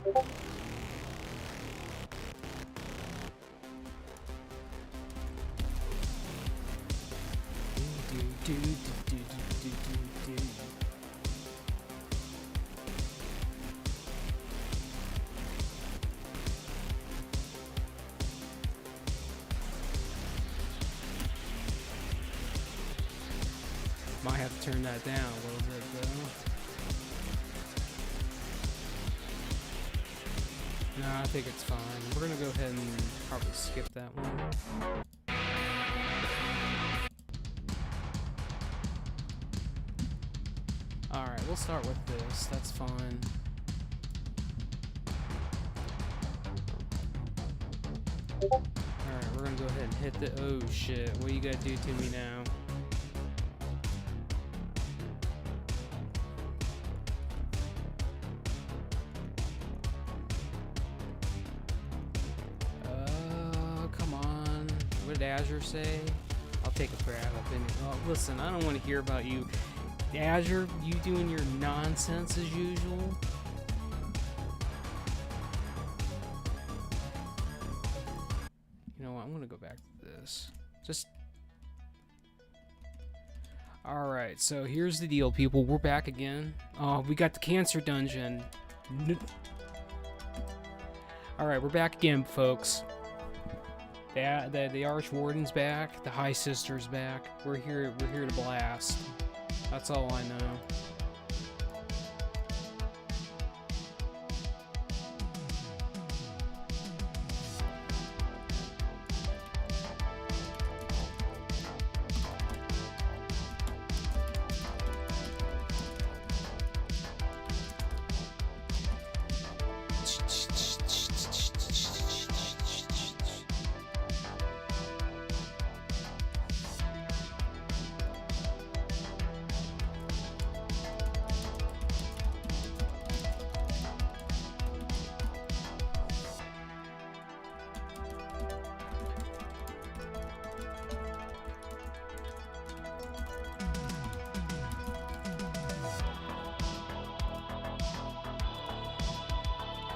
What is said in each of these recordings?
Might have to turn that down a little bit though. No, I think it's fine. We're gonna go ahead and probably skip that one. Alright, we'll start with this. That's fine. Alright, we're gonna go ahead and hit the... Oh shit, what you gotta do to me now? Come on. What did Azure say? I'll take a grab up in it. Oh, listen, I don't want to hear about you. Azure, you doing your nonsense as usual. You know what? I'm gonna go back to this. Just. Alright, so here's the deal, people. We're back again. Oh, we got the cancer dungeon. Alright, we're back again, folks. The Archwarden's back. The High Sister's back. We're here to blast. That's all I know.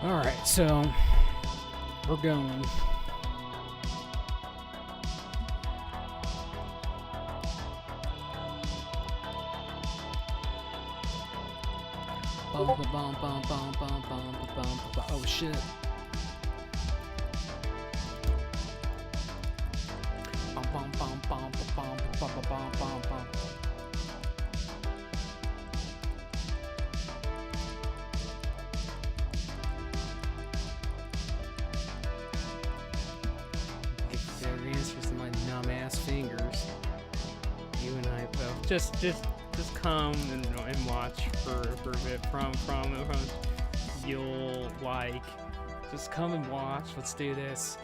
Alright, so we're going. Oh shit. Fingers. You and I both just come and watch for a bit from you'll like. Just come and watch. Let's do this.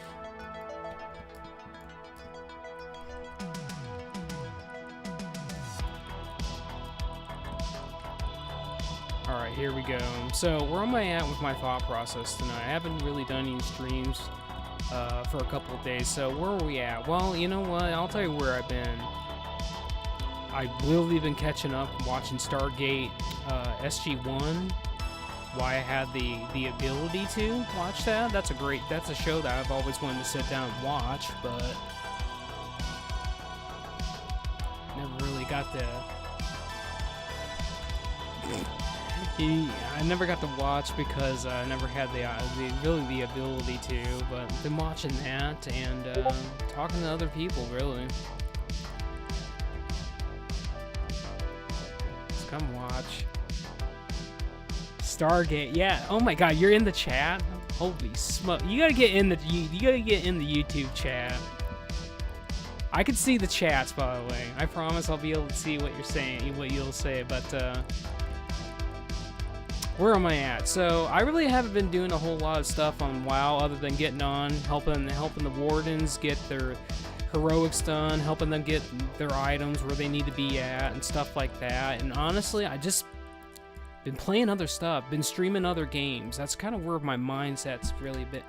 Alright, here we go. So where am I at with my thought process tonight? I haven't really done any streams for a couple of days, so where are we at? Well, you know what, I'll tell you where I've been. I've literally been catching up watching Stargate SG-1. Why I had the ability to watch that. That's a show that I've always wanted to sit down and watch, but never really got the I never got to watch because I never had the ability to, but been watching that and talking to other people, really. Just come watch. Stargate, yeah. Oh my God, you're in the chat. Holy smoke! You gotta get in the YouTube chat. I can see the chats, by the way. I promise I'll be able to see what you're saying, what you'll say, but where am I at? So I really haven't been doing a whole lot of stuff on WoW other than getting on, helping the Wardens get their heroics done, helping them get their items where they need to be at and stuff like that. And honestly, I just been playing other stuff, been streaming other games. That's kind of where my mindset's really been.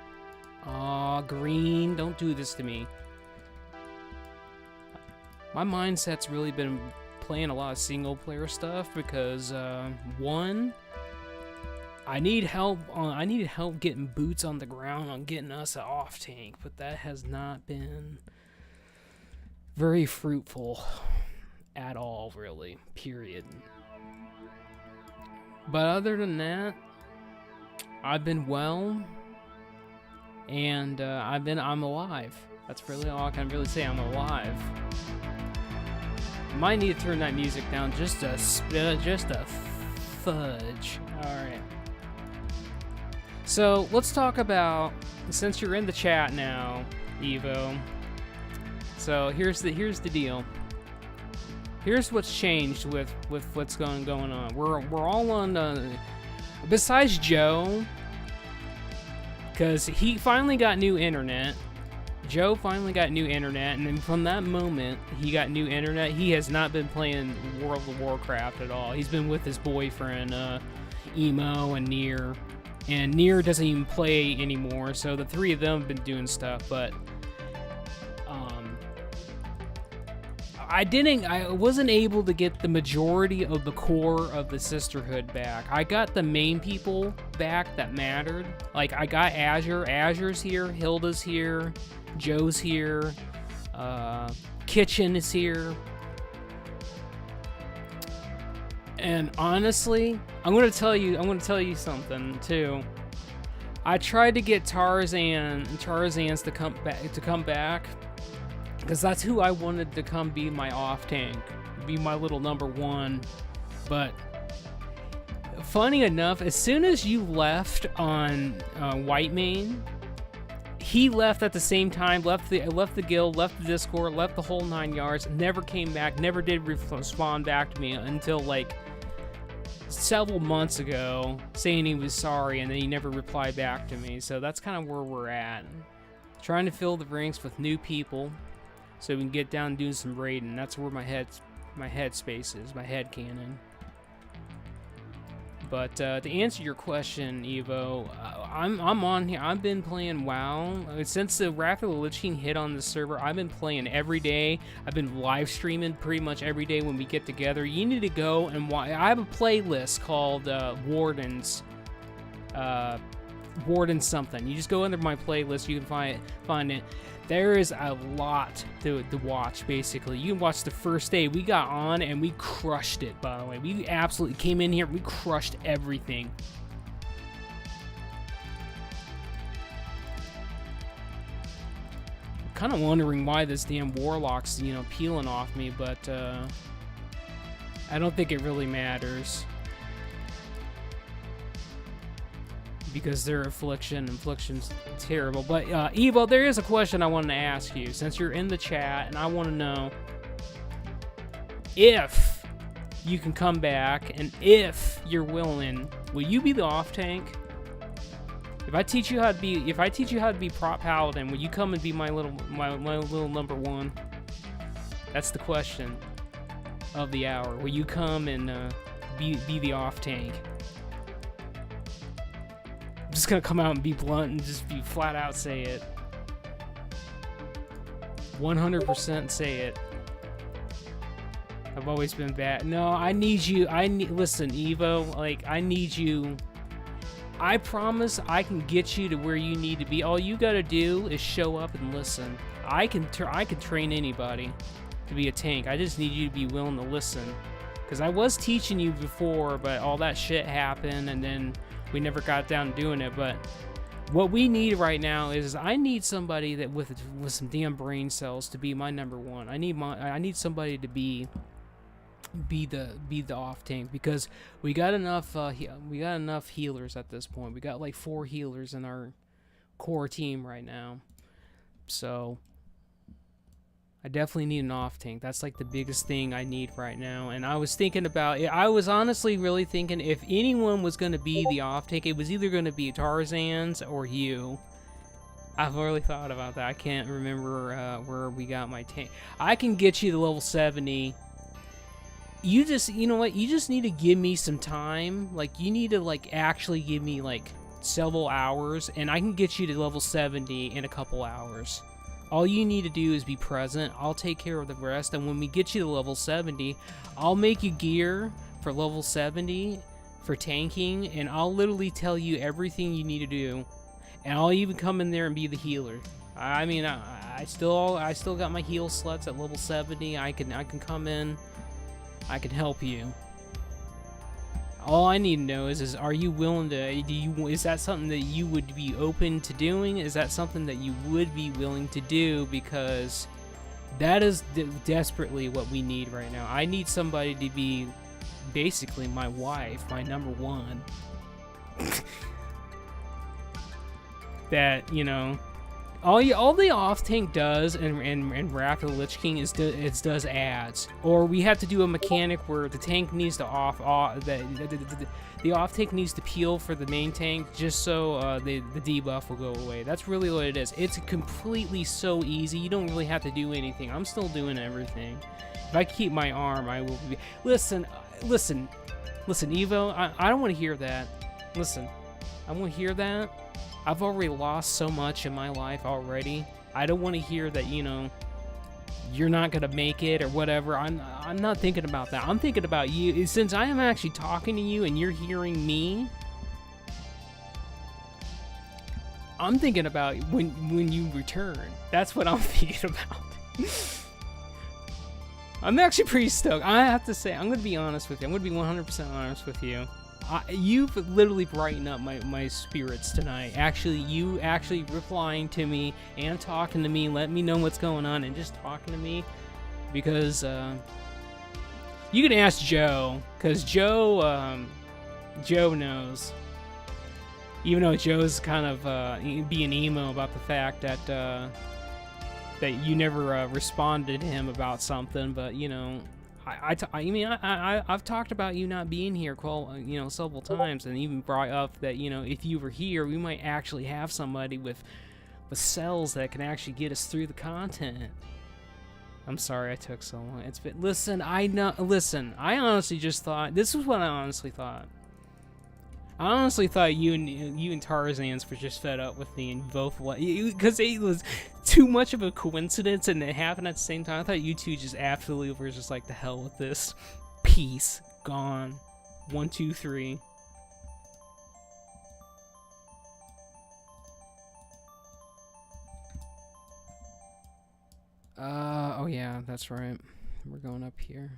Aw, green, don't do this to me. My mindset's really been playing a lot of single player stuff because one, I need help on. I needed help getting boots on the ground on getting us an off tank, but that has not been very fruitful at all, really. Period. But other than that, I've been well, and I'm alive. That's really all I can really say. I'm alive. Might need to turn that music down just a fudge. All right. So let's talk about, since you're in the chat now, Evo. So here's the deal. Here's what's changed with what's going on. We're all on besides Joe, because he finally got new internet. Joe finally got new internet, and then from that moment he got new internet, he has not been playing World of Warcraft at all. He's been with his boyfriend, Emo and Nier. And Nier doesn't even play anymore, so the three of them have been doing stuff, but I wasn't able to get the majority of the core of the sisterhood back. I got the main people back that mattered. Like, I got Azure's here, Hilda's here, Joe's here, Kitchen is here. And honestly, I'm gonna tell you something too. I tried to get Tarzan's to come back, because that's who I wanted to come be my off tank, be my little number one. But funny enough, as soon as you left on White Mane, he left at the same time, left the guild, left the Discord, left the whole 9 yards, never came back, never did respond back to me until like several months ago, saying he was sorry, and then he never replied back to me. So that's kind of where we're at. Trying to fill the ranks with new people so we can get down and do some raiding. That's where my headspace is, my head cannon. But to answer your question, Evo, I'm on here. I've been playing WoW since the Wrath of the Lich King hit on the server. I've been playing every day. I've been live streaming pretty much every day when we get together. You need to go and watch. I have a playlist called Wardens. Wardens something. You just go under my playlist. You can find it. There is a lot to watch, basically. You can watch the first day. We got on and we crushed it, by the way. We absolutely came in here. We crushed everything. I'm kind of wondering why this damn Warlock's, peeling off me, but I don't think it really matters. Because their infliction's terrible. But Evo, there is a question I wanted to ask you, since you're in the chat, and I want to know if you can come back, and if you're willing, will you be the off tank? If I teach you how to be prop paladin, will you come and be my little number one? That's the question of the hour. Will you come and be the off tank? I'm just gonna come out and be blunt and just be flat out say it. 100% say it. I've always been bad. No, I need you. Listen, Evo, like, I need you. I promise I can get you to where you need to be. All you gotta do is show up and listen. I can train anybody to be a tank. I just need you to be willing to listen. Because I was teaching you before, but all that shit happened, and then we never got down to doing it. But what we need right now is I need somebody that with some damn brain cells to be my number one. I need somebody to be the off tank, because we got enough healers at this point. We got like 4 healers in our core team right now. So I definitely need an off tank. That's like the biggest thing I need right now. And I was thinking about it. I was honestly really thinking if anyone was going to be the off tank, it was either going to be Tarzan's or you. I've really thought about that. I can't remember where we got my tank. I can get you to level 70. You know what? You just need to give me some time. Like, you need to like actually give me like several hours, and I can get you to level 70 in a couple hours. All you need to do is be present. I'll take care of the rest, and when we get you to level 70, I'll make you gear for level 70, for tanking, and I'll literally tell you everything you need to do, and I'll even come in there and be the healer. I mean, I still got my heal slots at level 70. I can come in, I can help you. All I need to know is are you willing to? Is that something that you would be open to doing? Is that something that you would be willing to do? Because that is desperately what we need right now. I need somebody to be basically my wife, my number one. That, you know, all the off tank does and Wrath of the Lich King is does ads. Or we have to do a mechanic where the tank needs to the off tank needs to peel for the main tank just so the debuff will go away. That's really what it is. It's completely so easy. You don't really have to do anything. I'm still doing everything. If I keep my arm, I will be. Listen, Evo. I don't want to hear that. Listen, I want to hear that. I've already lost so much in my life already. I don't want to hear that, you know, you're not gonna make it or whatever. I'm not thinking about that. I'm thinking about you. Since I am actually talking to you and you're hearing me, I'm thinking about when you return. That's what I'm thinking about. I'm actually pretty stoked. I have to say, I'm gonna be honest with you. I'm gonna be 100% honest with you. You've literally brightened up my spirits tonight. You actually replying to me and talking to me, letting me know what's going on, and just talking to me, because you can ask Joe, because Joe knows. Even though Joe's kind of being emo about the fact that that you never responded to him about something, but you know. I've talked about you not being here, several times, and even brought up that, you know, if you were here, we might actually have somebody with cells that can actually get us through the content. I'm sorry I took so long. Listen, I honestly just thought, this is what I honestly thought. I honestly thought you and Tarzan's were just fed up with me and both because it was too much of a coincidence and it happened at the same time. I thought you two just absolutely were just like, the hell with this. Peace. Gone. 1, 2, 3. Oh yeah, that's right. We're going up here.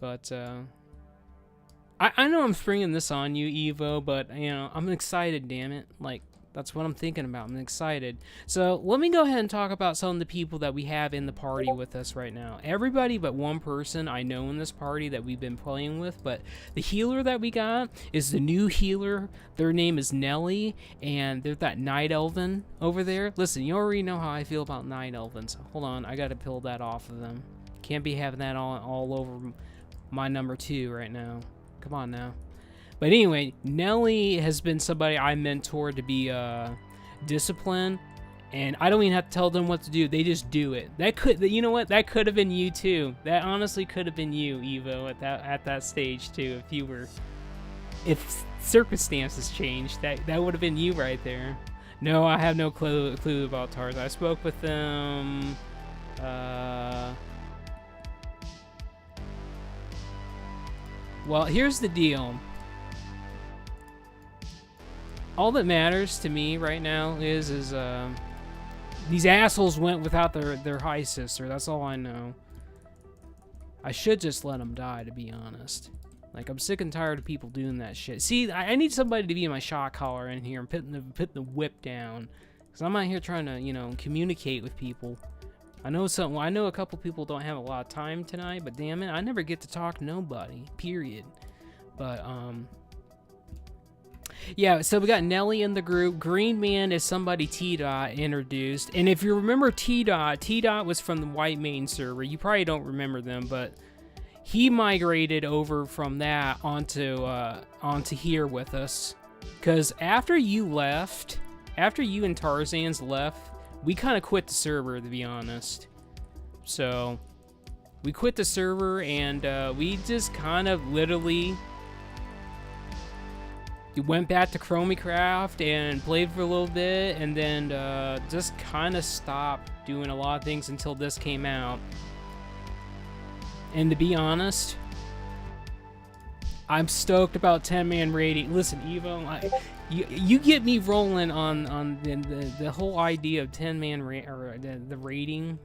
But, I know I'm springing this on you, Evo, but, you know, I'm excited, damn it. Like, that's what I'm thinking about. I'm excited. So, let me go ahead and talk about some of the people that we have in the party with us right now. Everybody but one person I know in this party that we've been playing with, but the healer that we got is the new healer. Their name is Nelly, and there's that Night Elven over there. Listen, you already know how I feel about Night Elven, so hold on. I gotta peel that off of them. Can't be having that all over my number 2 right now. Come on now. But anyway, Nelly has been somebody I mentored to be disciplined, and I don't even have to tell them what to do. They just do it. You know what? That could have been you too. That honestly could have been you, Evo, at that stage too. If circumstances changed, that would have been you right there. No, I have no clue about Tarzan. I spoke with them. Well, here's the deal. All that matters to me right now is these assholes went without their high sister. That's all I know. I should just let them die, to be honest. Like, I'm sick and tired of people doing that shit. See, I need somebody to be my shot caller in here and putting the whip down, because I'm out here trying to, you know, communicate with people. I know a couple people don't have a lot of time tonight, but damn it, I never get to talk to nobody, period. But, yeah, so we got Nelly in the group. Green Man is somebody T-Dot introduced. And if you remember T-Dot was from the White Main server. You probably don't remember them, but he migrated over from that onto here with us. Because after you and Tarzan's left, we kind of quit the server, to be honest. So, we quit the server, and we just kind of literally went back to Chromicraft and played for a little bit, and then just kind of stopped doing a lot of things until this came out. And to be honest, I'm stoked about 10-man raiding. Listen, Evo, you get me rolling on the whole idea of 10-man or the raiding.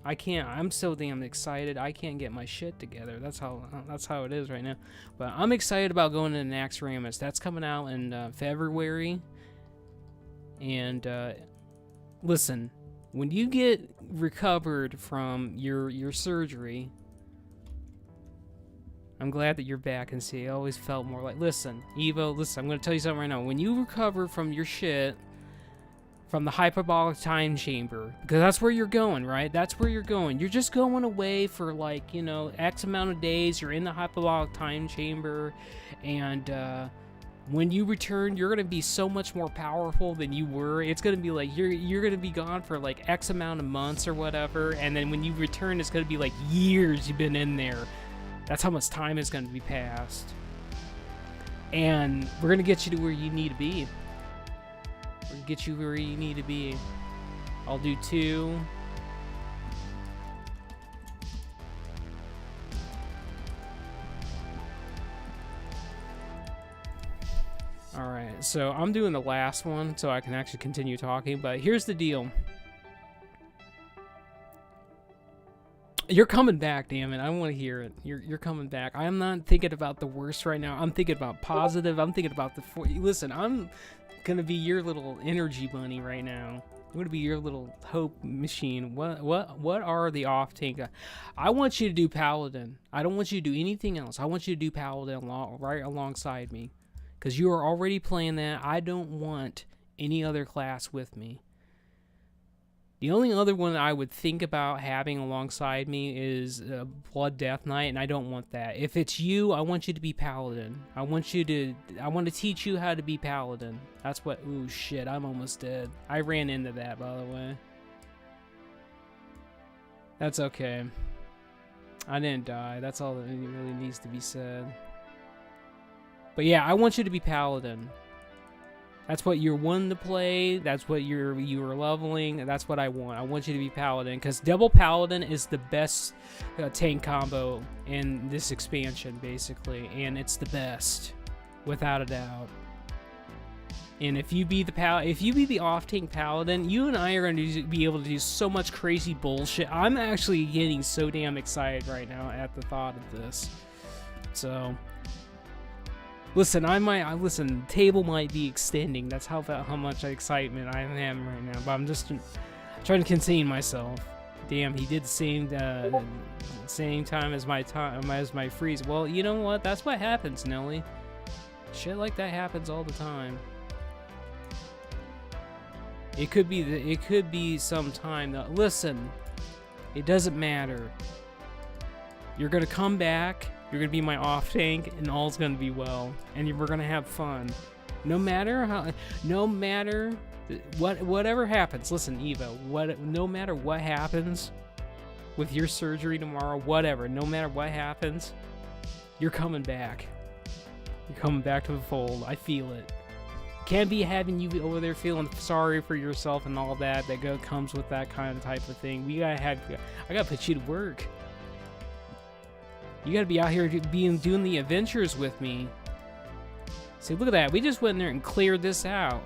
I can't. I'm so damn excited. I can't get my shit together. That's how it is right now. But I'm excited about going to Naxxramas. That's coming out in February. And listen, when you get recovered from your surgery, I'm glad that you're back and see. I always felt more like, listen, Evo, listen, I'm going to tell you something right now. When you recover from your shit, from the hyperbolic time chamber, because that's where you're going, right? That's where you're going. You're just going away for like, you know, X amount of days. You're in the hyperbolic time chamber, and when you return, you're going to be so much more powerful than you were. It's going to be like you're going to be gone for like X amount of months or whatever, and then when you return, it's going to be like years you've been in there. That's how much time is going to be passed. And we're going to get you to where you need to be. We're going to get you where you need to be. I'll do 2. Alright, so I'm doing the last one so I can actually continue talking, but here's the deal. You're coming back, damn it. I want to hear it. You're coming back. I'm not thinking about the worst right now. I'm thinking about positive. I'm thinking about the... Listen, I'm going to be your little energy bunny right now. I'm going to be your little hope machine. What are the off-tank? I want you to do Paladin. I don't want you to do anything else. I want you to do Paladin right alongside me. Because you are already playing that. I don't want any other class with me. The only other one I would think about having alongside me is Blood Death Knight, and I don't want that. If it's you, I want you to be Paladin. I want to teach you how to be Paladin. That's what... Ooh, shit, I'm almost dead. I ran into that, by the way. That's okay. I didn't die. That's all that really needs to be said. But yeah, I want you to be Paladin. That's what you're wanting to play. That's what you are leveling. That's what I want. I want you to be Paladin, because double Paladin is the best tank combo in this expansion, basically, and it's the best, without a doubt. And if you be the off-tank Paladin, you and I are going to be able to do so much crazy bullshit. I'm actually getting so damn excited right now at the thought of this. So... Listen, listen, the table might be extending. That's how much excitement I am right now. But I'm just trying to contain myself. Damn, he did the same time as my freeze. Well, you know what? That's what happens, Nelly. Shit like that happens all the time. It could be some time that... Listen, it doesn't matter. You're gonna come back. You're gonna be my off tank, and all's gonna be well, and we're gonna have fun. No matter whatever happens. Listen, Evo, no matter what happens with your surgery tomorrow, whatever, no matter what happens, you're coming back. You're coming back to the fold. I feel it. Can't be having you over there feeling sorry for yourself and all that comes with that kind of type of thing. I gotta put you to work. You gotta be out here doing the adventures with me. See, look at that. We just went in there and cleared this out.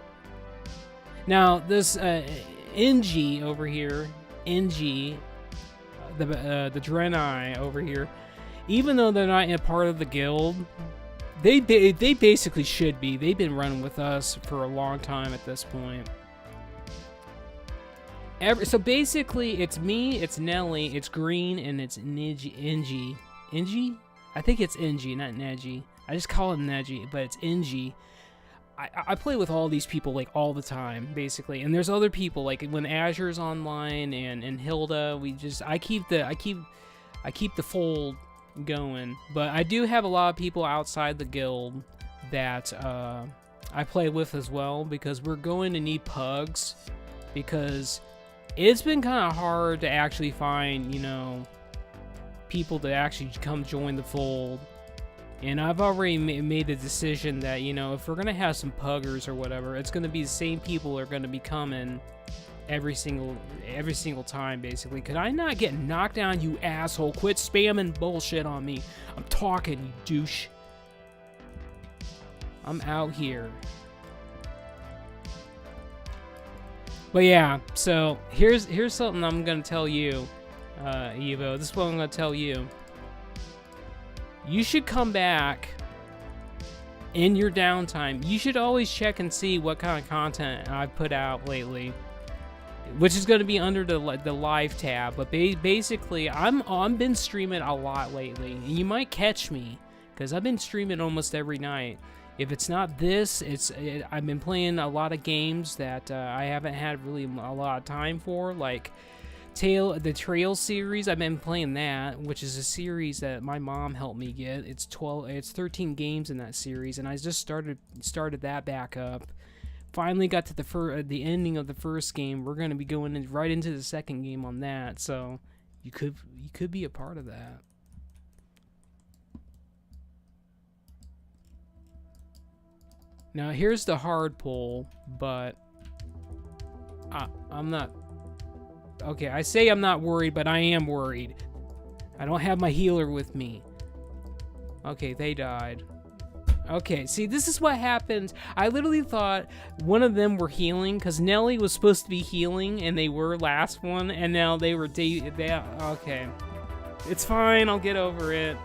Now, this NG over here, the Draenei over here, even though they're not a part of the guild, they basically should be. They've been running with us for a long time at this point. So basically, it's me, it's Nelly, it's Green, and it's NG. Ingy? I think it's Ingy, not Neji. I just call it Neji, but it's Ingy. I play with all these people like all the time, basically. And there's other people like when Azure's online and Hilda. I keep the fold going. But I do have a lot of people outside the guild that I play with as well, because we're going to need pugs, because it's been kind of hard to actually find, people to actually come join the fold. And I've already made the decision that, if we're gonna have some puggers or whatever, it's gonna be the same people are gonna be coming every single time, basically. Could I not get knocked down, you asshole? Quit spamming bullshit on me. I'm talking, you douche. I'm out here. But yeah, so here's something I'm gonna tell you, Evo. This is what I'm gonna tell you. You should come back in your downtime. You should always check and see what kind of content I've put out lately, which is going to be under the live tab. But basically, I've been streaming a lot lately, and you might catch me because I've been streaming almost every night. If it's not this, I've been playing a lot of games that I haven't had really a lot of time for, like the Trail series. I've been playing that, which is a series that my mom helped me get. It's 13 games in that series, and I just started that back up. Finally got to the ending of the first game. We're gonna be going right into the second game on that, so you could be a part of that. Now here's the hard pull, but I'm not. Okay, I say I'm not worried, but I am worried. I don't have my healer with me. Okay, they died. Okay, see, this is what happens. I literally thought one of them were healing, because Nelly was supposed to be healing, and they were last one, and now they were... okay. It's fine, I'll get over it.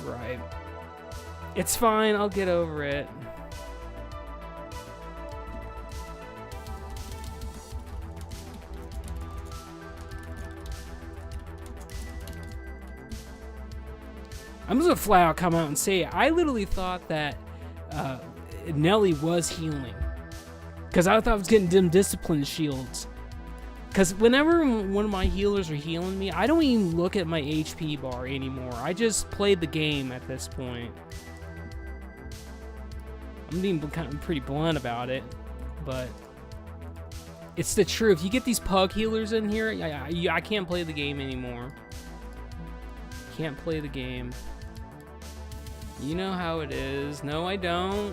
Right. It's fine, I'll get over it. I'm just gonna flat out come out and say it. I literally thought that Nelly was healing, because I thought I was getting them discipline shields. Because whenever one of my healers are healing me, I don't even look at my HP bar anymore. I just play the game at this point. I'm being kind of pretty blunt about it, but it's the truth. You get these pug healers in here, I can't play the game anymore. Can't play the game. You know how it is. No, I don't.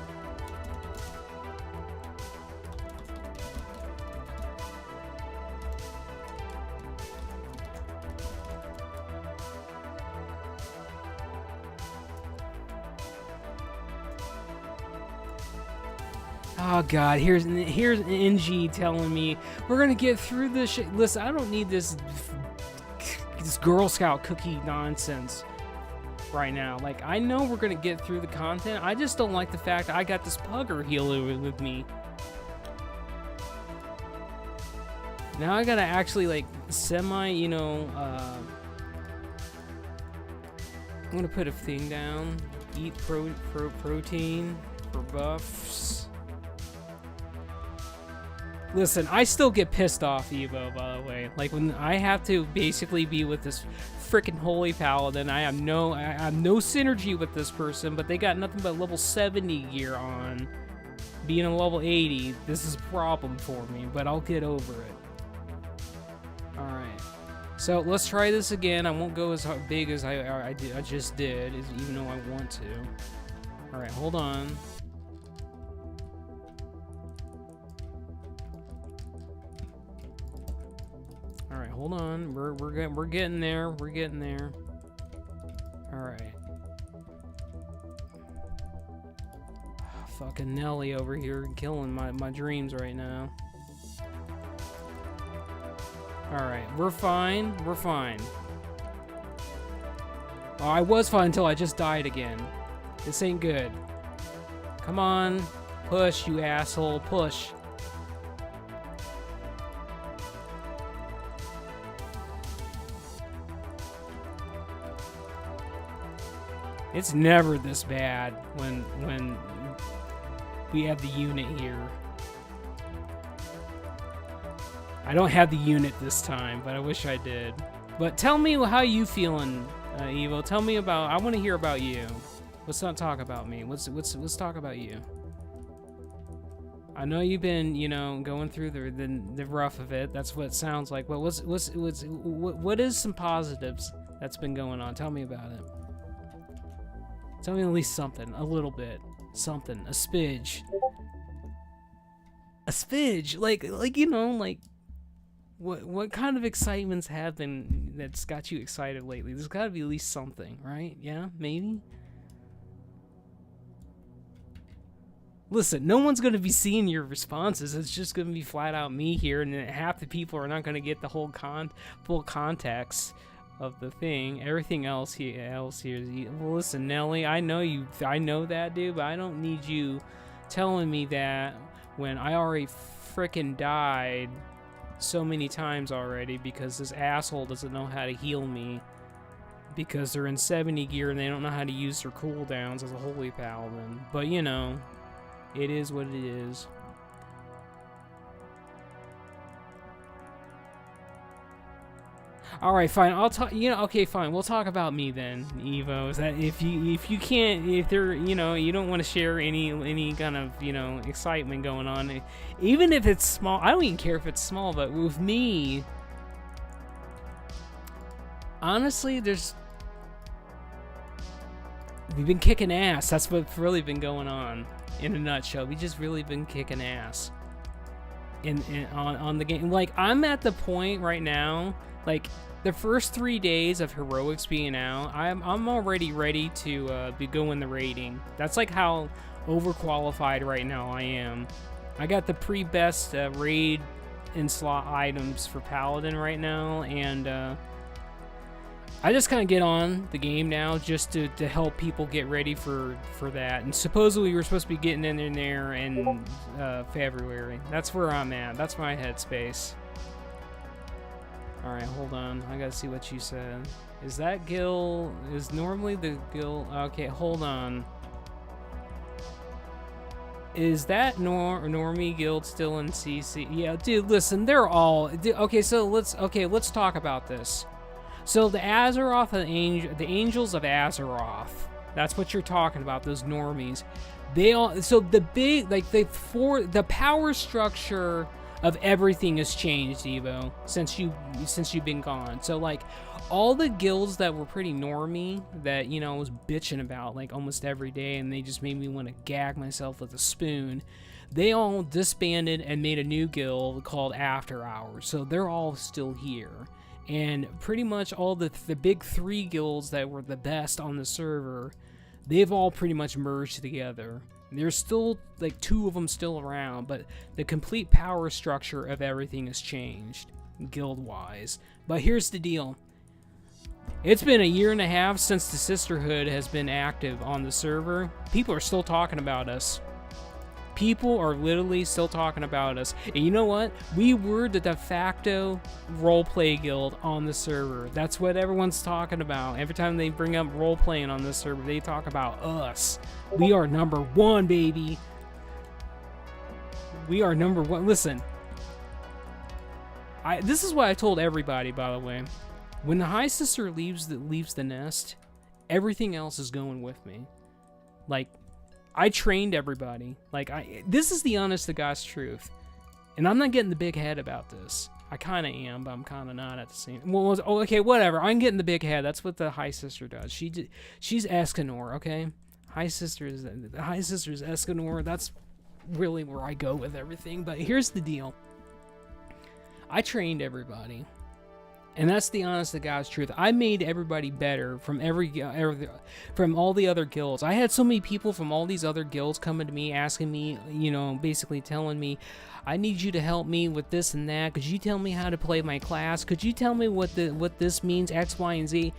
Oh god, here's NG telling me we're gonna get through this shit. Listen, I don't need this Girl Scout cookie nonsense right now. Like, I know we're gonna get through the content. I just don't like the fact that I got this pugger healer with me. Now I gotta actually, like, I'm gonna put a thing down. Eat protein for buffs. Listen, I still get pissed off, Evo, by the way. Like, when I have to basically be with this freaking Holy Paladin, I have no synergy with this person, but they got nothing but level 70 gear on. Being a level 80, this is a problem for me, but I'll get over it. Alright. So, let's try this again. I won't go as big as I just did, even though I want to. Alright, hold on. All right, hold on. We're getting there. We're getting there. All right. Fucking Nelly over here killing my dreams right now. All right, we're fine. We're fine. Oh, I was fine until I just died again. This ain't good. Come on, push, you asshole, push. It's never this bad when we have the unit here. I don't have the unit this time, but I wish I did. But tell me how you feeling, Evo. Tell me about. I want to hear about you. Let's not talk about me. Let's talk about you. I know you've been, going through the rough of it. That's what it sounds like. But what is some positives that's been going on? Tell me about it. Tell me at least something, a little bit, something, a smidge. A smidge, like you know, like what kind of excitements have been that's got you excited lately? There's got to be at least something, right? Yeah, maybe. Listen, no one's going to be seeing your responses. It's just going to be flat out me here, and then half the people are not going to get the whole full context of the thing. Everything else here is well, listen, Nelly, I know that, dude, but I don't need you telling me that when I already frickin' died so many times already because this asshole doesn't know how to heal me because they're in 70 gear and they don't know how to use their cooldowns as a holy paladin. But you know, it is what it is. All right, fine. I'll talk. You know, okay, fine. We'll talk about me then, Evo. Is that if you can't, if there, you know, you don't want to share any kind of, you know, excitement going on, even if it's small. I don't even care if it's small. But with me, honestly, we've been kicking ass. That's what's really been going on. In a nutshell, we just really been kicking ass on the game. Like, I'm at the point right now, like the first 3 days of heroics being out, I'm already ready to be going the raiding. That's like how overqualified right now I am. I got the pre-best raid and slot items for Paladin right now, and I just kind of get on the game now just to help people get ready for that. And supposedly we're supposed to be getting in there in February. That's where I'm at. That's my headspace. Alright, hold on. I gotta see what you said. Is that guild... Is normally the guild... Okay, hold on. Is that normie guild still in CC? Yeah, dude, listen, they're all... Okay, so let's talk about this. So the Azeroth, the Angels of Azeroth, that's what you're talking about, those normies. They all, so the big, like the power structure of everything has changed, Evo, since you've been gone. So like all the guilds that were pretty normie that, you know, I was bitching about like almost every day, and they just made me want to gag myself with a spoon. They all disbanded and made a new guild called After Hours. So they're all still here. And pretty much all the big 3 guilds that were the best on the server, they've all pretty much merged together. There's still like 2 of them still around, but the complete power structure of everything has changed, guild-wise. But here's the deal. It's been a year and a half since the Sisterhood has been active on the server. People are still talking about us. People are literally still talking about us. And you know what? We were the de facto roleplay guild on the server. That's what everyone's talking about. Every time they bring up roleplaying on this server, they talk about us. We are number 1, baby. We are number 1. Listen. This is what I told everybody, by the way. When the High Sister leaves the nest, everything else is going with me. Like, I trained everybody. Like, this is the honest to God's truth. And I'm not getting the big head about this. I kind of am, but I'm kind of not at the same... Well, okay, whatever. I'm getting the big head. That's what the High Sister does. She's Escanor, okay? The High Sister is Escanor. That's really where I go with everything. But here's the deal. I trained everybody. And that's the honest to God's truth. I made everybody better from from all the other guilds. I had so many people from all these other guilds coming to me, asking me, you know, basically telling me, I need you to help me with this and that. Could you tell me how to play my class? Could you tell me what this means, X, Y, and Z?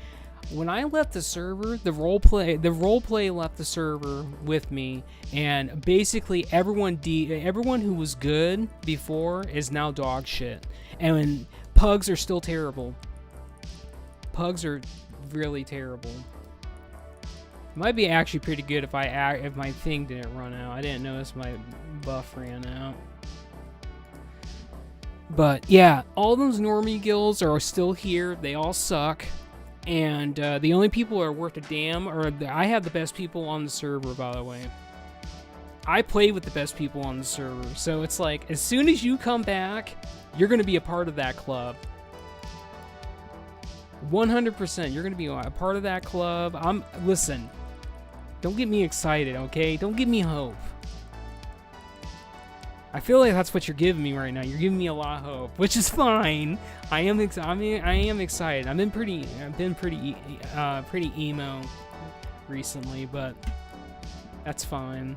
When I left the server, the roleplay left the server with me, and basically everyone who was good before is now dog shit. And pugs are still terrible. Pugs are really terrible. It might be actually pretty good if my thing didn't run out. I didn't notice my buff ran out. But yeah, all those normie guilds are still here. They all suck. And the only people who are worth a damn I have the best people on the server, by the way. I play with the best people on the server. So it's like, as soon as you come back, you're going to be a part of that club. 100%. You're going to be a part of that club. Listen, Don't get me excited, okay? Don't give me hope. I feel like that's what you're giving me right now. You're giving me a lot of hope, which is fine. I am excited. I've been pretty emo recently, but that's fine.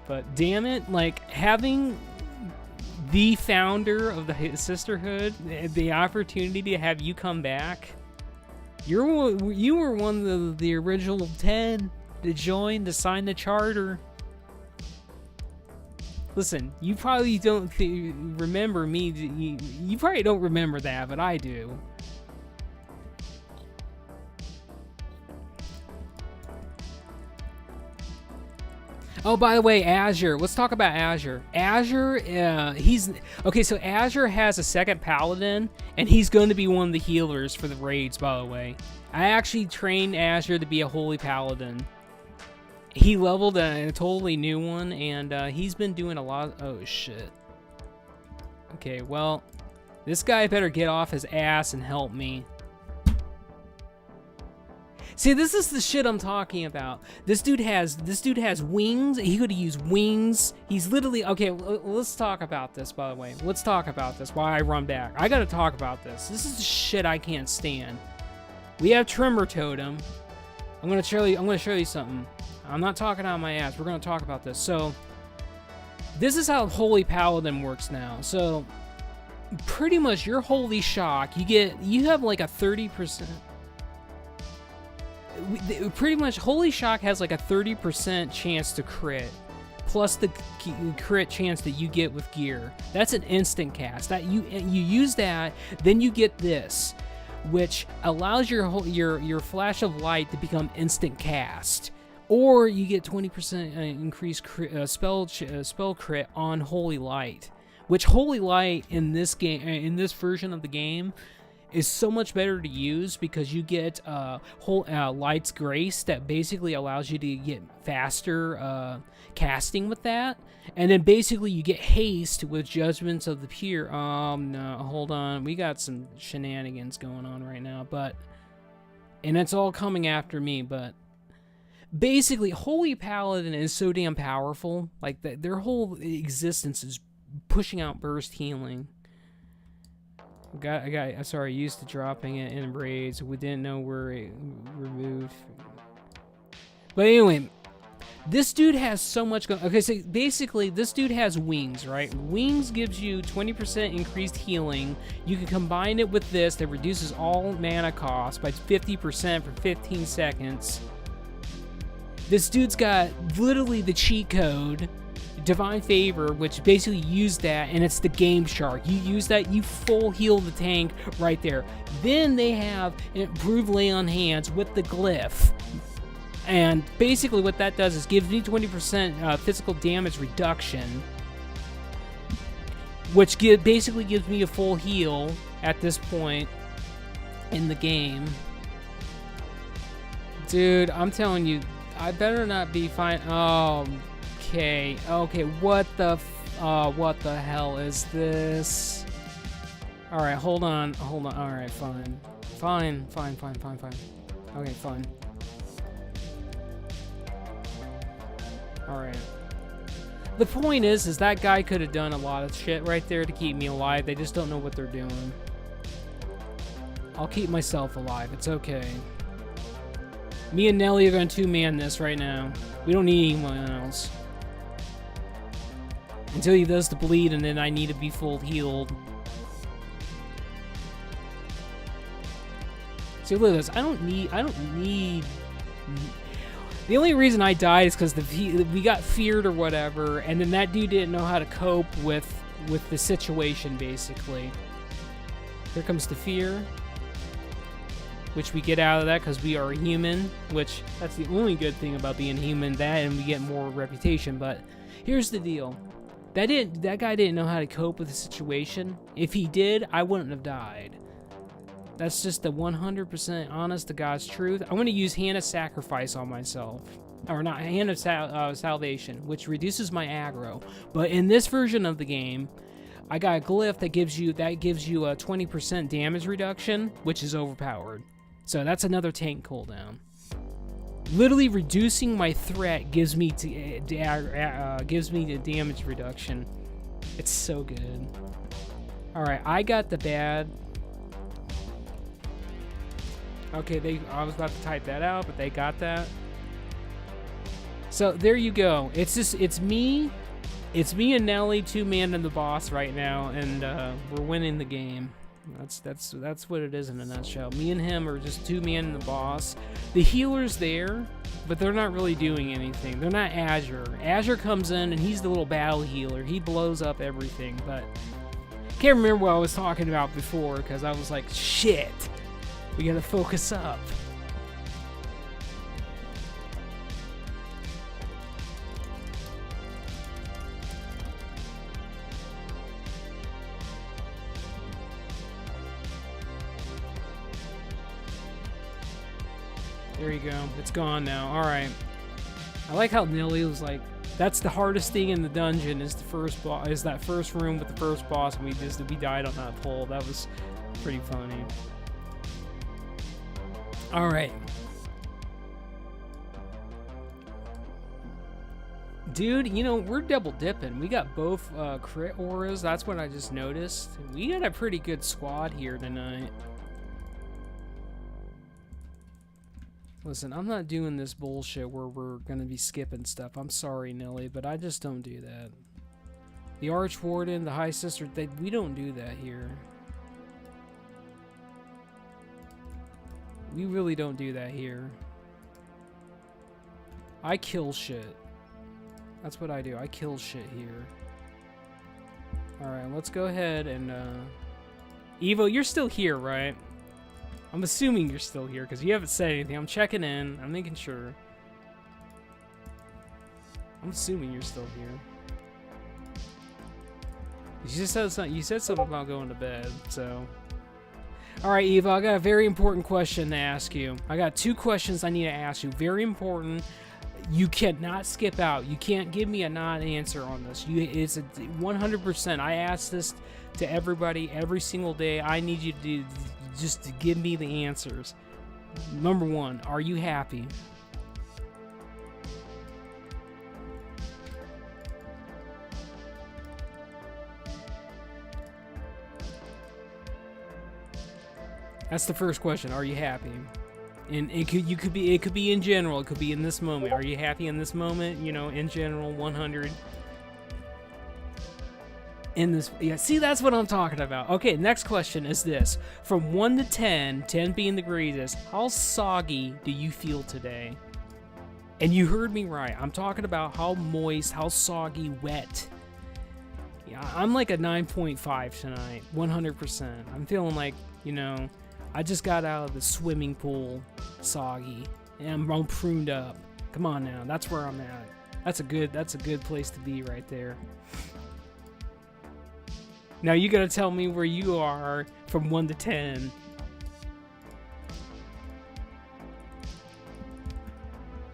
But damn it, like having the founder of the Sisterhood, the opportunity to have you come back. You were one of the original 10 to join, to sign the charter. Listen, you probably don't remember me. You probably don't remember that, but I do. Oh, by the way, Azure. Let's talk about Azure. Azure, okay, so Azure has a second paladin, and he's going to be one of the healers for the raids, by the way. I actually trained Azure to be a holy paladin. He leveled a totally new one, and he's been doing a lot of... Oh, shit. Okay, well, this guy better get off his ass and help me. See, this is the shit I'm talking about. This dude has wings. He could use wings. He's literally... Okay, let's talk about this, by the way. Let's talk about this while I run back. I gotta talk about this. This is the shit I can't stand. We have Tremor Totem. I'm gonna show you something. I'm not talking out of my ass. We're gonna talk about this. So, this is how Holy Paladin works now. So, pretty much your Holy Shock, you have like a 30%... Pretty much, Holy Shock has like a 30% chance to crit, plus the crit chance that you get with gear. That's an instant cast. That you use that, then you get this, which allows your flash of light to become instant cast, or you get 20% increased spell crit on Holy Light, which Holy Light in this game, in this version of the game, is so much better to use because you get Light's Grace that basically allows you to get faster casting with that, and then basically you get haste with Judgments of the Pure. No, hold on, we got some shenanigans going on right now, and it's all coming after me, but basically Holy Paladin is so damn powerful, like their whole existence is pushing out burst healing. Sorry, used to dropping it in raids. We didn't know where it removed. But anyway, this dude has so much going. Okay, so basically, this dude has wings, right? Wings gives you 20% increased healing. You can combine it with this that reduces all mana cost by 50% for 15 seconds. This dude's got literally the cheat code, Divine Favor, which basically use that, and it's the Game Shark. You use that, you full heal the tank right there. Then they have an improved lay on hands with the glyph, and basically what that does is gives me 20% physical damage reduction, which basically gives me a full heal at this point in the game. Dude, I'm telling you, I better not be fine. Oh, okay, what the hell is this? Alright, hold on, alright, fine. Okay, fine. Alright. The point is that guy could have done a lot of shit right there to keep me alive. They just don't know what they're doing. I'll keep myself alive, it's okay. Me and Nelly are gonna two-man this right now. We don't need anyone else. Until he does the bleed, and then I need to be full healed. See, look at this. I don't need... The only reason I died is because we got feared or whatever, and then that dude didn't know how to cope with the situation, basically. Here comes the fear, which we get out of that because we are human, which that's the only good thing about being human, that and we get more reputation. But here's the deal. That guy didn't know how to cope with the situation. If he did, I wouldn't have died. That's just the 100% honest to God's truth. I'm going to use Hand of Sacrifice on myself. Or not, Hand of Salvation, which reduces my aggro. But in this version of the game, I got a glyph that gives you a 20% damage reduction, which is overpowered. So that's another tank cooldown. Literally reducing my threat gives me gives me the damage reduction. It's so good. All right, I got the bad. Okay, I was about to type that out, but they got that. So there you go. It's me and Nelly, 2-man and the boss right now, and we're winning the game. That's what it is in a nutshell. Me and him are just 2-man and the boss. The healer's there, but they're not really doing anything. They're not Azure. Azure comes in and he's the little battle healer. He blows up everything, but can't remember what I was talking about before because I was like, shit, we gotta focus up. There you go. It's gone now. All right. I like how Nelly was like, that's the hardest thing in the dungeon is the first boss, is that first room with the first boss, and we died on that pole. That was pretty funny. All right. Dude, you know, we're double dipping. We got both crit auras. That's what I just noticed. We got a pretty good squad here tonight. Listen, I'm not doing this bullshit where we're gonna be skipping stuff. I'm sorry, Nelly, but I just don't do that. The Archwarden, the High Sister, we don't do that here. We really don't do that here. I kill shit. That's what I do. I kill shit here. Alright, let's go ahead and Evo, you're still here, right? I'm assuming you're still here because you haven't said anything. I'm checking in. I'm making sure. I'm assuming you're still here. You just said something. You said something about going to bed. So, all right, Eva. I got a very important question to ask you. I got 2 questions I need to ask you. Very important. You cannot skip out. You can't give me a non-answer on this. It's a 100%. I ask this to everybody every single day. I need you to do. Just to give me the answers. Number 1, are you happy? That's the first question. Are you happy? And it could be in general. It could be in this moment. Are you happy in this moment? You know, in general, 100. In this, yeah, see, that's what I'm talking about. Okay, next question is this. From 1 to 10, 10 being the greatest, how soggy do you feel today? And you heard me right. I'm talking about how moist, how soggy, wet. Yeah, I'm like a 9.5 tonight, 100%. I'm feeling like, you know, I just got out of the swimming pool, soggy, and I'm all pruned up. Come on now, that's where I'm at. That's a good place to be right there. Now you gotta tell me where you are from 1 to 10.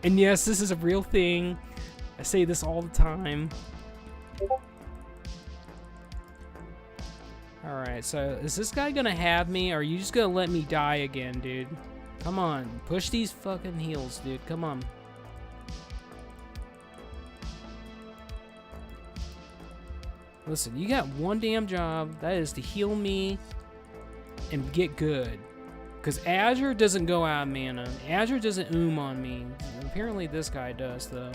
And yes, this is a real thing. I say this all the time. Alright, so is this guy gonna have me, or are you just gonna let me die again, dude? Come on, push these fucking heals, dude. Come on. Listen, you got one damn job. That is to heal me and get good. Because Azure doesn't go out of mana. Azure doesn't on me. Apparently this guy does, though.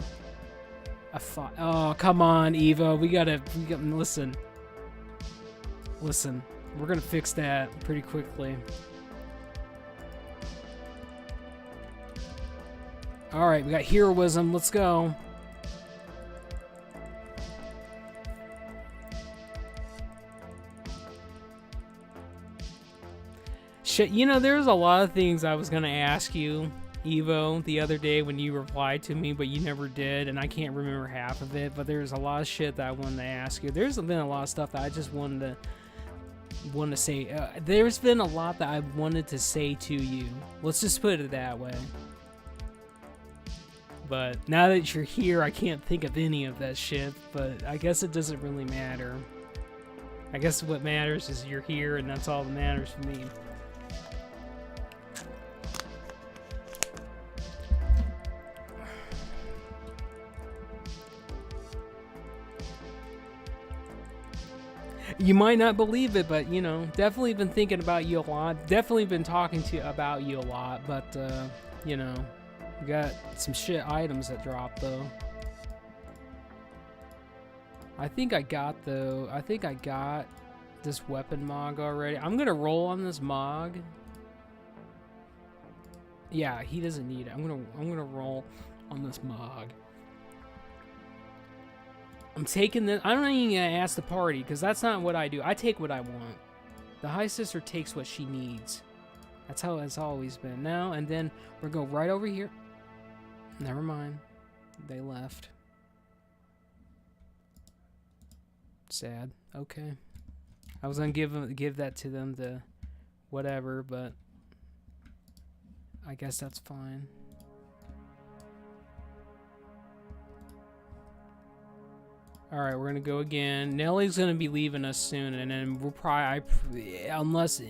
Oh, come on, Evo. We gotta listen. Listen. We're gonna fix that pretty quickly. Alright, we got heroism. Let's go. Shit, you know, there's a lot of things I was gonna ask you, Evo, the other day when you replied to me, but you never did, and I can't remember half of it, but there's a lot of shit that I wanted to ask you. There's been a lot of stuff that I just wanted to say. There's been a lot that I wanted to say to you. Let's just put it that way. But now that you're here, I can't think of any of that shit, but I guess it doesn't really matter. I guess what matters is you're here, and that's all that matters to me. You might not believe it, but, you know, definitely been thinking about you a lot. Definitely been talking about you a lot, but, you know, we got some shit items that dropped, though. I think I got this weapon mog already. I'm gonna roll on this mog. Yeah, he doesn't need it. I'm gonna roll on this mog. I'm taking this. I'm not even gonna ask the party because that's not what I do. I take what I want. The High Sister takes what she needs. That's how it's always been. Now and then we're gonna go right over here. Never mind. They left. Sad. Okay. I was gonna give that to them to whatever, but I guess that's fine. All right, we're gonna go again. Nellie's gonna be leaving us soon, and then we'll probably, unless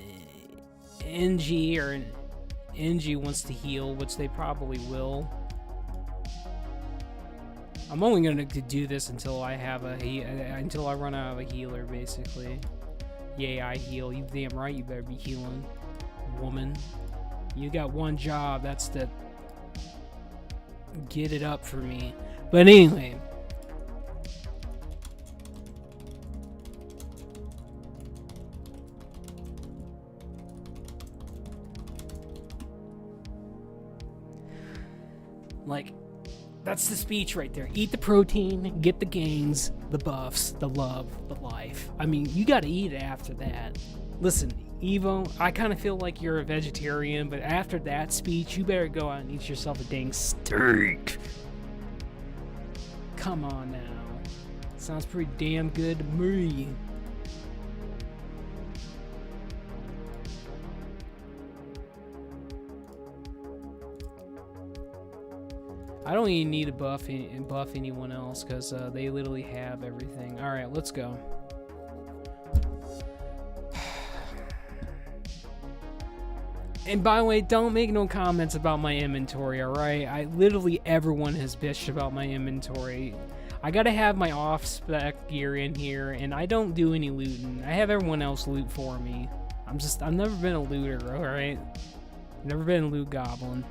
NG wants to heal, which they probably will. I'm only gonna do this until I have until I run out of a healer, basically. Yay, I heal. You damn right, you better be healing, woman. You got one job. That's to get it up for me. But anyway. Like, that's the speech right there. Eat the protein, get the gains, the buffs, the love, the life. I mean, you gotta eat it after that. Listen, Evo, I kind of feel like you're a vegetarian, but after that speech, you better go out and eat yourself a dang steak. Come on now. Sounds pretty damn good to me. I don't even need to buff anyone else because they literally have everything. All right, let's go. And by the way, don't make no comments about my inventory, all right? Literally everyone has bitched about my inventory. I gotta have my off-spec gear in here, and I don't do any looting. I have everyone else loot for me. I've never been a looter, all right? Never been a loot goblin.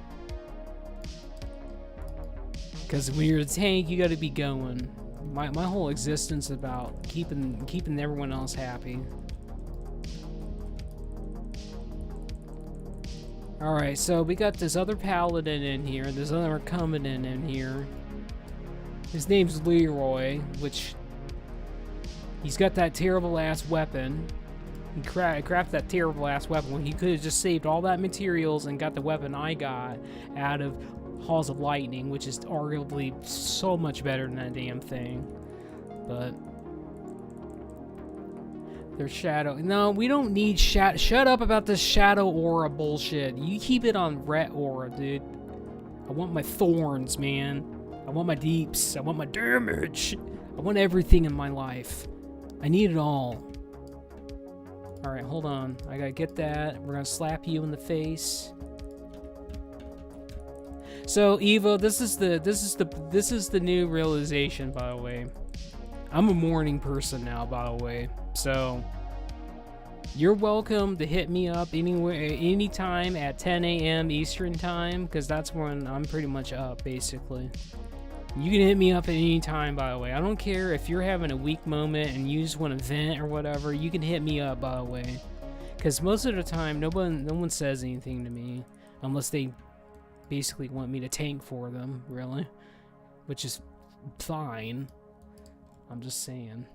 Because when you're a tank, you got to be going. My whole existence is about keeping everyone else happy. All right, so we got this other paladin in here. This other covenant in here. His name's Leroy, which he's got that terrible ass weapon. He crafted that terrible ass weapon when he could have just saved all that materials and got the weapon I got out of Halls of Lightning, which is arguably so much better than that damn thing. But there's shadow. No, we don't need shadow. Shut up about this shadow aura bullshit. You keep it on ret aura, dude. I want my thorns, man. I want my deeps. I want my damage. I want everything in my life. I need it all. All right, hold on. I gotta get that. We're gonna slap you in the face. So Evo, this is the new realization, by the way. I'm a morning person now, by the way. So you're welcome to hit me up anytime at 10 a.m. Eastern time, because that's when I'm pretty much up, basically. You can hit me up at any time, by the way. I don't care if you're having a weak moment and you just want to vent or whatever. You can hit me up, by the way, because most of the time, no one says anything to me unless they basically want me to tank for them, really, which is fine. I'm just saying.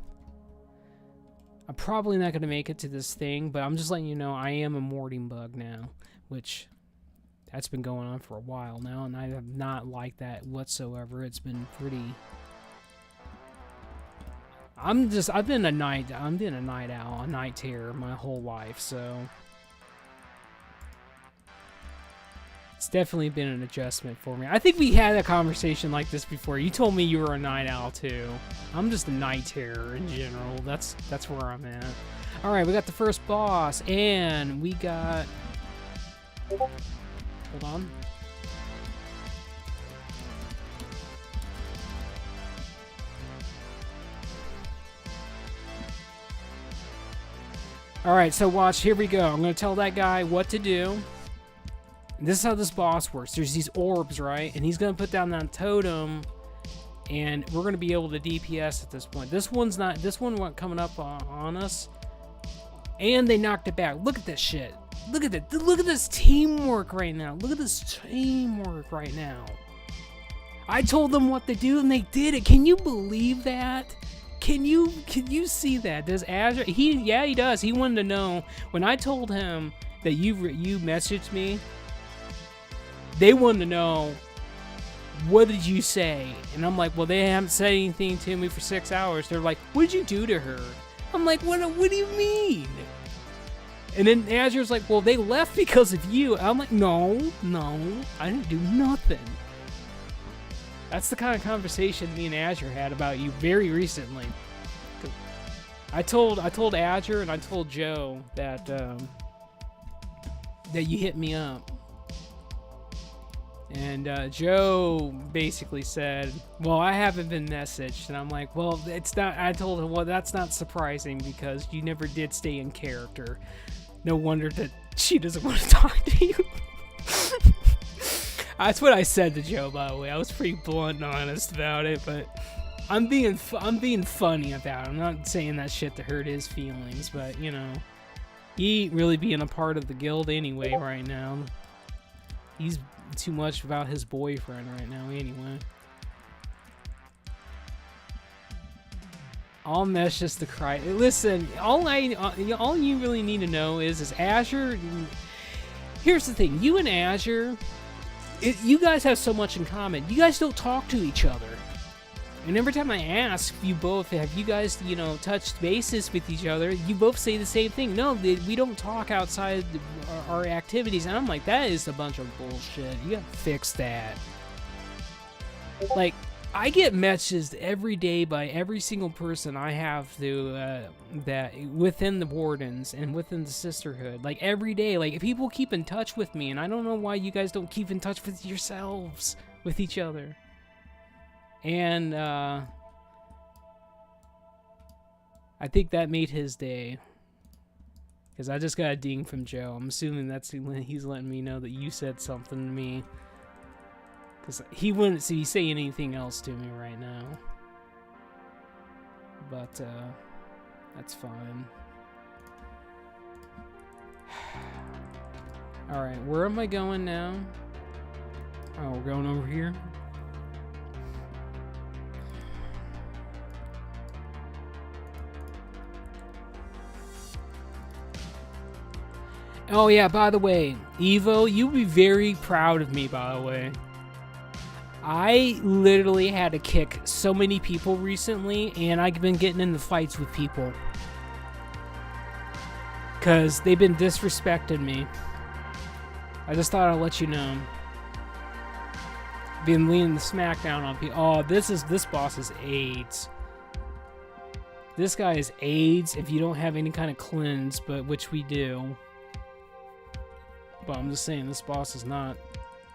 I'm probably not going to make it to this thing, but I'm just letting you know I am a morning bug now, which that's been going on for a while now, and I have not liked that whatsoever. It's been pretty... I've been a night owl, a night terror my whole life, so it's definitely been an adjustment for me. I think we had a conversation like this before. You told me you were a night owl too. I'm just a night terror in general. That's where I'm at. All right, we got the first boss, and we got... Hold on. All right, so watch. Here we go. I'm going to tell that guy what to do. This is how this boss works. There's these orbs, right? And he's going to put down that totem, and we're going to be able to DPS at this point. This one wasn't coming up on us, and they knocked it back. Look at this shit. Look at that. Look at this teamwork right now. Look at this teamwork right now. I told them what to do, and they did it. Can you believe that? Can you see that? Does Azure? He does. He wanted to know when I told him that you messaged me. They wanted to know, what did you say? And I'm like, well, they haven't said anything to me for 6 hours. They're like, what did you do to her? I'm like, what do you mean? And then Azure's like, well, they left because of you. I'm like, no, I didn't do nothing. That's the kind of conversation me and Azure had about you very recently. I told Azure and I told Joe that that you hit me up, and Joe basically said, "Well, I haven't been messaged," and I'm like, "Well, it's not." I told him, "Well, that's not surprising because you never did stay in character. No wonder that she doesn't want to talk to you." That's what I said to Joe, by the way. I was pretty blunt and honest about it, but I'm being funny about it. I'm not saying that shit to hurt his feelings, but you know, he ain't really being a part of the guild anyway right now. He's too much about his boyfriend right now anyway. All mesh just to cry. Listen, all you really need to know is Azure. Here's the thing, you and Azure, you guys have so much in common. You guys don't talk to each other. And every time I ask you both, have you guys, touched bases with each other, you both say the same thing. No, we don't talk outside our activities. And I'm like, that is a bunch of bullshit. You gotta fix that. Like, I get messages every day by every single person I have to, that within the Wardens and within the Sisterhood. Like, every day. Like, people keep in touch with me, and I don't know why you guys don't keep in touch with yourselves, with each other. And, I think that made his day. Because I just got a ding from Joe. I'm assuming that's when he's letting me know that you said something to me. Because he wouldn't say anything else to me right now. But, that's fine. Alright, where am I going now? Oh, we're going over here? Oh yeah, by the way, Evo, you'll be very proud of me, by the way. I literally had to kick so many people recently, and I've been getting into fights with people. Because they've been disrespecting me. I just thought I'd let you know. Been leaning the smackdown on people. Oh, this boss is AIDS. This guy is AIDS if you don't have any kind of cleanse, but which we do. But I'm just saying, this boss is not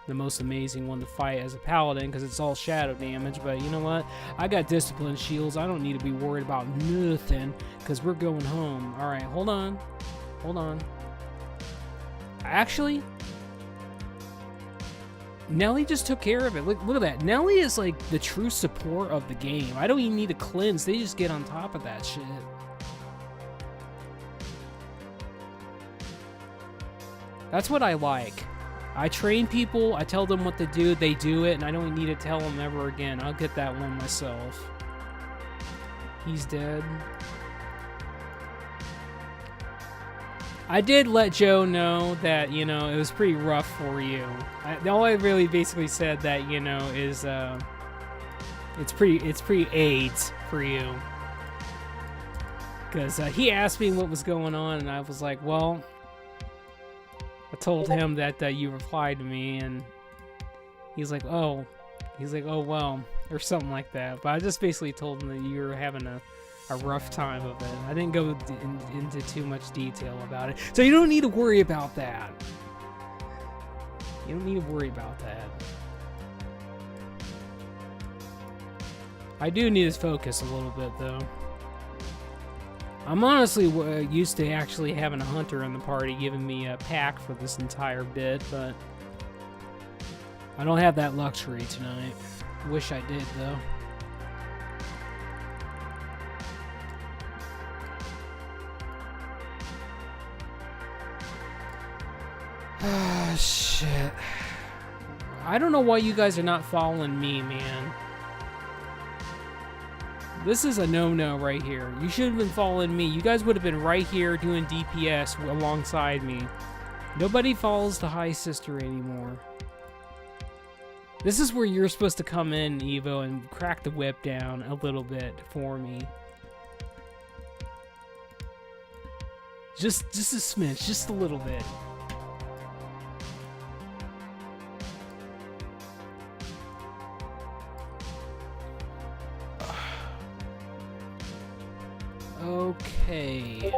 the most amazing one to fight as a paladin because it's all shadow damage. But you know what? I got discipline shields. I don't need to be worried about nothing because we're going home. All right, hold on. Hold on. Actually, Nelly just took care of it. Look at that. Nelly is like the true support of the game. I don't even need to cleanse. They just get on top of that shit. That's what I like. I train people, I tell them what to do, they do it, and I don't need to tell them ever again. I'll get that one myself. He's dead. I did let Joe know that, it was pretty rough for you. All I really basically said that, is it's pretty AIDS for you. Because he asked me what was going on, and I was like, well, I told him that you replied to me, and he's like, oh, well, or something like that. But I just basically told him that you were having a rough time of it. I didn't go into too much detail about it. So you don't need to worry about that. You don't need to worry about that. I do need his focus a little bit, though. I'm honestly used to actually having a hunter in the party giving me a pack for this entire bit, but I don't have that luxury tonight. Wish I did, though. Ah, shit. I don't know why you guys are not following me, man. This is a no-no right here. You should have been following me. You guys would have been right here doing DPS alongside me. Nobody follows the High Sister anymore. This is where you're supposed to come in, Evo, and crack the whip down a little bit for me. Just a smidge, just a little bit. Okay.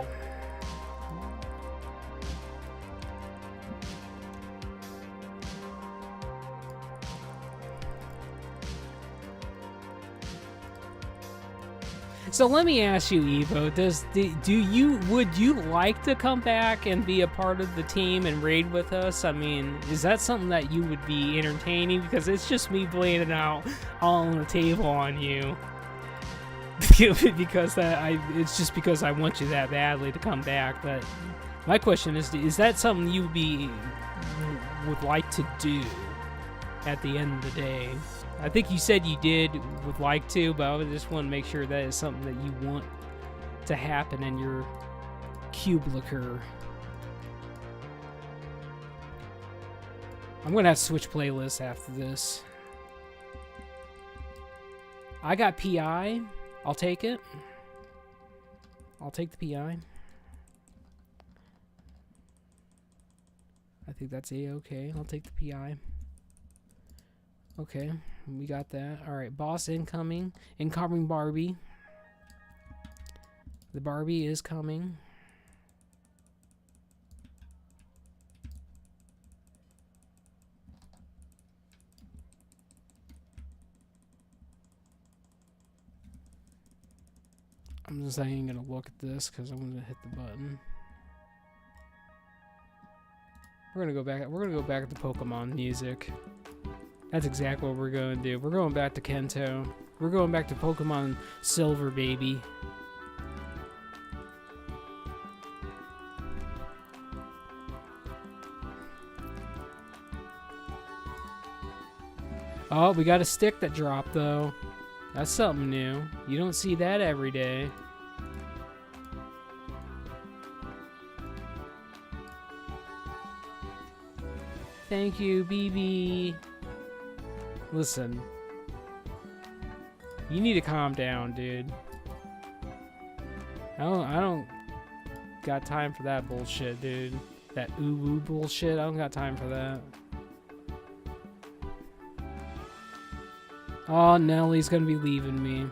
So let me ask you, Evo, would you like to come back and be a part of the team and raid with us? I mean, is that something that you would be entertaining? Because it's just me playing it out all on the table on you. Because it's just because I want you that badly to come back. But my question is that something you would like to do at the end of the day? I think you said you would like to, but I just want to make sure that is something that you want to happen in your cubicle. I'm going to have to switch playlists after this. I got PI. I'll take it. I'll take the PI. I think that's A-okay. I'll take the PI. Okay, we got that. Alright, boss incoming. Incoming Barbie. The Barbie is coming. I'm just ain't gonna look at this because I'm gonna hit the button. We're gonna go back at the Pokemon music. That's exactly what we're going to do. We're going back to Kento. We're going back to Pokemon Silver, baby. Oh, we got a stick that dropped, though. That's something new. You don't see that every day. Thank you, BB. Listen, you need to calm down, dude. I don't got time for that bullshit, dude. That ooh-woo bullshit, I don't got time for that. Oh, Nellie's gonna be leaving me.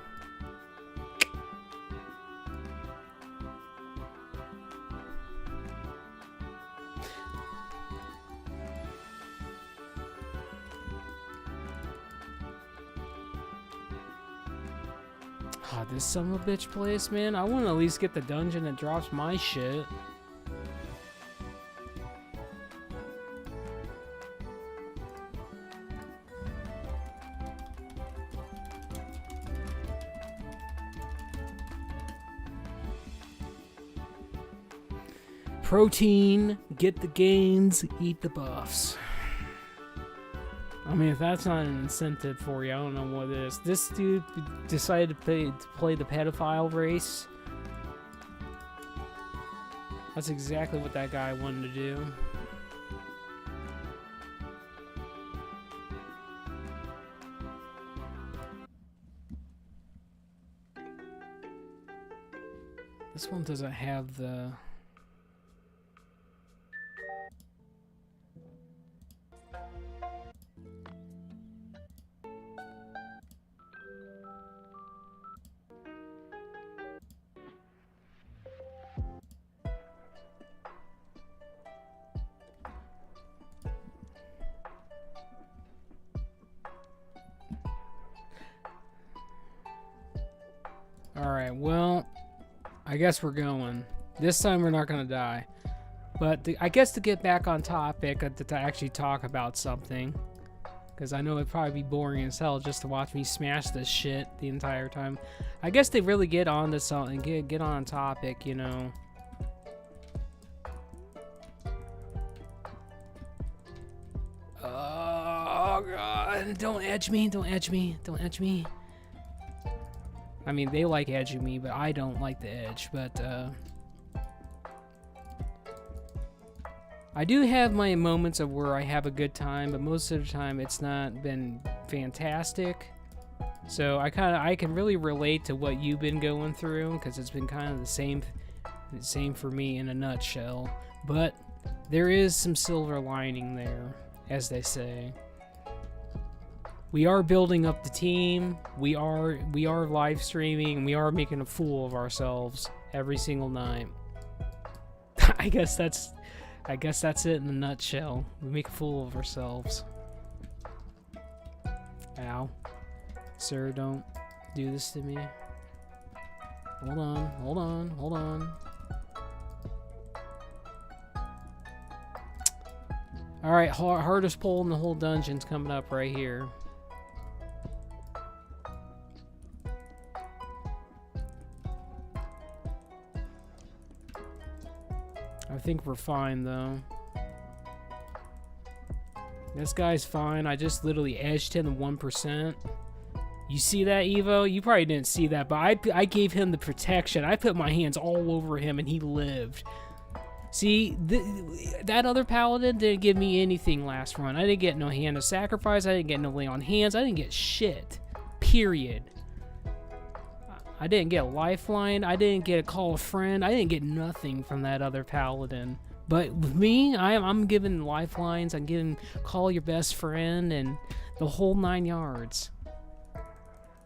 Oh, this son of a bitch place, man. I want to at least get the dungeon that drops my shit. Protein, get the gains, eat the buffs. I mean, if that's not an incentive for you, I don't know what is. This dude decided to play the pedophile race. That's exactly what that guy wanted to do. This one doesn't have the... Alright, well, I guess we're going. This time we're not gonna die. But I guess to get back on topic, to actually talk about something, because I know it'd probably be boring as hell just to watch me smash this shit the entire time. I guess they really get on to something, get on topic, you know. Oh god, don't edge me, don't edge me, don't edge me. I mean, they like edging me, but I don't like the edge, but I do have my moments of where I have a good time, but most of the time it's not been fantastic. So I can really relate to what you've been going through, because it's been kind of the same for me in a nutshell. But there is some silver lining there, as they say. We are building up the team. We are live streaming, and we are making a fool of ourselves every single night. I guess that's it in a nutshell. We make a fool of ourselves. Ow. Sir, don't do this to me. Hold on, hold on, hold on. Alright, hardest pull in the whole dungeon's coming up right here. I think we're fine, though. This guy's fine. I just literally edged him to 1%. You see that, Evo? You probably didn't see that, but I gave him the protection. I put my hands all over him, and he lived. See, that other paladin didn't give me anything last run. I didn't get no hand of sacrifice. I didn't get no lay on hands. I didn't get shit. Period. I didn't get a lifeline. I didn't get a call a friend. I didn't get nothing from that other paladin. But with me, I'm giving lifelines. I'm giving call your best friend and the whole 9 yards.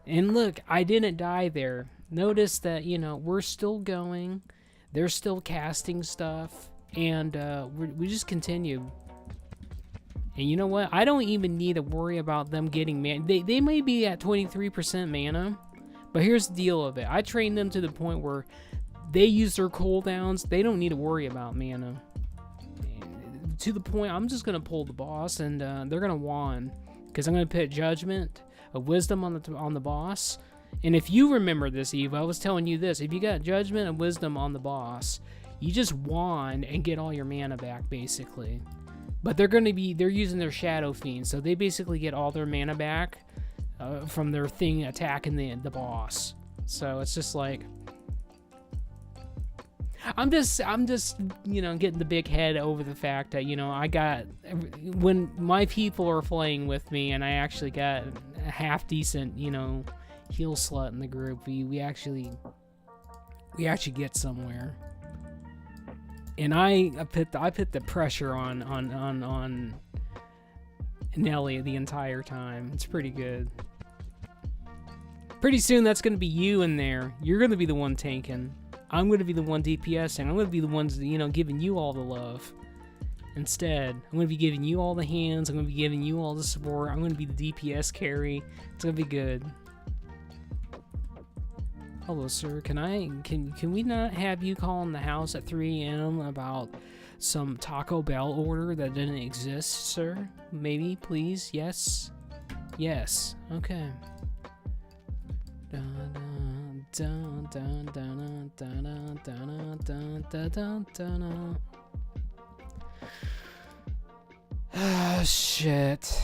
And look, I didn't die there. Notice that, you know, we're still going. They're still casting stuff. And we just continue. And you know what? I don't even need to worry about them getting mana. They may be at 23% mana. But here's the deal of it. I trained them to the point where they use their cooldowns. They don't need to worry about mana. To the point, I'm just going to pull the boss, and they're going to wand. Because I'm going to put Judgment of Wisdom on the boss. And if you remember this, Eve, I was telling you this. If you got Judgment and Wisdom on the boss, you just wand and get all your mana back, basically. But they're using their Shadow Fiend, so they basically get all their mana back from their thing attacking the boss. So it's just like, I'm just you know, getting the big head over the fact that, you know, when my people are playing with me and I actually got a half decent, you know, heal slut in the group, we actually get somewhere. And I put the pressure on Nelly the entire time. It's pretty good. Pretty soon that's going to be you in there. You're going to be the one tanking. I'm going to be the one DPSing. I'm going to be the ones, you know, giving you all the love. Instead, I'm going to be giving you all the hands. I'm going to be giving you all the support. I'm going to be the DPS carry. It's going to be good. Hello, sir. Can we not have you calling the house at 3 a.m. about some Taco Bell order that didn't exist, sir? Maybe, please? Yes? Yes. Okay. Ah, shit.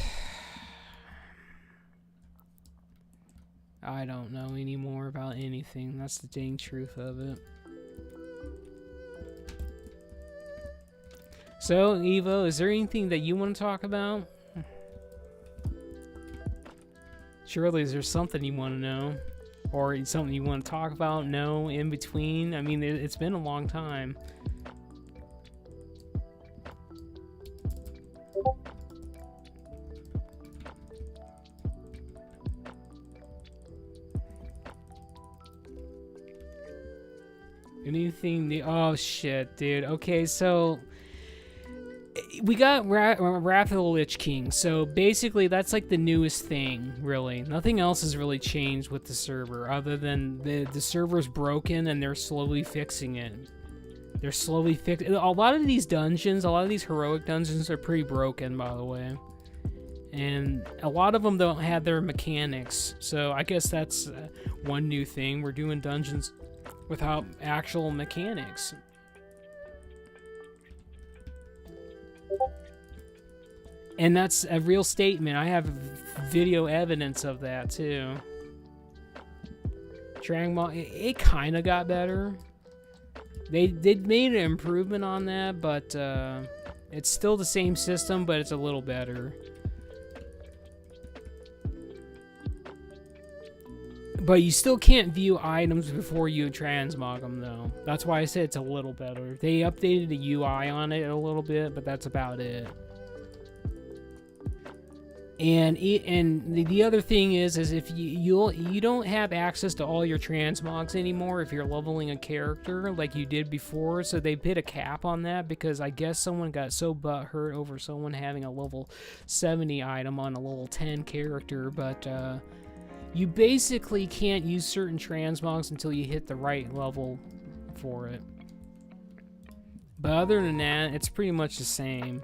I don't know anymore about anything. That's the dang truth of it. So, Evo, is there anything that you want to talk about? Surely there's something you want to know. Or something you want to talk about, know, in between. I mean, it's been a long time. Anything? Oh, shit, dude. Okay, so we got Wrath of the Lich King, so basically that's like the newest thing, really. Nothing else has really changed with the server, other than the server's broken and they're slowly fixing it. They're slowly fixing a lot of these dungeons, a lot of these heroic dungeons are pretty broken, by the way. And a lot of them don't have their mechanics, so I guess that's one new thing. We're doing dungeons without actual mechanics. And that's a real statement. I have video evidence of that, too. Drangmall, it kind of got better. They made an improvement on that, but it's still the same system, but it's a little better. But you still can't view items before you transmog them, though. That's why I said it's a little better. They updated the UI on it a little bit, but that's about it. And the other thing is if you don't have access to all your transmogs anymore if you're leveling a character like you did before, so they put a cap on that because I guess someone got so butthurt over someone having a level 70 item on a level 10 character, but you basically can't use certain transmogs until you hit the right level for it. But other than that, it's pretty much the same.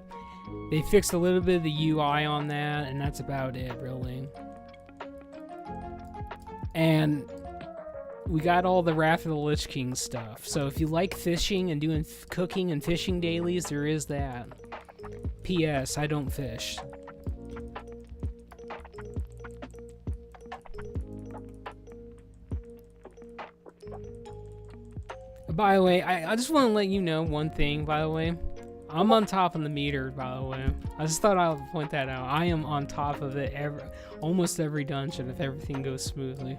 They fixed a little bit of the UI on that, and that's about it, really. And we got all the Wrath of the Lich King stuff. So if you like fishing and doing cooking and fishing dailies, there is that. P.S. I don't fish. By the way, I just want to let you know one thing, by the way. I'm on top of the meter, by the way. I just thought I would point that out. I am on top of it almost every dungeon if everything goes smoothly.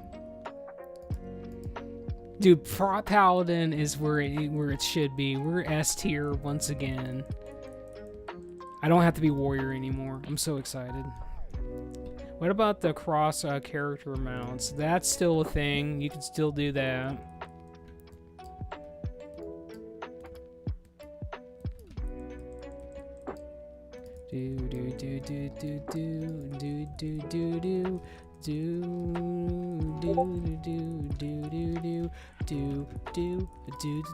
Dude, Paladin is where it should be. We're S tier once again. I don't have to be warrior anymore. I'm so excited. What about the cross character mounts? That's still a thing. You can still do that. Do do do do do do do do do do do do do do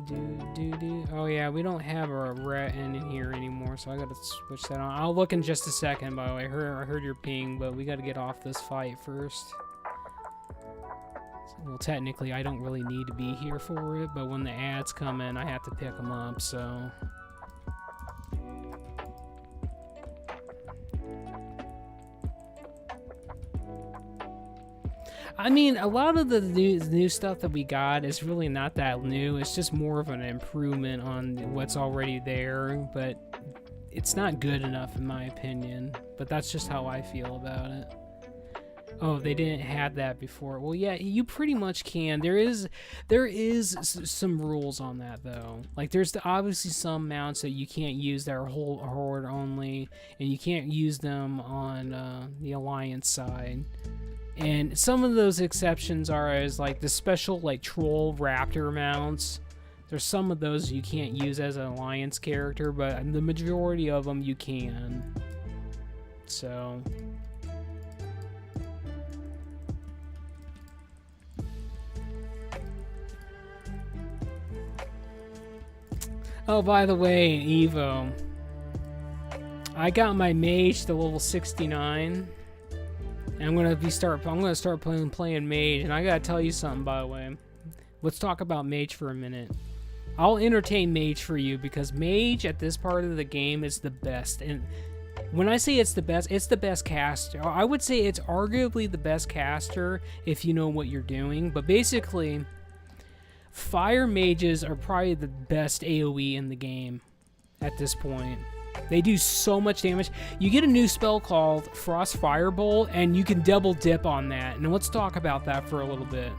do do do. Oh yeah, we don't have a ret in here anymore, so I gotta switch that on. I'll look in just a second, by the way. I heard your ping, but we gotta get off this fight first. Well, technically, I don't really need to be here for it, but when the ads come in, I have to pick them up, so... I mean, a lot of the new stuff that we got is really not that new. It's just more of an improvement on what's already there, but it's not good enough in my opinion. But that's just how I feel about it. Oh, they didn't have that before. Well, yeah, you pretty much can. There is some rules on that though. Like there's obviously some mounts that you can't use that are horde only, and you can't use them on the Alliance side. And some of those exceptions are as like the special like troll raptor mounts. There's some of those you can't use as an Alliance character, but the majority of them you can. So oh, by the way, Evo, I got my mage to level 69. And I'm gonna start playing mage, and I gotta tell you something, by the way. Let's talk about mage for a minute. I'll entertain mage for you because mage at this part of the game is the best. And when I say it's the best caster. I would say it's arguably the best caster if you know what you're doing. But basically, fire mages are probably the best AoE in the game at this point. They do so much damage. You get a new spell called Frost Firebolt, and you can double dip on that. And let's talk about that for a little bit.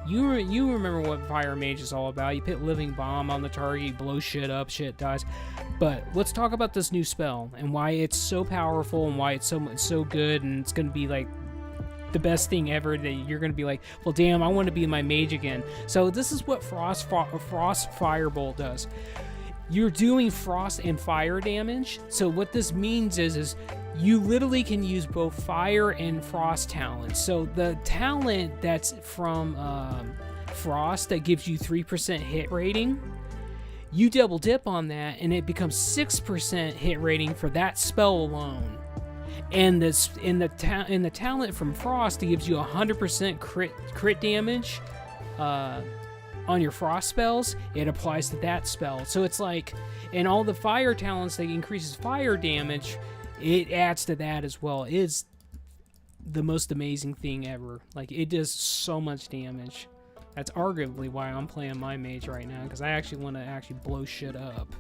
You remember what Fire Mage is all about. You put Living Bomb on the target, you blow shit up, shit dies. But let's talk about this new spell and why it's so powerful and why it's so good, and it's going to be like the best thing ever that you're going to be like, well, damn, I want to be my mage again. So this is what Frost Firebolt does. you're doing frost and fire damage. So what this means is you literally can use both fire and frost talents. So the talent that's from frost that gives you 3% hit rating, you double dip on that and it becomes 6% hit rating for that spell alone. And this in the talent from frost, it gives you 100% crit damage on your frost spells. It applies to that spell. So it's like, and all the fire talents that increases fire damage, it adds to that as well. It is the most amazing thing ever. Like, it does so much damage. That's arguably why I'm playing my mage right now, because I actually want to actually blow shit up.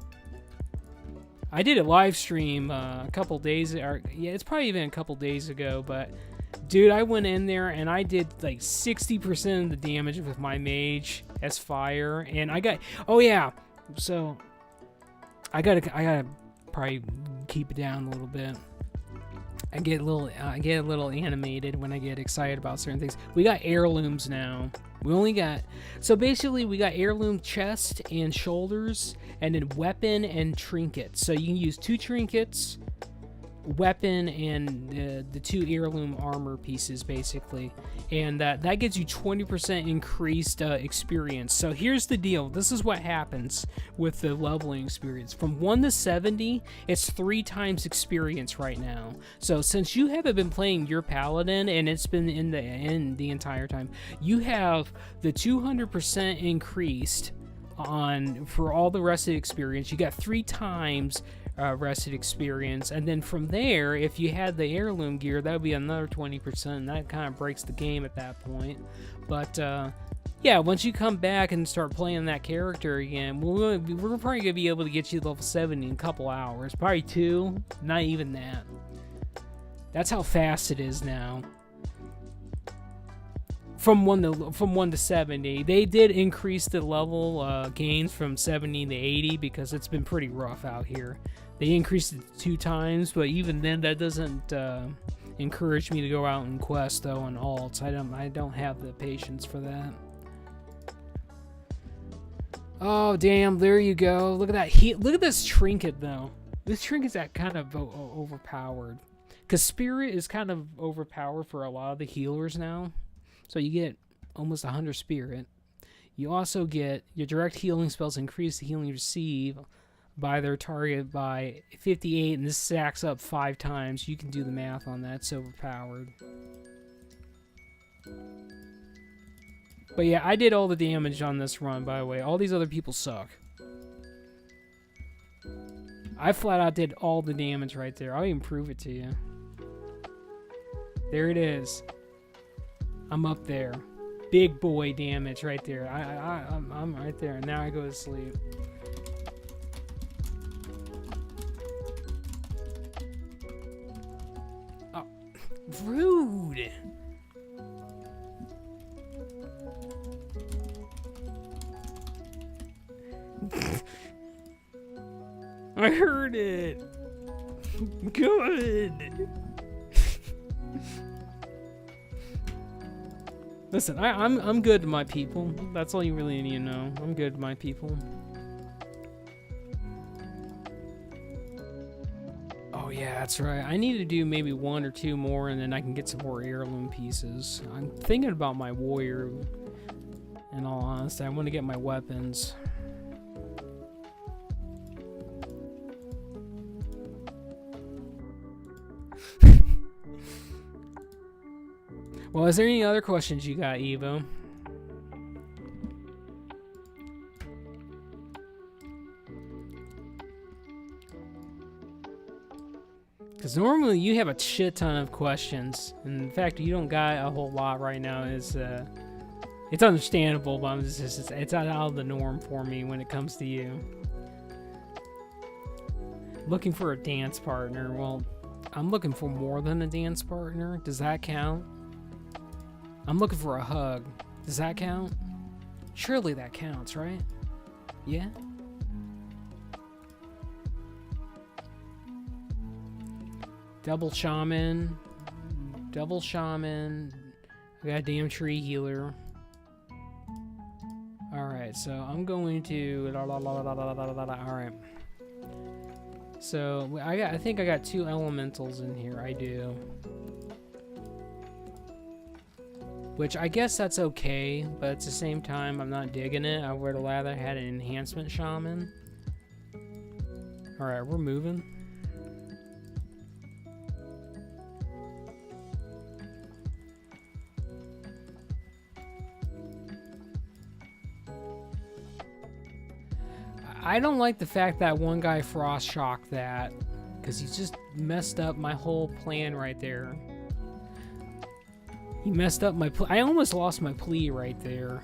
I did a live stream a couple days, or yeah, it's probably even a couple days ago, but dude, I went in there and I did like 60% of the damage with my mage as fire, and I got, oh yeah, so I gotta probably keep it down a little bit. I get a little animated when I get excited about certain things. We got heirlooms now. We only got, so basically we got heirloom chest and shoulders, and then weapon and trinkets. So you can use 2 trinkets, weapon, and the 2 heirloom armor pieces basically, and that gives you 20% increased experience. So here's the deal. This is what happens with the leveling experience. From 1 to 70, it's 3 times experience right now. So since you haven't been playing your paladin and it's been in the entire time, you have the 200% increased on for all the rest of the experience. You got 3 times rested experience, and then from there, if you had the heirloom gear, that would be another 20%, and that kind of breaks the game at that point. But yeah, once you come back and start playing that character again, we're probably gonna be able to get you to level 70 in a couple hours, probably 2, not even that. That's how fast it is now. From 1 to 70, they did increase the level gains from 70 to 80 because it's been pretty rough out here. They increased it 2 times, but even then, that doesn't encourage me to go out and quest though on alts. I don't have the patience for that. Oh damn! There you go. Look at that. Look at this trinket though. This trinket's that kind of overpowered. Cause spirit is kind of overpowered for a lot of the healers now. So you get almost 100 spirit. You also get your direct healing spells increase the healing you receive by their target by 58, and this stacks up 5 times. You can do the math on that. It's overpowered. But yeah, I did all the damage on this run, by the way. All these other people suck. I flat out did all the damage right there. I'll even prove it to you. There it is. I'm up there. Big boy damage right there. I'm right there. Now I go to sleep. Oh, rude. I heard it. Good. Listen, I'm good to my people. That's all you really need to know. I'm good to my people. Oh yeah, that's right. I need to do maybe 1 or 2 more, and then I can get some more heirloom pieces. I'm thinking about my warrior. In all honesty, I want to get my weapons. Well, is there any other questions you got, Evo? Because normally you have a shit ton of questions, and the fact that you don't got a whole lot right now is, it's understandable, but it's out of the norm for me when it comes to you. Looking for a dance partner. Well, I'm looking for more than a dance partner. Does that count? I'm looking for a hug. Does that count? Surely that counts, right? Yeah? Double shaman. Double shaman. I got a damn tree healer. Alright, so I'm going to. Alright. So I think I got 2 elementals in here. I do. Which I guess that's okay, but at the same time, I'm not digging it. I would have rather had an enhancement shaman. Alright, we're moving. I don't like the fact that one guy frost shocked that, because he just messed up my whole plan right there. He messed up my I almost lost my plea right there.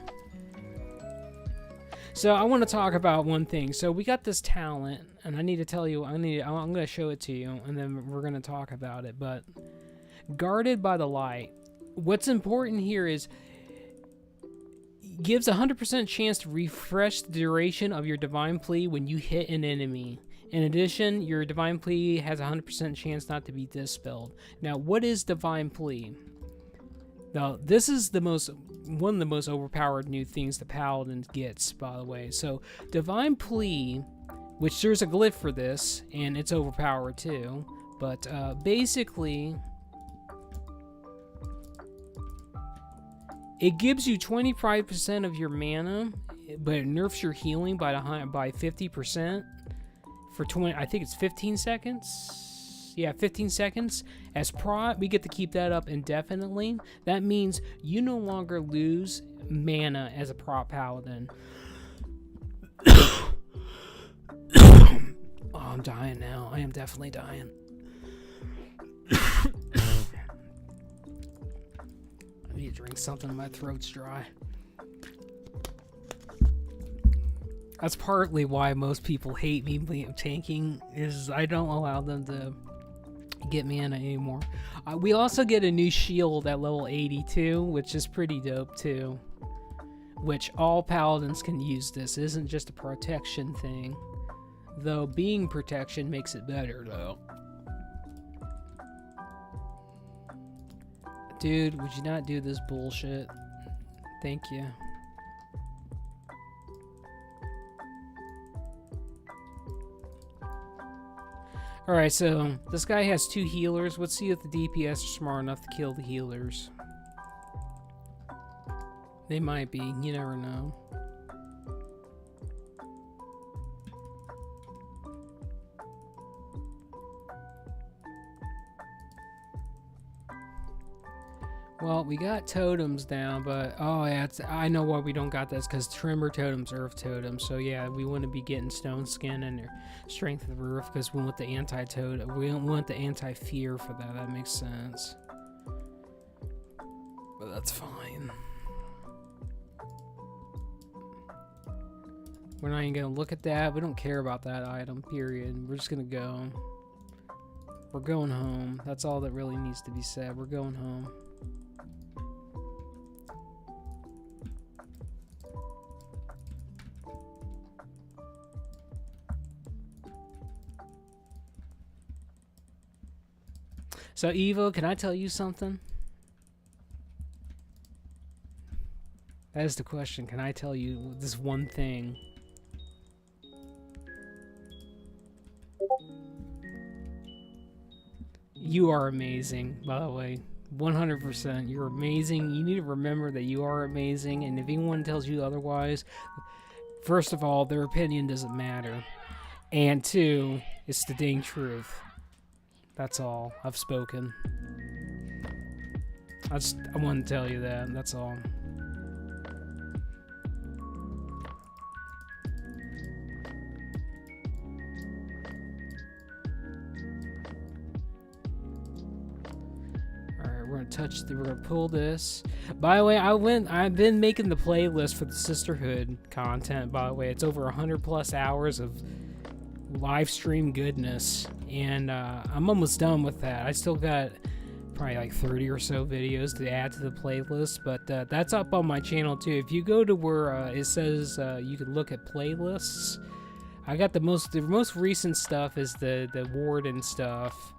So I want to talk about one thing. So we got this talent, and I need to tell you, I'm going to show it to you, and then we're going to talk about it. But guarded by the light. What's important here is gives 100% chance to refresh the duration of your divine plea when you hit an enemy. In addition, your divine plea has a 100% chance not to be dispelled. Now, what is divine plea? Now, this is one of the most overpowered new things the Paladin gets, by the way. So, divine plea, which there's a glyph for this, and it's overpowered too. But basically, it gives you 25% of your mana, but it nerfs your healing by 50% for 20. I think it's 15 seconds. Yeah, 15 seconds. As prot, we get to keep that up indefinitely. That means you no longer lose mana as a prot paladin. Oh, I'm dying now. I am definitely dying. I need to drink something. My throat's dry. That's partly why most people hate me tanking, is I don't allow them to get mana anymore. We also get a new shield at level 82, which is pretty dope too. Which all paladins can use this. It isn't just a protection thing. Though being protection makes it better though. Dude, would you not do this bullshit? Thank you. Alright, so this guy has 2 healers. Let's see if the DPS are smart enough to kill the healers. They might be, you never know. Well, we got totems down, but oh yeah, I know why we don't got this, because Tremor totems, Earth totems. So yeah, we wouldn't be getting Stone Skin and Strength of the Roof, because we want the anti-totem. We don't want the anti-fear for that. That makes sense. But that's fine. We're not even gonna look at that. We don't care about that item. Period. We're just gonna go. We're going home. That's all that really needs to be said. We're going home. So, Evo, can I tell you something? That is the question. Can I tell you this one thing? You are amazing, by the way. 100%. You're amazing. You need to remember that you are amazing. And if anyone tells you otherwise, first of all, their opinion doesn't matter. And 2, it's the dang truth. That's all. I've spoken. I wanted to tell you that. That's all. Alright, we're gonna pull this. By the way, I've been making the playlist for the Sisterhood content, by the way. It's over 100+ hours of live stream goodness, and I'm almost done with that. I still got probably like 30 or so videos to add to the playlist, but that's up on my channel too. If you go to where it says you can look at playlists, I got the most recent stuff is the Warden stuff,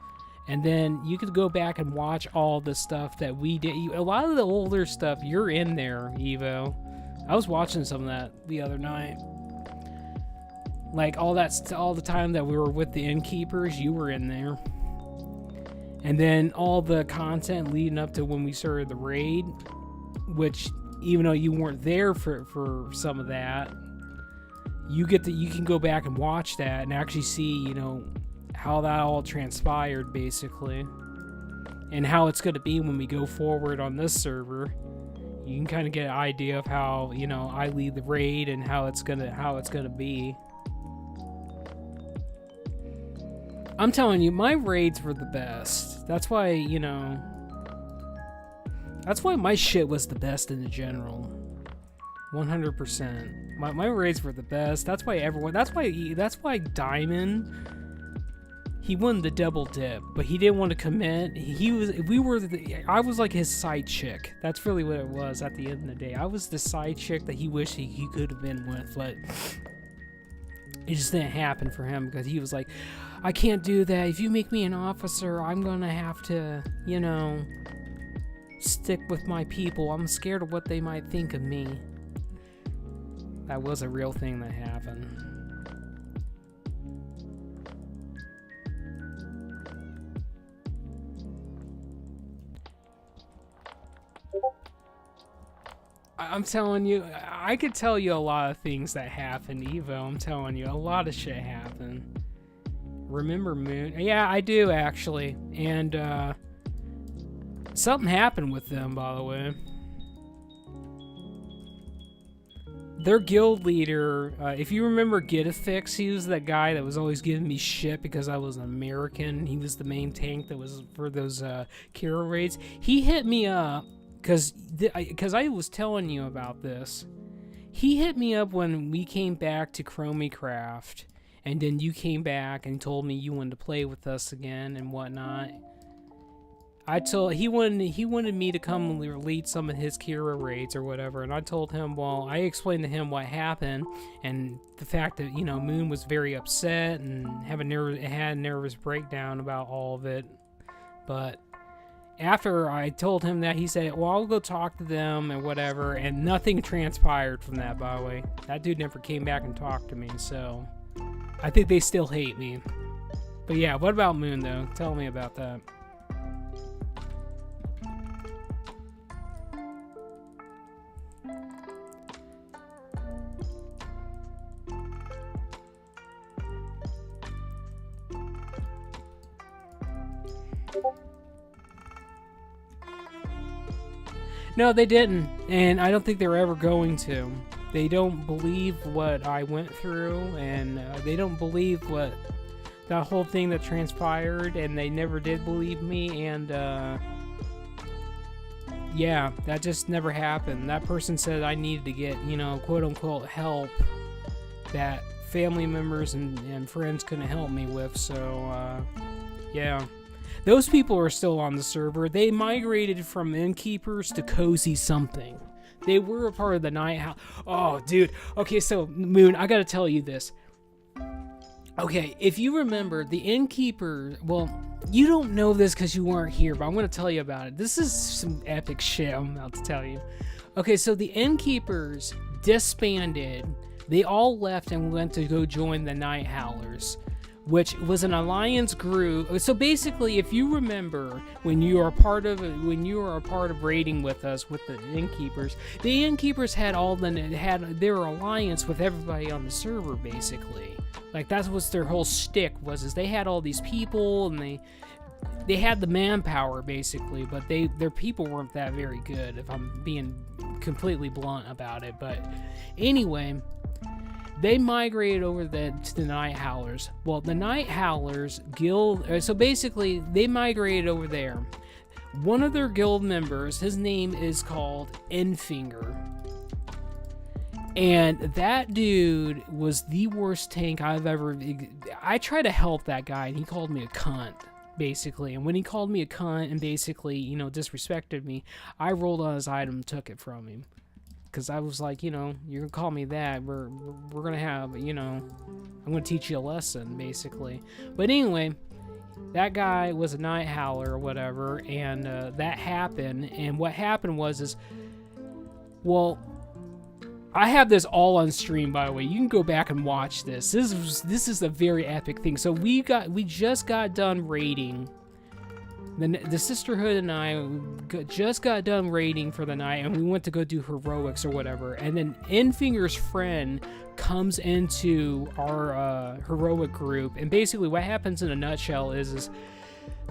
and then you could go back and watch all the stuff that we did. A lot of the older stuff, you're in there, Evo. I was watching some of that the other night. Like all the time that we were with the innkeepers, you were in there. And then all the content leading up to when we started the raid, which even though you weren't there for some of that, you can go back and watch that and actually see, you know, how that all transpired basically, and how it's going to be when we go forward on this server. You can kind of get an idea of how, you know, I lead the raid and how it's gonna be. I'm telling you, my raids were the best. That's why, you know, that's why my shit was the best in the general. 100%. My raids were the best. That's why Diamond, he won the double dip, but he didn't want to commit. I was like his side chick. That's really what it was at the end of the day. I was the side chick that he wished he could have been with, but it just didn't happen for him because he was like, I can't do that. If you make me an officer, I'm gonna have to, you know, stick with my people. I'm scared of what they might think of me. That was a real thing that happened. I'm telling you, I could tell you a lot of things that happened, Evo. I'm telling you, a lot of shit happened. Remember Moon? Yeah, I do actually. And something happened with them, by the way. Their guild leader, if you remember Getafix, he was that guy that was always giving me shit because I was an American. He was the main tank that was for those Kira raids. He hit me up because I was telling you about this. He hit me up when we came back to Chromicraft. And then you came back and told me you wanted to play with us again and whatnot. He wanted me to come and lead some of his Kira raids or whatever, and I told him, well, I explained to him what happened and the fact that, you know, Moon was very upset and had a nervous breakdown about all of it. But after I told him that, he said, well, I'll go talk to them and whatever, and nothing transpired from that, by the way. That dude never came back and talked to me, so I think they still hate me. But yeah, what about Moon, though? Tell me about that. No, they didn't, and I don't think they're ever going to. They don't believe what I went through, and they don't believe what that whole thing that transpired, and they never did believe me, and yeah, that just never happened. That person said I needed to get, you know, quote-unquote help that family members and friends couldn't help me with, so yeah. Those people are still on the server. They migrated from innkeepers to cozy something. They were a part of the night house. Oh, dude. Okay, so, Moon, I gotta tell you this. Okay, if you remember, the innkeeper... Well, you don't know this because you weren't here, but I'm gonna tell you about it. This is some epic shit I'm about to tell you. Okay, so the innkeepers disbanded. They all left and went to go join the Night Howlers, which was an alliance group. So basically, if you remember, when you are a part of raiding with us with the innkeepers had their alliance with everybody on the server, basically. Like that's what their whole shtick was, is they had all these people and they had the manpower basically, but their people weren't that very good, if I'm being completely blunt about it. But anyway, they migrated over to the Night Howlers. Well, the Night Howlers guild... So basically, they migrated over there. One of their guild members, his name is called Enfinger. And that dude was the worst tank I've ever... I tried to help that guy, and he called me a cunt, basically. And when he called me a cunt and basically, you know, disrespected me, I rolled on his item and took it from him. Because I was like, you know, you're going to call me that. We're going to have, you know, I'm going to teach you a lesson, basically. But anyway, that guy was a Night Howler or whatever, and that happened. And what happened was, well, I have this all on stream, by the way. You can go back and watch this. This is a very epic thing. So we just got done raiding. The Sisterhood and I just got done raiding for the night, and we went to go do heroics or whatever. And then Enfinger's friend comes into our heroic group, and basically what happens in a nutshell is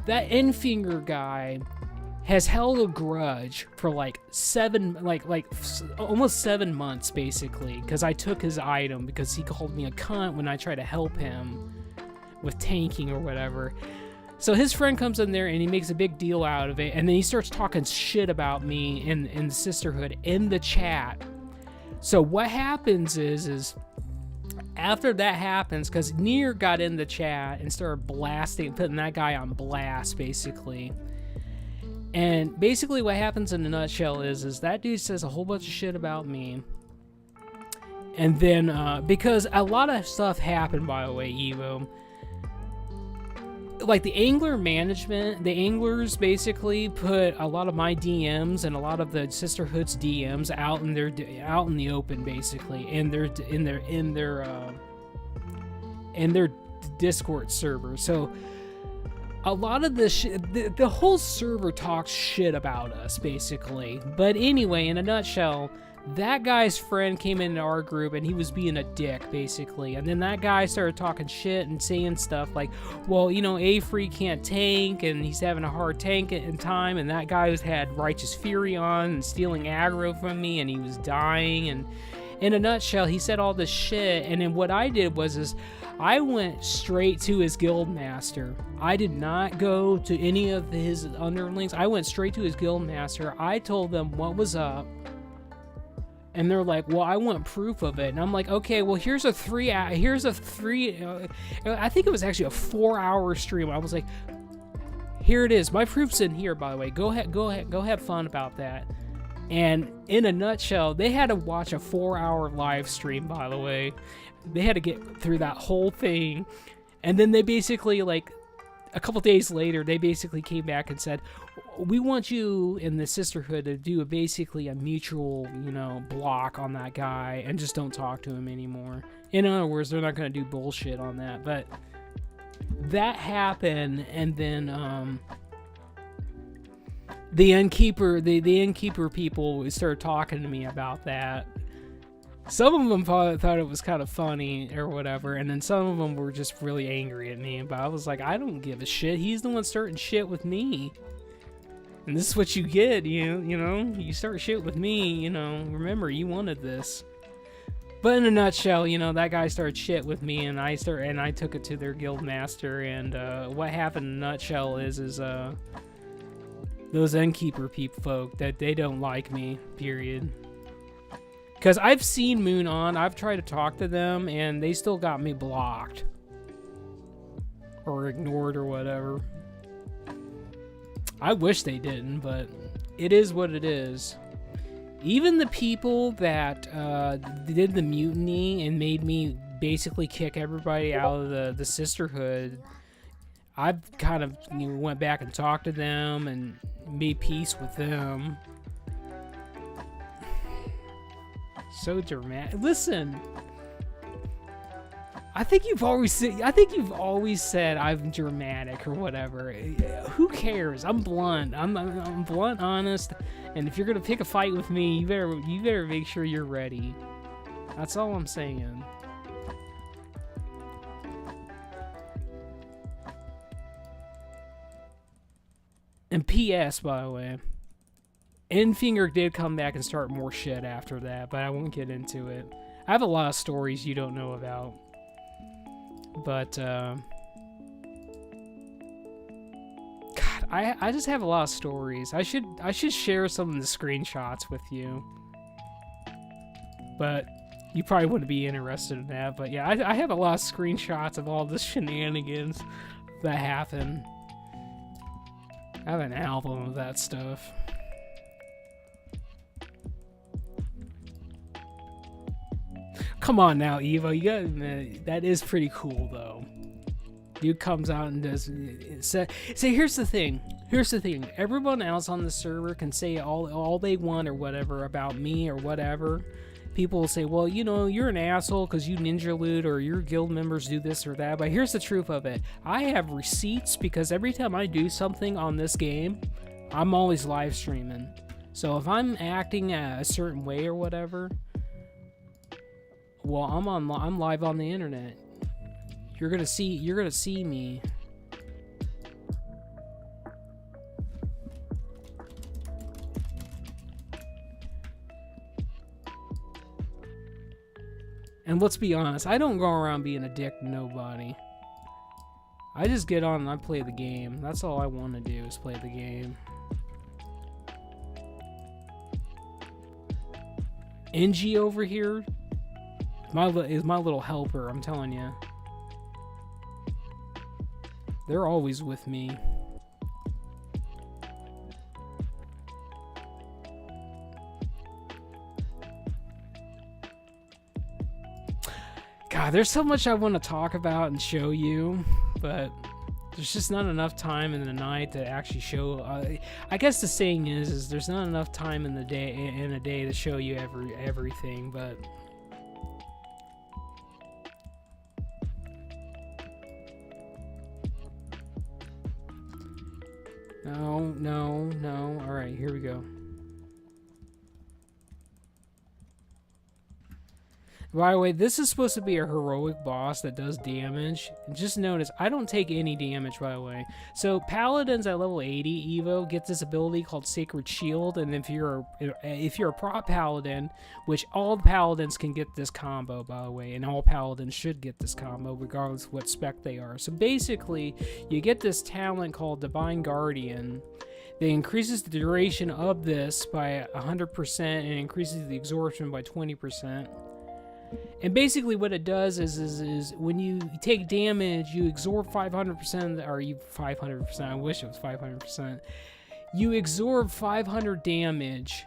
that Enfinger guy has held a grudge for like almost 7 months, basically, because I took his item because he called me a cunt when I tried to help him with tanking or whatever. So his friend comes in there and he makes a big deal out of it, and then he starts talking shit about me in the Sisterhood in the chat. So what happens is after that happens, because Nier got in the chat and started putting that guy on blast, basically. And basically what happens in a nutshell is that dude says a whole bunch of shit about me. And then, because a lot of stuff happened, by the way, Evo. Like the angler management, the anglers basically put a lot of my DMs and a lot of the Sisterhood's DMs out in the open, basically, in their Discord server. So a lot of the whole server talks shit about us, basically. But anyway, in a nutshell, that guy's friend came into our group and he was being a dick, basically. And then that guy started talking shit and saying stuff like, well, you know, A-Free can't tank and he's having a hard tank in time. And that guy had Righteous Fury on and stealing aggro from me and he was dying. And in a nutshell, he said all this shit. And then what I did was I went straight to his guild master. I did not go to any of his underlings. I went straight to his guild master. I told them what was up. And they're like, well, I want proof of it. And I'm like, okay, well, I think it was actually a 4-hour stream. I was like, here it is. My proof's in here, by the way. Go have fun about that. And in a nutshell, they had to watch a 4-hour live stream, by the way. They had to get through that whole thing. And then they basically, like, a couple days later, they basically came back and said, we want you in the Sisterhood to do basically a mutual, block on that guy and just don't talk to him anymore. In other words, they're not going to do bullshit on that. But that happened, and then the innkeeper people started talking to me about that. Some of them thought it was kind of funny or whatever, and then some of them were just really angry at me. But I was like, I don't give a shit. He's the one starting shit with me. And this is what you get, you start shit with me, remember, you wanted this. But in a nutshell, that guy started shit with me, and I took it to their guild master, and what happened in a nutshell is those innkeeper folk, that they don't like me, period. Because I've seen Moon On, I've tried to talk to them, and they still got me blocked. Or ignored or whatever. I wish they didn't, but it is what it is. Even the people that did the mutiny and made me basically kick everybody out of the Sisterhood, I've kind of went back and talked to them and made peace with them. So dramatic. Listen, I think you've always said I'm dramatic or whatever. Who cares? I'm blunt. I'm blunt, honest. And if you're gonna pick a fight with me, you better make sure you're ready. That's all I'm saying. And P.S. by the way, Enfinger did come back and start more shit after that, but I won't get into it. I have a lot of stories you don't know about. But, God, I just have a lot of stories. I should share some of the screenshots with you. But you probably wouldn't be interested in that. But yeah, I have a lot of screenshots of all the shenanigans that happen. I have an album of that stuff. Come on now, Evo. You got that is pretty cool though. Dude comes out and does. Say, here's the thing. Everyone else on the server can say all they want or whatever about me or whatever. people will say, well, you know, you're an asshole because you ninja loot or your guild members do this or that. But here's the truth of it. I have receipts because every time I do something on this game, I'm always live streaming. So if I'm acting a certain way or whatever, well, I'm live on the internet. You're gonna see me. And let's be honest, I don't go around being a dick to nobody. I just get on and I play the game. That's all I want to do is play the game. NG over here is my little helper, I'm telling you. They're always with me. God, there's so much I want to talk about and show you, but there's just not enough time in the night to actually show. I guess the saying is there's not enough time in a day to show you everything, but no. All right, here we go. By the way, this is supposed to be a heroic boss that does damage. And just notice, I don't take any damage, by the way. So, Paladins at level 80 Evo get this ability called Sacred Shield, and if you're a prop Paladin, which all Paladins can get this combo, by the way, and all Paladins should get this combo, regardless of what spec they are. So basically, you get this talent called Divine Guardian. That increases the duration of this by 100% and increases the absorption by 20%. And basically what it does is when you take damage, you absorb 500%, or you 500%, I wish it was 500%. You absorb 500 damage,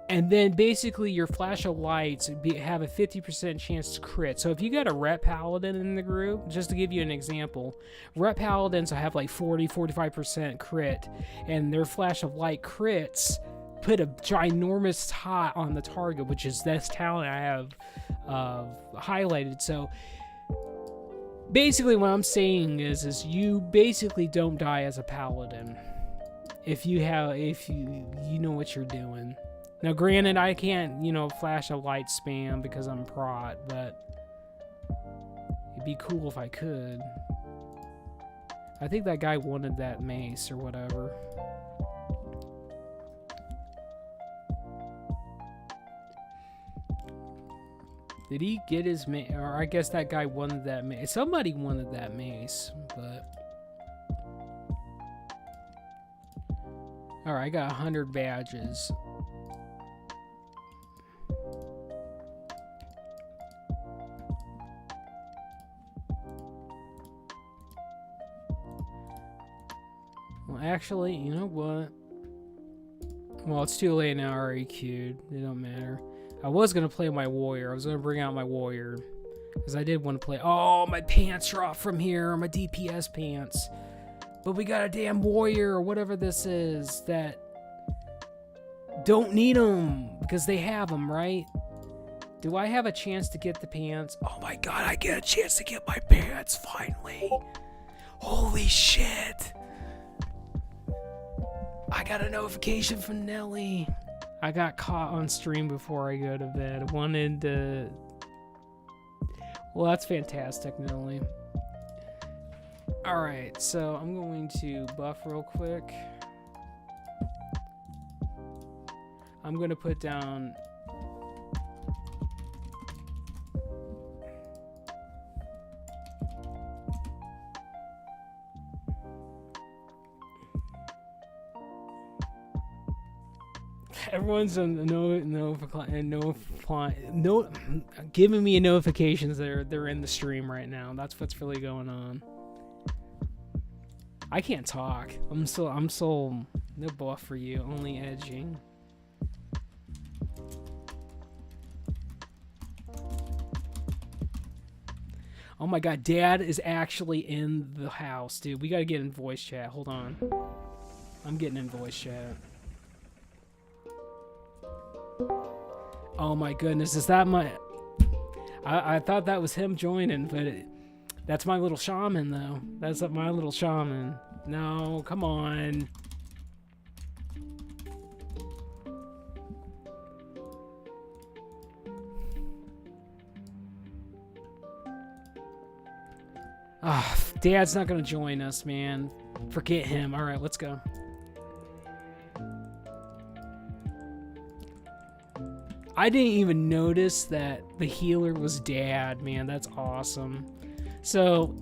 and then basically your flash of lights have a 50% chance to crit. So if you got a rep paladin in the group, just to give you an example, rep paladins have like 40-45% crit, and their flash of light crits put a ginormous tot on the target, which is this talent I have highlighted. So basically what I'm saying is you basically don't die as a paladin if you know what you're doing. Now granted, I can't, flash a light spam because I'm prot, but it'd be cool if I could. I think that guy wanted that mace or whatever. Did he get his mace? Or I guess that guy wanted that mace. Somebody wanted that mace, but... Alright, I got 100 badges. Well, actually, you know what? Well, it's too late now. I already queued. It don't matter. I was going to play my warrior. I was going to bring out my warrior. Because I did want to play... Oh, my pants are off from here. My DPS pants. But we got a damn warrior or whatever this is that... Don't need them. Because they have them, right? Do I have a chance to get the pants? Oh my god, I get a chance to get my pants, finally. Holy shit. I got a notification from Nelly. I got caught on stream before I go to bed. Wanted to... Well, that's fantastic, Nelly. Alright, so I'm going to buff real quick. I'm going to put down... Everyone's giving me notifications that they're in the stream right now. That's what's really going on. I can't talk. I'm so no buff for you. Only edging. Oh my god, Dad is actually in the house, dude. We gotta get in voice chat. Hold on. I'm getting in voice chat. Oh my goodness, is that my... I thought that was him joining, but that's my little shaman, though. That's my little shaman. No, come on. Ah, Dad's not gonna join us, man. Forget him. All right, let's go. I didn't even notice that the healer was Dad, man. That's awesome. So,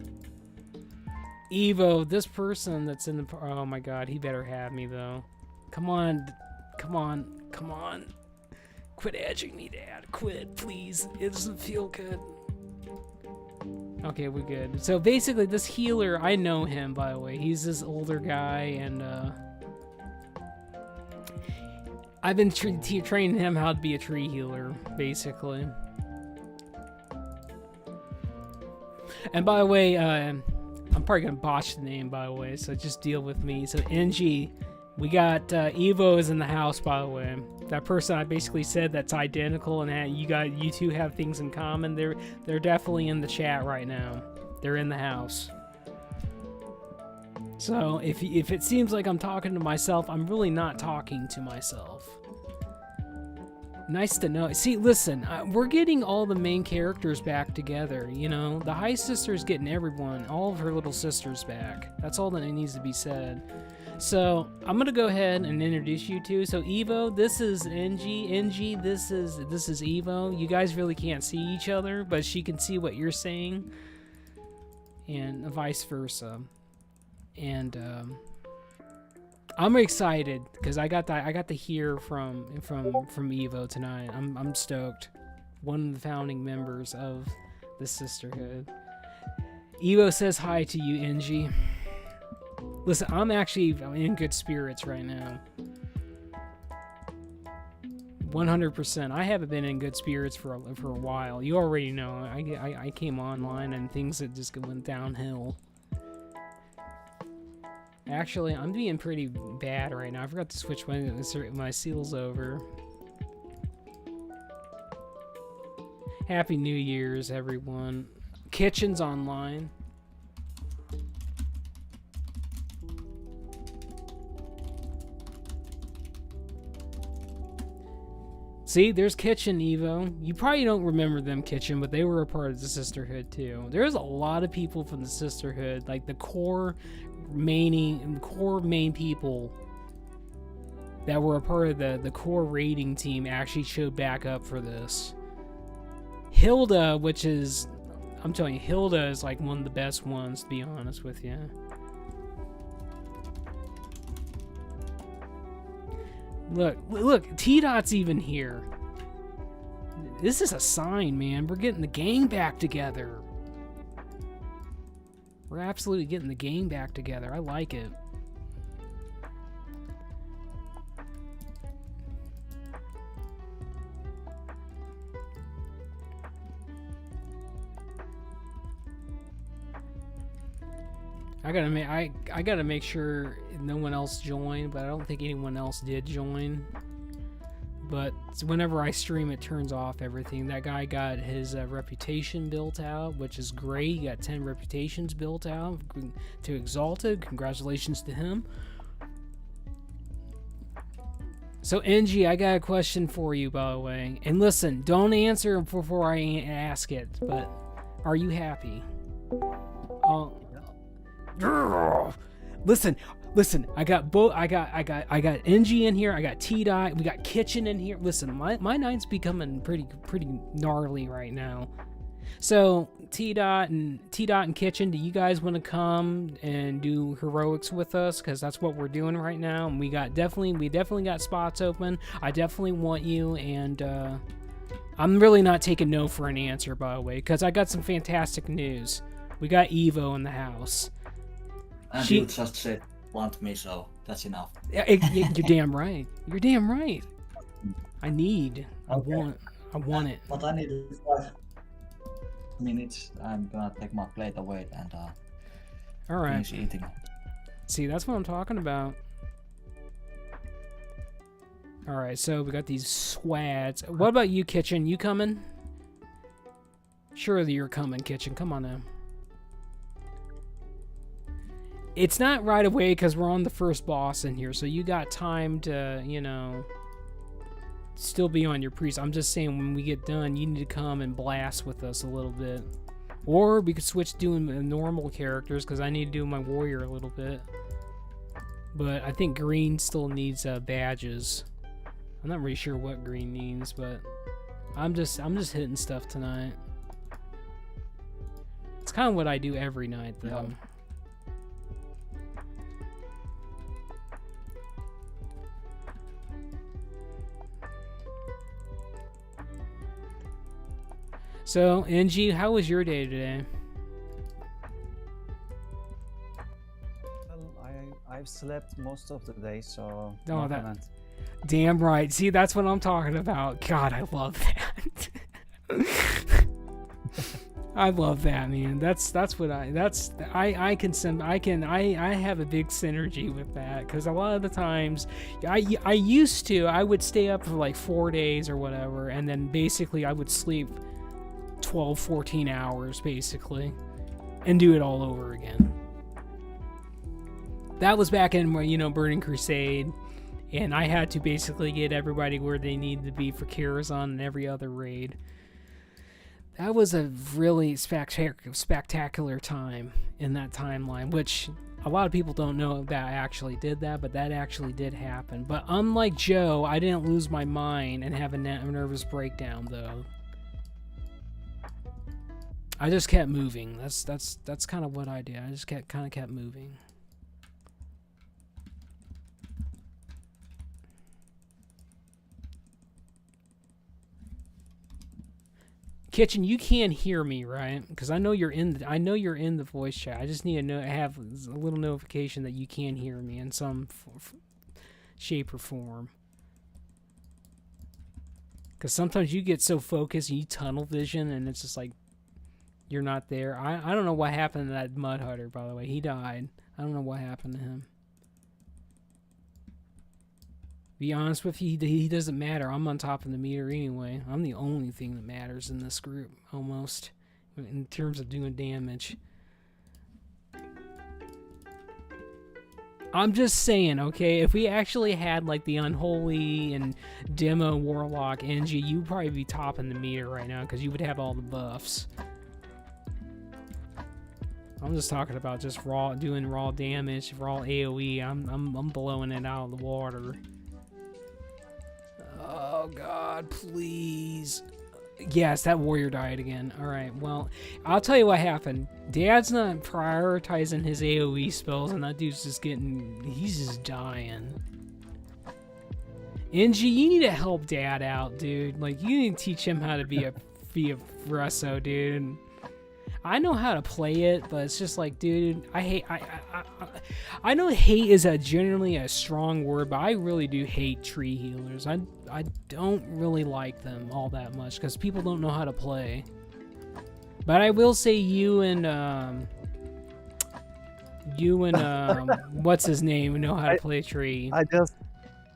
Evo, this person that's in the... Oh my god, he better have me, though. Come on. Come on. Come on. Quit edging me, Dad. Quit, please. It doesn't feel good. Okay, we're good. So, basically, this healer, I know him, by the way. He's this older guy, and, I've been training him how to be a tree healer, basically. And by the way, I'm probably going to botch the name, by the way, so just deal with me. So, NG, we got Evo is in the house, by the way. That person I basically said that's identical and you two have things in common. They're definitely in the chat right now. They're in the house. So if it seems like I'm talking to myself, I'm really not talking to myself. Nice to know. See, listen, we're getting all the main characters back together, you know? The High Sister's getting everyone, all of her little sisters back. That's all that needs to be said. So, I'm going to go ahead and introduce you two. So, Evo, this is NG. NG, this is Evo. You guys really can't see each other, but she can see what you're saying. And vice versa. And I'm excited because I got to hear from Evo tonight. I'm stoked. One of the founding members of the sisterhood. Evo says hi to you, NG. Listen, I'm in good spirits right now. 100%. I haven't been in good spirits for a while. You already know. I came online and things that just went downhill. Actually, I'm being pretty bad right now. I forgot to switch my seals over. Happy New Year's, everyone. Kitchen's online. See, there's Kitchen, Evo. You probably don't remember them, Kitchen, but they were a part of the Sisterhood, too. There's a lot of people from the Sisterhood, like the core main people that were a part of the core raiding team actually showed back up for this. Hilda, which is... I'm telling you, Hilda is like one of the best ones, to be honest with you. Look, T-Dot's even here. This is a sign, man. We're getting the gang back together. We're absolutely getting the gang back together. I like it. I gotta make sure no one else joined, but I don't think anyone else did join. But whenever I stream, it turns off everything. That guy got his reputation built out, which is great. He got 10 reputations built out to Exalted. Congratulations to him. So, NG, I got a question for you, by the way. And listen, don't answer before I ask it, but are you happy? Listen, I got both. I got NG in here. I got T-Dot. We got Kitchen in here. Listen, my night's becoming pretty gnarly right now. So T-Dot and Kitchen, do you guys want to come and do heroics with us? Because that's what we're doing right now. And we definitely got spots open. I definitely want you. And I'm really not taking no for an answer, by the way, because I got some fantastic news. We got Evo in the house. And you just said want me, so that's enough. You're damn right. You're damn right. I want it. But I need 5 minutes. I'm gonna take my plate away and all right. finish eating. See, that's what I'm talking about. All right, so we got these swads. What about you, Kitchen? You coming? Surely you're coming, Kitchen. Come on now. It's not right away because we're on the first boss in here, so you got time to, you know, still be on your priest. I'm just saying when we get done, you need to come and blast with us a little bit. Or we could switch doing normal characters because I need to do my warrior a little bit. But I think green still needs badges. I'm not really sure what green means, but I'm just hitting stuff tonight. It's kind of what I do every night, though. Yeah. So, NG, how was your day today? Well, I've slept most of the day, so Oh, no that- comment. Damn right. See, that's what I'm talking about. God, I love that. I love that, man. That's what I have a big synergy with that because a lot of the times I would stay up for like 4 days or whatever, and then basically I would sleep 12-14 hours basically and do it all over again. That was back in, you know, Burning Crusade, and I had to basically get everybody where they needed to be for Karazhan and every other raid. That was a really spectacular time in that timeline, which a lot of people don't know that I actually did that, but that actually did happen. But unlike Joe, I didn't lose my mind and have a nervous breakdown, though. I just kept moving. That's kind of what I did. I just kept moving. Kitchen, you can't hear me, right? Because I know you're in the voice chat. I just need to have a little notification that you can hear me in some shape or form. Because sometimes you get so focused and you tunnel vision, and it's just like you're not there. I don't know what happened to that Mud Hutter, by the way. He died. I don't know what happened to him. Be honest with you, he doesn't matter. I'm on top of the meter anyway. I'm the only thing that matters in this group, almost, in terms of doing damage. I'm just saying, okay, if we actually had like the Unholy and Demo Warlock NG, you'd probably be topping the meter right now because you would have all the buffs. I'm just talking about just doing raw damage, raw AoE. I'm blowing it out of the water. Oh God, please. Yes, that warrior died again. Alright, well, I'll tell you what happened. Dad's not prioritizing his AoE spells, and that dude's just he's just dying. NG, you need to help Dad out, dude. Like, you need to teach him how to be a Resso, dude. I know how to play it, but it's just like, dude, I know hate is generally a strong word, but I really do hate tree healers. I don't really like them all that much because people don't know how to play. But I will say you and what's his name know how to play tree.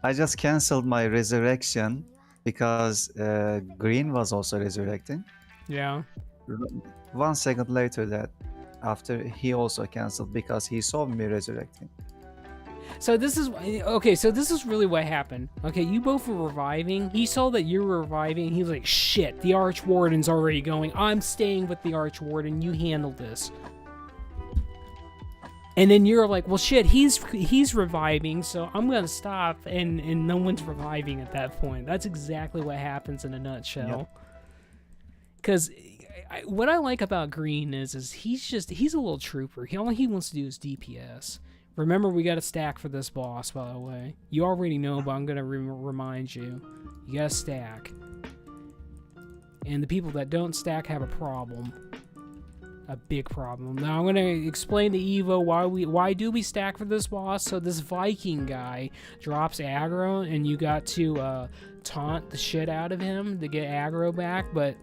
I just canceled my resurrection because Green was also resurrecting. Yeah. 1 second later, after he also canceled because he saw me resurrecting. So this is okay. So this is really what happened. Okay, you both were reviving. He saw that you were reviving. He was like, "Shit, the Archwarden's already going. I'm staying with the Archwarden. You handle this." And then you're like, "Well, shit, he's reviving, so I'm gonna stop." And no one's reviving at that point. That's exactly what happens in a nutshell. Because what I like about Green is he's a little trooper. All he wants to do is DPS. Remember, we got to stack for this boss, by the way. You already know, but I'm going to remind you. You got to stack. And the people that don't stack have a problem. A big problem. Now, I'm going to explain to Evo why do we stack for this boss. So this Viking guy drops aggro, and you got to taunt the shit out of him to get aggro back, but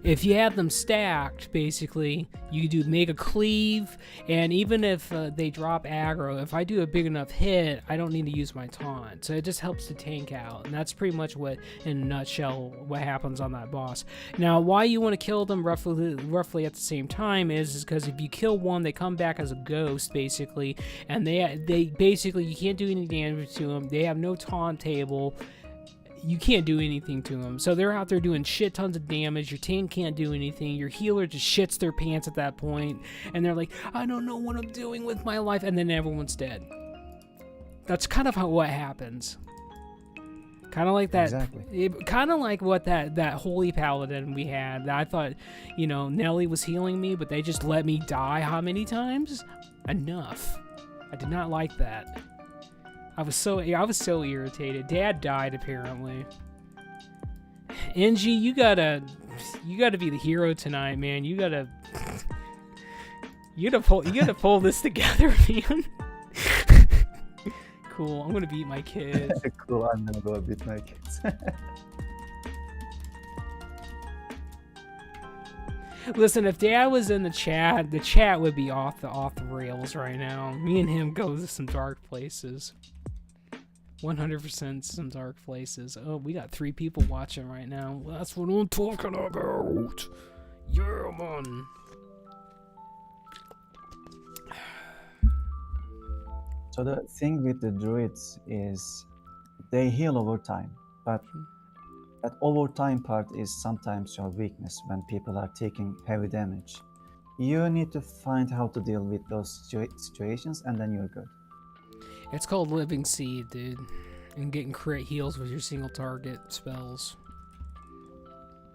If you have them stacked, basically, you do make a cleave, and even if they drop aggro, if I do a big enough hit, I don't need to use my taunt. So it just helps the tank out, and that's pretty much what, in a nutshell, what happens on that boss. Now, why you want to kill them roughly at the same time is because if you kill one, they come back as a ghost, basically, and they basically, you can't do any damage to them. They have no taunt table. You can't do anything to them. So they're out there doing shit tons of damage. Your tank can't do anything. Your healer just shits their pants at that point. And they're like, I don't know what I'm doing with my life. And then everyone's dead. That's kind of what happens. Kind of like that. Exactly. Kind of like what that holy paladin we had. That I thought, you know, Nelly was healing me, but they just let me die how many times? Enough. I did not like that. I was so irritated. Dad died apparently. NG, you gotta be the hero tonight, man. You gotta pull this together, man. Cool. I'm gonna beat my kids. Cool. I'm gonna go beat my kids. Listen, if Dad was in the chat would be off the rails right now. Me and him go to some dark places. 100% some dark places. Oh, we got 3 people watching right now. That's what I'm talking about. Yeah, man. So the thing with the druids is they heal over time, but that over time part is sometimes your weakness when people are taking heavy damage. You need to find how to deal with those situations, and then you're good. It's called Living Seed, dude. And getting crit heals with your single target spells.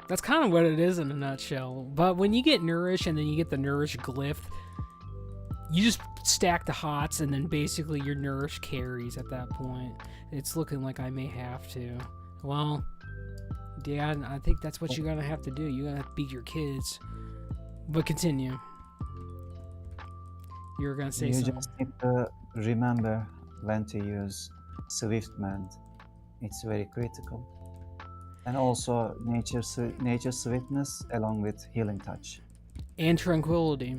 That's kind of what it is in a nutshell. But when you get Nourish and then you get the Nourish glyph, you just stack the hots and then basically your Nourish carries at that point. It's looking like I may have to. Well, Dad, I think that's what you're going to have to do. You're going to have to beat your kids. But continue. You were going to say something. You just need to remember when to use Swift Mend. It's very critical. And also nature swiftness along with healing touch. And Tranquility.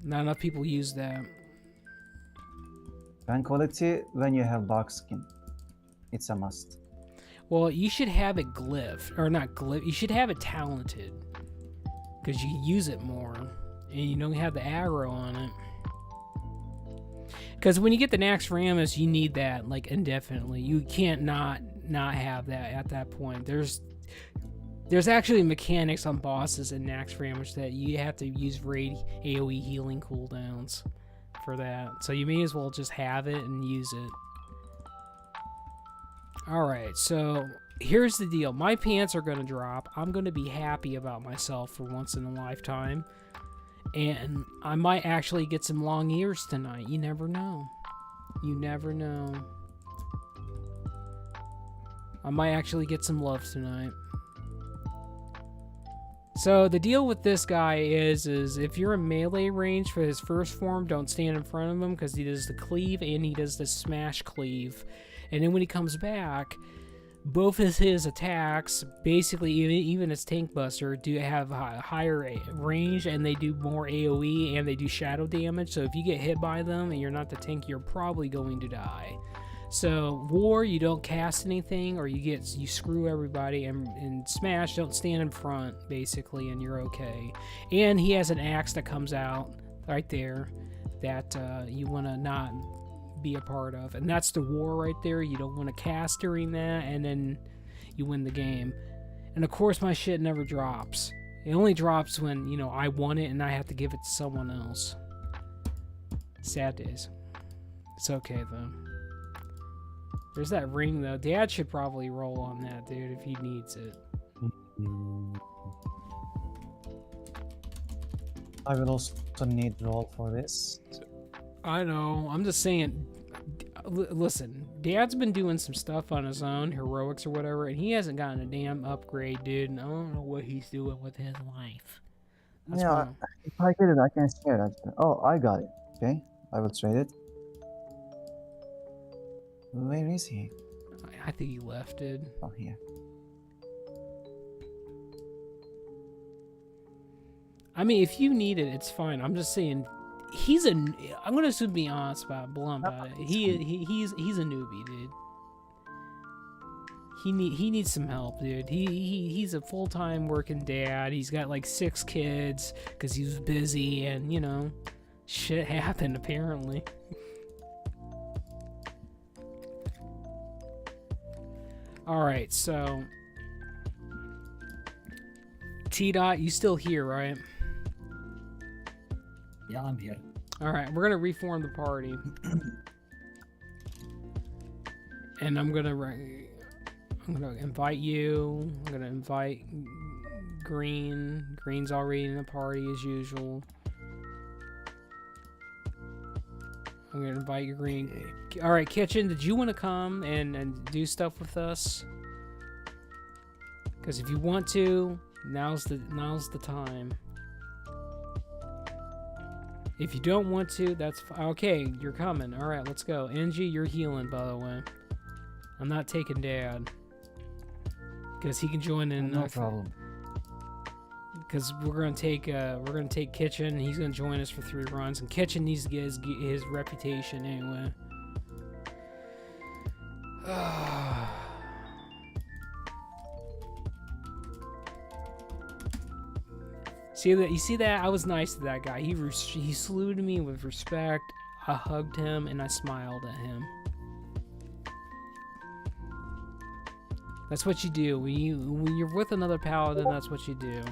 Not enough people use that. Tranquility when you have dark skin. It's a must. Well, you should have it glyph, or not glyph, you should have it talented. Because you use it more, and you don't have the aggro on it. Because when you get the Nax Ramus, you need that, like, indefinitely. You can't not have that at that point. There's actually mechanics on bosses in Nax Ramus that you have to use AoE healing cooldowns for that. So you may as well just have it and use it. Alright, so here's the deal. My pants are going to drop. I'm going to be happy about myself for once in a lifetime. And I might actually get some long ears tonight. You never know. You never know. I might actually get some love tonight. So the deal with this guy is if you're in melee range for his first form, don't stand in front of him because he does the cleave and he does the smash cleave. And then when he comes back, both of his attacks, basically even his tank buster, do have a higher range and they do more AoE and they do shadow damage. So if you get hit by them and you're not the tank, you're probably going to die. So War, you don't cast anything or you screw everybody, and Smash, don't stand in front basically and you're okay. And he has an axe that comes out right there that you want to not be a part of, and that's the War right there. You don't want to cast during that, and then you win the game. And of course my shit never drops. It only drops when, you know, I want it and I have to give it to someone else. Sad days. It's okay though. There's that ring though. Dad should probably roll on that, dude, if he needs it. I will also need roll for this. I know. I'm just saying. Listen, Dad's been doing some stuff on his own, heroics or whatever, and he hasn't gotten a damn upgrade, dude. And I don't know what he's doing with his life. That's Yeah, if I get it, I can share that. Oh, I got it. Okay, I will trade it. Where is he? I think he left, dude. Oh, here. I mean, if you need it, it's fine. I'm just saying, I'm gonna assume be honest about blunt about it. He's a newbie, dude. He needs some help, dude. He's a full-time working dad. He's got like 6 kids because he was busy, and you know, shit happened apparently. All right, so T-Dot, you still here, right? Yeah, I'm here. All right, we're gonna reform the party, and I'm gonna invite you. I'm gonna invite Green. Green's already in the party as usual. I'm gonna invite you, Green. All right, Kitchen, did you want to come and do stuff with us? Because if you want to, now's the time. If you don't want to, that's okay. You're coming. All right, let's go. Angie, you're healing, by the way. I'm not taking Dad because he can join in. No problem. Because we're gonna take Kitchen. And he's gonna join us for 3 runs, and Kitchen needs to get his reputation anyway. You see that? I was nice to that guy. He saluted me with respect. I hugged him and I smiled at him. That's what you do when you're with another paladin. That's what you do.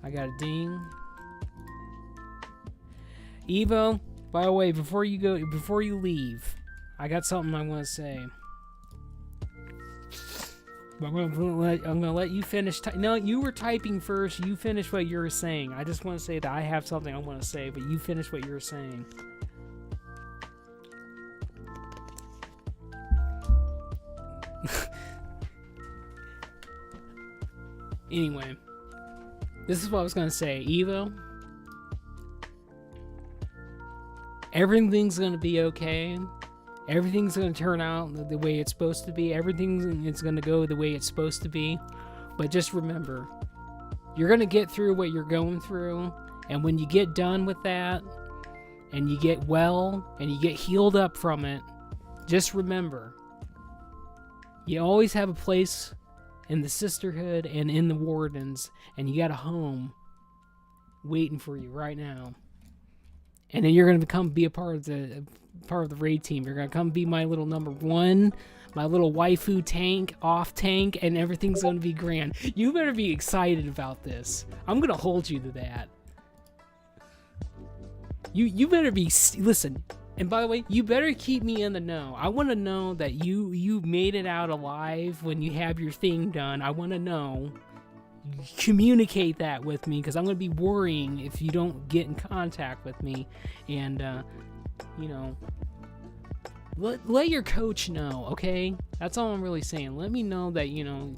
I got a ding. Evo, by the way, before you leave, I got something I want to say. I'm gonna let you finish. No, you were typing first. You finish what you were saying. I just want to say that I have something I want to say, but you finish what you were saying. Anyway, this is what I was gonna say, Evo. Everything's gonna be okay. Everything's going to turn out the way it's supposed to be. Everything is going to go the way it's supposed to be. But just remember, you're going to get through what you're going through. And when you get done with that, and you get well, and you get healed up from it, just remember, you always have a place in the Sisterhood and in the Wardens, and you got a home waiting for you right now. And then you're going to be a part of the raid team. You're going to come be my little number 1, my little waifu tank, off tank, and everything's going to be grand. You better be excited about this. I'm going to hold you to that. You better be, listen, and by the way, you better keep me in the know. I want to know that you made it out alive when you have your thing done. I want to know. Communicate that with me, because I'm going to be worrying if you don't get in contact with me. And you know, let your coach know, okay? That's all I'm really saying. Let me know that, you know,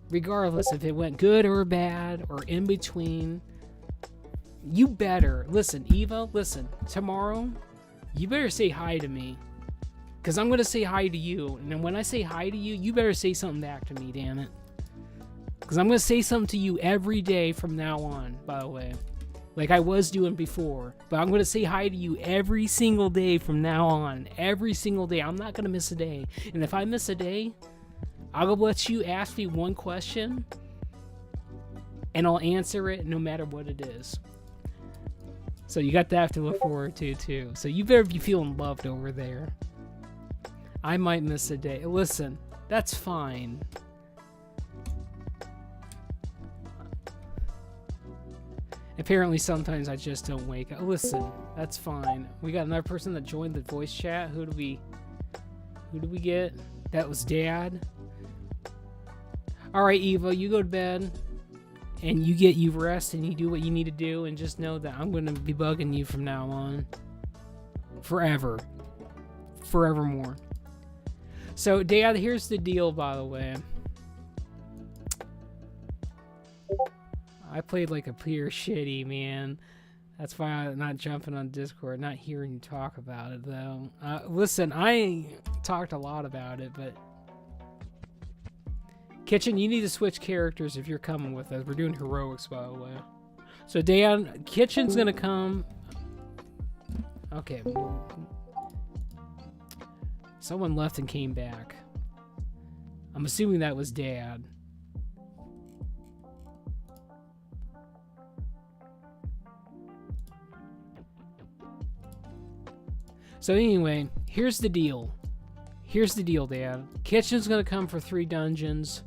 regardless if it went good or bad or in between, you better listen. Evo, listen, tomorrow you better say hi to me, because I'm going to say hi to you. And then when I say hi to you, you better say something back to me, damn it. Because I'm going to say something to you every day from now on, by the way. Like I was doing before. But I'm going to say hi to you every single day from now on. Every single day. I'm not going to miss a day. And if I miss a day, I'll let you ask me one question. And I'll answer it no matter what it is. So you got that to look forward to, too. So you better be feeling loved over there. I might miss a day. Listen, that's fine. Apparently, sometimes I just don't wake up. Listen, that's fine. We got another person that joined the voice chat. Who do we get? That was Dad. All right, Eva, you go to bed, and you rest, and you do what you need to do, and just know that I'm going to be bugging you from now on, forevermore. So, Dad, here's the deal, by the way. I played like a pure shitty, man. That's why I'm not jumping on Discord, not hearing you talk about it, though. Listen, I talked a lot about it, but Kitchen, you need to switch characters if you're coming with us. We're doing heroics, by the way. So, Dan, Kitchen's gonna come. Okay. Someone left and came back. I'm assuming that was Dad. So anyway, here's the deal. Here's the deal, Dad. Kitchen's gonna come for 3 dungeons,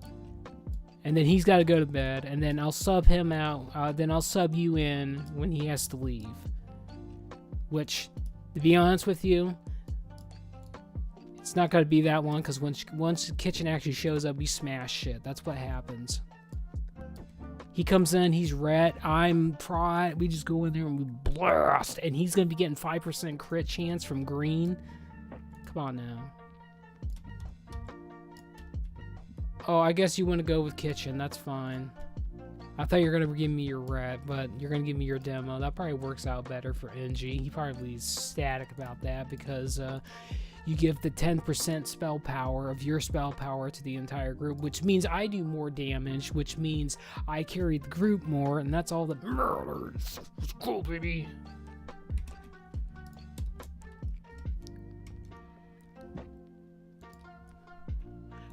and then he's got to go to bed, and then I'll sub him out. Then I'll sub you in when he has to leave. Which, to be honest with you, it's not gonna be that long, because once Kitchen actually shows up, we smash shit. That's what happens. He comes in, he's red, I'm pride. We just go in there and we blast, and he's gonna be getting 5% crit chance from green. Come on now. Oh, I guess you want to go with Kitchen. That's fine. I thought you were gonna give me your red, but you're gonna give me your demo. That probably works out better for NG. He probably is static about that because you give the 10% spell power of your spell power to the entire group, which means I do more damage, which means I carry the group more, and that's all that matters. It's cool, baby.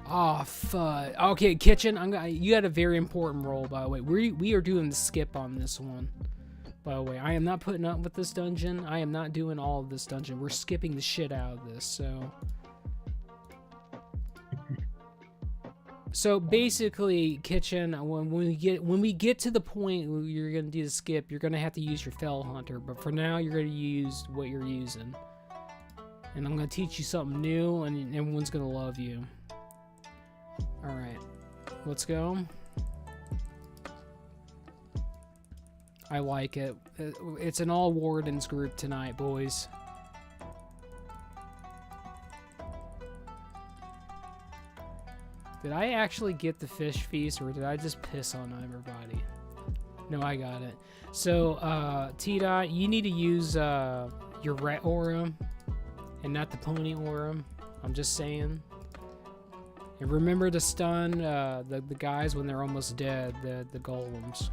Oh, fuck. Okay, Kitchen, you had a very important role, by the way. We are doing the skip on this one. By the way, I am not putting up with this dungeon. I am not doing all of this dungeon. We're skipping the shit out of this, so... So basically, Kitchen, when we get to the point where you're gonna do the skip, you're gonna have to use your Fell Hunter. But for now, you're gonna use what you're using. And I'm gonna teach you something new, and everyone's gonna love you. Alright, let's go. I like it. It's an all Wardens group tonight, boys. Did I actually get the fish feast, or did I just piss on everybody? No, I got it. So, T-Dot, you need to use your rat aura and not the pony aura. I'm just saying. And remember to stun the guys when they're almost dead, the golems.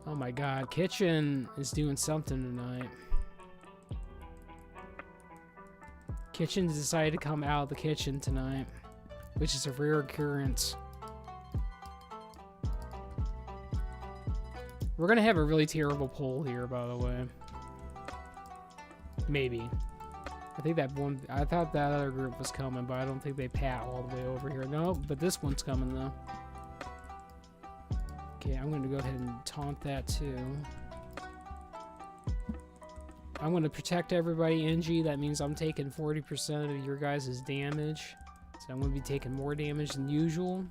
Oh my god, Kitchen is doing something tonight. Kitchen decided to come out of the kitchen tonight, which is a rare occurrence. We're gonna have a really terrible poll here, by the way. Maybe. I thought that other group was coming, but I don't think they pat all the way over here. No, but this one's coming though. Okay, I'm gonna go ahead and taunt that too. I'm gonna protect everybody, NG. That means I'm taking 40% of your guys' damage. So I'm gonna be taking more damage than usual.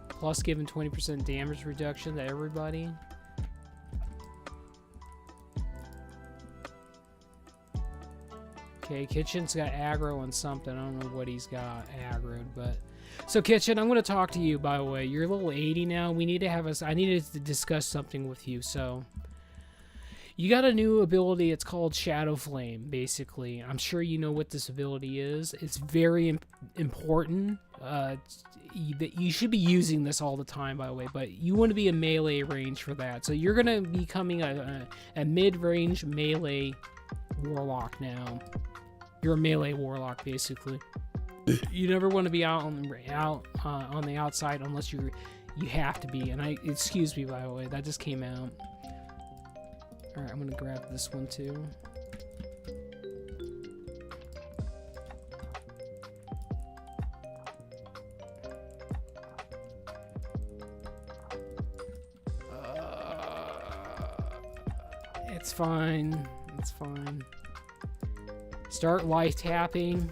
Plus giving 20% damage reduction to everybody. Okay, Kitchen's got aggro on something. I don't know what he's got aggroed, but... So, Kitchen, I'm going to talk to you, by the way. You're level 80 now. We need to have I needed to discuss something with you, so... You got a new ability. It's called Shadow Flame, basically. I'm sure you know what this ability is. It's very important. You should be using this all the time, by the way, but you want to be a melee range for that. So you're going to be becoming a mid-range melee warlock now. You're a melee warlock, basically. You never want to be out on the outside unless you have to be. And excuse me, by the way, that just came out. All right, I'm gonna grab this one too. It's fine. It's fine. Start life tapping.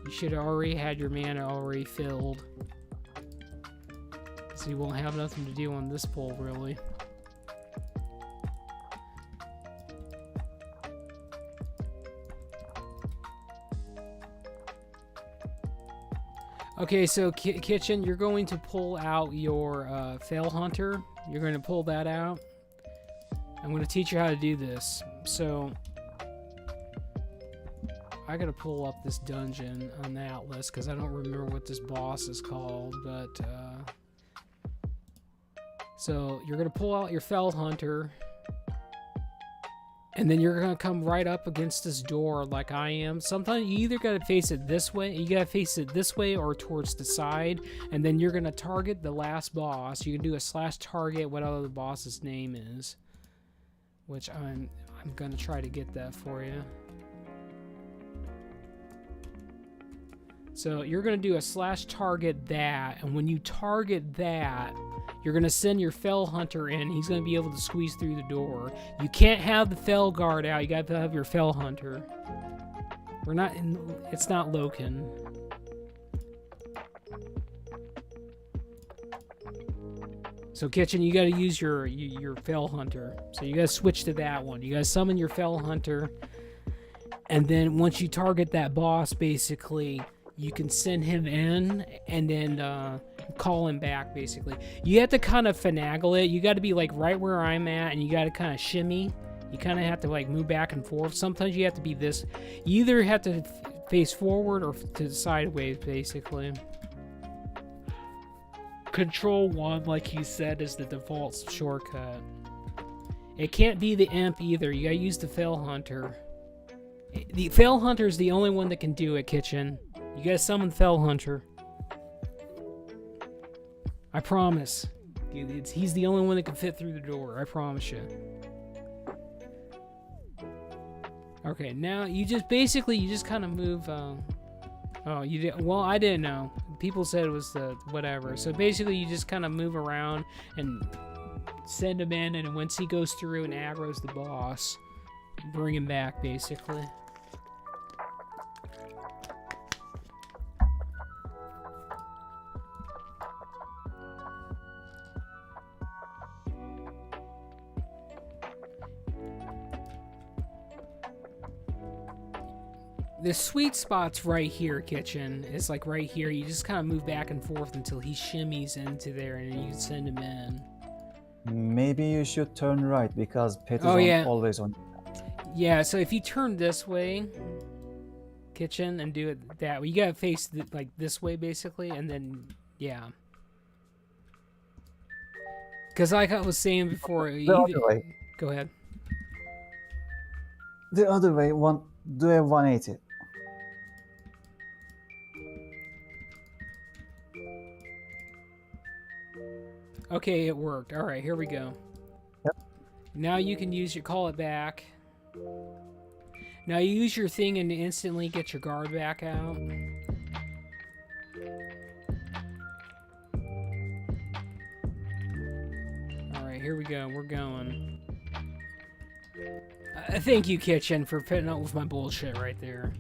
You should have already had your mana already filled. So you won't have nothing to do on this pull, really. Okay, so Kitchen, you're going to pull out your Fell Hunter. You're going to pull that out. I'm going to teach you how to do this. So, I got to pull up this dungeon on the Atlas because I don't remember what this boss is called, but, so you're going to pull out your Fell Hunter, and then you're going to come right up against this door like I am. Sometimes you either got to face it this way, or towards the side, and then you're going to target the last boss. You can do a /target, whatever the boss's name is, which I'm going to try to get that for you. So you're going to do a /target that, and when you target that, you're going to send your Fell Hunter in. He's going to be able to squeeze through the door. You can't have the Fell Guard out. You got to have your Fell Hunter. We're not in... It's not Loken. So, Kitchen, you got to use your Fell Hunter. So you got to switch to that one. You got to summon your Fell Hunter. And then once you target that boss, basically, you can send him in and then... call him back, basically. You have to kind of finagle it. You got to be like right where I'm at, and you got to kind of shimmy. You kind of have to like move back and forth. Sometimes you have to be this. You either have to face forward or to sideways, basically. Control 1, like he said, is the default shortcut. It can't be the imp either. You got to use the Fell Hunter. The Fell Hunter is the only one that can do it, Kitchen. You got to summon Fell Hunter. I promise. He's the only one that can fit through the door. I promise you. Okay, now you just kind of move. Oh, you did. Well, I didn't know. People said it was the whatever. So basically, you just kind of move around and send him in, and once he goes through and aggro's the boss, bring him back, basically. The sweet spot's right here, Kitchen. It's like right here. You just kind of move back and forth until he shimmies into there, and then you can send him in. Maybe you should turn right because Pet is always on. Yeah, so if you turn this way, Kitchen, and do it that way, you gotta face like this way, basically, and then, yeah. Because like I was saying before... The other way. Go ahead. The other way, do a 180. Okay, it worked. All right, here we go. Yep. Now you can call it back. Now you use your thing and instantly get your guard back out. All right, here we go. We're going. Thank you, Kitchen, for putting up with my bullshit right there.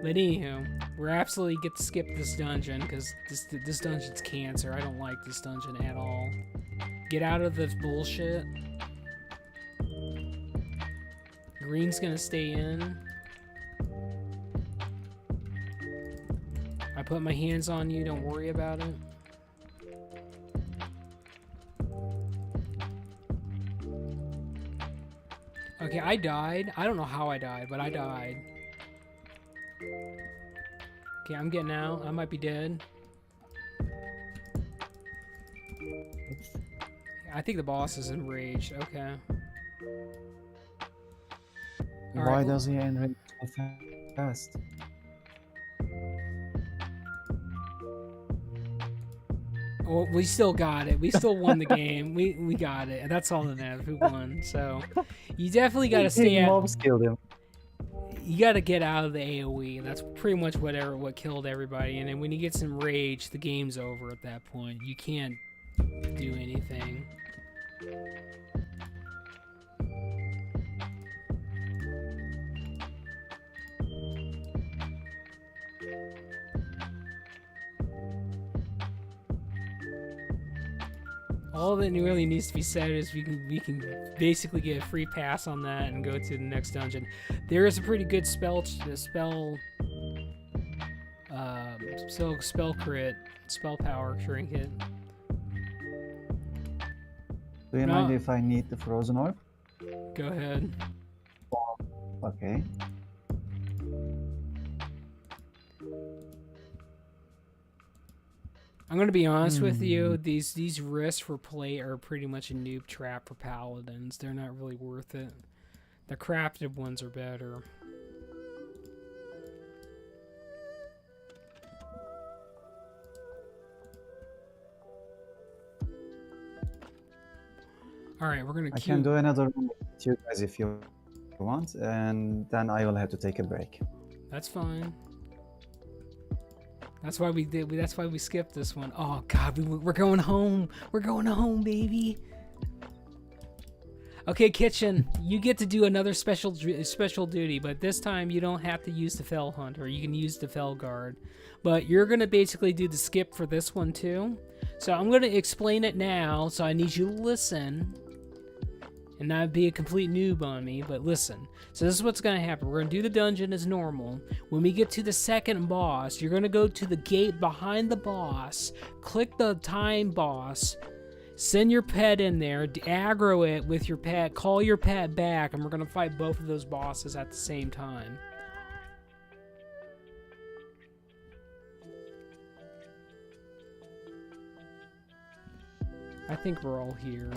But anywho, we're absolutely get to skip this dungeon because this dungeon's cancer. I don't like this dungeon at all. Get out of this bullshit. Green's gonna stay in. I put my hands on you. Don't worry about it. Okay, I died. I don't know how I died, but I died. Okay, I'm getting out. I might be dead. I think the boss is enraged. Okay. Why does he enrage so fast? Well, we still got it. We still won the game. We got it. That's all that matters. We won. So you definitely got to stay out. Mobs killed him. You got to get out of the AoE. That's pretty much what killed everybody. And then when he gets enraged, the game's over at that point. You can't do anything. All that really needs to be said is we can basically get a free pass on that and go to the next dungeon. There is a pretty good spell crit, spell power trinket. Do you mind if I need the frozen orb? Go ahead. Okay. I'm gonna be honest with you. These risks for play are pretty much a noob trap for paladins. They're not really worth it. The crafted ones are better. All right, we're gonna. I can do another room with you guys if you want, and then I will have to take a break. That's fine. That's why we did. That's why we skipped this one. Oh God, we're going home. We're going home, baby. Okay, Kitchen, you get to do another special duty, but this time you don't have to use the Fell Hunter. You can use the Fell Guard, but you're gonna basically do the skip for this one too. So I'm gonna explain it now. So I need you to listen and not be a complete noob on me, but listen. So this is what's gonna happen. We're gonna do the dungeon as normal. When we get to the second boss, you're gonna go to the gate behind the boss, click the time boss, send your pet in there, aggro it with your pet, call your pet back, and we're gonna fight both of those bosses at the same time. I think we're all here.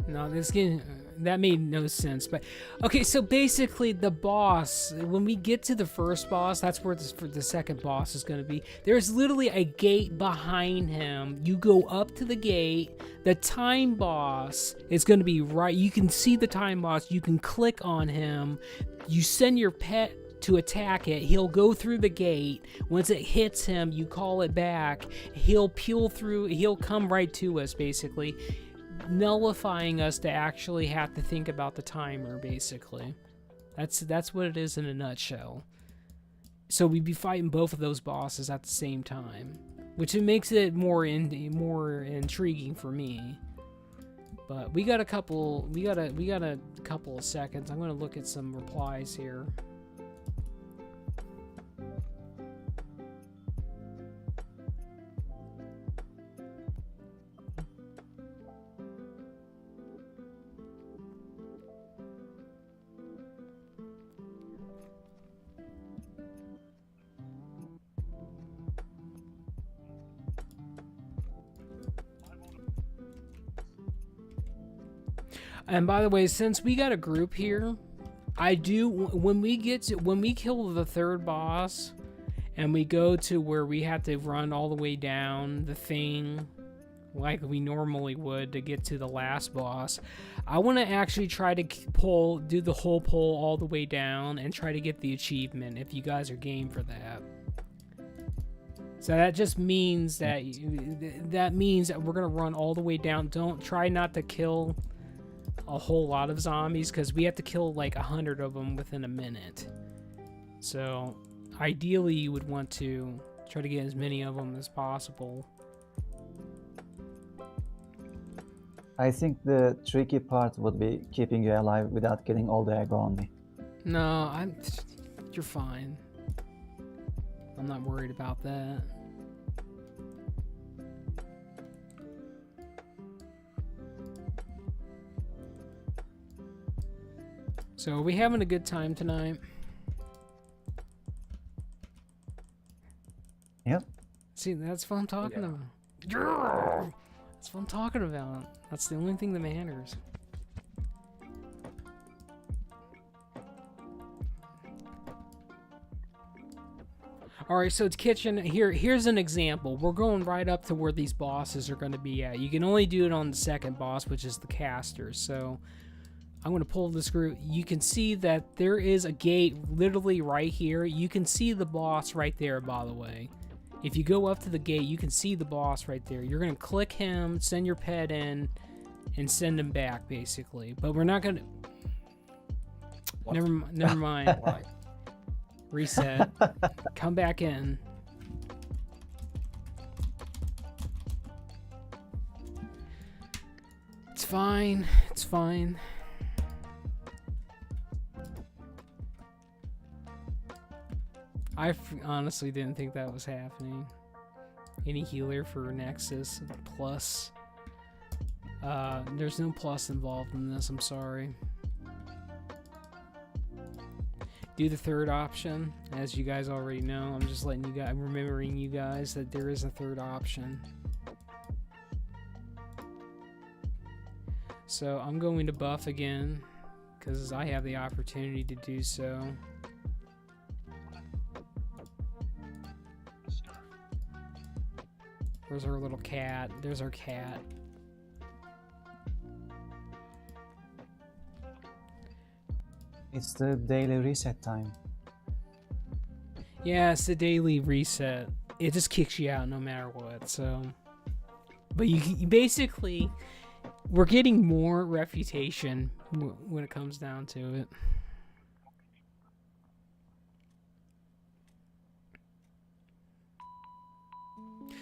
No, this game, that made no sense. But okay, so basically the boss, when we get to the first boss, that's where the second boss is going to be. There's literally a gate behind him. You go up to the gate. The time boss is going to be right. You can see the time boss. You can click on him. You send your pet to attack it. He'll go through the gate. Once it hits him, you call it back. He'll peel through. He'll come right to us, basically, nullifying us to actually have to think about the timer, basically. That's what it is in a nutshell. So we'd be fighting both of those bosses at the same time, which it makes it more intriguing for me. But we got a couple of seconds. I'm gonna look at some replies here. And by the way, since we got a group here, I do, when we kill the third boss and we go to where we have to run all the way down the thing like we normally would to get to the last boss, I want to actually try to do the whole pull all the way down and try to get the achievement, if you guys are game for that. So that just means that we're gonna run all the way down. Don't try not to kill a whole lot of zombies, because we have to kill like 100 of them within a minute. So ideally you would want to try to get as many of them as possible. I think the tricky part would be keeping you alive without getting all the aggro on me. No, you're fine. I'm not worried about that. So are we having a good time tonight? Yep. See, that's what I'm talking about. Yeah! That's what I'm talking about. That's the only thing that matters. Alright, so it's kitchen. Here's an example. We're going right up to where these bosses are going to be at. You can only do it on the second boss, which is the casters. So I'm going to pull this group. You can see that there is a gate literally right here. You can see the boss right there, by the way. If you go up to the gate, you can see the boss right there. You're going to click him, send your pet in, and send him back, basically. But we're not going to... Never mind. Reset. Come back in. It's fine. It's fine. I honestly didn't think that was happening. Any healer for Nexus plus. There's no plus involved in this, I'm sorry. Do the third option, as you guys already know. I'm just letting you guys, I'm remembering you guys that there is a third option. So I'm going to buff again, because I have the opportunity to do so. Where's our little cat? There's our cat. It's the daily reset time. Yeah, it's the daily reset. It just kicks you out no matter what, so... But you basically... We're getting more reputation when it comes down to it.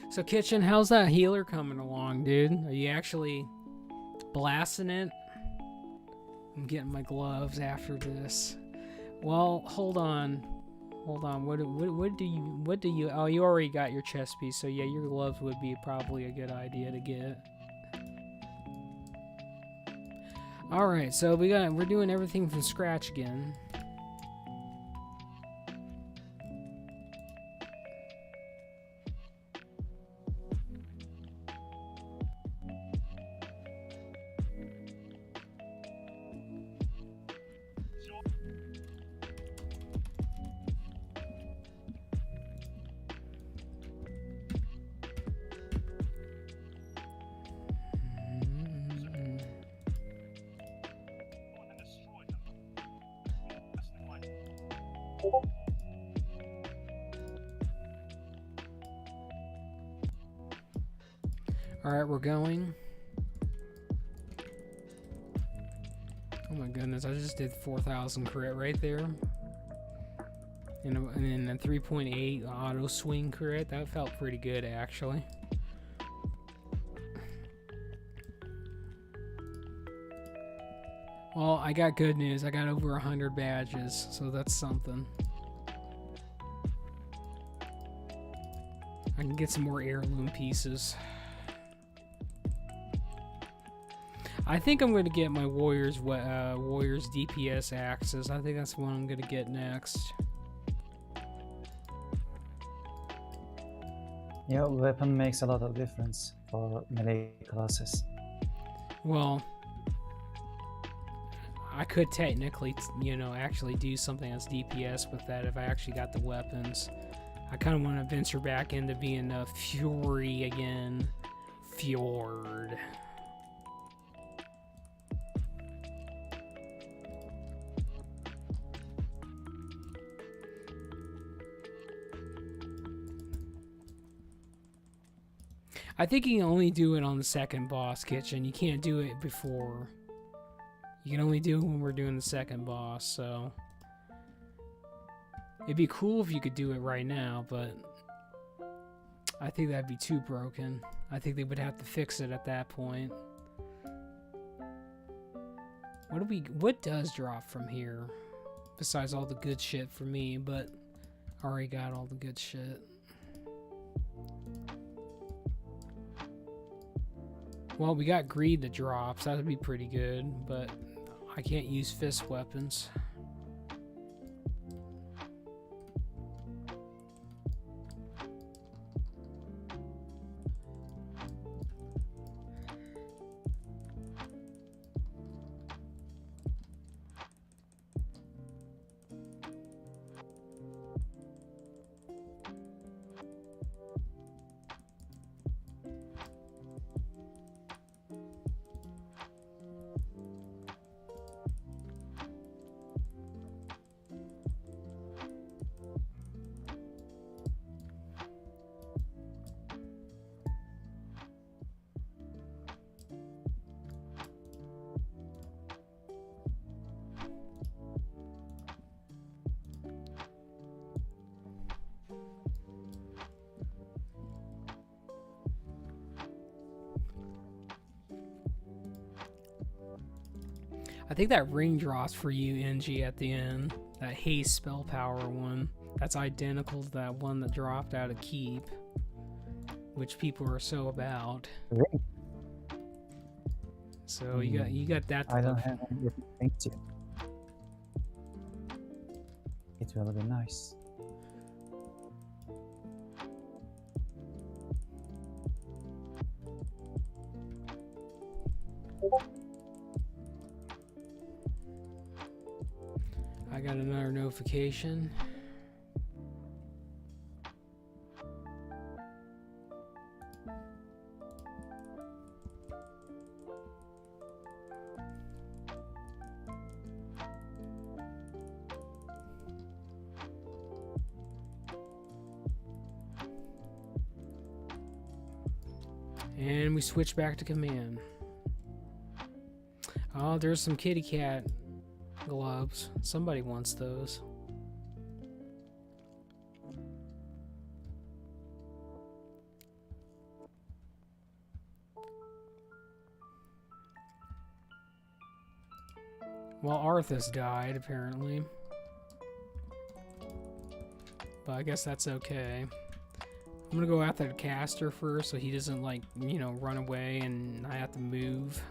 So, Kitchen, how's that healer coming along, dude? Are you actually blasting it? I'm getting my gloves after this. Well, hold on. Hold on. What do you... Oh, you already got your chest piece, so yeah, your gloves would be probably a good idea to get. Alright, so we're doing everything from scratch again. Alright, we're going. Oh my goodness, I just did 4,000 crit right there. And then a 3.8 auto swing crit. That felt pretty good, actually. Well, I got good news. I got over 100 badges, so that's something. I can get some more heirloom pieces. I think I'm going to get my Warriors DPS axes. I think that's what I'm going to get next. Yeah, weapon makes a lot of difference for melee classes. Well, I could technically, you know, actually do something as DPS with that if I actually got the weapons. I kind of want to venture back into being a Fury again. Fjord. I think you can only do it on the second boss, Kitchen. You can't do it before. You can only do it when we're doing the second boss, so... It'd be cool if you could do it right now, but... I think that'd be too broken. I think they would have to fix it at that point. What does drop from here? Besides all the good shit for me, but... I already got all the good shit. Well, we got greed that drops. That would be pretty good, but I can't use fist weapons. I think that ring drops for you, NG, at the end. That haste spell power one. That's identical to that one that dropped out of Keep. Which people are so about. So you got that to I don't look. have anything yet. It will be nice. I got another notification. And we switch back to command. Oh, there's some kitty cat gloves. Somebody wants those. Well, Arthas died, apparently. But I guess that's okay. I'm gonna go after the caster first so he doesn't, like, you know, run away and I have to move.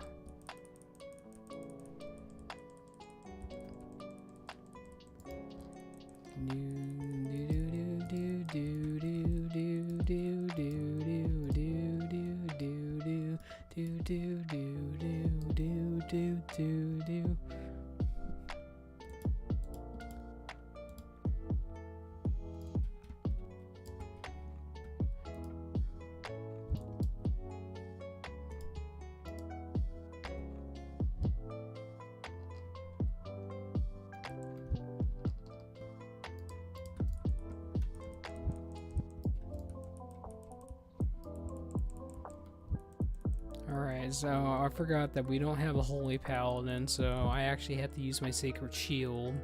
Alright, so I forgot that we don't have a Holy Paladin, so I actually have to use my Sacred Shield.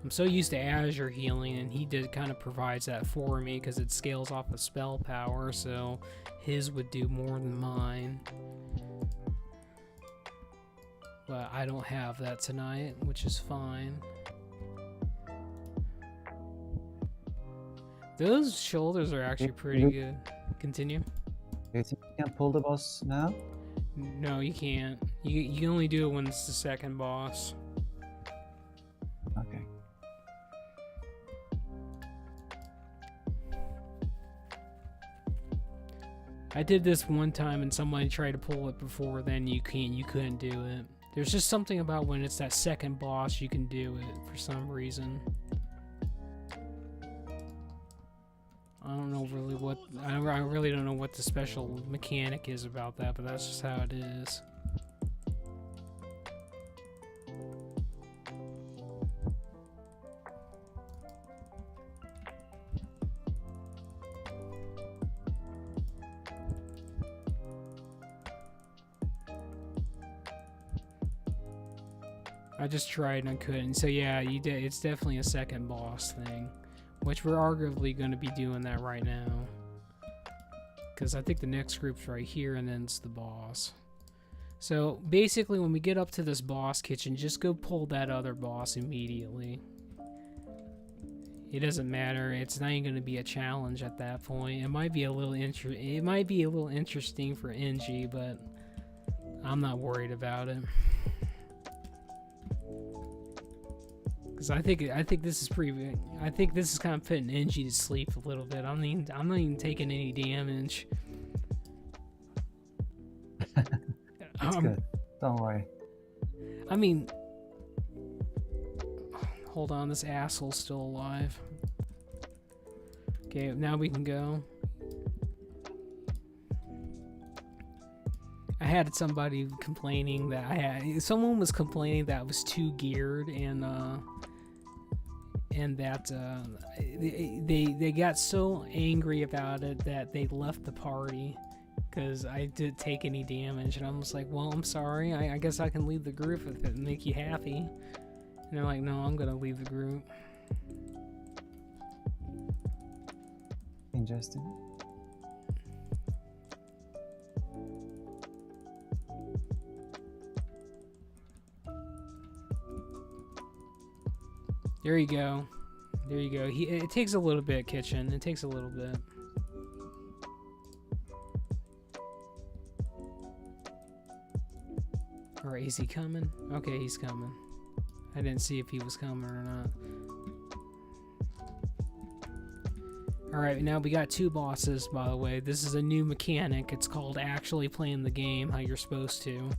I'm so used to Azure healing, and he kind of provides that for me because it scales off of spell power, so his would do more than mine. But I don't have that tonight, which is fine. Those shoulders are actually pretty good. Continue. Do you think you can pull the boss now? No, you can't. You can only do it when it's the second boss. Okay. I did this one time and somebody tried to pull it before then you couldn't do it. There's just something about when it's that second boss you can do it for some reason. I don't know really what I really don't know what the special mechanic is about that, but that's just how it is. I just tried and I couldn't. So yeah, you did. It's definitely a second boss thing, which we're arguably going to be doing that right now. Because I think the next group's right here and then it's the boss. So basically when we get up to this boss kitchen, just go pull that other boss immediately. It doesn't matter. It's not even going to be a challenge at that point. It might be a little interesting for NG, but I'm not worried about it. Because I think this is pretty. I think this is kind of putting NG to sleep a little bit. I'm not even taking any damage. That's good. Don't worry. I mean, hold on. This asshole's still alive. Okay, now we can go. I had somebody complaining that someone was complaining that I was too geared and that they got so angry about it that they left the party because I didn't take any damage, and I'm just like, well, I'm sorry, I guess I can leave the group if it make you happy. And they're like, no, I'm gonna leave the group. Interesting. There you go. There you go. It takes a little bit, Kitchen. It takes a little bit. Alright, is he coming? Okay, he's coming. I didn't see if he was coming or not. Alright, now we got 2 bosses, by the way. This is a new mechanic. It's called actually playing the game how you're supposed to.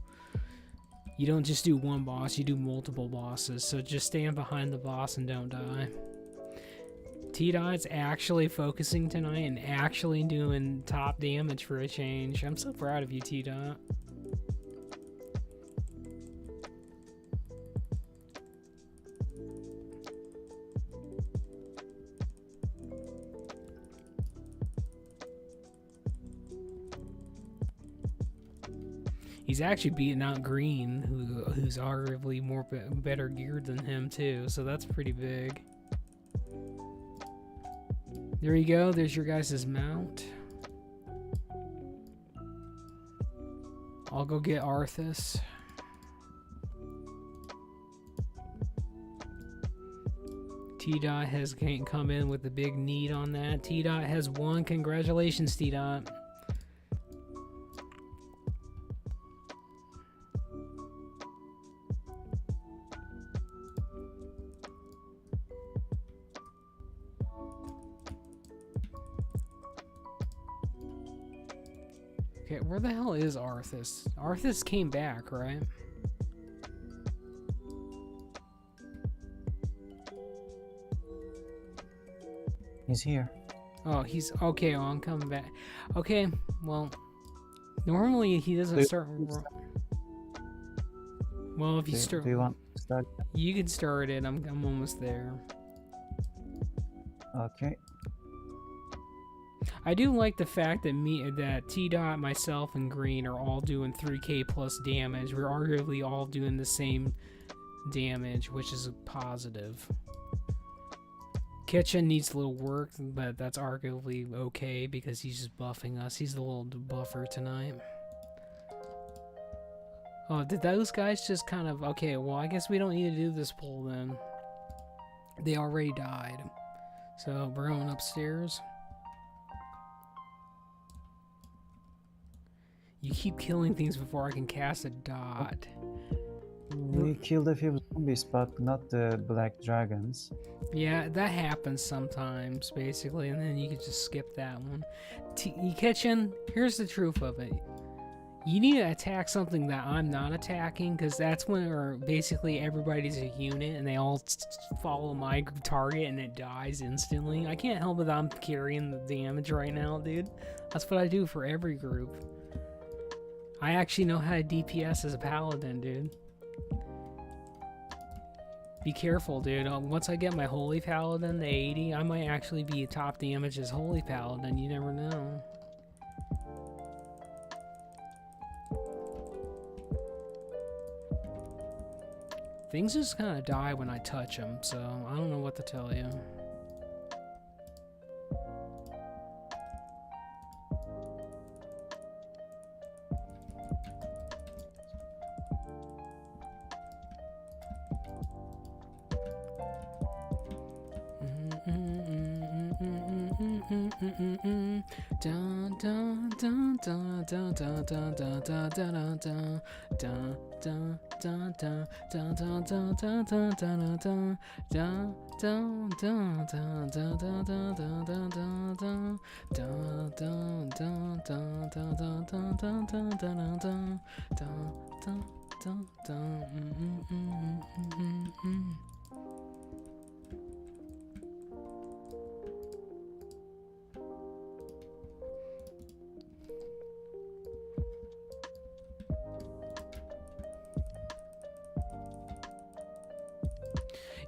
You don't just do 1 boss, you do multiple bosses. So just stand behind the boss and don't die. T-Dot's actually focusing tonight and actually doing top damage for a change. I'm so proud of you, T-Dot. He's actually beating out Green, who's arguably better geared than him too, so that's pretty big. There you go, there's your guys' mount. I'll go get Arthas. T-Dot has come in with a big need on that. T-Dot has 1. Congratulations, T-Dot. Okay, where the hell is Arthas? Arthas came back, right? He's here. Oh, he's okay. Oh, I'm coming back. Okay, well, normally he doesn't start. Well, if you start, do you want to start? You can start it. I'm almost there. Okay. I do like the fact that T-Dot, myself, and Green are all doing 3k plus damage. We're arguably all doing the same damage, which is a positive. Kitchen needs a little work, but that's arguably okay because he's just buffing us. He's the little buffer tonight. Oh, did those guys just kind of... Okay, well, I guess we don't need to do this pull then. They already died. So, we're going upstairs. You keep killing things before I can cast a dot. We killed a few zombies, but not the black dragons. Yeah, that happens sometimes, basically, and then you can just skip that one. Kitchen, here's the truth of it. You need to attack something that I'm not attacking, because that's when basically everybody's a unit, and they all follow my target, and it dies instantly. I can't help it that I'm carrying the damage right now, dude. That's what I do for every group. I actually know how to DPS as a paladin, dude. Be careful, dude. Once I get my Holy Paladin, the 80, I might actually be top damage as Holy Paladin. You never know. Things just kind of die when I touch them, so I don't know what to tell you.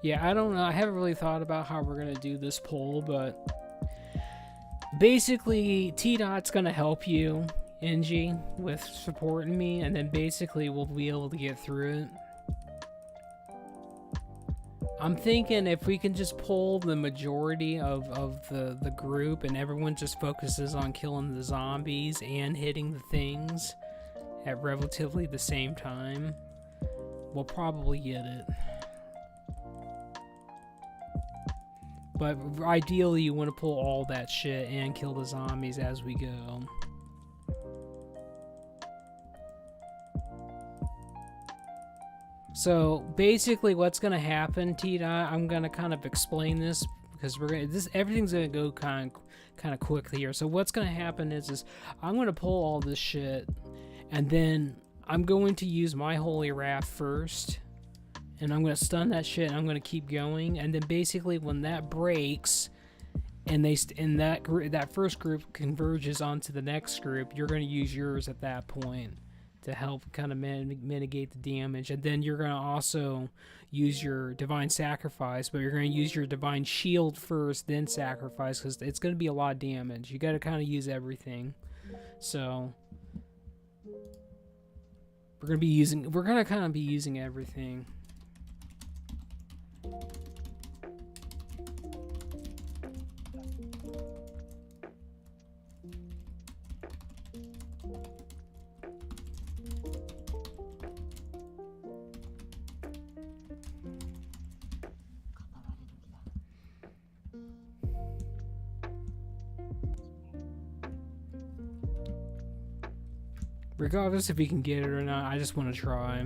Yeah, I don't know. I haven't really thought about how we're going to do this poll, but basically T-Dot's going to help you, NG, with supporting me, and then basically we'll be able to get through it. I'm thinking if we can just pull the majority of the group and everyone just focuses on killing the zombies and hitting the things at relatively the same time, we'll probably get it. But ideally, you want to pull all that shit and kill the zombies as we go. So basically, what's gonna happen, T-Dot? I'm gonna kind of explain this because everything's gonna go kind of quickly here. So what's gonna happen is I'm gonna pull all this shit, and then I'm going to use my Holy Wrath first, and I'm gonna stun that shit. And I'm gonna keep going, and then basically when that breaks, and that first group converges onto the next group, you're gonna use yours at that point to help kind of mitigate the damage. And then you're going to also use your Divine Sacrifice, but you're going to use your Divine Shield first, then Sacrifice, because it's going to be a lot of damage. You got to kind of use everything. So we're going to kind of be using everything. Regardless if we can get it or not, I just want to try.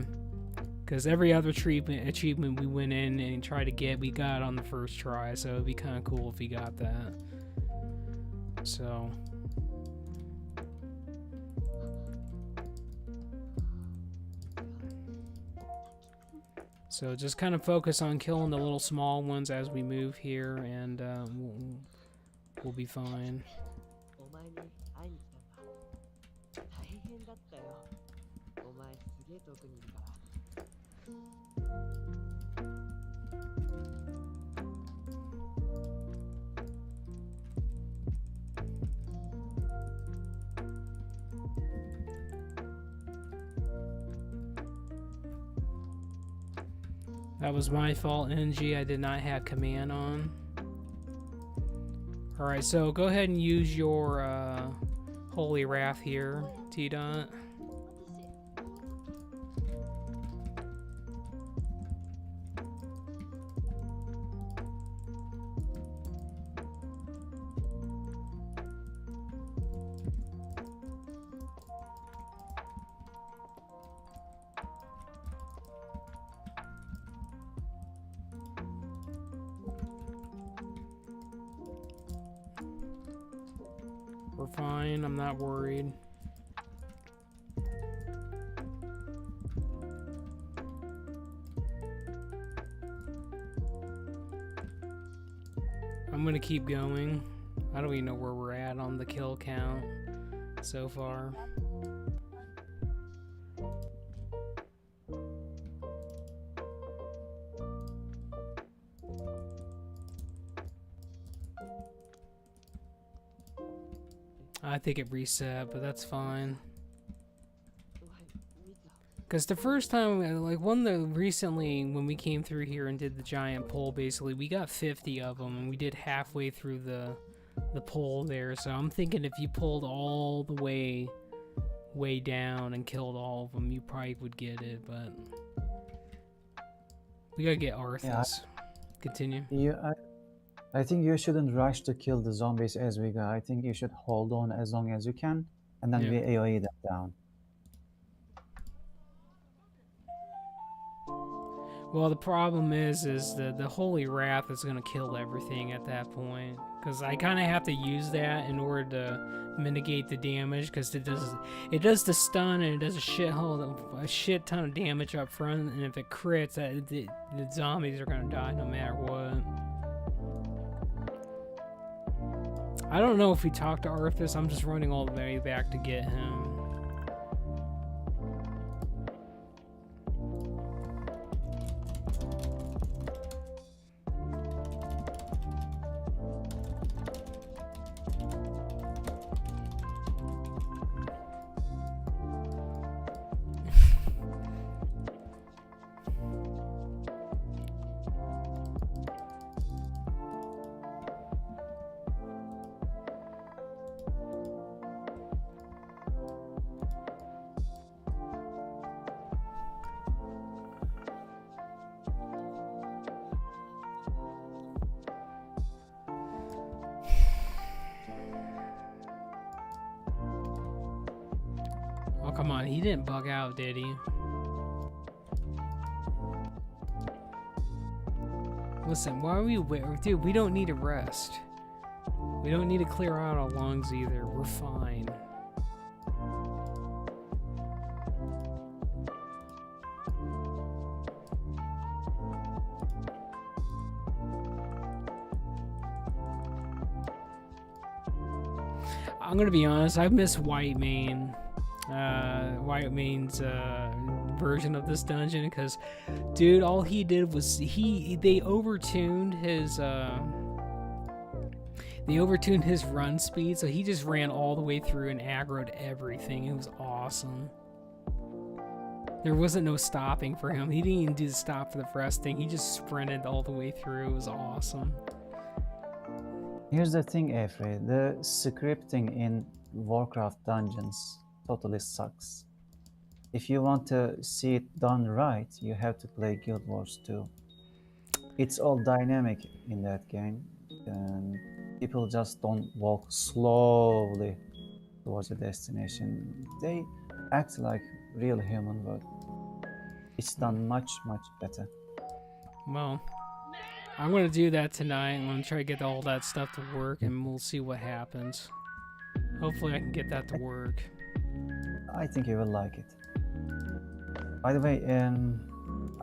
Because every other achievement we went in and tried to get, we got on the first try. So it'd be kind of cool if we got that. So just kind of focus on killing the little small ones as we move here, and we'll be fine. That was my fault, NG. I did not have command on. Alright, so go ahead and use your Holy Wrath here, T-Dot. We're fine, I'm not worried. I'm gonna keep going. I don't even know where we're at on the kill count so far. I think it reset, but that's fine. Because the first time, like recently when we came through here and did the giant pull, basically we got 50 of them, and we did halfway through the pull there. So I'm thinking if you pulled all the way down and killed all of them, you probably would get it. But we gotta get Arthas. Yeah. Continue. Yeah, I think you shouldn't rush to kill the zombies as we go. I think you should hold on as long as you can, and then we AoE them down. Well, the problem is the Holy Wrath is gonna kill everything at that point, because I kind of have to use that in order to mitigate the damage, because it does the stun, and it does a shit ton of damage up front, and if it crits, the zombies are gonna die no matter what. I don't know if we talked to Arthas. I'm just running all the way back to get him. Oh, come on. He didn't bug out, did he? Listen, why are we dude, we don't need to rest. We don't need to clear out our lungs either. We're fine. I'm gonna be honest, I miss White Mane. White Mane's version of this dungeon, because dude, all he did was they overtuned his run speed, so he just ran all the way through and aggroed everything. It was awesome. There wasn't no stopping for him. He didn't even do the stop for the resting. He just sprinted all the way through. It was awesome. Here's the thing, Efre. The scripting in Warcraft dungeons totally sucks. If you want to see it done right, you have to play Guild Wars 2. It's all dynamic in that game, and people just don't walk slowly towards a destination. They act like real human, but it's done much, much better. Well, I'm gonna do that tonight. I'm gonna try to get all that stuff to work, and we'll see what happens. Hopefully I can get that to work. I think you will like it. By the way,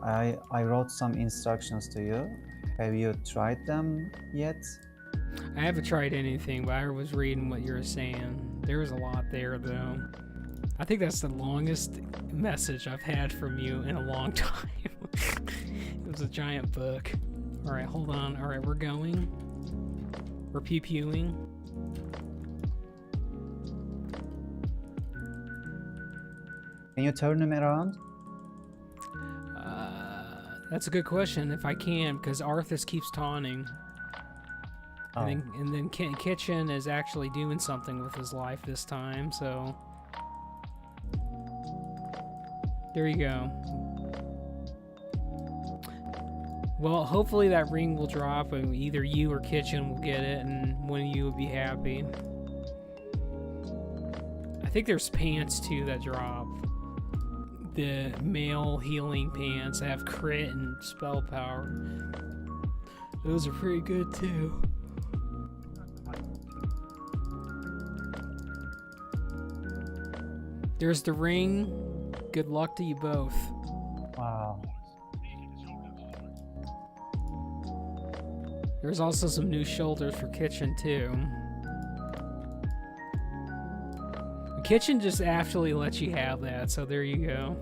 I wrote some instructions to you. Have you tried them yet? I haven't tried anything, but I was reading what you were saying. There was a lot there, though. I think that's the longest message I've had from you in a long time. It was a giant book. Alright, hold on. Alright, we're going. We're pew-pewing. Can you turn them around? That's a good question, if I can, because Arthas keeps taunting. Oh. And then Kitchen is actually doing something with his life this time, so... There you go. Well, hopefully that ring will drop, and either you or Kitchen will get it, and one of you will be happy. I think there's pants, too, that drop. The male healing pants that have crit and spell power. Those are pretty good, too. There's the ring. Good luck to you both. Wow. There's also some new shoulders for Kitchen, too. The Kitchen just actually lets you have that, so there you go.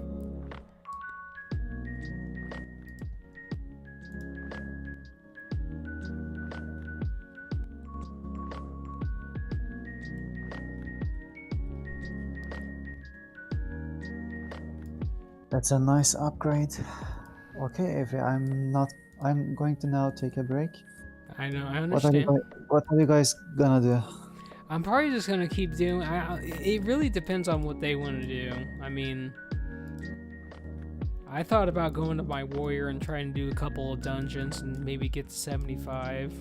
That's a nice upgrade. Okay, Avery, I'm going to now take a break. I know, I understand. What are you guys gonna do? I'm probably just gonna keep doing. It really depends on what they want to do. I mean, I thought about going to my warrior and trying to do a couple of dungeons and maybe get to 75.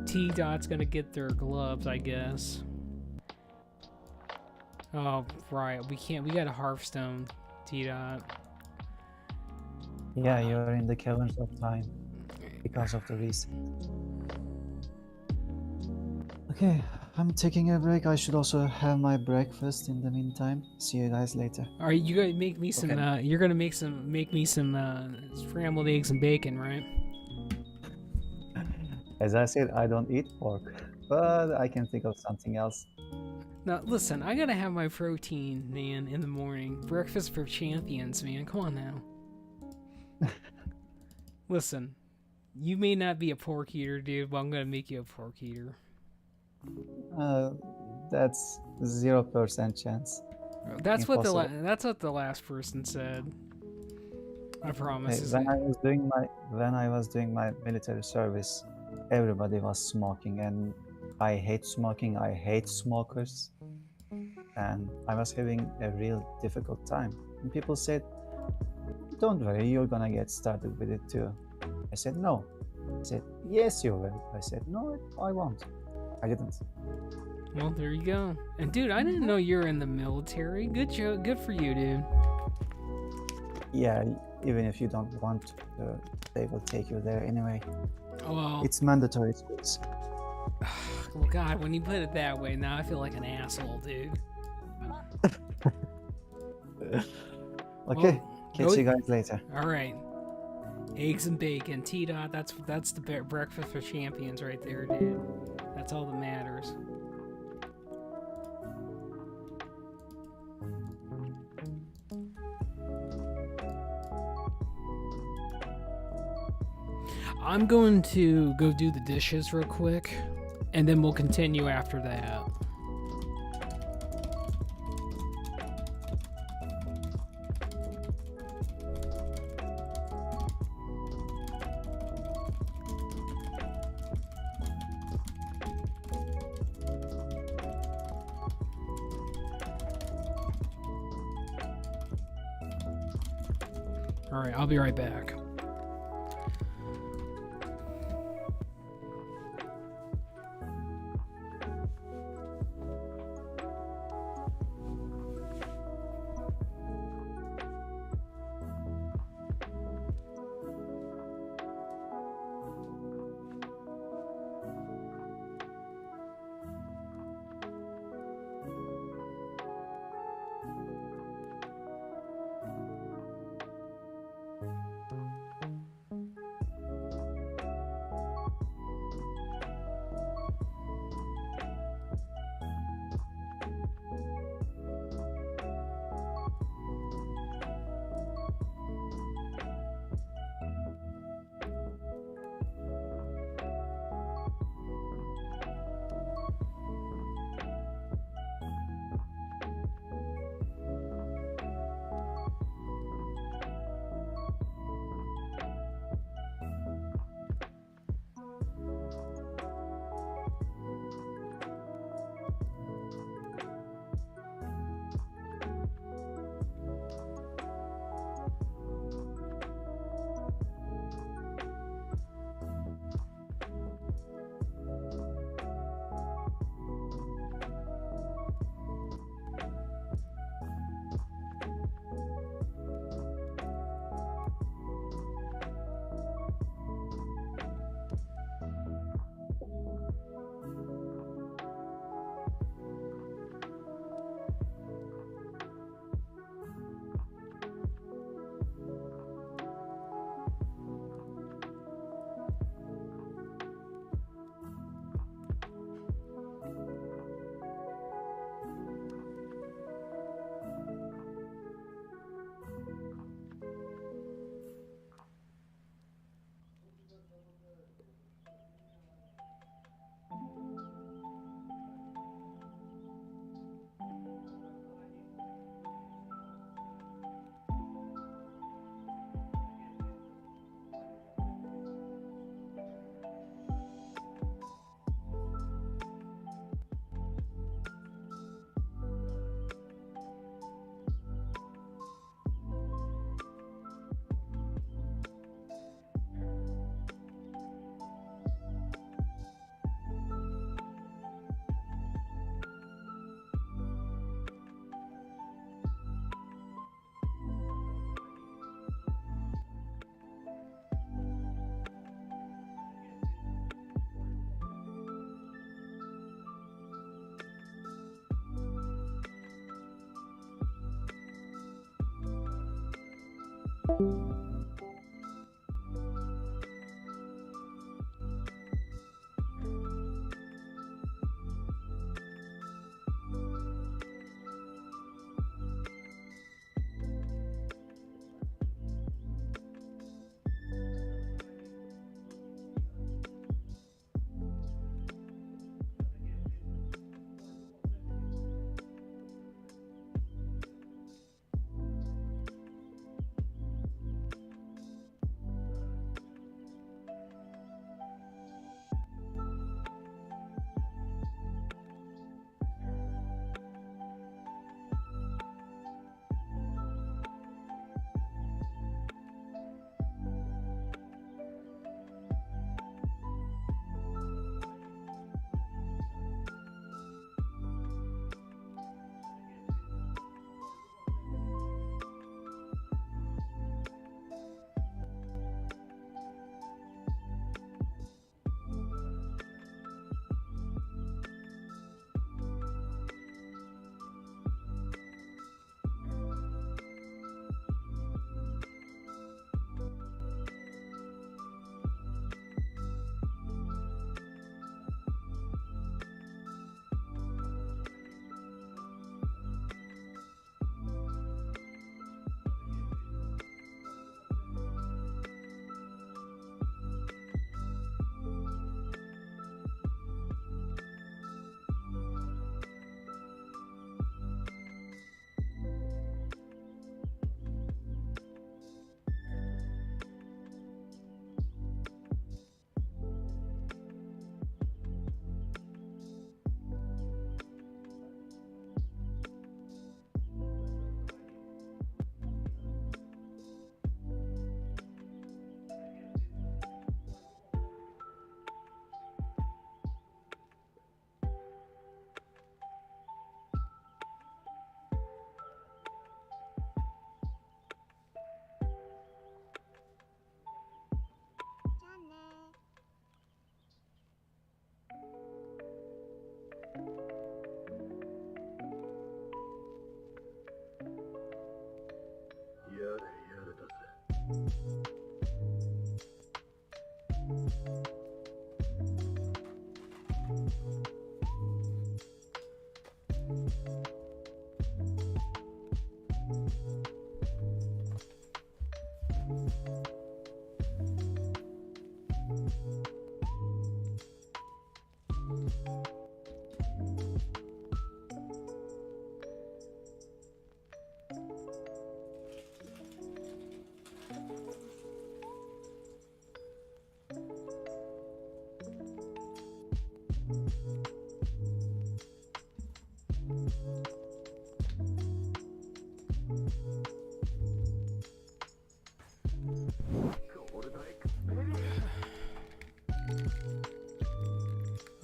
T-Dot's gonna get their gloves, I guess. Oh, right. We can't. We got a Hearthstone, T-Dot. Yeah, you're in the caverns of time because of the reset. Okay, I'm taking a break. I should also have my breakfast in the meantime. See you guys later. All right, you gonna make me some. Okay. You're gonna make me some scrambled eggs and bacon, right? As I said, I don't eat pork, but I can think of something else. Now, listen, I gotta have my protein, man, in the morning. Breakfast for champions, man. Come on now. Listen, you may not be a pork eater, dude, but I'm gonna make you a pork eater. That's 0% chance. That's what Impossible. that's what the last person said. I promise. Hey, when I was doing my military service, everybody was smoking, and I hate smoking. I hate smokers, and I was having a real difficult time. And people said, "Don't worry, you're gonna get started with it too." I said, "No." I said, "Yes, you will." I said, "No, I won't." I didn't. Well, there you go. And dude, I didn't know you were in the military. Good for you, dude. Yeah, even if you don't want to, they will take you there anyway. Well, It's mandatory schools. well, God, when you put it that way, now I feel like an asshole, dude. Okay, Well, catch you guys later. All right. Eggs and bacon, T-Dot, that's the breakfast for champions right there, dude. That's all that matters. I'm going to go do the dishes real quick, and then we'll continue after that. All right, I'll be right back.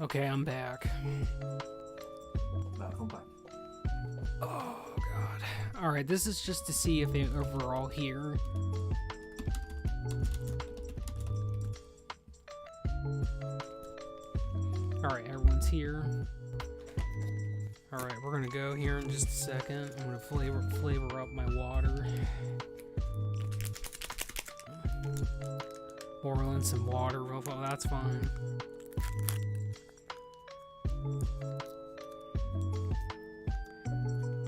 Okay, I'm back. Welcome back. Oh god. Alright, this is just to see if we're all here. Alright, everyone's here. Alright, we're gonna go here in just a second. I'm gonna flavor up my water. Boil in some water real fast. That's fine.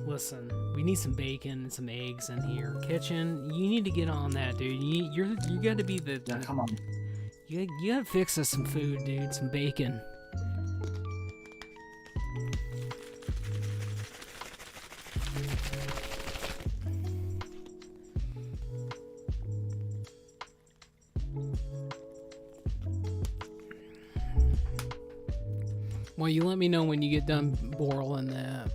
Listen, we need some bacon and some eggs in here. Kitchen, you need to get on that, dude. You gotta be the. Yeah, come on. You gotta fix us some food, dude. Some bacon. Well, you let me know when you get done boiling that.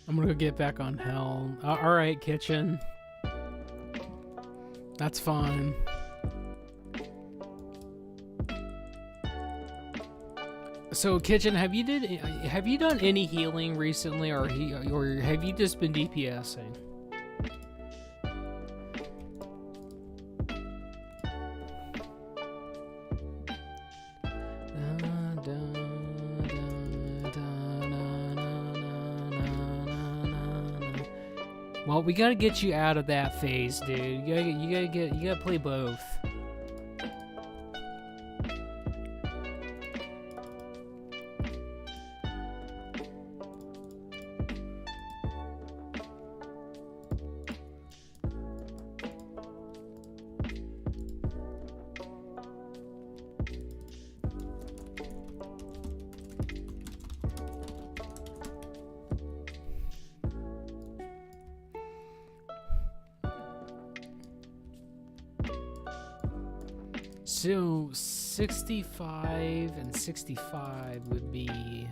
I'm gonna go get back on hell. Alright, kitchen. That's fine. So, kitchen, have you done any healing recently, or have you just been DPSing? Well, we gotta get you out of that phase, dude. You gotta play both. So 65 and 65 would be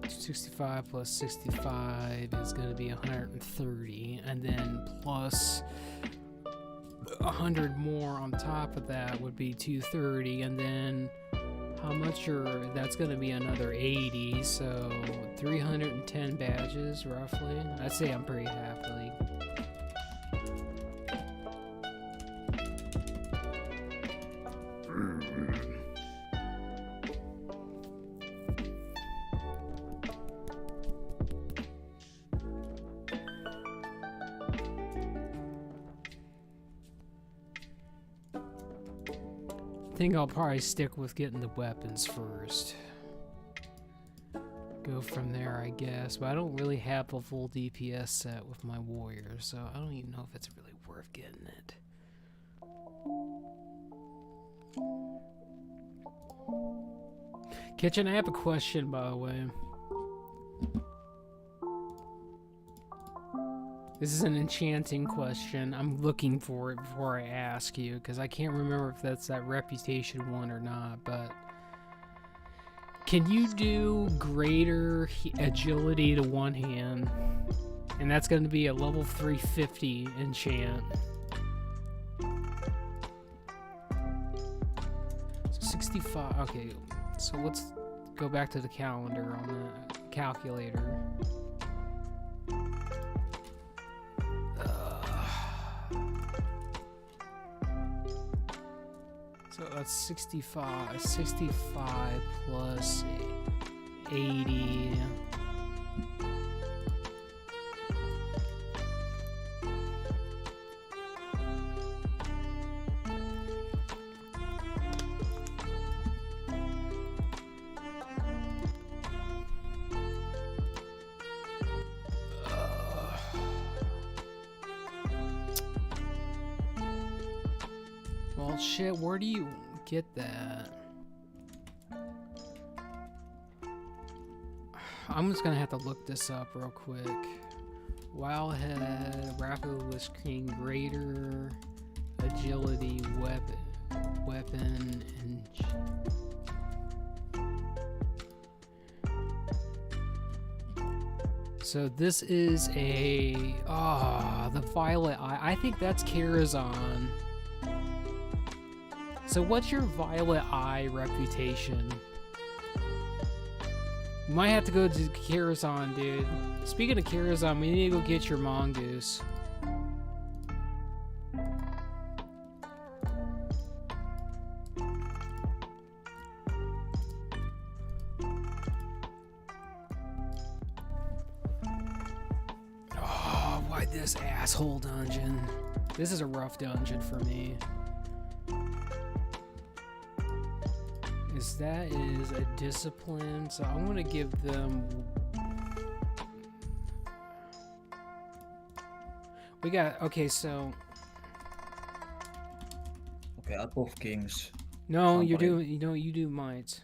65 plus 65 is going to be 130, and then plus 100 more on top of that would be 230, and then How much are... That's going to be another 80, so 310 badges, roughly. I'd say I'm pretty happy. I think I'll probably stick with getting the weapons first. Go from there, I guess. But I don't really have a full DPS set with my warriors, so I don't even know if it's really worth getting it. Kitchen, I have a question, by the way. This is an enchanting question. I'm looking for it before I ask you, because I can't remember if that's that reputation one or not, but... Can you do greater agility to one hand? And that's going to be a level 350 enchant. So 65, okay, so let's go back to the calendar on the calculator. So that's 65 plus 80. Well, shit, where do you get that? I'm just gonna have to look this up real quick. Wildhead, rapidly screen greater agility weapon and so this is a the violet eye. I think that's Karazhan. So what's your violet eye reputation? We might have to go to Karazhan, dude. Speaking of Karazhan, we need to go get your mongoose. Oh, why this asshole dungeon? This is a rough dungeon for me. That is a discipline, so I'm gonna give them. We got okay, so. Okay, I both kings. No, you're doing. You know, you do mites.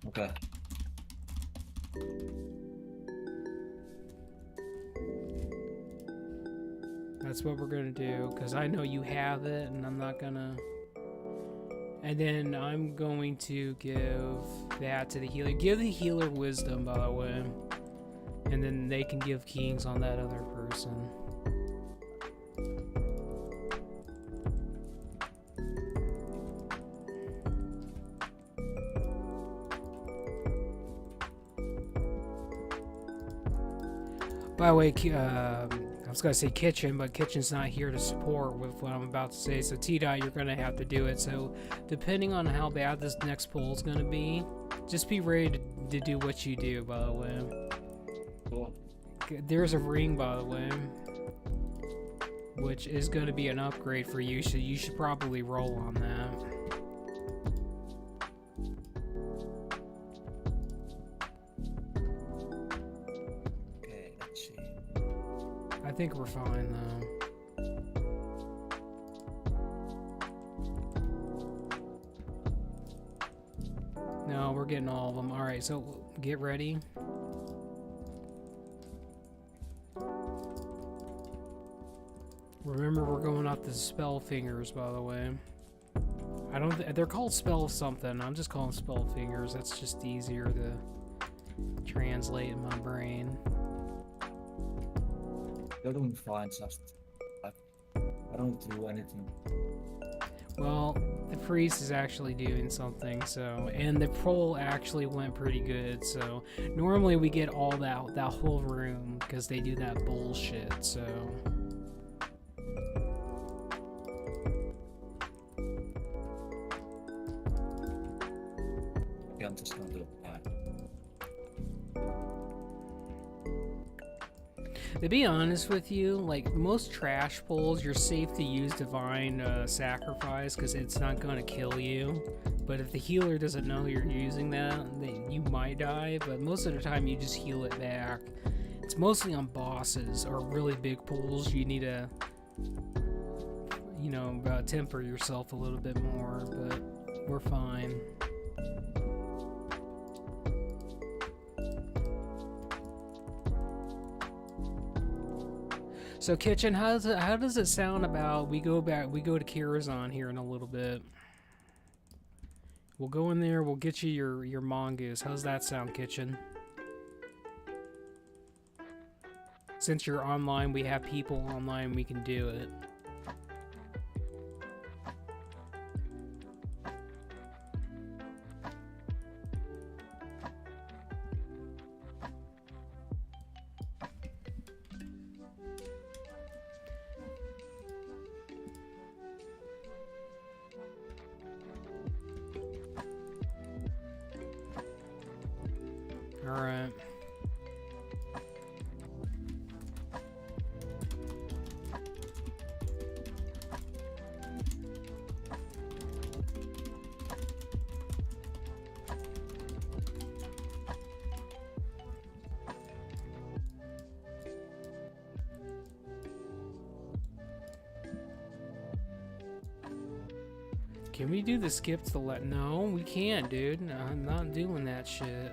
Okay. That's what we're gonna do, because I know you have it, and I'm not gonna. And then I'm going to give that to the healer. Give the healer wisdom, by the way. And then they can give kings on that other person. By the way, I was going to say Kitchen, but Kitchen's not here to support with what I'm about to say. So T-Dot, you're going to have to do it. So depending on how bad this next poll is going to be, just be ready to do what you do, by the way. Cool. There's a ring, by the way, which is going to be an upgrade for you, so you should probably roll on that. I think we're fine, though. No, we're getting all of them. Alright, so get ready. Remember, we're going off the spell fingers, by the way. I don't... they're called spell something. I'm just calling spell fingers. That's just easier to translate in my brain. You're doing fine, just I don't do anything. Well, the priest is actually doing something, so, and the poll actually went pretty good, so normally we get all that whole room because they do that bullshit, so. Okay, I'm just gonna do it. To be honest with you, like most trash pulls, you're safe to use Divine Sacrifice because it's not going to kill you. But if the healer doesn't know you're using that, then you might die. But most of the time, you just heal it back. It's mostly on bosses or really big pulls. You need to, you know, temper yourself a little bit more. But we're fine. So Kitchen, how does it sound about we go to Kirazan here in a little bit. We'll go in there, we'll get you your mongoose. How's that sound, Kitchen? Since you're online, we have people online, we can do it. Alright. Can we do the skip to let? No, we can't, dude. No, I'm not doing that shit.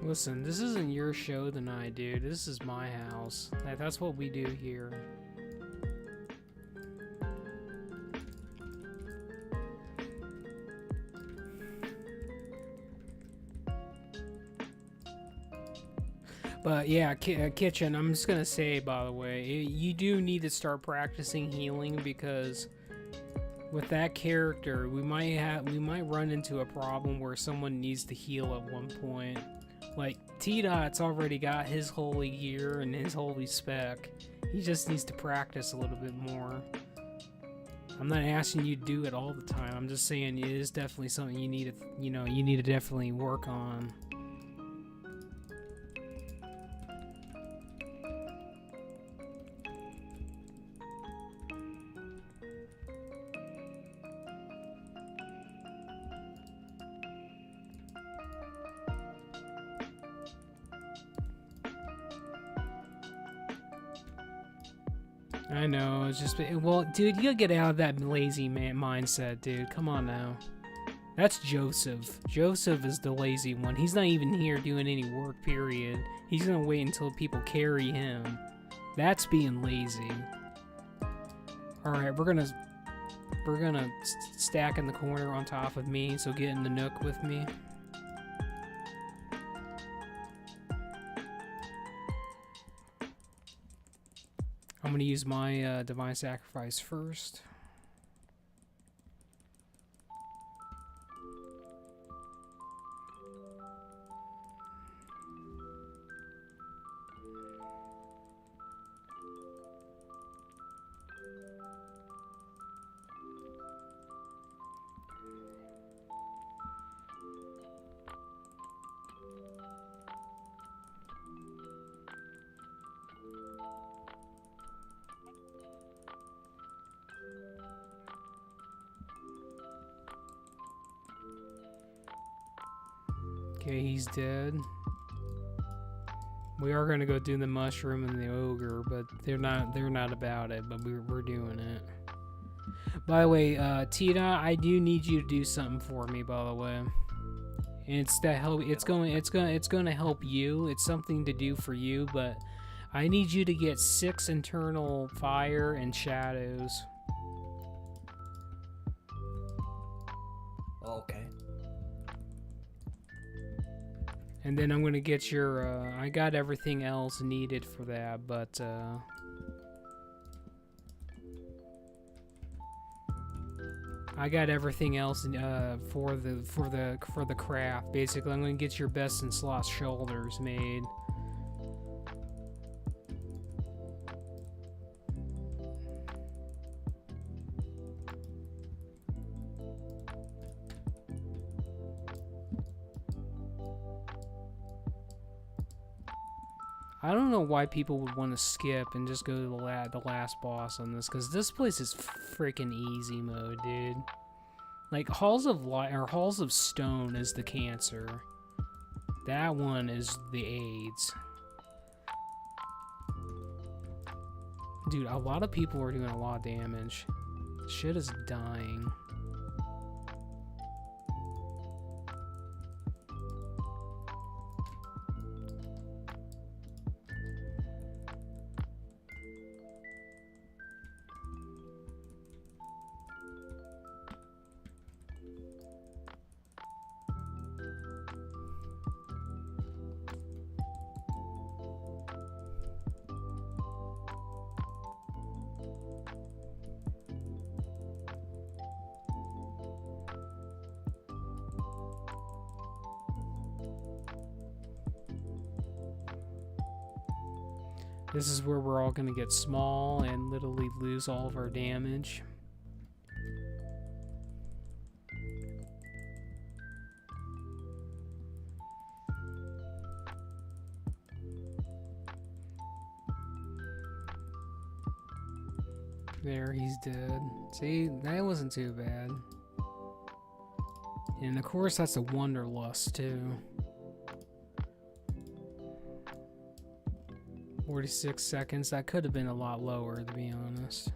Listen, this isn't your show tonight, dude. This is my house. That's what we do here. But yeah, Kitchen, I'm just gonna say, by the way, you do need to start practicing healing because with that character, we might run into a problem where someone needs to heal at one point. Like, T-Dot's already got his holy gear and his holy spec. He just needs to practice a little bit more. I'm not asking you to do it all the time. I'm just saying it is definitely something you need to, you need to definitely work on. I know, it's just, well, dude, you gotta get out of that lazy mindset, dude. Come on now. That's Joseph. Joseph is the lazy one. He's not even here doing any work, period. He's gonna wait until people carry him. That's being lazy. Alright, we're gonna stack in the corner on top of me, so get in the nook with me. I'm going to use my Divine Sacrifice first. Okay, he's dead. We are gonna go do the mushroom and the ogre, but they're not about it. But we're doing it. By the way, Tita, I do need you to do something for me. By the way, it's to help. It's gonna help you. It's something to do for you, but I need you to get 6 internal fire and shadows. Okay. And then I'm gonna get your. I got everything else needed for that, but I got everything else for the craft. Basically, I'm gonna get your best in slot shoulders made. I don't know why people would want to skip and just go to the last boss on this, because this place is freaking easy mode, dude. Like, Halls of Light or Halls of Stone is the cancer. That one is the AIDS. Dude, a lot of people are doing a lot of damage. Shit is dying. This is where we're all gonna get small and literally lose all of our damage. There, he's dead. See, that wasn't too bad. And of course, that's a Wanderlust too. 46 seconds. That could have been a lot lower, to be honest.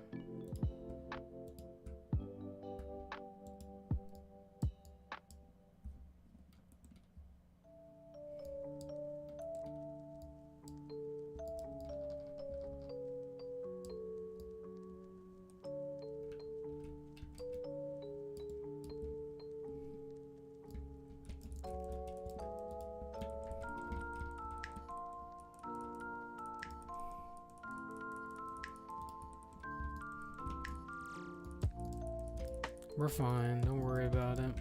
We're fine, don't worry about it.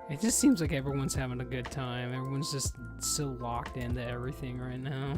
It just seems like everyone's having a good time. Everyone's just so locked into everything right now.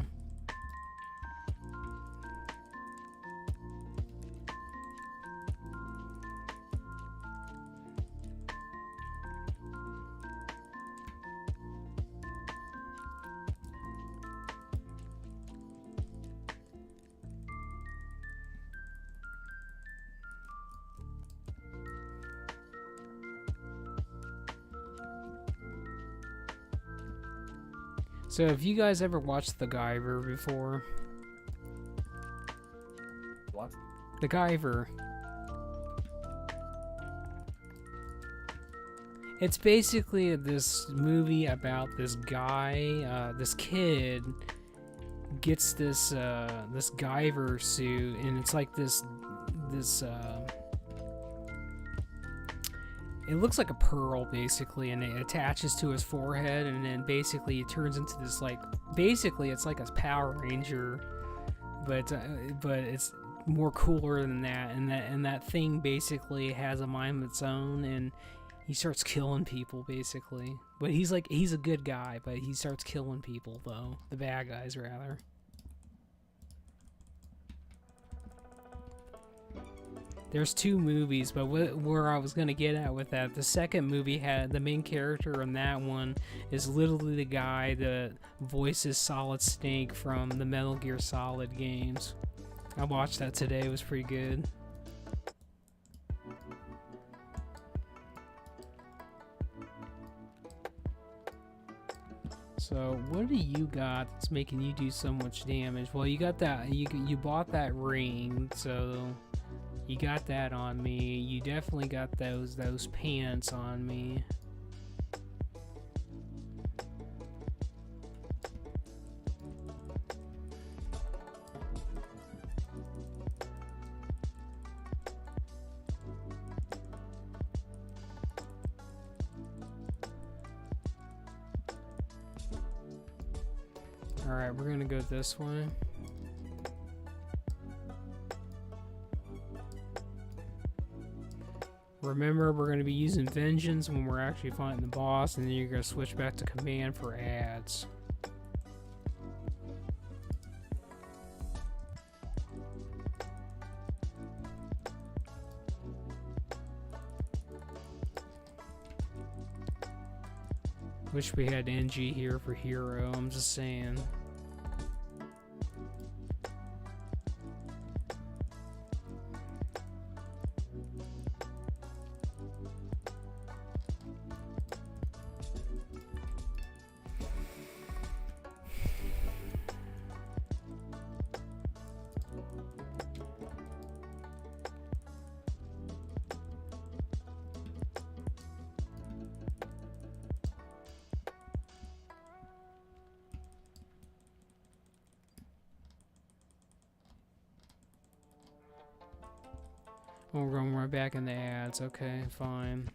So, have you guys ever watched The Guyver before? What? The Guyver. It's basically this movie about this guy, this kid gets this this Guyver suit, and it's like this it looks like a pearl basically, and it attaches to his forehead, and then basically it turns into this, like, basically it's like a Power Ranger, but it's more cooler than that, and that thing basically has a mind of its own, and he starts killing people basically. But he's a good guy, but he starts killing people though, the bad guys rather. There's 2 movies, but where I was going to get at with that, the second movie had the main character in that one is literally the guy that voices Solid Snake from the Metal Gear Solid games. I watched that today, it was pretty good. So, what do you got that's making you do so much damage? Well, you got that, you bought that ring, so you got that on me. You definitely got those pants on me. Alright, we're gonna go this way. Remember, we're going to be using Vengeance when we're actually fighting the boss, and then you're going to switch back to Command for ads. Wish we had NG here for Hero, I'm just saying. Oh, we're going right back in the ads. Okay, fine.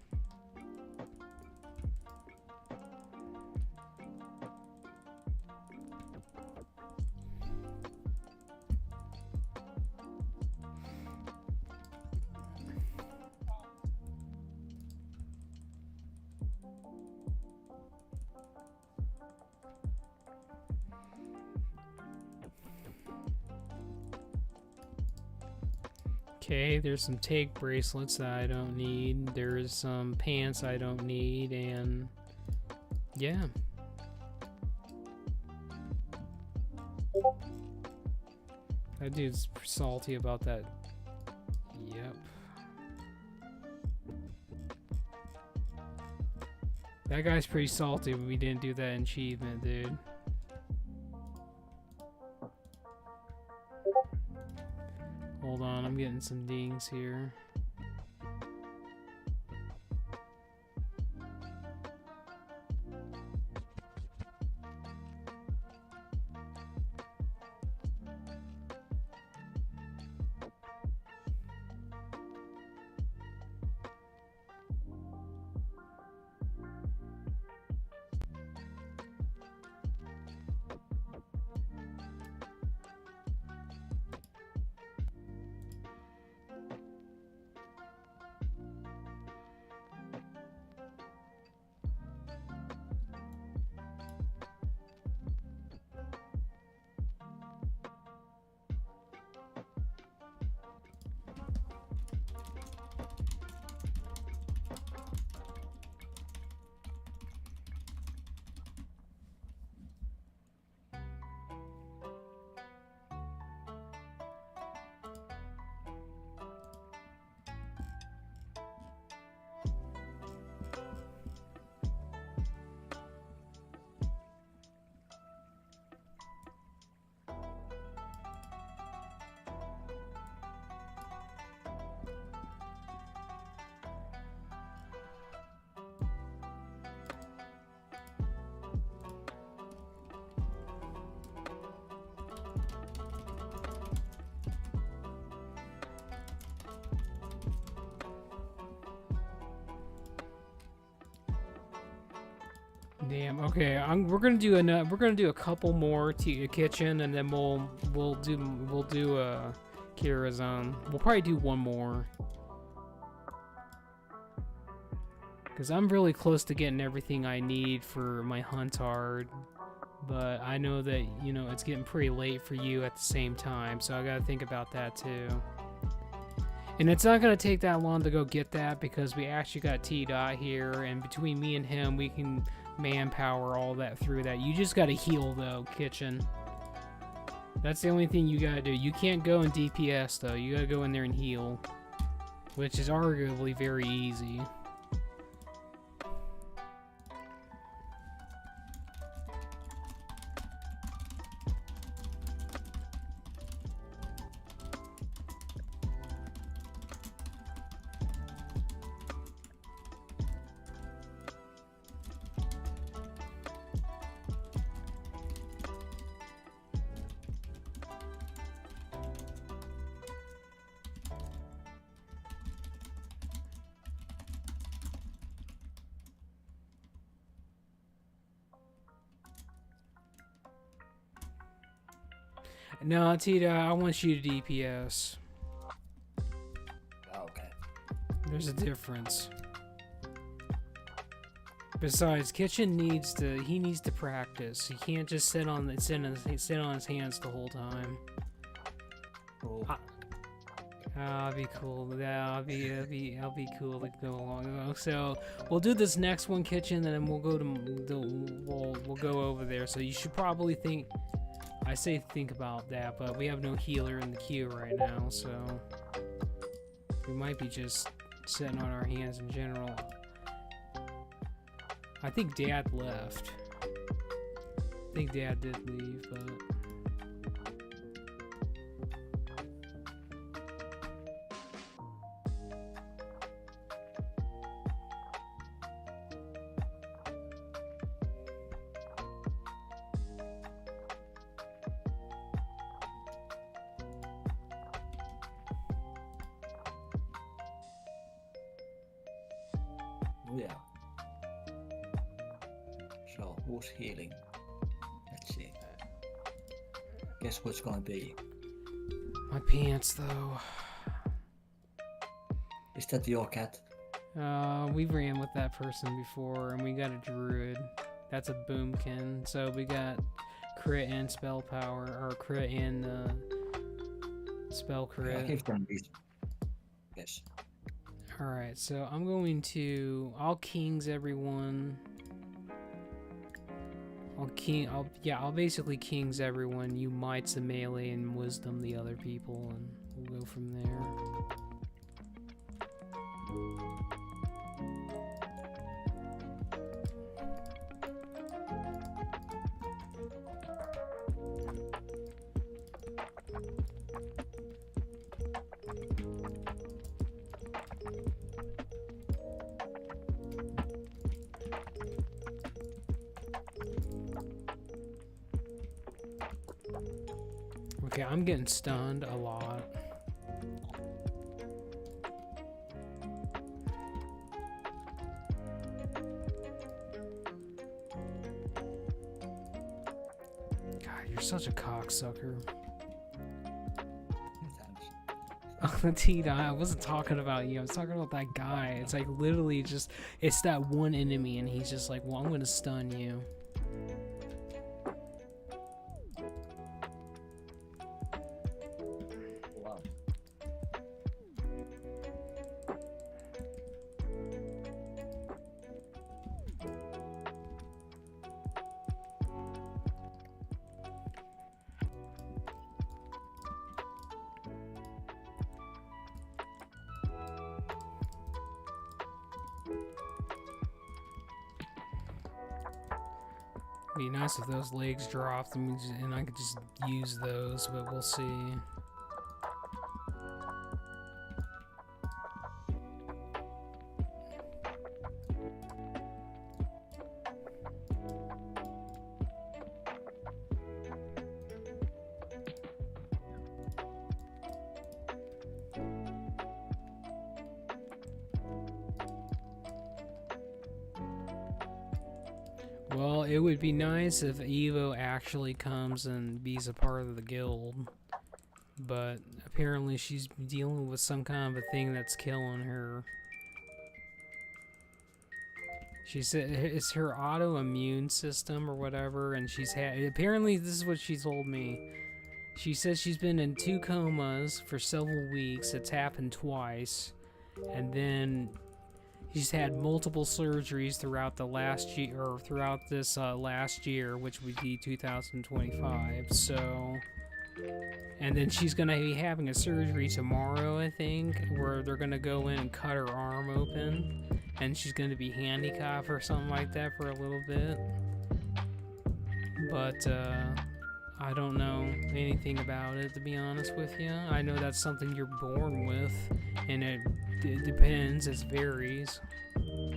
Okay, there's some take bracelets that I don't need. There's some pants I don't need, and yeah. That dude's salty about that. Yep. That guy's pretty salty when we didn't do that achievement, dude. Hold on, I'm getting some dings here. Damn. Okay, we're gonna do we're gonna do a couple more kitchen, and then we'll do Kira's own. We'll probably do one more. Because I'm really close to getting everything I need for my Huntard. But I know that, you know, it's getting pretty late for you at the same time. So I gotta think about that too. And it's not gonna take that long to go get that because we actually got T-Dot here. And between me and him, we can manpower all that through that. You just gotta heal though, Kitchen. That's the only thing you gotta do. You can't go in DPS though. You gotta go in there and heal. Which is arguably very easy. No, Tita, I want you to DPS. Okay. There's a difference. Besides, Kitchen needs to practice. He can't just sit on his hands the whole time. Cool. I'll be cool. Yeah, I'll be cool to go along. So we'll do this next one, Kitchen, and then we'll go we'll go over there. So you should probably think. I say think about that, but we have no healer in the queue right now, so we might be just sitting on our hands in general. I think Dad left. I think Dad did leave, but... Oh yeah. So who's healing? Let's see. Guess what's gonna be? My pants, though. Is that your cat? We ran with that person before, and we got a druid. That's a boomkin. So we got crit and spell power, or crit and spell crit. I'll give them these. Yes. Alright, so I'm going to... I'll kings everyone. I'll basically kings everyone. You mites the melee and wisdom the other people, and we'll go from there. Okay, I'm getting stunned a lot. God, you're such a cocksucker. Oh, Tina, I wasn't talking about you. I was talking about that guy. It's like literally just, it's that one enemy, and he's just like, well, I'm gonna stun you. Be nice if those legs dropped and I could just use those, but we'll see. Well, it would be nice if Evo actually comes and be's a part of the guild. But apparently she's dealing with some kind of a thing that's killing her. She said it's her autoimmune system or whatever, and she's had. Apparently, this is what she told me. She says she's been in 2 comas for several weeks. It's happened twice, and then she's had multiple surgeries throughout the last year, or throughout this last year, which would be 2025. So, and then she's gonna be having a surgery tomorrow, I think, where they're gonna go in and cut her arm open. And she's going to be handicapped or something like that for a little bit. But, I don't know anything about it, to be honest with you. I know that's something you're born with, and it depends, it varies. Well,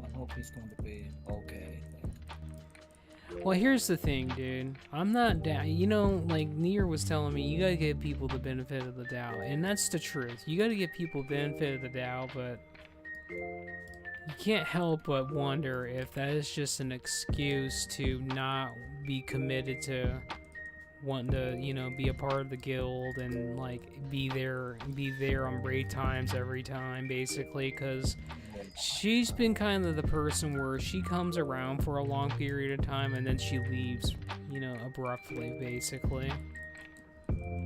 I hope he's going to be okay. Well, here's the thing, dude. I'm not down. You know, like Nier was telling me, you gotta give people the benefit of the doubt. And that's the truth. You gotta give people the benefit of the doubt, but you can't help but wonder if that is just an excuse to not be committed to wanting to, you know, be a part of the guild and, like, be there on raid times every time, basically, because she's been kind of the person where she comes around for a long period of time and then she leaves, you know, abruptly, basically.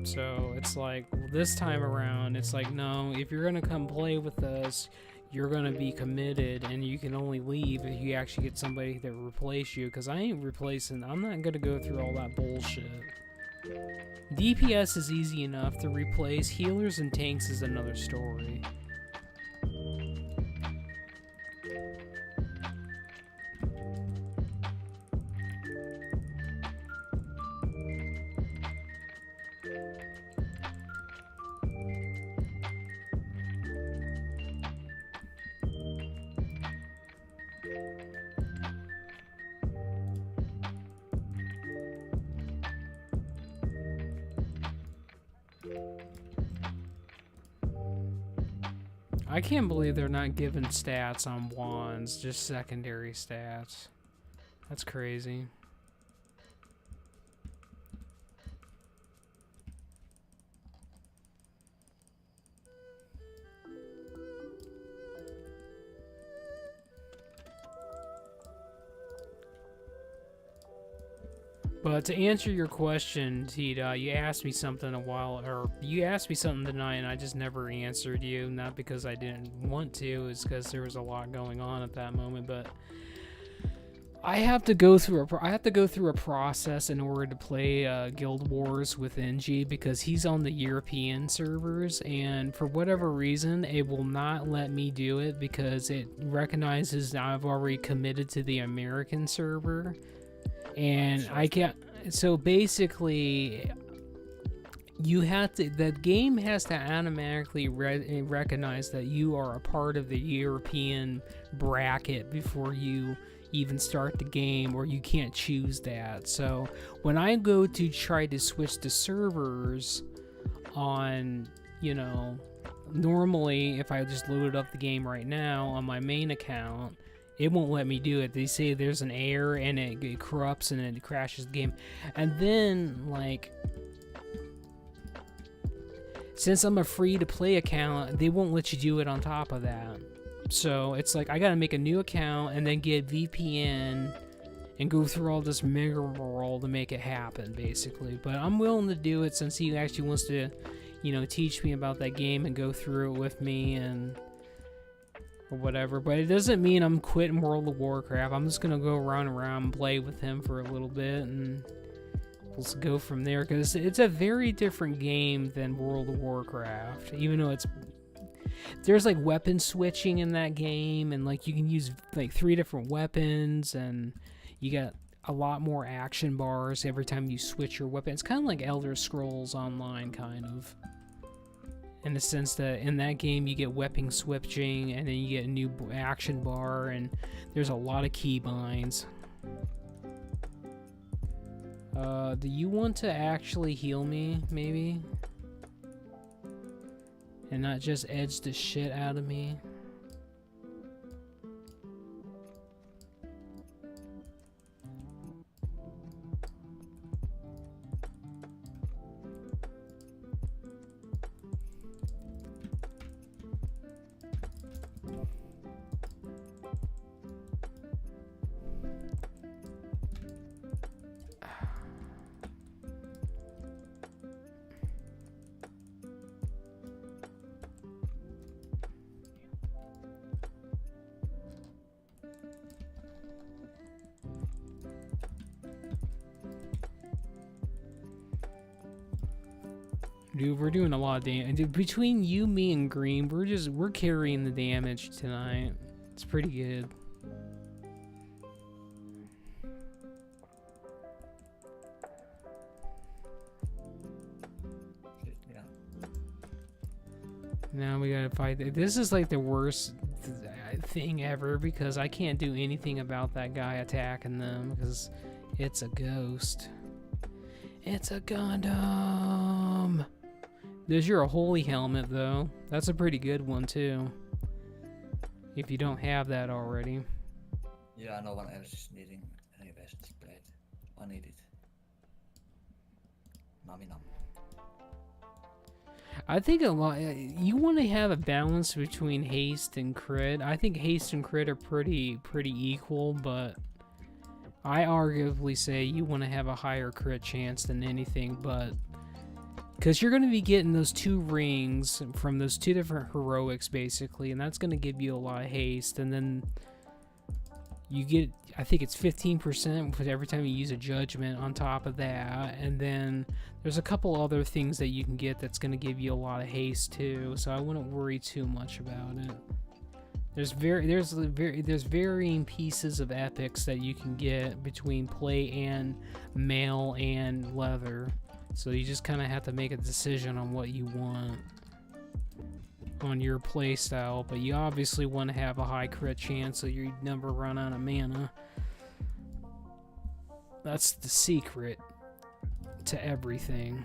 So it's like, this time around, it's like, no, if you're gonna come play with us, you're gonna be committed, and you can only leave if you actually get somebody that replace you, because I'm not gonna go through all that bullshit. DPS is easy enough to replace, healers and tanks is another story. I can't believe they're not giving stats on wands, just secondary stats. That's crazy. But to answer your question, Tita, you asked me something you asked me something tonight and I just never answered you, not because I didn't want to, it's because there was a lot going on at that moment, but I have to go through a process in order to play Guild Wars with NG, because he's on the European servers, and for whatever reason, it will not let me do it because it recognizes that I've already committed to the American server. And I can't. So basically, the game has to automatically recognize that you are a part of the European bracket before you even start the game, or you can't choose that. So when I go to try to switch the servers on, you know, normally if I just loaded up the game right now on my main account, it won't let me do it. They say there's an error and it corrupts and it crashes the game. And then, like, since I'm a free-to-play account, they won't let you do it on top of that. So it's like I gotta make a new account and then get VPN and go through all this rigmarole to make it happen, basically. But I'm willing to do it since he actually wants to, you know, teach me about that game and go through it with me and or whatever. But it doesn't mean I'm quitting World of Warcraft. I'm just gonna go around and play with him for a little bit and let's go from there, because it's a very different game than World of Warcraft, even though there's like weapon switching in that game, and like you can use like 3 different weapons, and you got a lot more action bars every time you switch your weapon. It's kind of like Elder Scrolls Online, kind of, in the sense that in that game you get weapon switching and then you get a new action bar, and there's a lot of keybinds. Do you want to actually heal me, maybe? and not just edge the shit out of me. Dude, we're doing a lot of damage. Between you, me, and Green, we're carrying the damage tonight. It's pretty good. Yeah. Now we gotta fight. This is like the worst thing ever because I can't do anything about that guy attacking them because it's a ghost. It's a Gundam. There's your holy helmet though. That's a pretty good one too. If you don't have that already. Yeah, no one else is needing any vest plate. I need it. Nami nam. I think a lot. You want to have a balance between haste and crit. I think haste and crit are pretty equal, but I arguably say you want to have a higher crit chance than anything, but because you're going to be getting those 2 rings from those 2 different heroics basically, and that's going to give you a lot of haste, and then you get, I think it's 15% every time you use a judgment on top of that, and then there's a couple other things that you can get that's going to give you a lot of haste too, so I wouldn't worry too much about it. There's varying pieces of epics that you can get between plate and mail and leather. So you just kind of have to make a decision on what you want on your play style, but you obviously want to have a high crit chance so you never run out of mana. That's the secret to everything.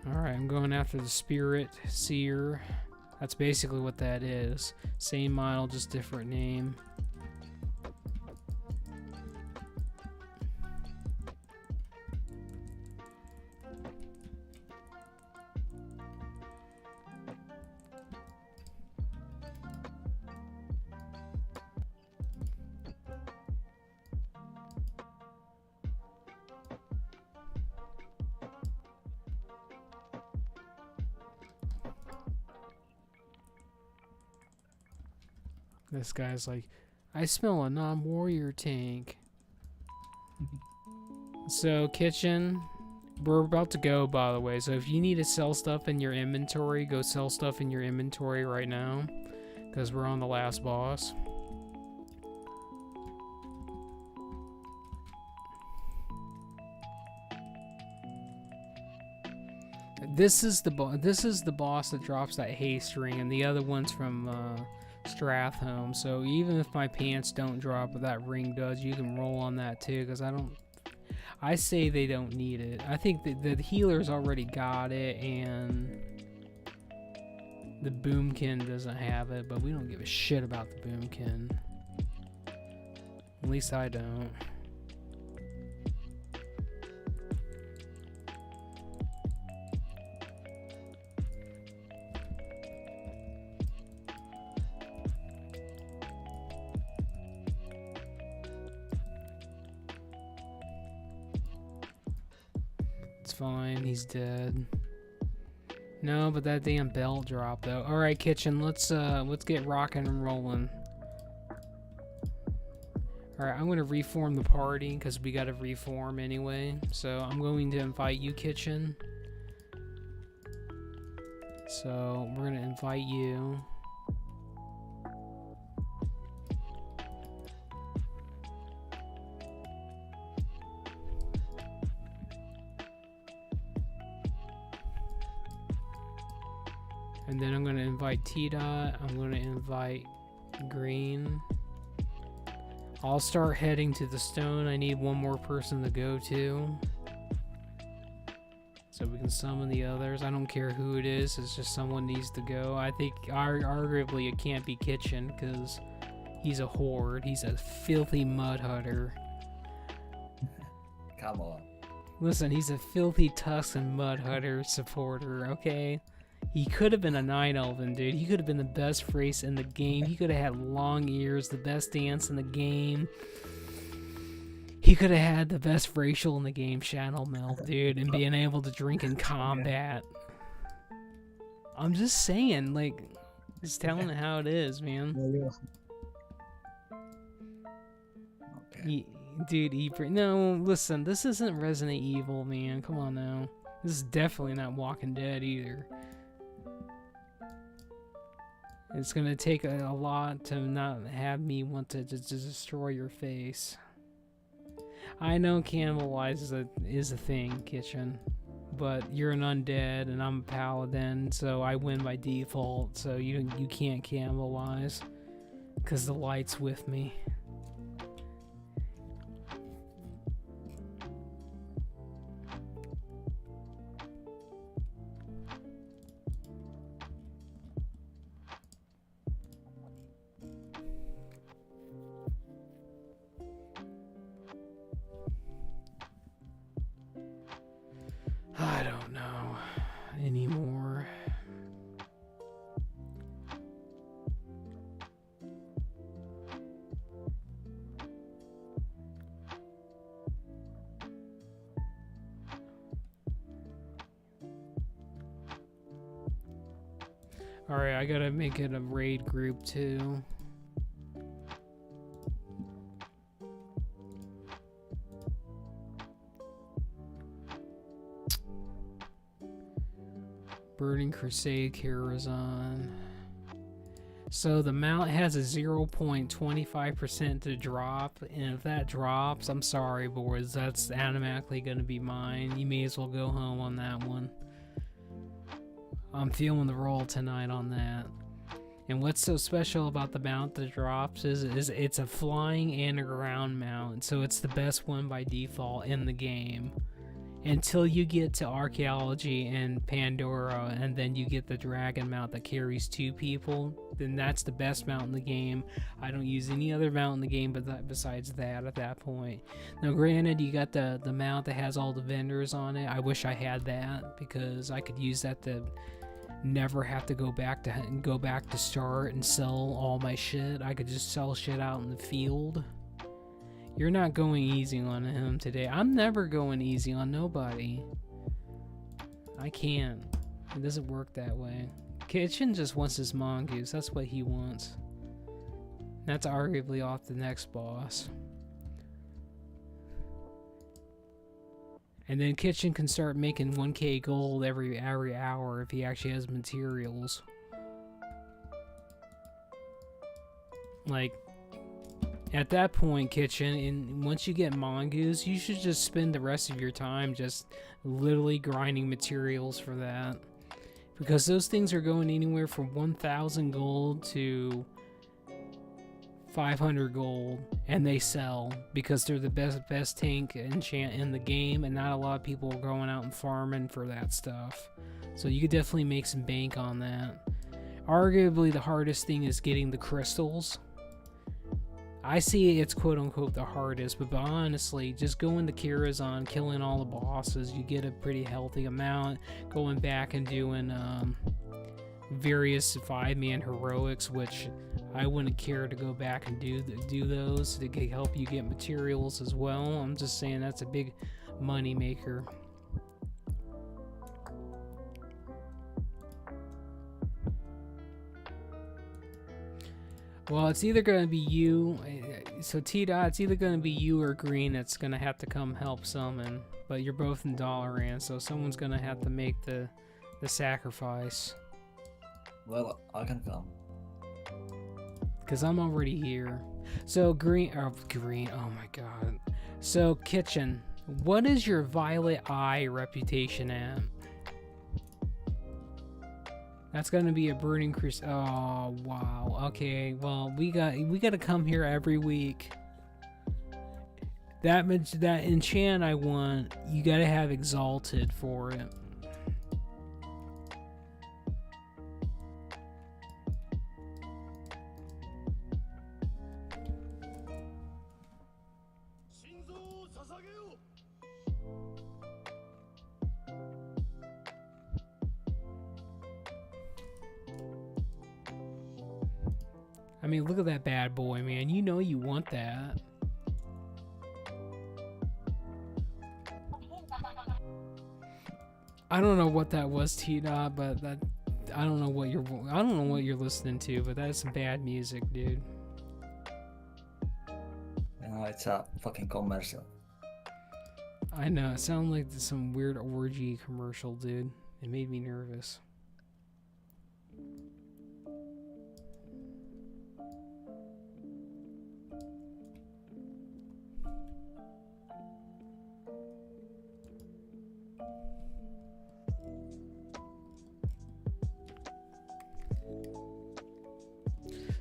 Alright, I'm going after the Spirit Seer. That's basically what that is. Same model, just different name. This guy's like, I smell a non-warrior tank. So, kitchen, we're about to go, by the way. So if you need to sell stuff in your inventory, go sell stuff in your inventory right now. Because we're on the last boss. This is the boss that drops that haste ring, and the other one's from Strathhome. So even if my pants don't drop, but that ring does, you can roll on that too. Because I say they don't need it. I think that the healer's already got it, and the boomkin doesn't have it. But we don't give a shit about the boomkin. At least I don't. Fine, he's dead. No, but that damn belt dropped though. All right, kitchen, let's get rocking and rolling. All right, I'm gonna reform the party because we gotta reform anyway. So I'm going to invite you, kitchen. So we're gonna invite you. And then I'm gonna invite T-Dot. I'm gonna invite Green. I'll start heading to the stone. I need one more person to go to, so we can summon the others. I don't care who it is. It's just someone needs to go. I think arguably it can't be Kitchen because he's a horde. He's a filthy mud hutter. Come on. Listen, he's a filthy Tuscan mud hutter supporter, okay? He could have been a Night Elven, dude. He could have been the best race in the game. He could have had long ears, the best dance in the game. He could have had the best racial in the game, Shadow Melt, dude, and being able to drink in combat. I'm just saying, like, just telling it how it is, man. Okay. No, listen, this isn't Resident Evil, man. Come on now. This is definitely not Walking Dead either. It's gonna take a lot to not have me want to destroy your face. I know cannibalize is a thing, Kitchen, but you're an undead and I'm a paladin, so I win by default. So you can't cannibalize, cause the light's with me. I don't know anymore. Alright, I gotta make it a raid group too. Burning Crusade Karazhan. So the mount has a 0.25% to drop, and if that drops, I'm sorry boys, that's automatically going to be mine. You may as well go home on that one. I'm feeling the roll tonight on that. And what's so special about the mount that drops is it's a flying and a ground mount, so it's the best one by default in the game. Until you get to Archaeology and Pandora, and then you get the dragon mount that carries 2 people, then that's the best mount in the game. I don't use any other mount in the game but besides that at that point. Now granted, you got the mount that has all the vendors on it. I wish I had that because I could use that to never have to go back to start and sell all my shit. I could just sell shit out in the field. You're not going easy on him today. I'm never going easy on nobody. I can't. It doesn't work that way. Kitchen just wants his mongoose. That's what he wants. That's arguably off the next boss. And then Kitchen can start making 1k gold every hour if he actually has materials. Like, at that point, Kitchen, and once you get mongoose, you should just spend the rest of your time just literally grinding materials for that. Because those things are going anywhere from 1,000 gold to 500 gold, and they sell because they're the best tank enchant in the game, and not a lot of people are going out and farming for that stuff. So you could definitely make some bank on that. Arguably the hardest thing is getting the crystals. I see it's quote-unquote the hardest, but honestly, just going to Karazhan, killing all the bosses, you get a pretty healthy amount. Going back and doing various 5-man heroics, which I wouldn't care to go back and do those to help you get materials as well. I'm just saying that's a big money maker. Well, it's either going to be you, so T-Dot, it's either going to be you or Green that's going to have to come help summon, but you're both in Dalaran, so someone's going to have to make the sacrifice. Well, I can come. Because I'm already here. So Green, oh my god. So Kitchen, what is your Violet Eye reputation at? That's gonna be a burning crusade. Oh wow. Okay. Well, we got to come here every week. That enchant I want, you gotta have exalted for it. I mean, look at that bad boy, man. You know you want that. I don't know what that was, T-Dot, but that I don't know what you're listening to, but that is some bad music, dude. No, it's a fucking commercial. I know, it sounded like some weird orgy commercial, dude. It made me nervous.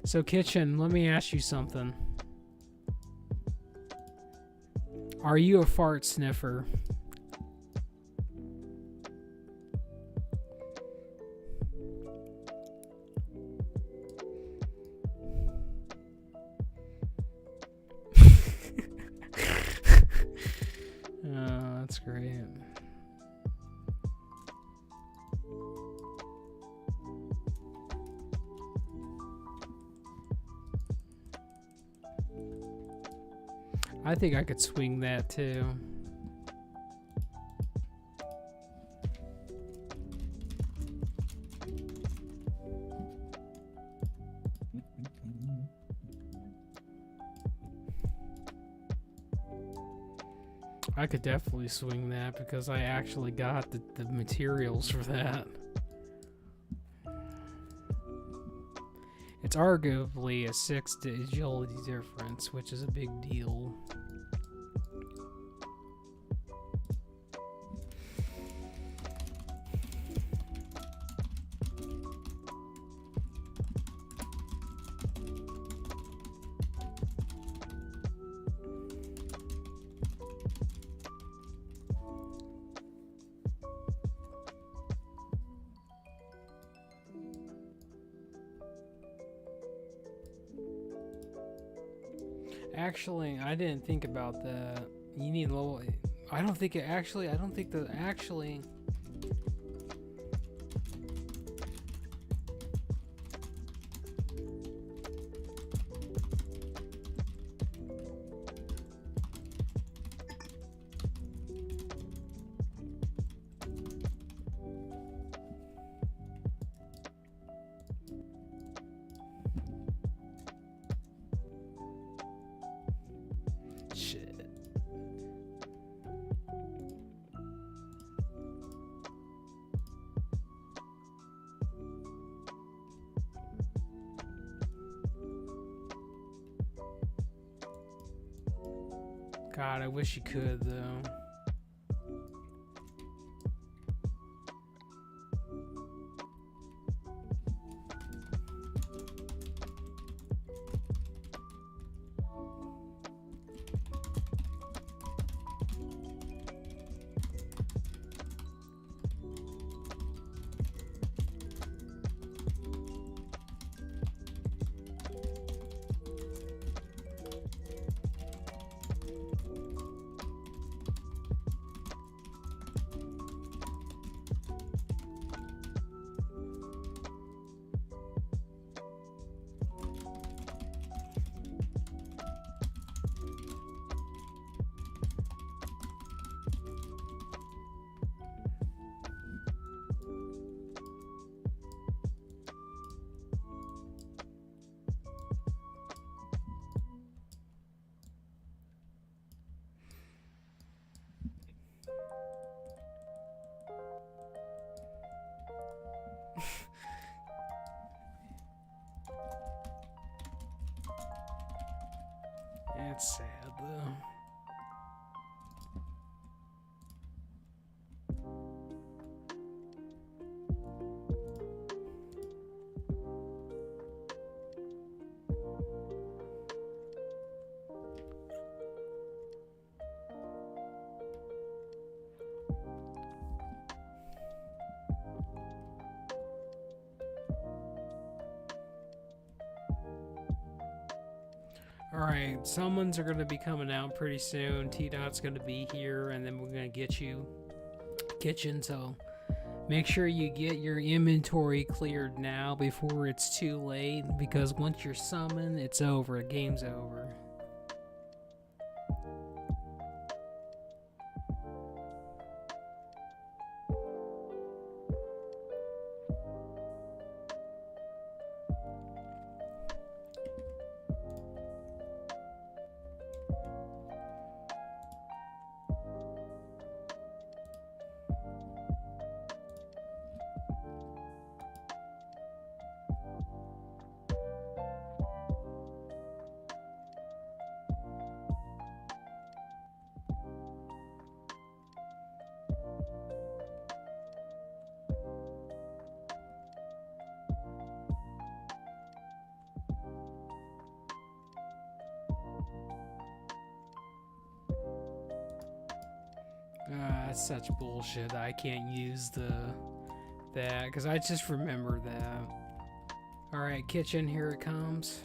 So, Kitchen, let me ask you something. Are you a fart sniffer? Oh, that's great. I think I could swing that too. I could definitely swing that because I actually got the materials for that. It's arguably a 6 agility difference, which is a big deal. Actually, I didn't think about that. You need low. I don't think actually. God, I wish you could, though. It's sad, though. Alright, summons are gonna be coming out pretty soon. T-Dot's gonna be here, and then we're gonna get you kitchen, so make sure you get your inventory cleared now before it's too late, because once you're summoned, it's over. Game's over. That's such bullshit. I can't use that because I just remember that. All right, kitchen, here it comes.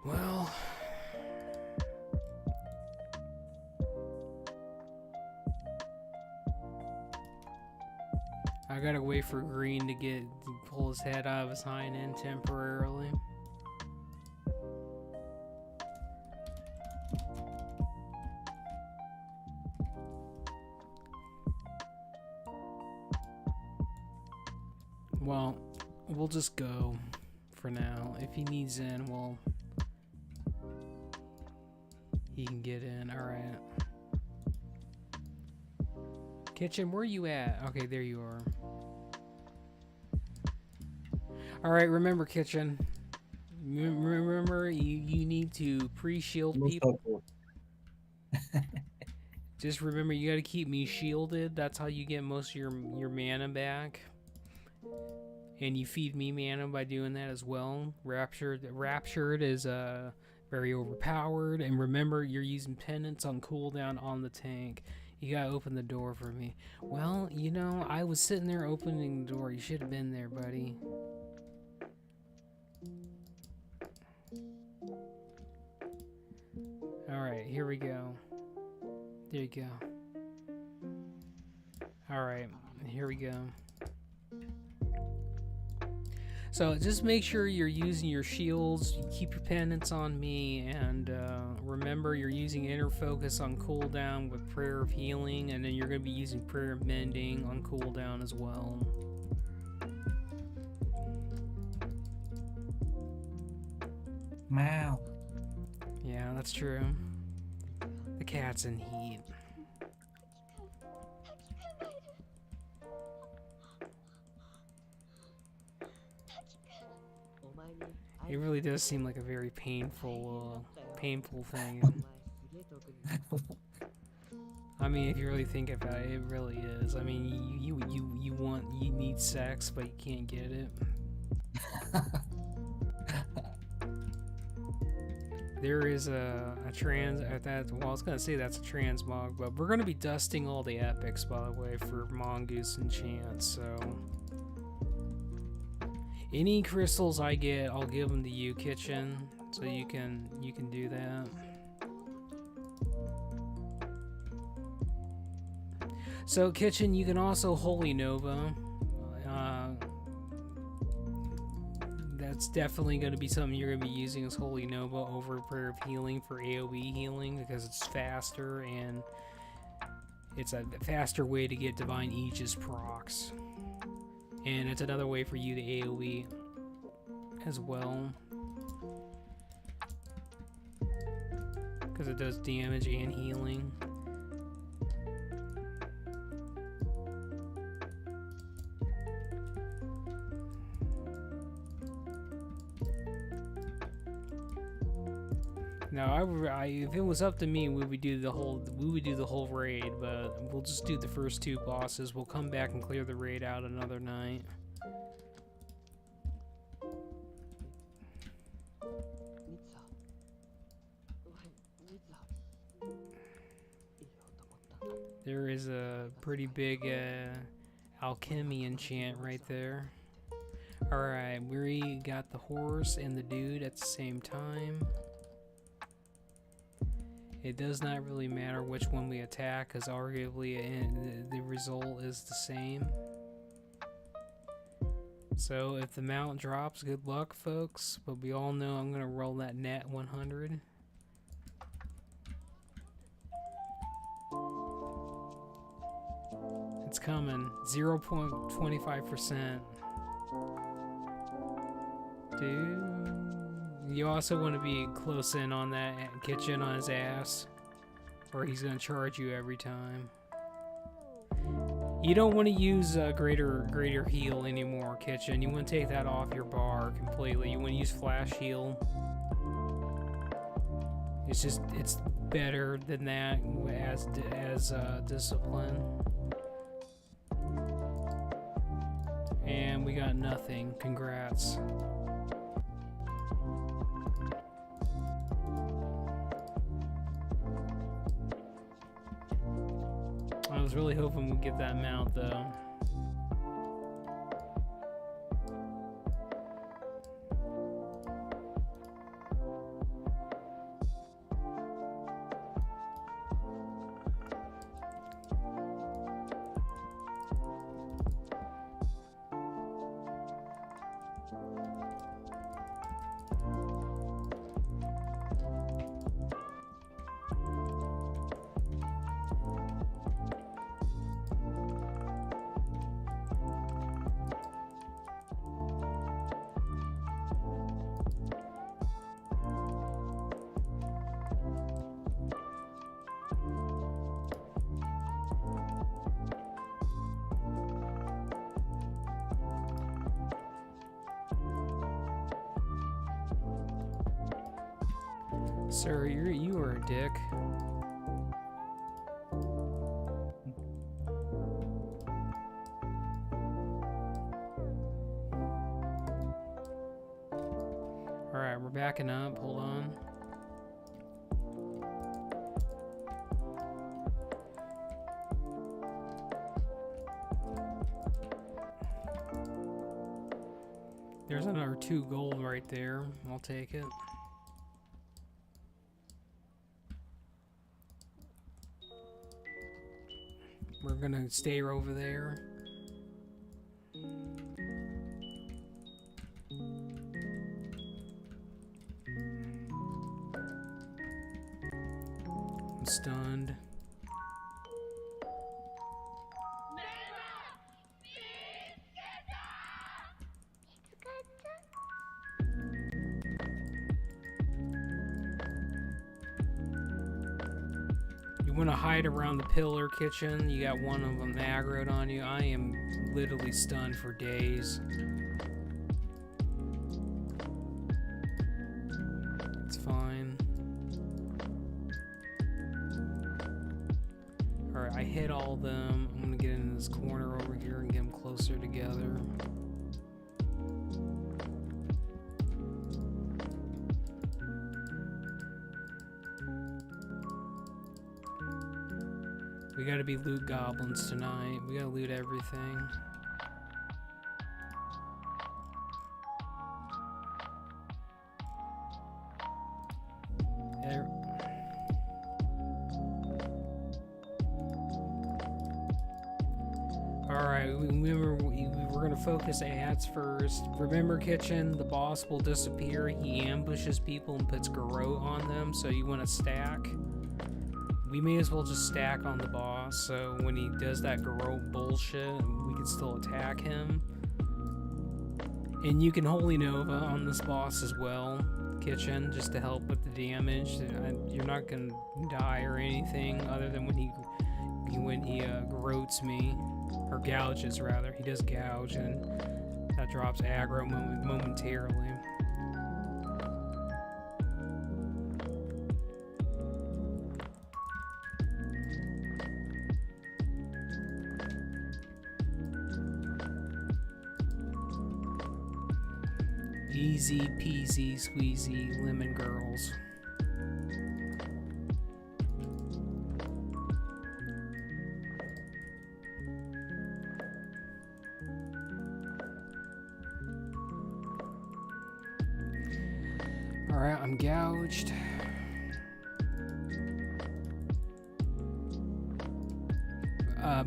Well, I gotta wait for Green to pull his head out of his hind end temporarily. Well, we'll just go for now. If he needs in, he can get in. All right. Kitchen, where you at? Okay, there you are. All right, remember, Kitchen. Remember, you need to pre-shield people. Just remember, you got to keep me shielded. That's how you get most of your mana back. And you feed me mana by doing that as well. Raptured is very overpowered. And remember, you're using penance on cooldown on the tank. You gotta open the door for me. Well, you know, I was sitting there opening the door. You should have been there, buddy. Alright, here we go. There you go. Alright, here we go. So just make sure you're using your shields, you keep your pendants on me, and remember you're using inner focus on cooldown with prayer of healing, and then you're going to be using prayer of mending on cooldown as well. Meow. Yeah, that's true. The cat's in heat. It really does seem like a very painful thing. I mean, if you really think about it, it really is. I mean, you need sex, but you can't get it. There is a well, I was gonna say that's a transmog, but we're gonna be dusting all the epics, by the way, for Mongoose and Chance, so any crystals I get, I'll give them to you, Kitchen, so you can do that. So, Kitchen, you can also Holy Nova. That's definitely going to be something you're going to be using as Holy Nova over Prayer of Healing for AoE healing, because it's faster and it's a faster way to get Divine Aegis procs. And it's another way for you to AoE as well, because it does damage and healing. No, if it was up to me, we would do the whole raid, but we'll just do the first 2 bosses. We'll come back and clear the raid out another night. There is a pretty big alchemy enchant right there. Alright, we got the horse and the dude at the same time. It does not really matter which one we attack, because arguably the result is the same. So if the mount drops, good luck, folks. But we all know I'm going to roll that net 100. It's coming. 0.25%. Dude. You also want to be close in on that kitchen on his ass, or he's going to charge you every time. You don't want to use greater heal anymore, kitchen. You want to take that off your bar completely. You want to use flash heal. It's better than that as discipline. And we got nothing. Congrats. I was really hoping we'd get that mount though. Sir, you are a dick. Alright, we're backing up. Hold on. There's another 2 gold right there. I'll take it. We're gonna stay over there. I'm stunned. You want to hide around the pillar kitchen. You got one of them aggroed on you. I am literally stunned for days. It's fine. Alright, I hit all of them. I'm going to get into this corner over here and get them closer together. We gotta be loot goblins tonight. We gotta loot everything. Alright, we're gonna focus ads first. Remember, kitchen, the boss will disappear. He ambushes people and puts garrote on them, so you want to stack. We may as well just stack on the boss, so when he does that garrote bullshit, we can still attack him. And you can Holy Nova on this boss as well, kitchen, just to help with the damage. You're not gonna die or anything other than when he garrotes me, or gouges rather. He does gouge, and that drops aggro momentarily. Easy peasy squeezy lemon girls. Alright, I'm gouged.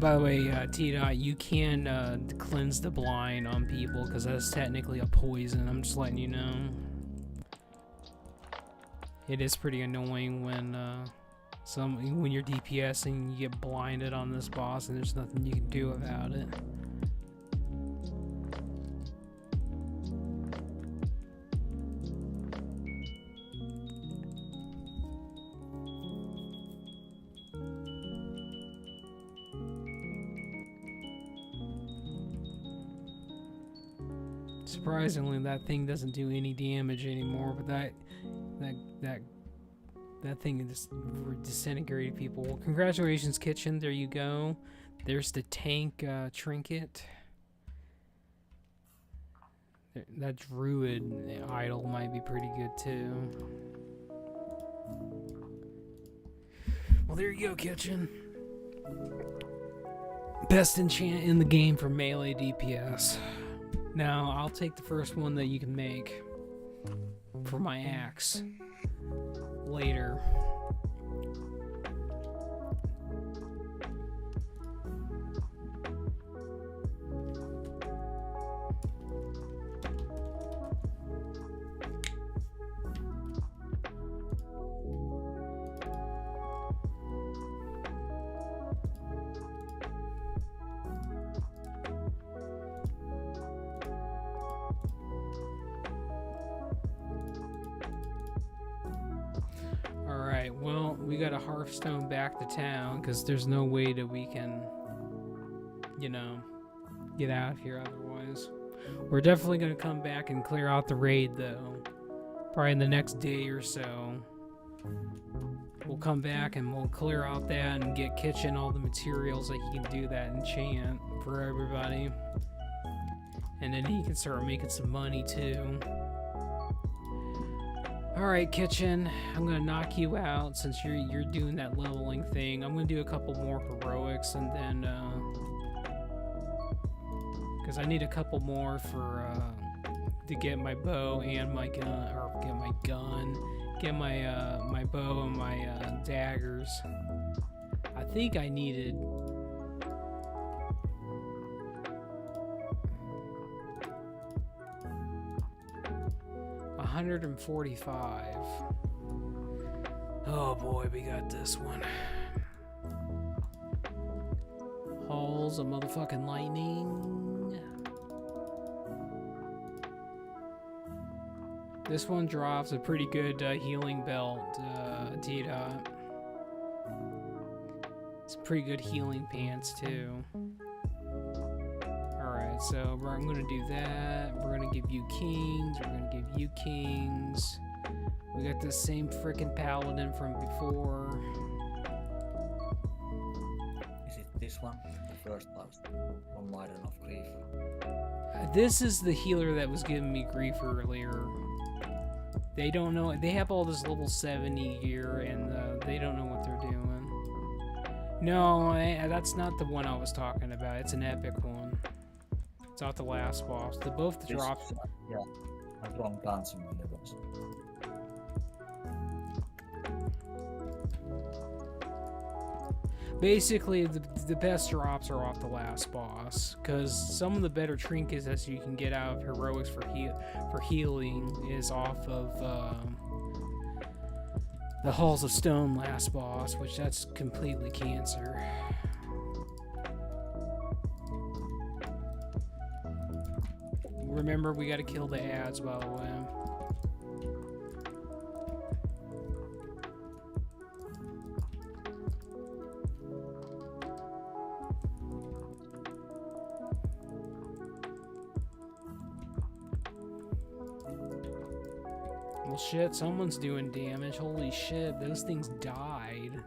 By the way, T-Dot, you can cleanse the blind on people because that's technically a poison. I'm just letting you know. It is pretty annoying when when you're DPS and you get blinded on this boss and there's nothing you can do about it. Surprisingly, that thing doesn't do any damage anymore, but that thing just disintegrated people. Well, congratulations, Kitchen. There you go. There's the tank trinket. That druid idol might be pretty good too. Well, there you go, Kitchen. Best enchant in the game for melee DPS. Now, I'll take the first one that you can make for my axe later. Alright, well, we got a Hearthstone back to town because there's no way that we can, you know, get out of here otherwise. We're definitely going to come back and clear out the raid, though. Probably in the next day or so. We'll come back and we'll clear out that and get Kitchen all the materials that he can do that enchant for everybody. And then he can start making some money, too. Alright, Kitchen, I'm gonna knock you out since you're doing that leveling thing. I'm gonna do a couple more heroics and then because I need a couple more for to get my bow and my gun, or get my gun, get my my bow and my daggers. I think I needed 145. Oh boy, we got this one. Halls of motherfucking lightning. This one drops a pretty good healing belt, T-Dot. It's pretty good healing pants too. Alright, so I'm gonna do that. We're gonna give you kings. We're gonna give you kings. We got the same frickin' paladin from before. Is it this one? The first house on Maiden of Grief. This is the healer that was giving me grief earlier. They don't know. They have all this level 70 gear, and they don't know what they're doing. No, that's not the one I was talking about. It's an epic one. It's not the last boss. The both This- drops. Yeah, I've wrong dancing levels. Basically, the best drops are off the last boss, because some of the better trinkets that you can get out of heroics for healing is off of the Halls of Stone last boss, which that's completely cancer. Remember, we got to kill the ads, by the way. Well, shit, someone's doing damage. Holy shit, those things died.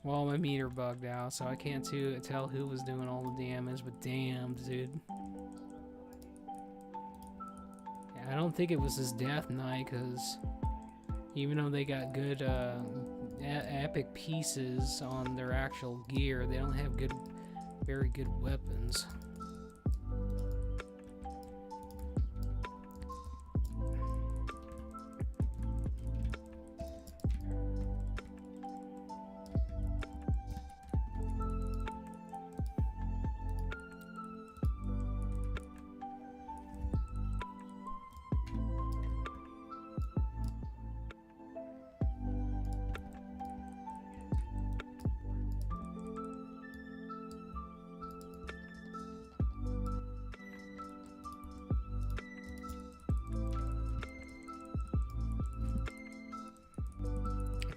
Well, my meter bugged out, so I can't tell who was doing all the damage, but damn, dude. I don't think it was his Death Knight, because even though they got good, epic pieces on their actual gear, they don't have very good weapons.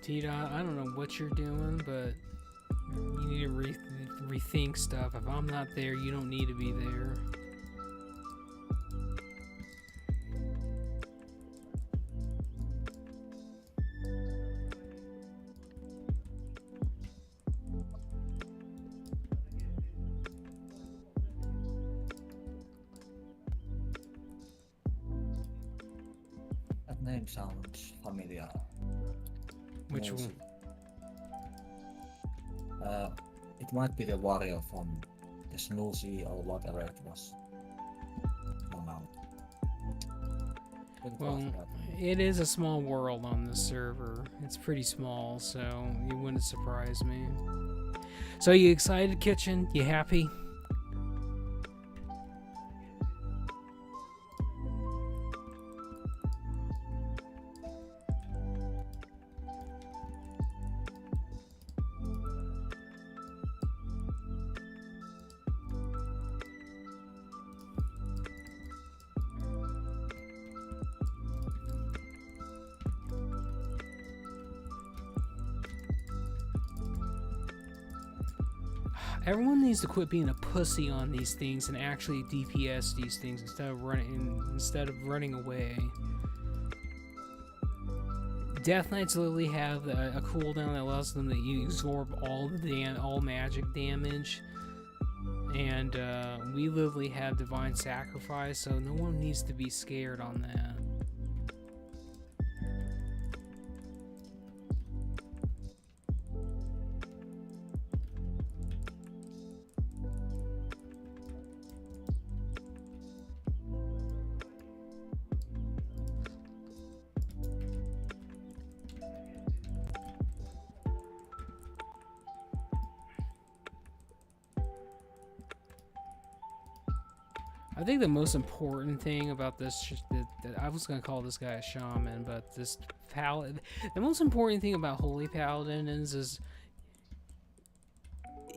Tita, I don't know what you're doing, but you need to rethink stuff. If I'm not there, you don't need to be there. That name sounds familiar. Which Yes. one? It might be the warrior from the Snoozy or whatever it was. Oh no. Couldn't Well, pass that. it is a small world on this server. It's pretty small, so it wouldn't surprise me. So you excited, Kitchen? You happy? Everyone needs to quit being a pussy on these things and actually DPS these things instead of running away. Death Knights literally have a cooldown that allows them to absorb all magic damage, and we literally have Divine Sacrifice, so no one needs to be scared on that. I think the most important thing about this, that I was gonna call this guy a shaman, but this paladin, the most important thing about holy paladins is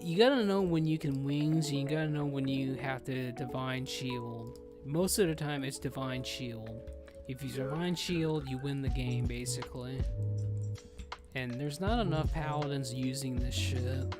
you gotta know when you can wings, and you gotta know when you have to divine shield. Most of the time, it's divine shield. If you divine shield, you win the game basically. And there's not enough paladins using this shit.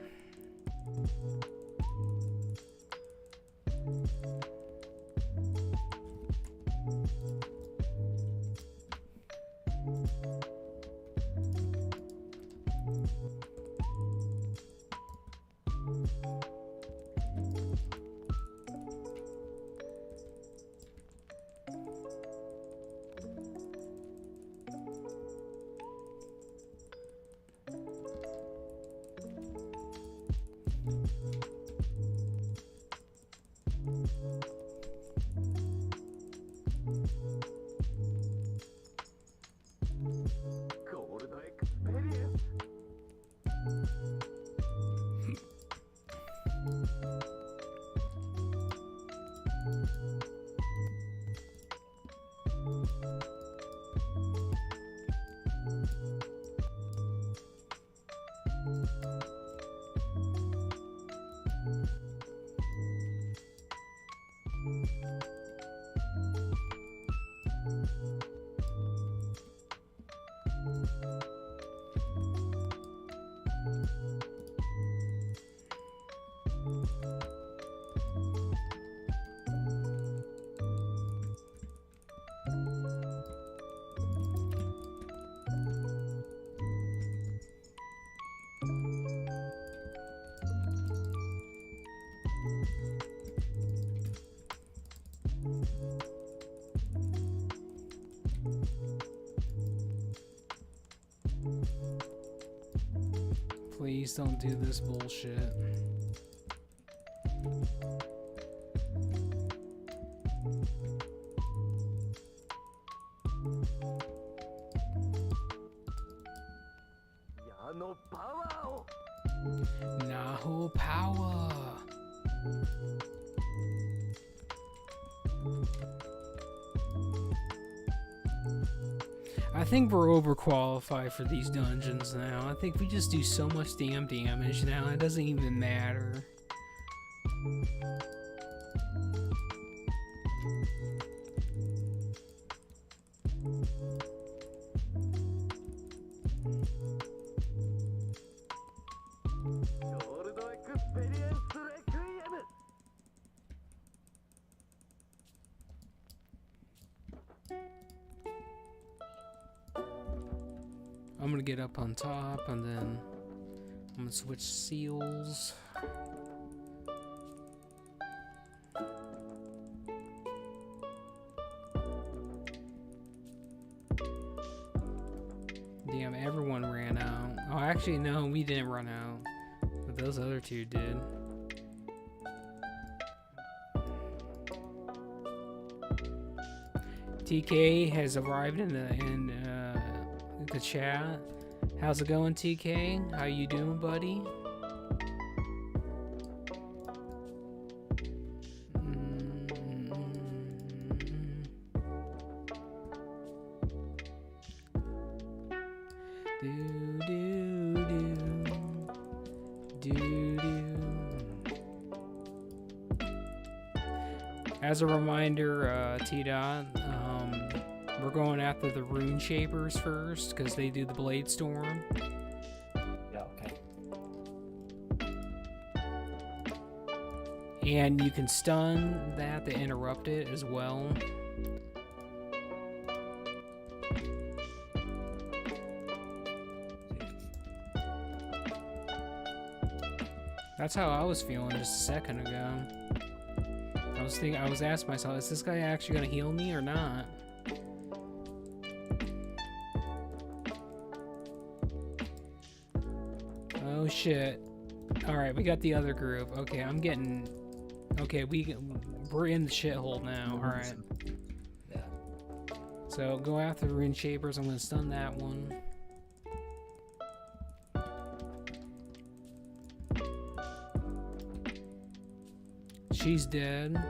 Please don't do this bullshit. Naho power. I think we're overqualified for these dungeons now. I think we just do so much damn damage now, it doesn't even matter. I'm gonna get up on top and then I'm gonna switch seals. Damn, everyone ran out. Oh, actually, no, we didn't run out. But those other two did. TK has arrived in the chat. How's it going, TK? How you doing, buddy? As a reminder, T-Dot, we're going after the Rune Shapers first, because they do the Blade Storm. Yeah, okay. And you can stun that to interrupt it as well. That's how I was feeling just a second ago. I was asking myself, is this guy actually gonna heal me or not? Oh shit. Alright, we got the other group. Okay, okay, we're in the shithole now. Alright. Yeah. So go after the Rune Shapers. I'm gonna stun that one. She's dead.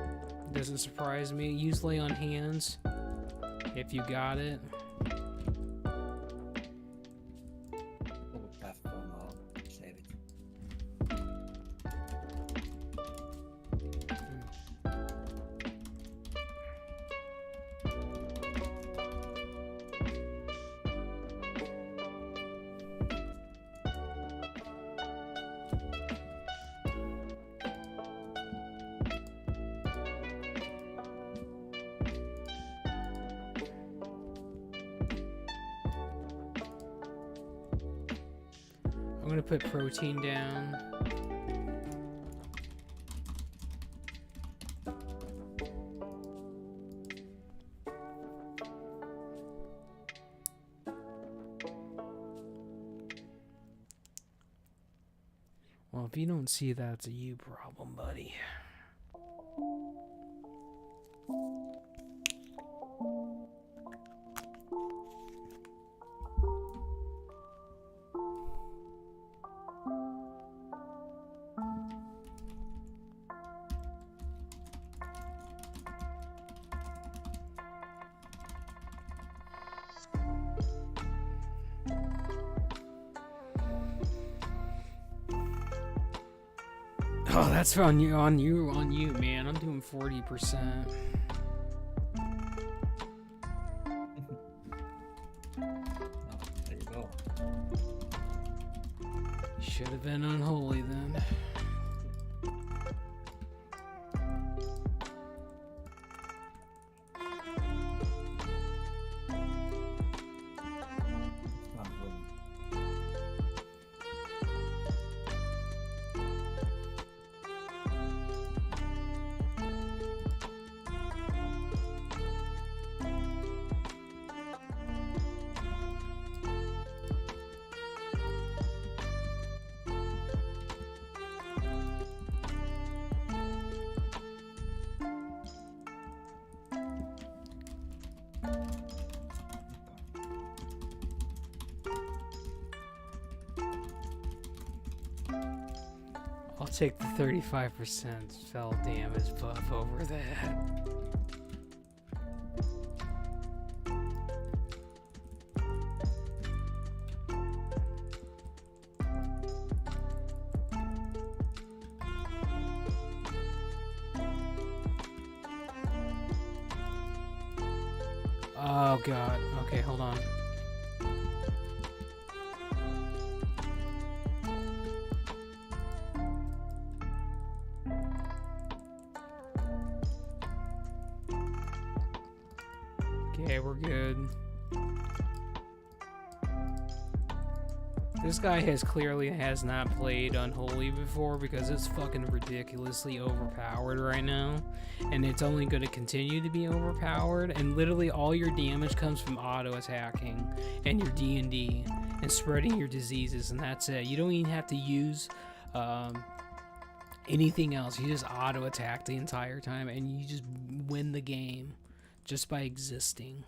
Doesn't surprise me. Use Lay on Hands if you got it. Save it. I'm gonna put protein down. Well, if you don't see that, it's a you problem, buddy. Oh, that's on you, man. I'm doing 40%. There you go. Should have been unholy then. I'll take the 35% spell damage buff over that. Oh god. Okay, hold on. Okay, we're good. This guy clearly has not played Unholy before because it's fucking ridiculously overpowered right now. And it's only going to continue to be overpowered. And literally all your damage comes from auto-attacking and your D&D and spreading your diseases, and that's it. You don't even have to use anything else. You just auto-attack the entire time and you just win the game just by existing.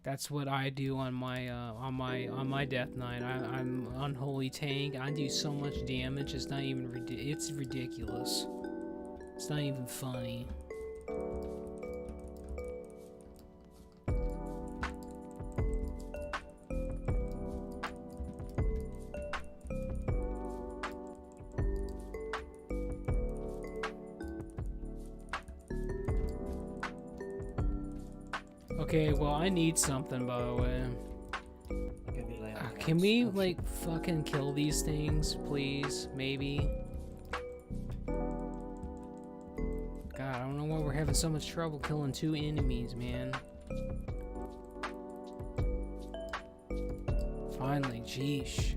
That's what I do on my Death Knight. I'm Unholy Tank. I do so much damage. It's not even it's ridiculous. It's not even funny. Okay, well, I need something, by the way. Can we, like, fucking kill these things, please? Maybe? God, I don't know why we're having so much trouble killing 2 enemies, man. Finally, jeesh.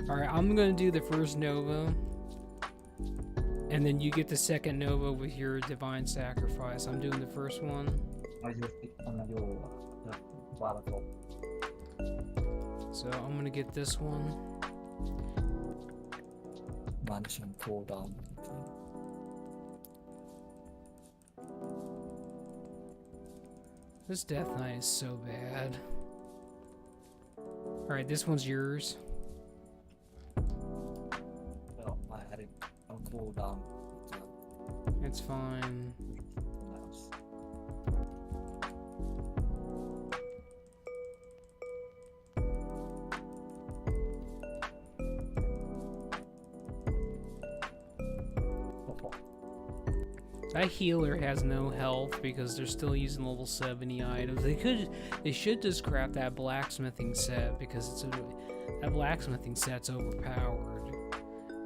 Alright, I'm gonna do the first Nova. And then you get the second Nova with your Divine Sacrifice. I'm doing the first one. So I'm gonna get this one. Minus some cooldown. This Death Knight is so bad. Alright, this one's yours. Well, I had it on cooldown. It's fine. That healer has no health because they're still using level 70 items. They should just scrap that blacksmithing set because that blacksmithing set's overpowered.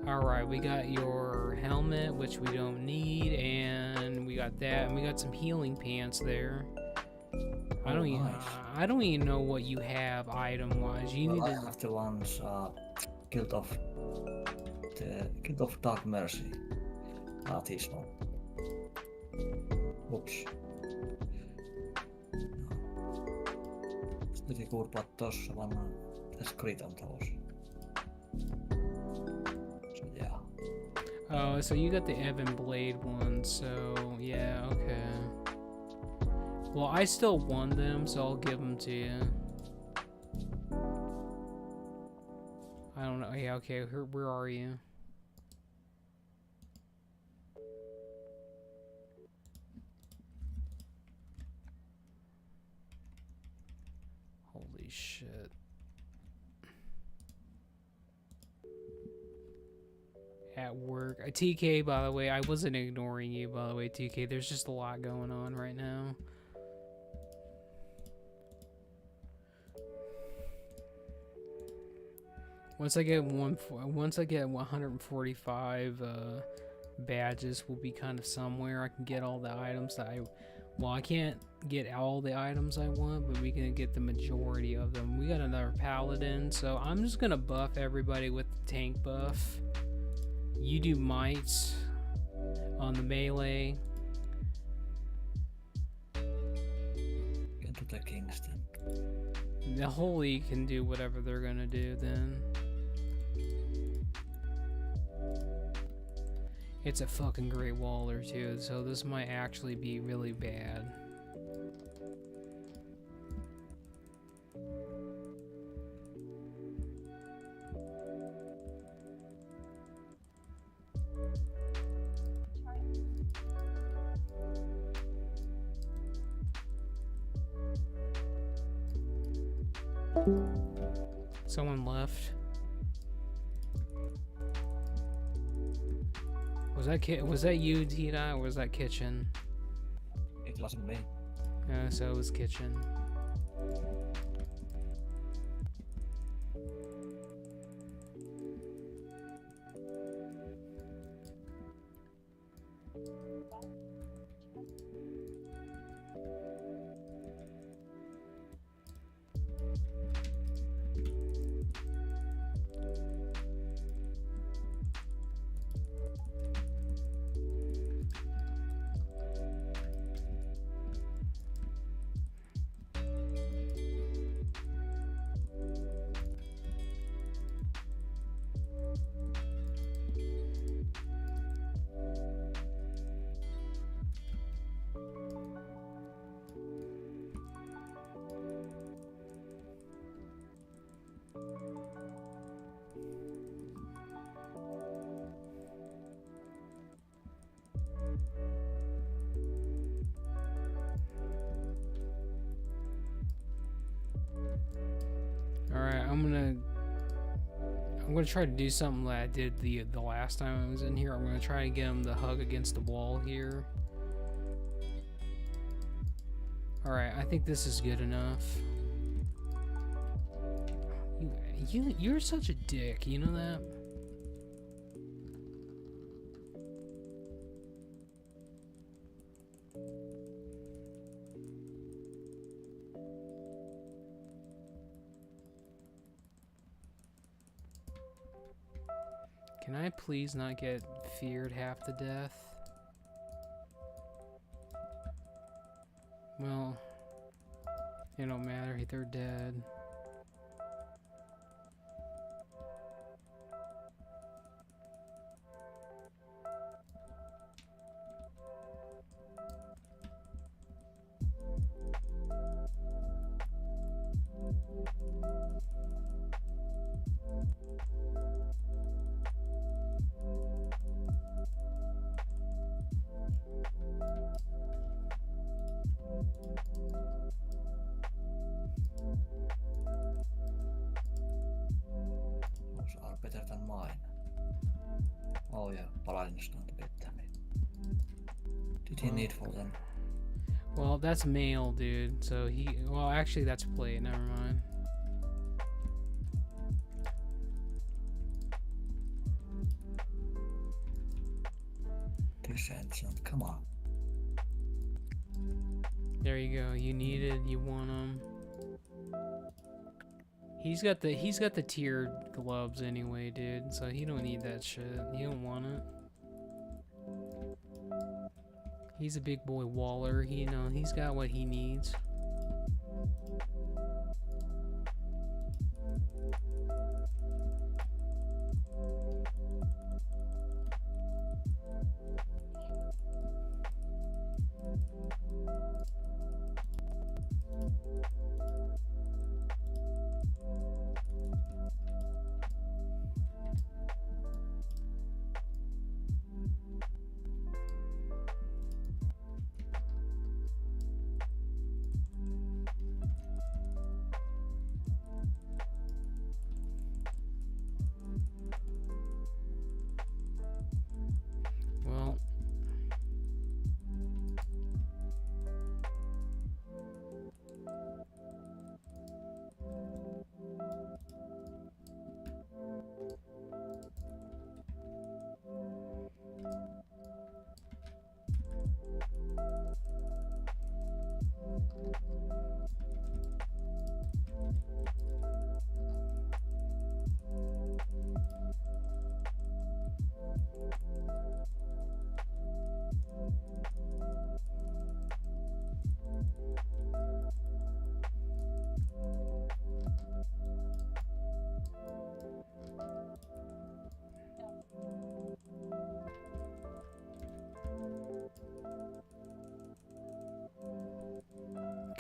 Alright, we got your helmet, which we don't need, and we got that, and we got some healing pants there. I don't even know what you have item wise. You need I have the ones Guild of Dark Mercy. This one. Oops. Sitten piti kurpaa tossa vaan tässä kritan tuossa. So yeah. Oh, so you got the Evan Blade one, so yeah, okay. Well, I still won them, so I'll give them to you. I don't know. Yeah, okay. Where are you? Holy shit. At work. TK, by the way, I wasn't ignoring you, by the way, TK. There's just a lot going on right now. Once I get 145 badges, we'll be kind of somewhere. I can get all the items that I can't get all the items I want, but we can get the majority of them. We got another paladin, so I'm just gonna buff everybody with the tank buff. You do mites on the melee. Get to the Kingston. The holy can do whatever they're gonna do then. It's a fucking great waller too, so this might actually be really bad. Someone left. Was that you, Tita, or was that kitchen? It wasn't me. So it was kitchen. Alright, I'm gonna try to do something that I did the last time I was in here. I'm gonna try to get him to hug against the wall here. Alright, I think this is good enough. You're such a dick, you know that? Can I please not get feared half to death? Well, it don't matter, they're dead. Those are better than mine. Oh yeah, Paladin's going to get them. Did he need for them? Well, that's male, dude. So well, actually, that's plate. Never mind. This ancient, come on. There you go. You need it. You want them. He's got the tiered gloves anyway, dude. So he don't need that shit. He don't want it. He's a big boy Waller. He's got what he needs. Well,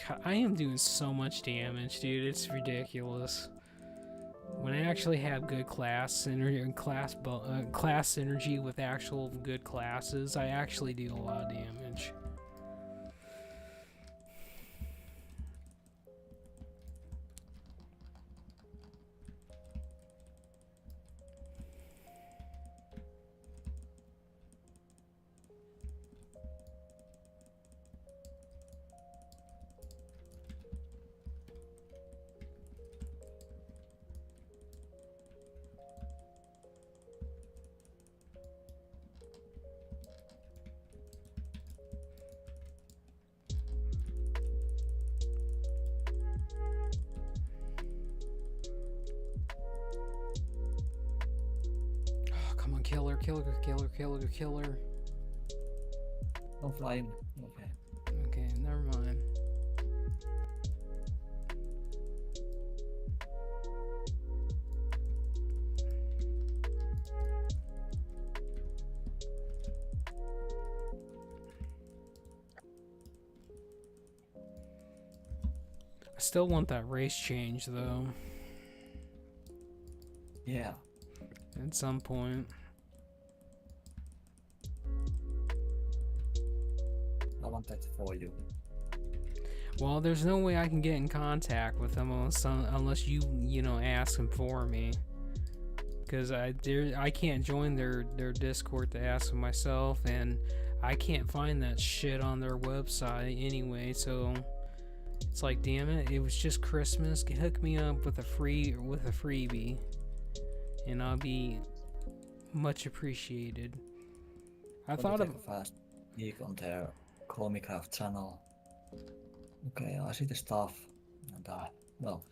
God, I am doing so much damage, dude. It's ridiculous. When I actually have good class synergy and class synergy with actual good classes, I actually do a lot of damage. killer. No flying. Okay. Okay, never mind. I still want that race change though. Yeah. At some point. I want that for you. Well, there's no way I can get in contact with them unless you know, ask them for me. Because I can't join their Discord to ask them myself, and I can't find that shit on their website anyway. So it's like, damn it! It was just Christmas. Hook me up with a freebie, and I'll be much appreciated. I thought of a fast peek on their Comicraft channel. Okay, I see the stuff, and well.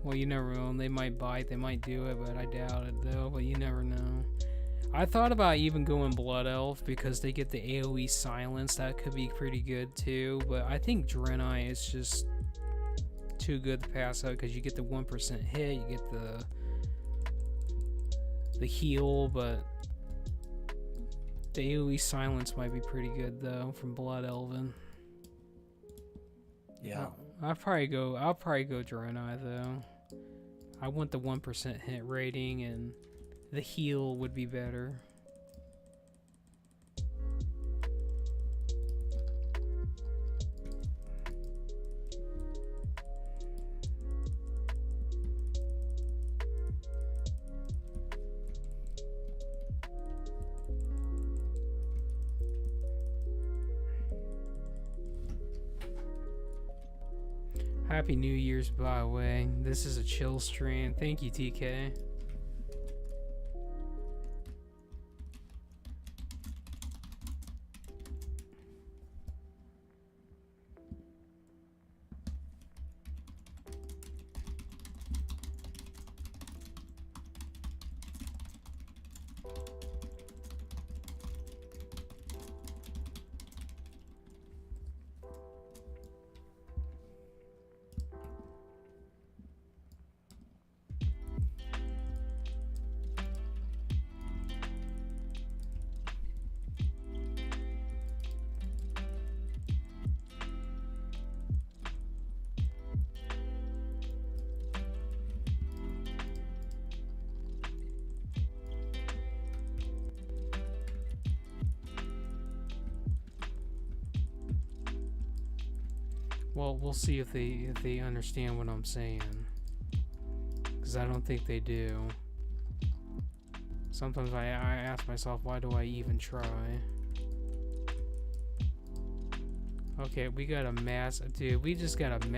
Well, you never know. They might bite, they might do it, but I doubt it though. But you never know. I thought about even going Blood Elf because they get the AoE silence. That could be pretty good too. But I think Draenei is just too good to pass up because you get the 1% hit, you get the heal, but the AoE silence might be pretty good though from Blood Elven. Yeah. I'll probably go Draenei though. I want the 1% hit rating, and the heal would be better. Happy New Year's, by the way. This is a chill stream. Thank you, TK. Well, we'll see if they understand what I'm saying, because I don't think they do. Sometimes I ask myself, why do I even try? Okay, we got a massive dude. We just got a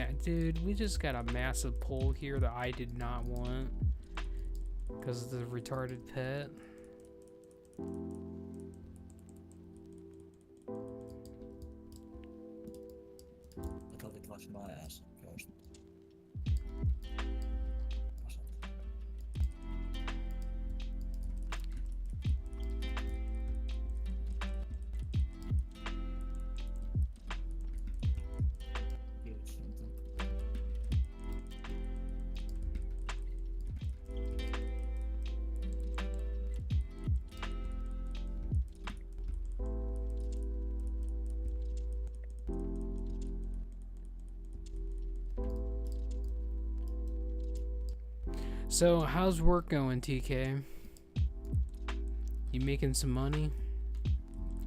massive pull here that I did not want because of the retarded pet. I thought it was my ass first. So, how's work going, TK? You making some money?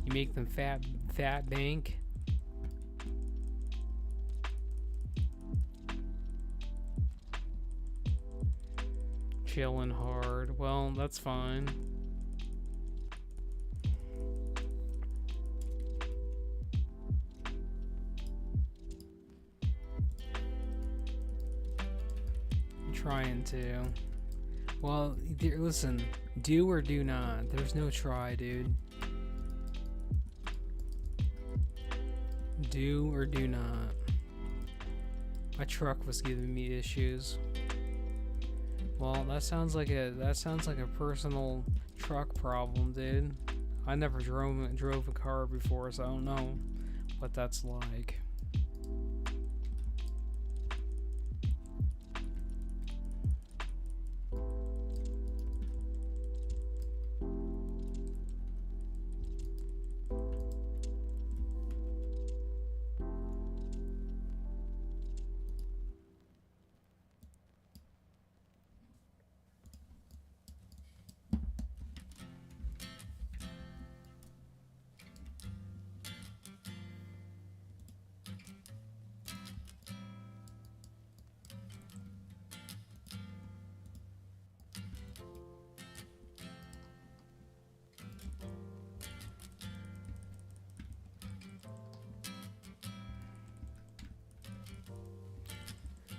You make them fat bank? Chilling hard. Well, that's fine. Trying to. Well, listen, do or do not. There's no try, dude. Do or do not. My truck was giving me issues. Well, that sounds like a personal truck problem, dude. I never drove a car before, so I don't know what that's like.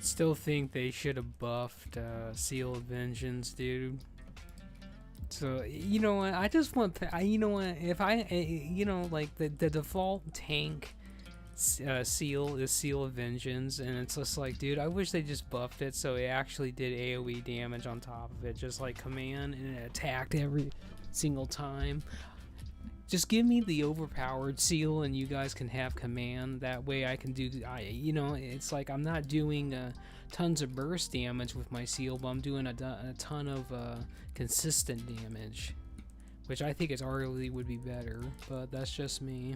Still think they should have buffed Seal of Vengeance, dude. So you know what? I just want. You know what? If you know, like the default tank seal is Seal of Vengeance, and it's just like, dude, I wish they just buffed it so it actually did AOE damage on top of it, just like command, and it attacked every single time. Just give me the overpowered seal, and you guys can have command. That way, I can do. You know, it's like I'm not doing tons of burst damage with my seal, but I'm doing a ton of consistent damage, which I think is arguably would be better. But that's just me.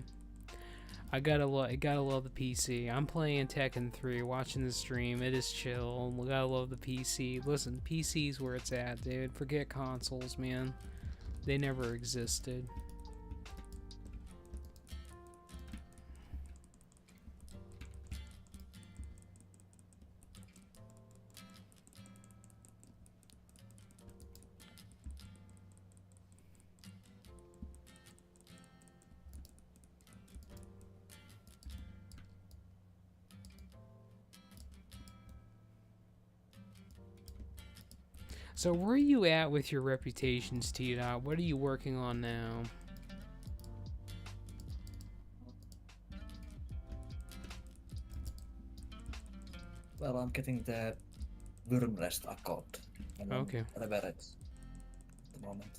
I gotta love the PC. I'm playing Tekken 3, watching the stream. It is chill. Gotta love the PC. Listen, PC's where it's at, dude. Forget consoles, man. They never existed. So where are you at with your reputations, T-Dot? What are you working on now? Well, I'm getting the Wyrmrest account. And I'm Okay. leveled at the moment.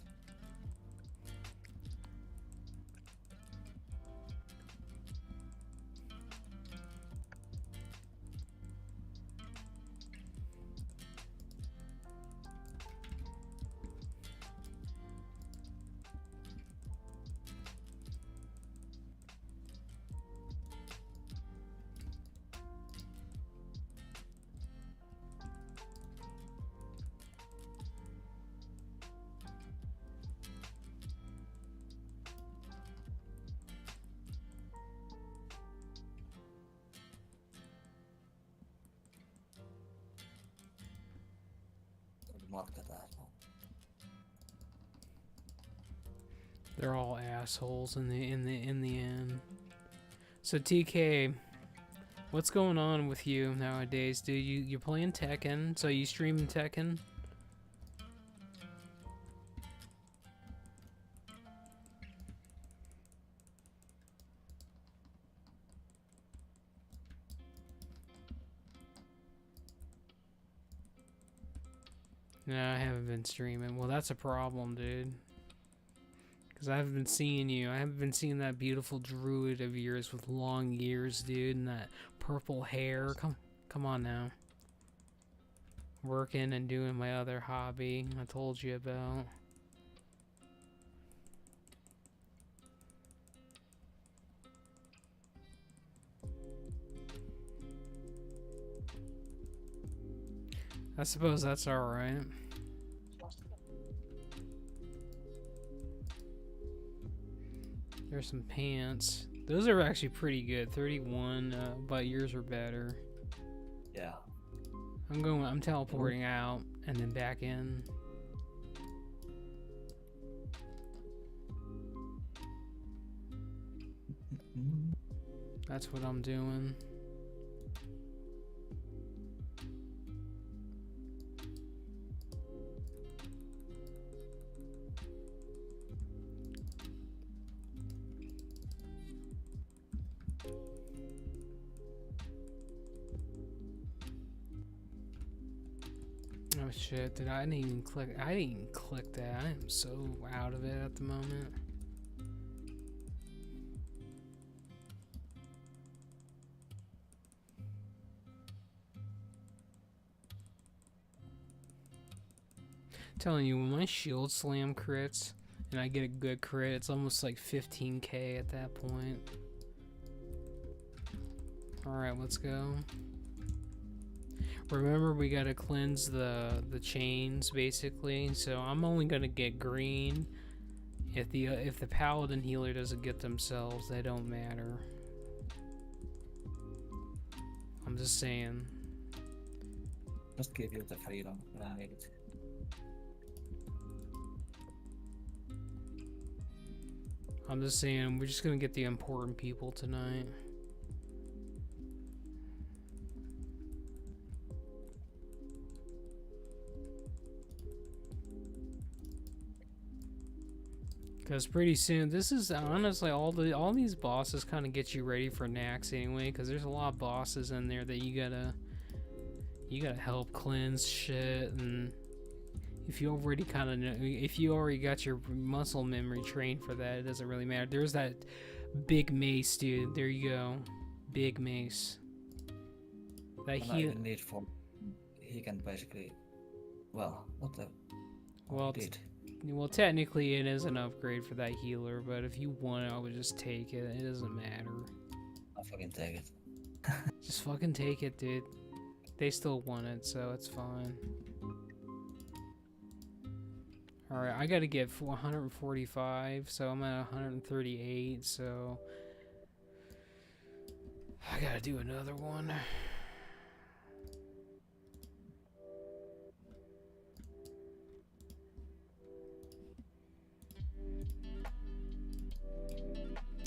Matka täällä. They're all assholes in the end. So TK, what's going on with you nowadays, dude? You're playing Tekken, so you streaming Tekken? No, I haven't been streaming. Well, that's a problem, dude. Because I haven't been seeing you. I haven't been seeing that beautiful druid of yours with long ears, dude, and that purple hair. Come on now. Working and doing my other hobby I told you about. I suppose that's alright. There's some pants. Those are actually pretty good. 31, but yours are better. Yeah. I'm teleporting out and then back in. That's what I'm doing. shit, dude! I didn't even click. I didn't even click that. I am so out of it at the moment. Telling you, when my shield slam crits and I get a good crit, it's almost like 15k at that point. Alright, let's go. Remember, we gotta cleanse the chains, basically, so I'm only gonna get green. If the paladin healer doesn't get themselves, they don't matter. I'm just saying. Just give you the freedom when I need it. I'm just saying, we're just gonna get the important people tonight. Because pretty soon, this is honestly all these bosses kind of get you ready for Nax anyway. Because there's a lot of bosses in there that you gotta help cleanse shit, and if you already kind of know, if you already got your muscle memory trained for that, it doesn't really matter. There's that big mace, dude. There you go, big mace. That he need for he can basically, well, what the well. Did. Well, technically it is an upgrade for that healer, but if you want it, I would just take it. It doesn't matter. I'll fucking take it. Just fucking take it, dude. They still want it, so it's fine. Alright, I gotta get 145, so I'm at 138, so I gotta do another one.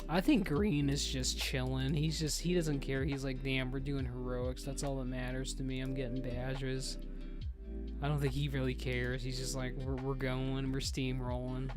I think Green is just chilling. He doesn't care. He's like, damn, we're doing heroics. That's all that matters to me. I'm getting badges. I don't think he really cares. He's just like, we're going, we're steamrolling.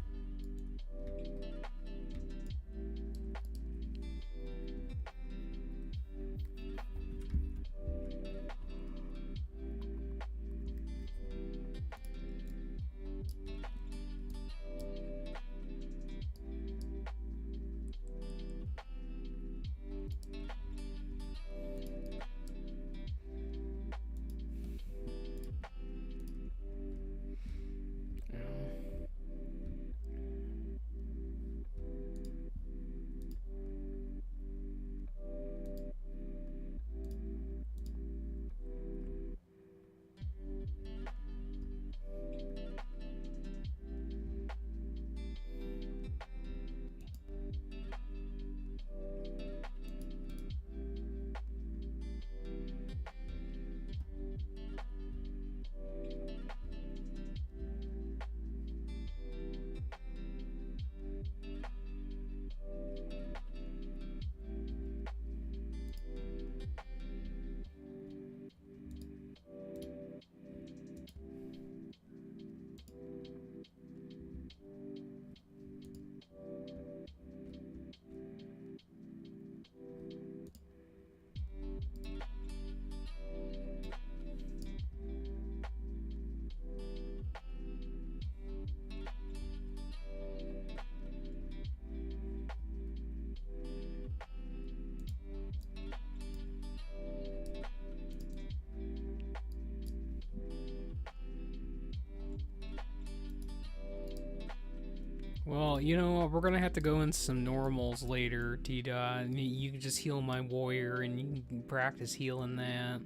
Well, you know what? We're gonna have to go into some normals later, T-Dot. You can just heal my warrior, and you can practice healing that.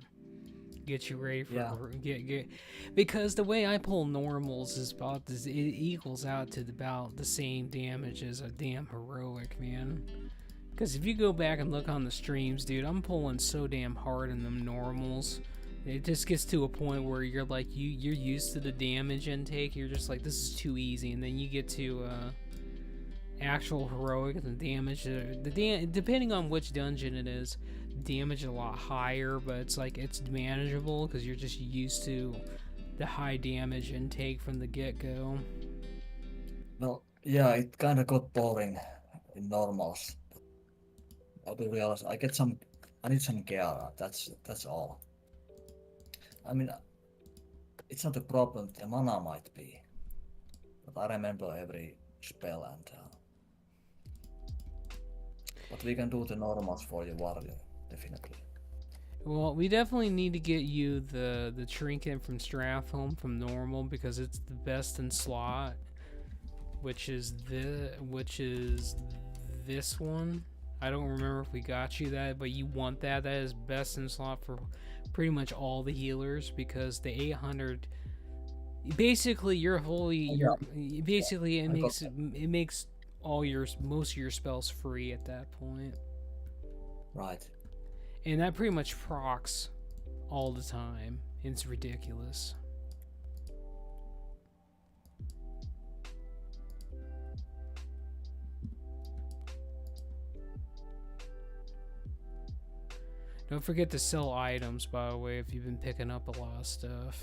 Get you ready for get because the way I pull normals is about this. It equals out to about the same damage as a damn heroic, man. Because if you go back and look on the streams, dude, I'm pulling so damn hard in them normals. It just gets to a point where you're like, you're used to the damage intake. You're just like, this is too easy, and then you get to actual heroic, and the damage, depending on which dungeon it is, damage a lot higher, but it's like it's manageable because you're just used to the high damage intake from the get-go. Well, yeah, it kind of got boring in normals. I do realize I need some gear. That's all. I mean, it's not a problem. The mana might be, but I remember every spell and. But we can do the normals for your warrior, definitely. Well, we definitely need to get you the trinket from Strathholm from normal because it's the best in slot, which is this one. I don't remember if we got you that, but you want that. That is best in slot for pretty much all the healers because the 800 basically basically it makes all most of your spells free at that point. Right. And that pretty much procs all the time. It's ridiculous. Don't forget to sell items, by the way, if you've been picking up a lot of stuff.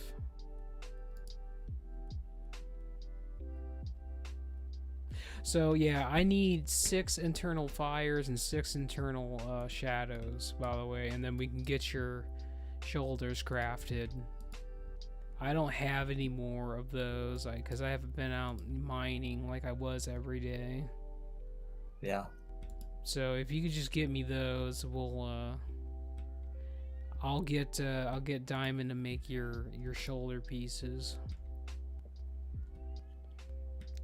So yeah, I need 6 internal fires and 6 internal shadows, by the way, and then we can get your shoulders crafted. I don't have any more of those, because I haven't been out mining like I was every day. Yeah. So if you could just get me those, I'll get Diamond to make your shoulder pieces.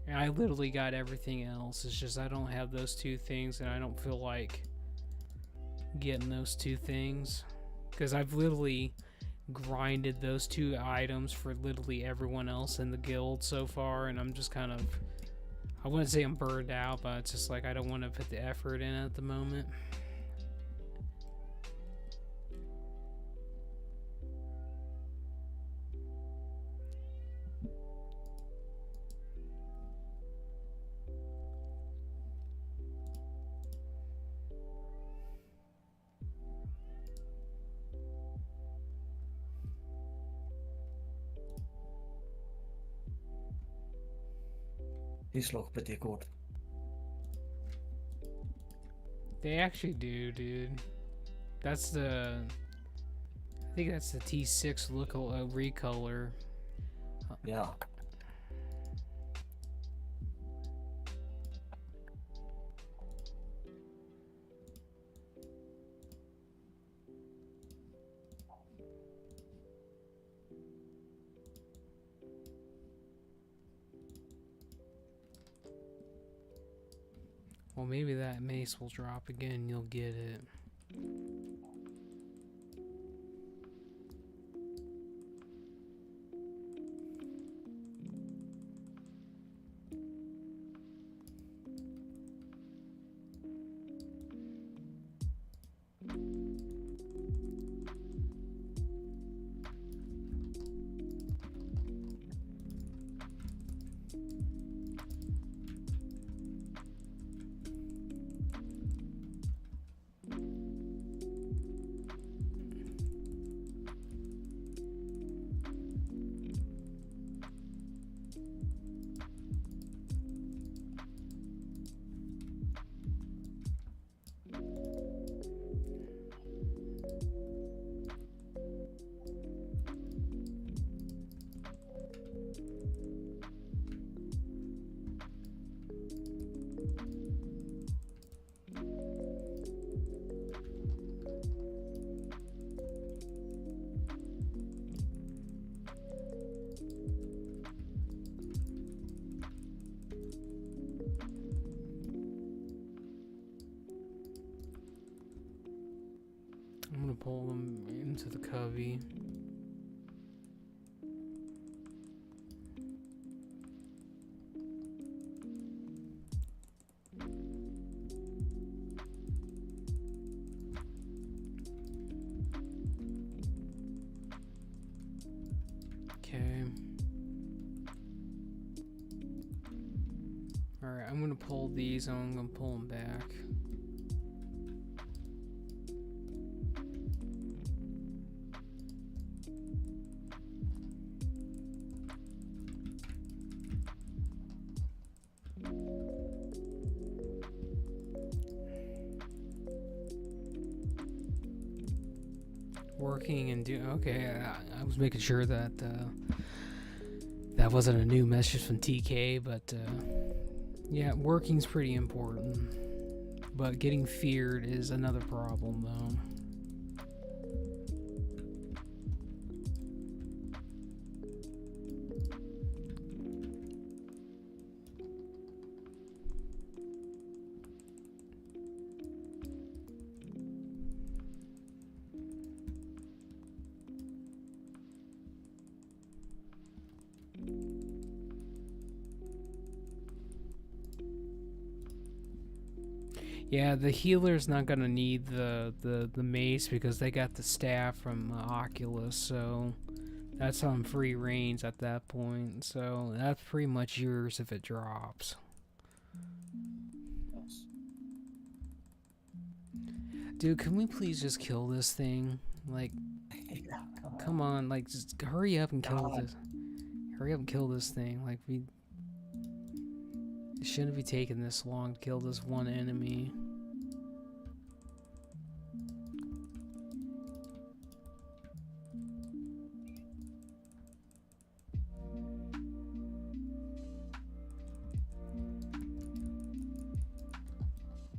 And I literally got everything else. It's just I don't have those 2 things, and I don't feel like getting those 2 things because I've literally grinded those 2 items for literally everyone else in the guild so far, and I'm just kind of, I wouldn't say I'm burned out, but it's just like I don't want to put the effort in at the moment. These look pretty good. They actually do, dude. That's the, I think that's the T6 look recolor. Yeah. Well, maybe that mace will drop again and you'll get it. I'm gonna pull them into the covey. Okay. Alright, I'm gonna pull these and I'm gonna pull them back. Working and do okay. I was making sure that that wasn't a new message from TK, but yeah, working's pretty important. But getting feared is another problem, though. Yeah, the healer's not gonna need the mace because they got the staff from Oculus, so that's on free reigns at that point. So that's pretty much yours if it drops. Yes. Dude, can we please just kill this thing? Like, Yeah, come on, like, just hurry up and kill God. this. Hurry up and kill this thing. Like, it shouldn't be taking this long to kill this one enemy.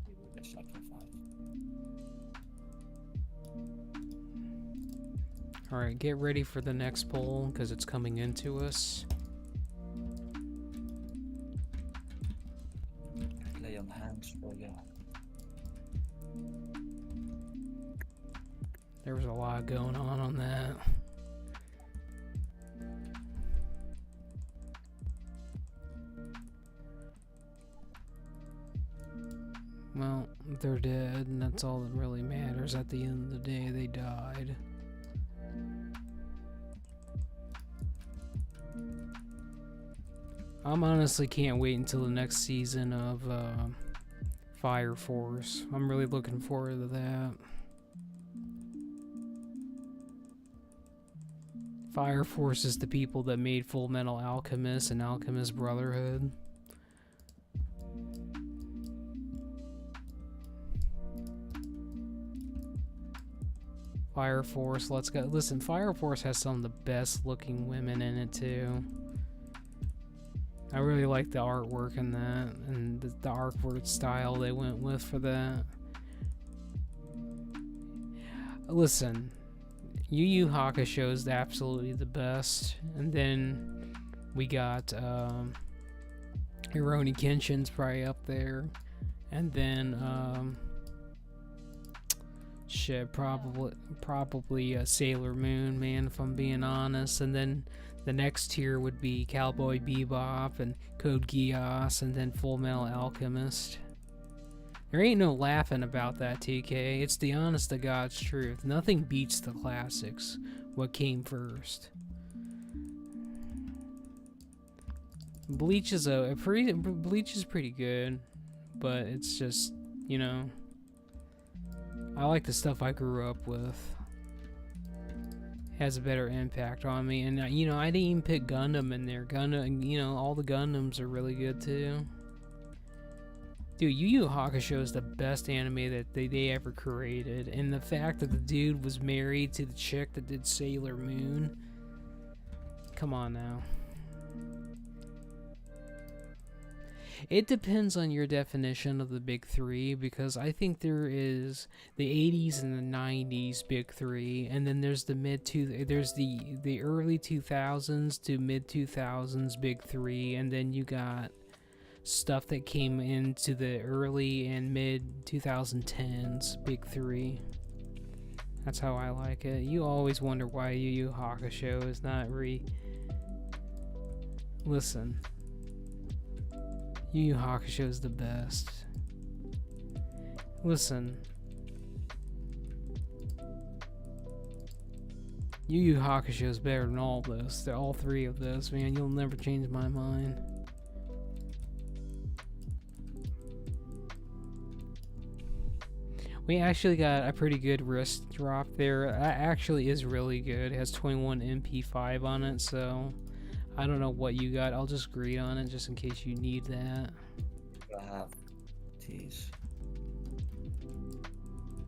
He will get sacrificed. Alright, get ready for the next pull, because it's coming into us. Lay on hands for you. There was a lot going on that. Well, they're dead, and that's all that really matters. At the end of the day, they died. I'm honestly can't wait until the next season of Fire Force. I'm really looking forward to that. Fire Force is the people that made Full Metal Alchemist and Alchemist Brotherhood. Fire Force, let's go. Listen, Fire Force has some of the best looking women in it too. I really like the artwork in that, and the artwork style they went with for that. Listen, Yu Yu Hakusho is absolutely the best, and then we got Rurouni Kenshin's probably up there, and then shit, probably Sailor Moon, man, if I'm being honest, and then the next tier would be Cowboy Bebop and Code Geass, and then Full Metal Alchemist. There ain't no laughing about that, TK. It's the honest to God's truth. Nothing beats the classics. What came first? Bleach is pretty good, but it's just, you know, I like the stuff I grew up with. Has a better impact on me, and you know, I didn't even pick Gundam in there. Gundam, you know, all the Gundams are really good too. Dude, Yu Yu Hakusho is the best anime that they ever created, and the fact that the dude was married to the chick that did Sailor Moon. Come on now. It depends on your definition of the big three, because I think there is the 80s and the 90s big three, and then there's the there's the early 2000s to mid 2000s big three, and then you got stuff that came into the early and mid 2010s big three. That's how I like it. You always wonder why Yu Yu Hakusho is not Listen. Yu Yu Hakusho is the best. Listen. Yu Yu Hakusho is better than all this. They're all three of this, man. You'll never change my mind. We actually got a pretty good wrist drop there. That actually is really good. It has 21 MP5 on it, so I don't know what you got. I'll just greet on it just in case you need that. I have these.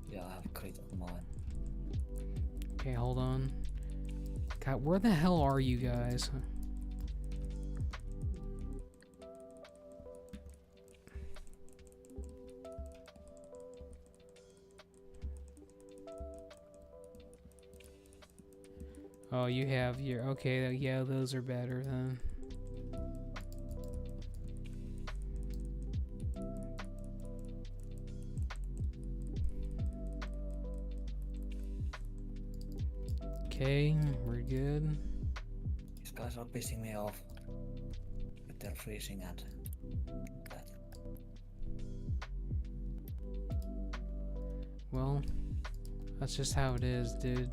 Yeah, I have crate of mine. Okay, hold on. God, where the hell are you guys? Oh, you have your... Okay, yeah, those are better then. Okay, we're good. These guys are pissing me off with their freezing and that. Well, that's just how it is, dude.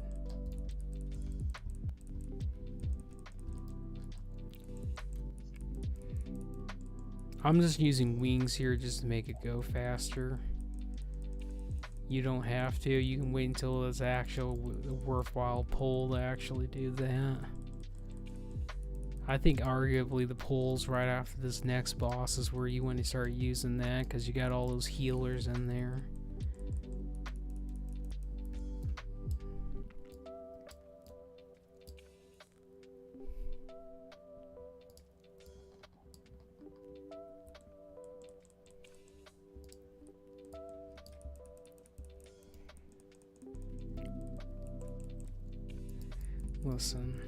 I'm just using wings here just to make it go faster. You don't have to. You can wait until it's actual worthwhile pull to actually do that. I think arguably the pulls right after this next boss is where you want to start using that, because you got all those healers in there. Listen.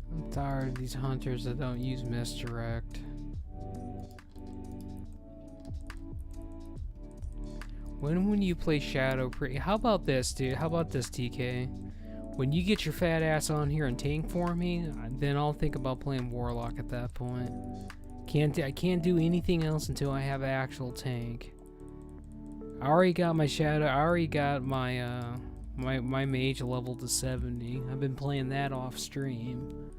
I'm tired of these hunters that don't use misdirect. When you play Shadow how about this, dude? How about this, TK? When you get your fat ass on here and tank for me, then I'll think about playing Warlock at that point. I can't do anything else until I have an actual tank. I already got my Shadow. I already got my my mage leveled to 70. I've been playing that off stream.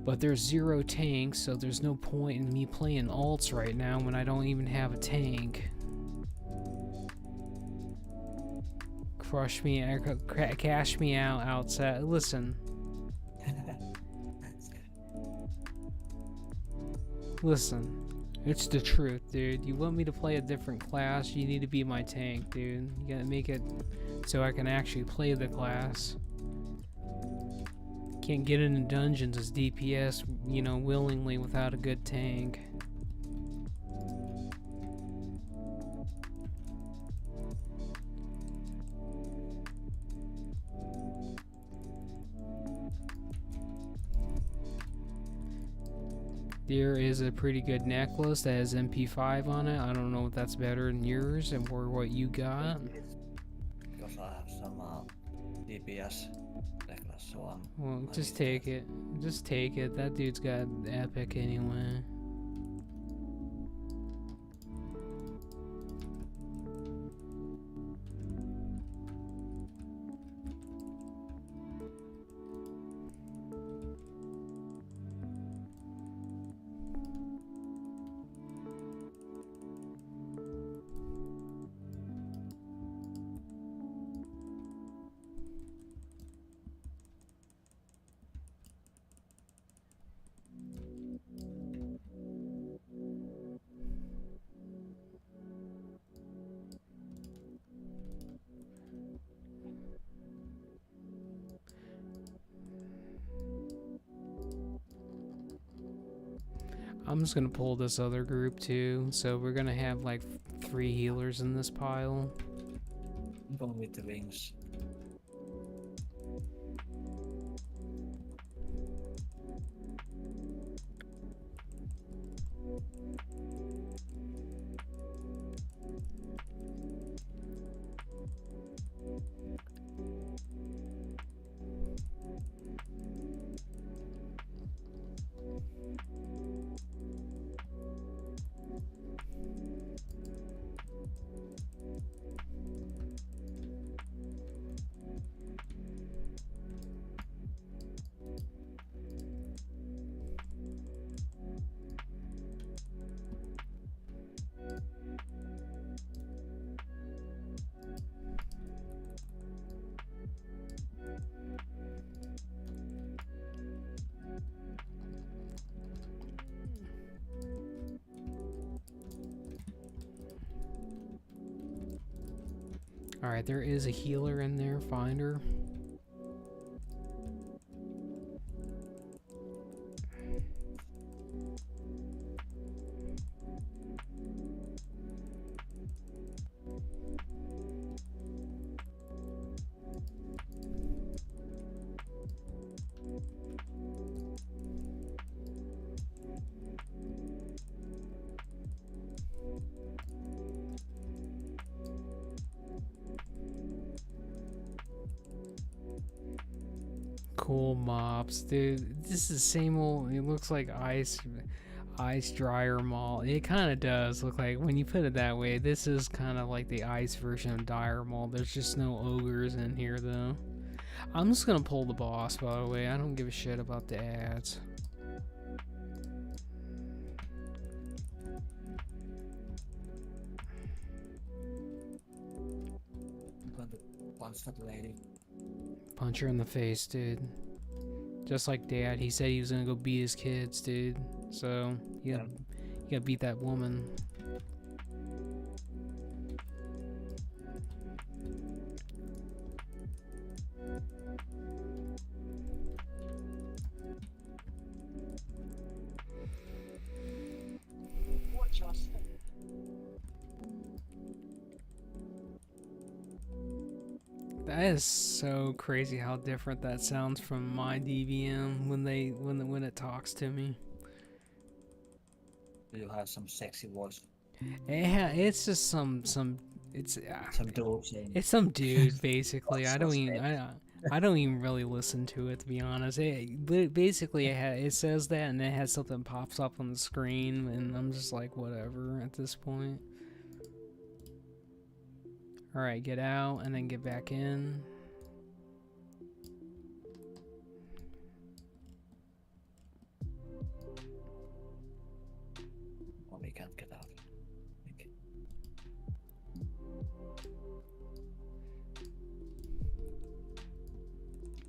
But there's 0 tanks, so there's no point in me playing alts right now when I don't even have a tank. Crush me, cash me out outside. Listen. Listen. It's the truth, dude. You want me to play a different class, you need to be my tank, dude. You gotta make it so I can actually play the class. Can't get into dungeons as DPS, you know, willingly without a good tank. There is a pretty good necklace that has MP5 on it. I don't know if that's better than yours and or what you got. Because I have some DPS necklace, so I'm... Well, just take it. Just take it. That dude's got epic anyway. I'm just gonna pull this other group too, so we're gonna have like 3 healers in this pile. going with the wings. Alright, there is a healer in there. Find her. Cool mobs, dude. This is the same old. It looks like ice dryer mall. It kind of does look like, when you put it that way. This is kind of like the ice version of dire mall. There's just no ogres in here though. I'm just gonna pull the boss, by the way. I don't give a shit about the ads. I'm going to punch that lady. Punch her in the face, dude. Just like Dad, he said he was gonna go beat his kids, dude. So you gotta beat that woman. That is so crazy how different that sounds from my DVM when it talks to me. Do you have some sexy voice? Yeah, it's just some it's Some dude saying. it's some dude basically. What's I don't so even I don't even really listen to it, to be honest. Basically it says that and it has something pops up on the screen and I'm just like whatever at this point. Alright, get out and then get back in. Oh, we can't get out. Okay.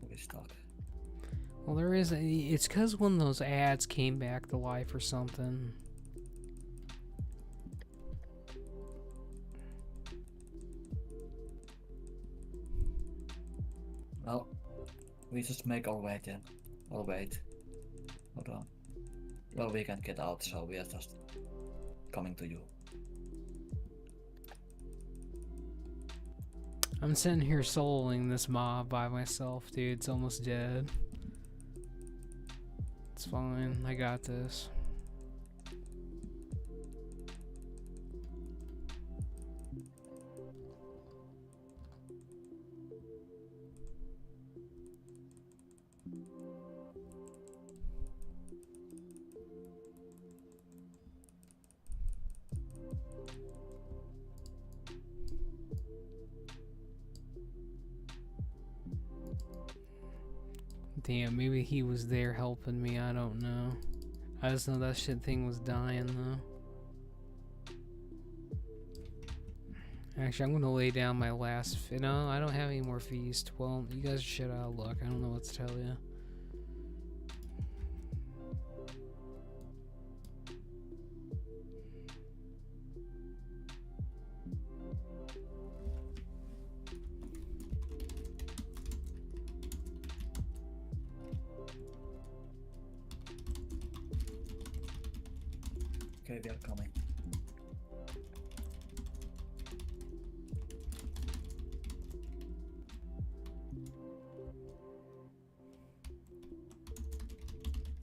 We're stuck. Well, there is it's because when those ads came back to life or something. Well, we just make our way then. I'll wait. Hold on. Well, we can't get out, so we are just coming to you. I'm sitting here soloing this mob by myself, dude. It's almost dead. It's fine. I got this. Damn, maybe he was there helping me, I don't know. I just know that shit thing was dying though. Actually, I'm gonna lay down my last no, I don't have any more feast. Well, you guys are shit out of luck. I don't know what to tell you. Okay, we are coming.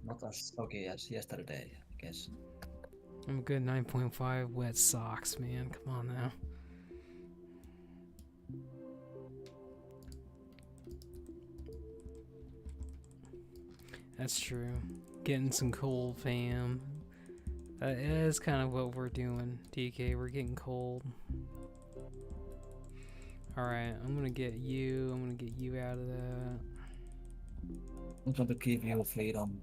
Not as soggy as yesterday, I guess. I'm a good 9.5 wet socks, man. Come on now. That's true. Getting some cold, fam. That is kind of what we're doing, DK. We're getting cold. Alright, I'm gonna get you. I'm gonna get you out of that. I'm going to give you freedom.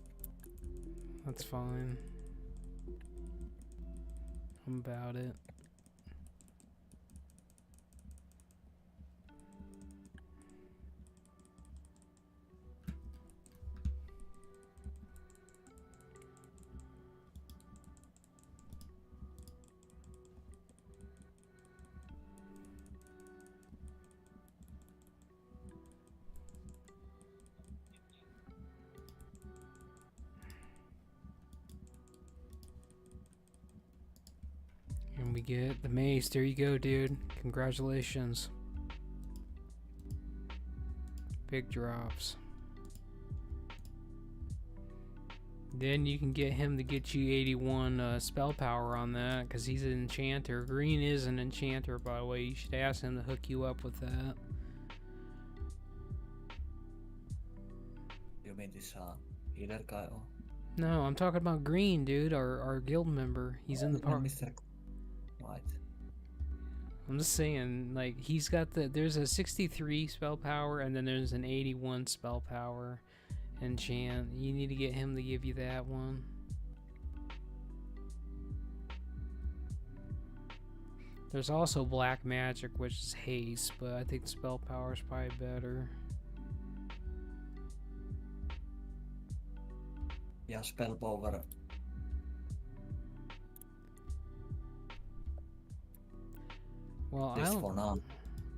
That's fine. I'm about it. And we get the mace. There you go, dude. Congratulations. Big drops. Then you can get him to get you 81 spell power on that, because he's an enchanter. Green is an enchanter, by the way. You should ask him to hook you up with that. You mean this healer guy? Or? No, I'm talking about Green, dude, our guild member. He's in the park. Mr. Right. I'm just saying, like, he's got there's a 63 spell power, and then there's an 81 spell power enchant. You need to get him to give you that one. There's also black magic, which is haste, but I think spell power is probably better. Yeah, spell power. Well, This for now.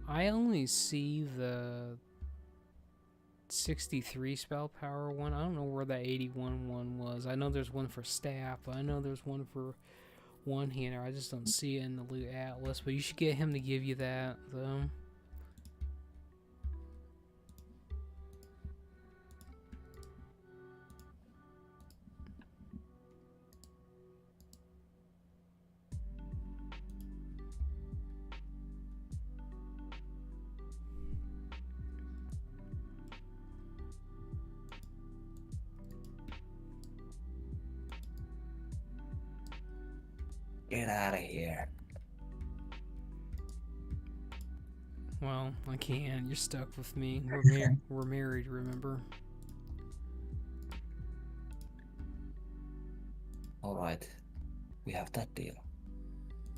I only see the 63 spell power one. I don't know where that 81 one was. I know there's one for staff, but I know there's one for one-hander. I just don't see it in the loot atlas, but you should get him to give you that, though. Get out of here. Well, I can't. You're stuck with me. We're married, remember? Alright. We have that deal.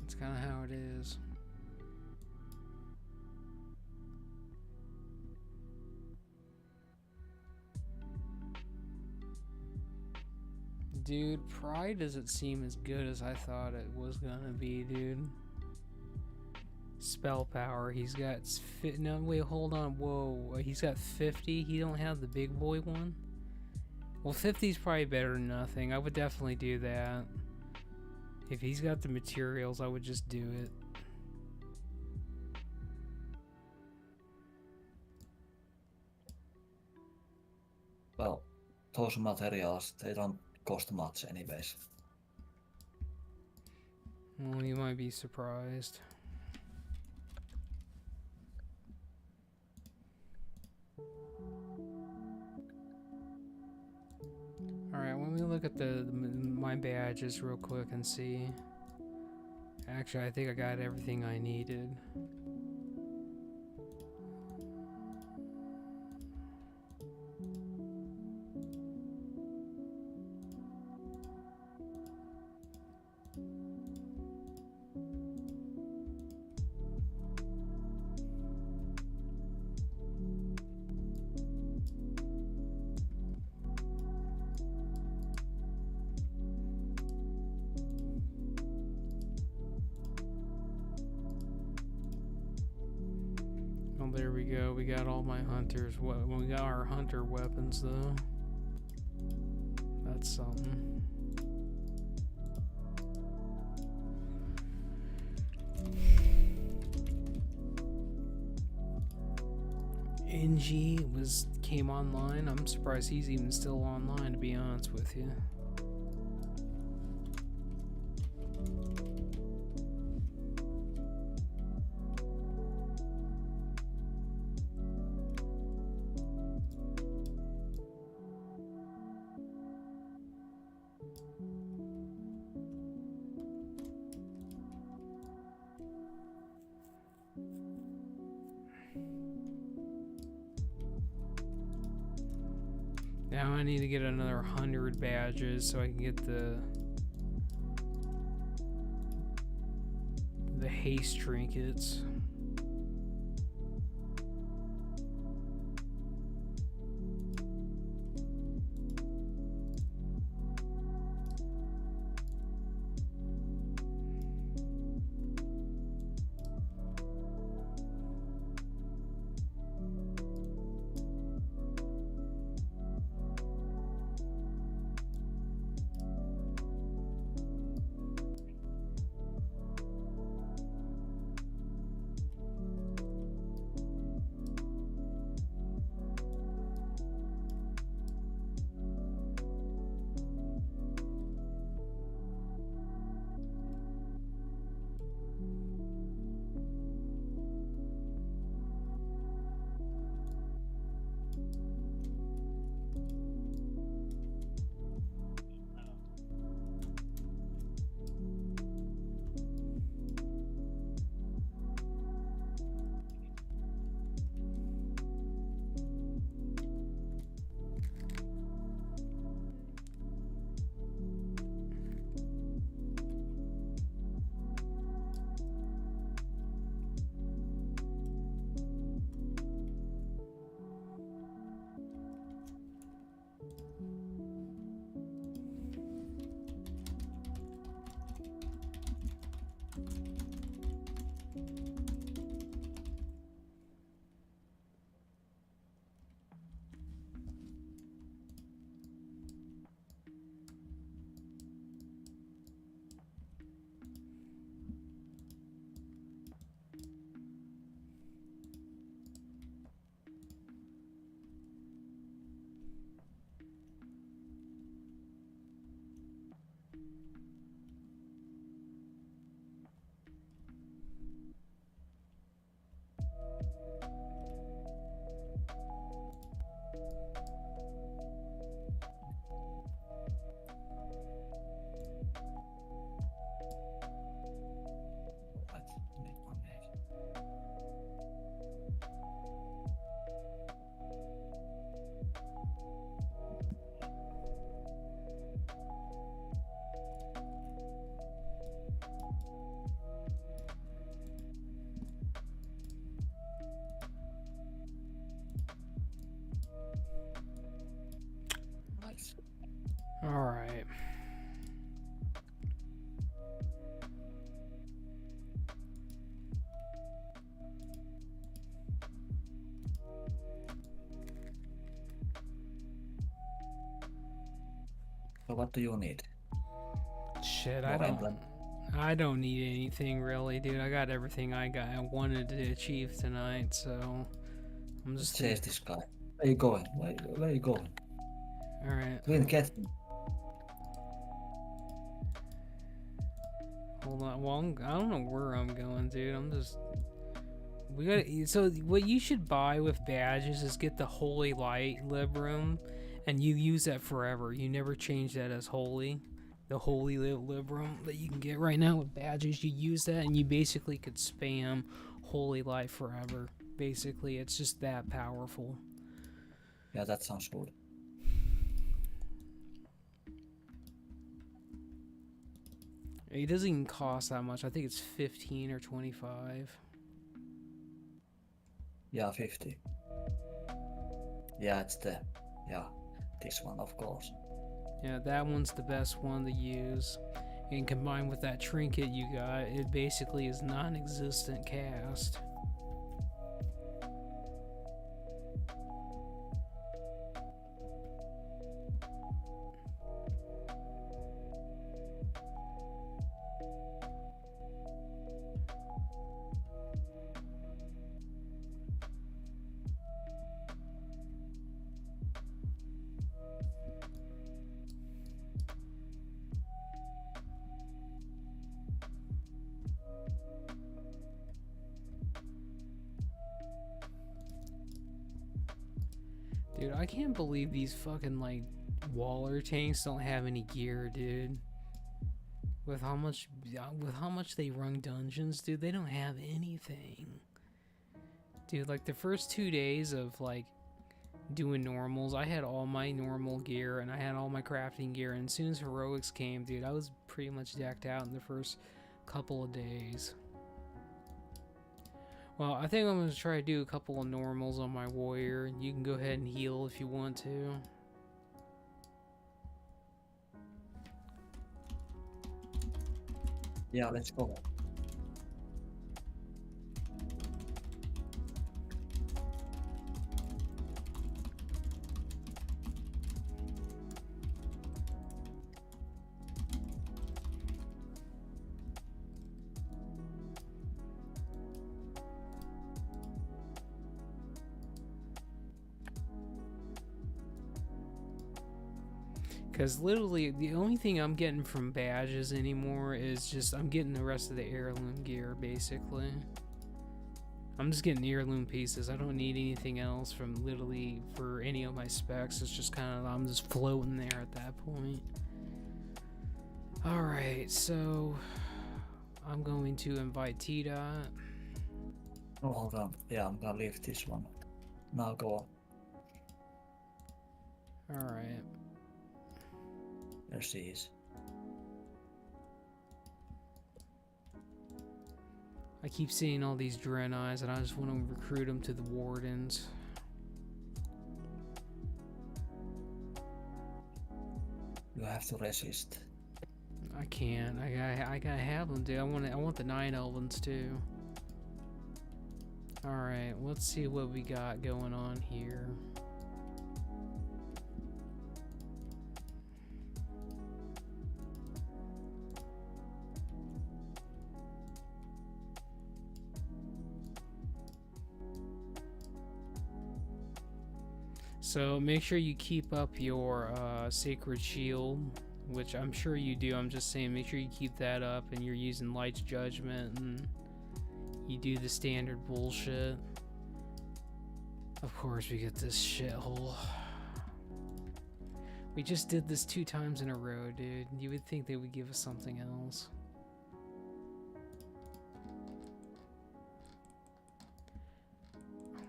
That's kind of how it is. Dude, Pride doesn't seem as good as I thought it was gonna be, dude. Spell power, he's got no, wait, hold on, whoa, he's got 50, he don't have the big boy one? Well, 50 is probably better than nothing. I would definitely do that. If he's got the materials, I would just do it. Well, those materials, they don't cost much anyways. Well, you might be surprised. Alright, let me look at my badges real quick and see. Actually, I think I got everything I needed. Oh, there we go. We got all my hunters. We got our hunter weapons, though. That's something. came online. I'm surprised he's even still online, to be honest with you. Now I need to get another 100 badges so I can get the haste trinkets. All right. So what do you need? Shit, More emblem? I don't need anything really, dude. I got everything I wanted to achieve tonight, so I'm just Chase this guy. Where you going? Where you going? all right. Twin, get him. Hold on. Well, I don't know where I'm going, dude. We got. So what you should buy with badges is get the Holy Light Librum, and you use that forever. You never change that as holy. The Holy Librum that you can get right now with badges, you use that, and you basically could spam Holy Light forever. Basically, it's just that powerful. Yeah, that sounds good. It doesn't even cost that much. I think it's 15 or 25. Yeah, 50. Yeah, it's this one, of course. Yeah, that one's the best one to use. And combined with that trinket you got, it basically is non-existent cast. Dude, I can't believe these fucking, like, Waller tanks don't have any gear, dude. With how much they run dungeons, dude, they don't have anything. Dude, like, the first 2 days of, like, doing normals, I had all my normal gear, and I had all my crafting gear, and as soon as Heroics came, dude, I was pretty much decked out in the first couple of days. Well, I think I'm going to try to do a couple of normals on my warrior. You can go ahead and heal if you want to. Yeah, let's go. Because literally, the only thing I'm getting from badges anymore is just, I'm getting the rest of the heirloom gear, basically. I'm just getting heirloom pieces. I don't need anything else from literally for any of my specs. It's just kind of, I'm just floating there at that point. Alright, so I'm going to invite T-Dot. Oh, hold on. Yeah, I'm gonna leave this one. Now go on. Alright. There she is. I keep seeing all these Draenei's and I just want to recruit them to the Wardens. You have to resist. I can't. I gotta have them, dude. I want the 9 Elvens too. Alright, let's see what we got going on here. So make sure you keep up your Sacred Shield, which I'm sure you do. I'm just saying, make sure you keep that up and you're using Light's Judgment and you do the standard bullshit. Of course we get this shithole. We just did this 2 times in a row, dude. You would think they would give us something else.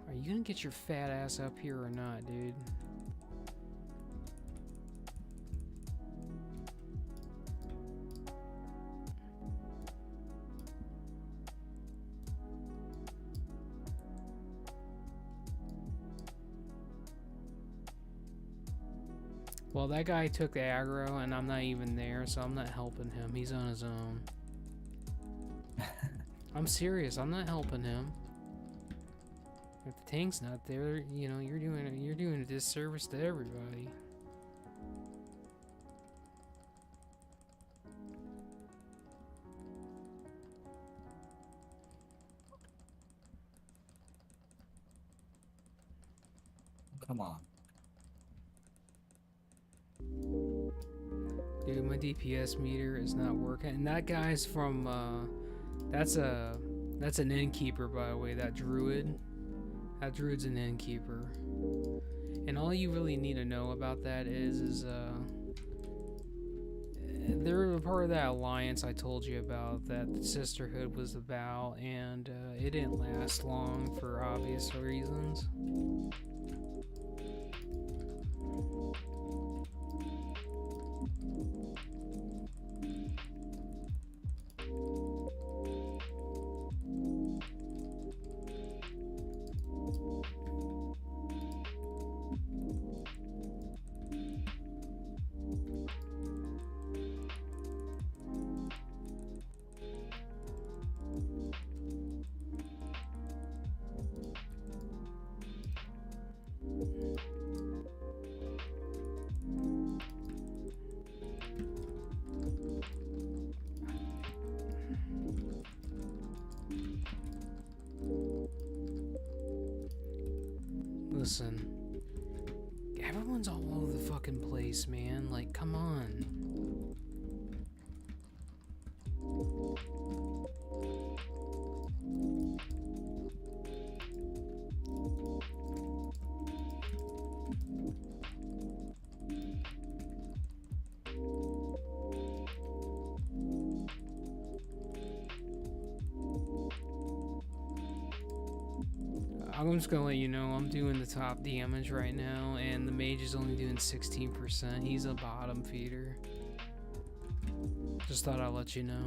Are you gonna get your fat ass up here or not, dude? Well, that guy took aggro and I'm not even there, so I'm not helping him. He's on his own. I'm serious, I'm not helping him. If the tank's not there, you know, you're doing a disservice to everybody. Come on. Dude, my DPS meter is not working. And that guy's from that's an innkeeper, by the way, that druid. That druid's an innkeeper. And all you really need to know about that is they're a part of that alliance I told you about, that the sisterhood was about, and it didn't last long for obvious reasons. Listen, everyone's all over the fucking place, man. Like, come on. I'm just gonna let you know I'm doing the top damage right now, and the mage is only doing 16%. He's a bottom feeder. Just thought I'd let you know.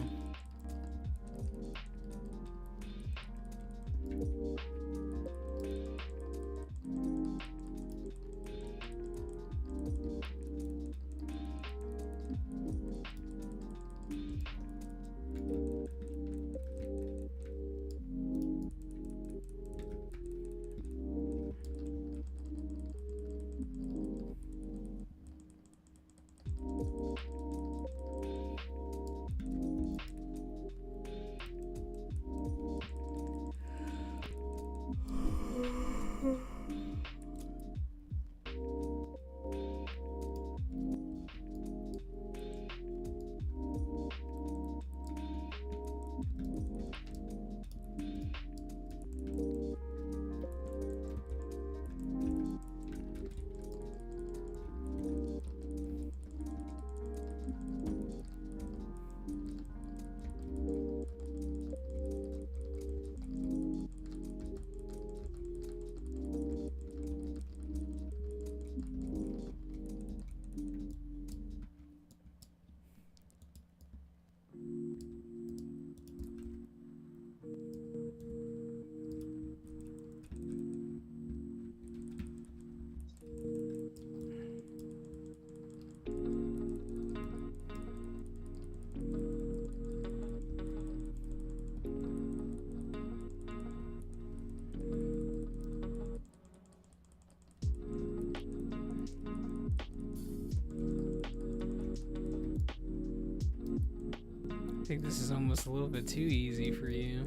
I think this is almost a little bit too easy for you.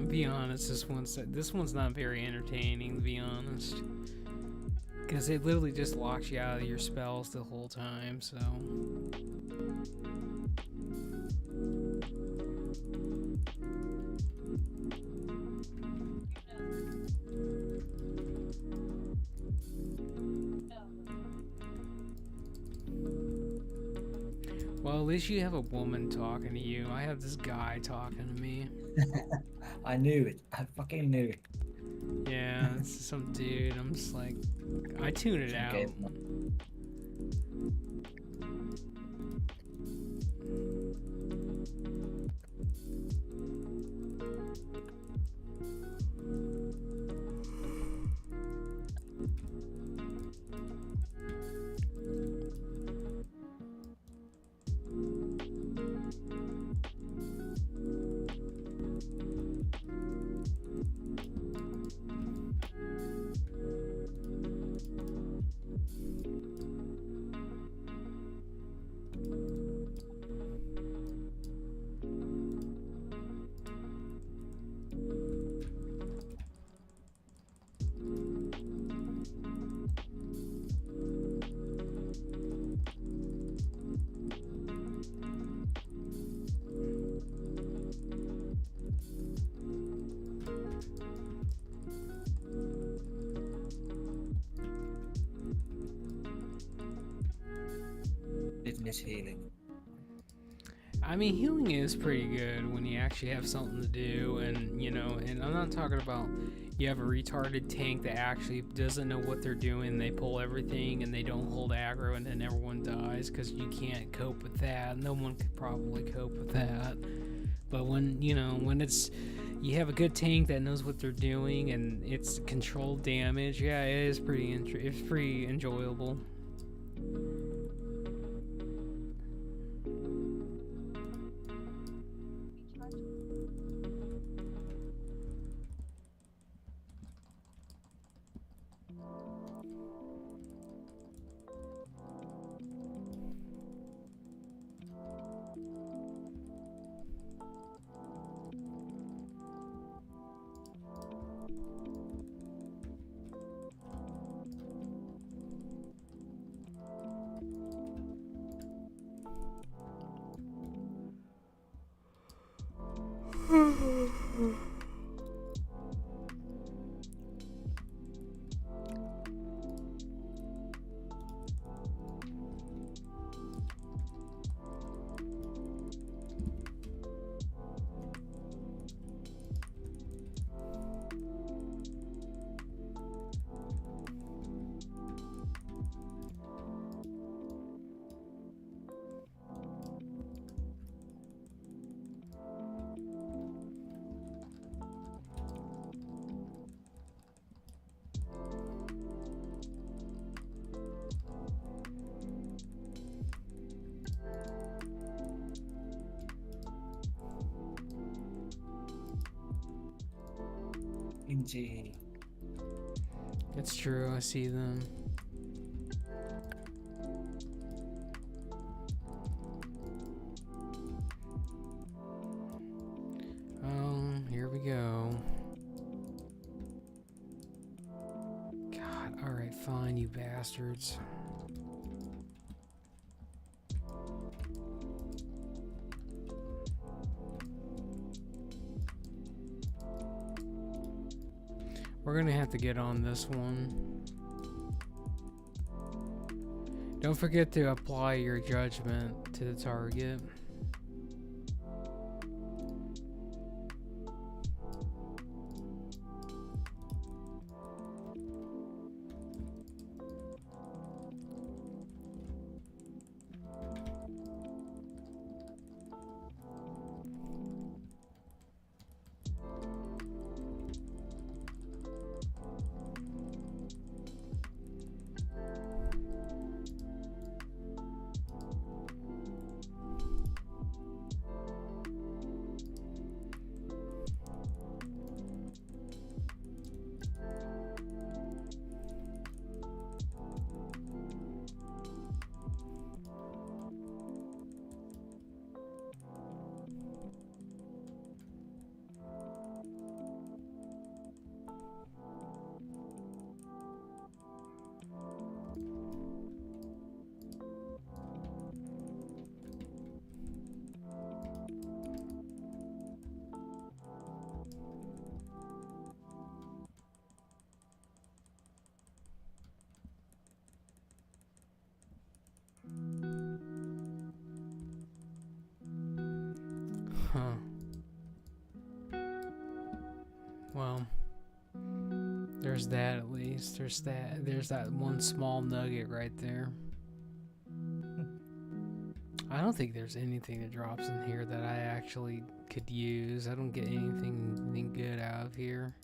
Be honest, this one's not very entertaining, to be honest. Because it literally just locks you out of your spells the whole time, so... Well, at least you have a woman talking to you. I have this guy talking to me. I knew it. I fucking knew it. Yeah, it's some dude. I'm just like, I tune it out. Okay. Fitness healing. I mean, healing is pretty good when you actually have something to do, and you know, and I'm not talking about you have a retarded tank that actually doesn't know what they're doing, they pull everything and they don't hold aggro and then everyone dies because you can't cope with that. No one could probably cope with that. But when, you know, when it's, you have a good tank that knows what they're doing and it's controlled damage, yeah, it is pretty, it's pretty enjoyable. Gee. It's true, I see them. Here we go. God, alright, fine, you bastards. We're gonna have to get on this one. Don't forget to apply your judgment to the target. Huh. Well, there's that at least. There's that one small nugget right there. I don't think there's anything that drops in here that I actually could use. I don't get anything good out of here.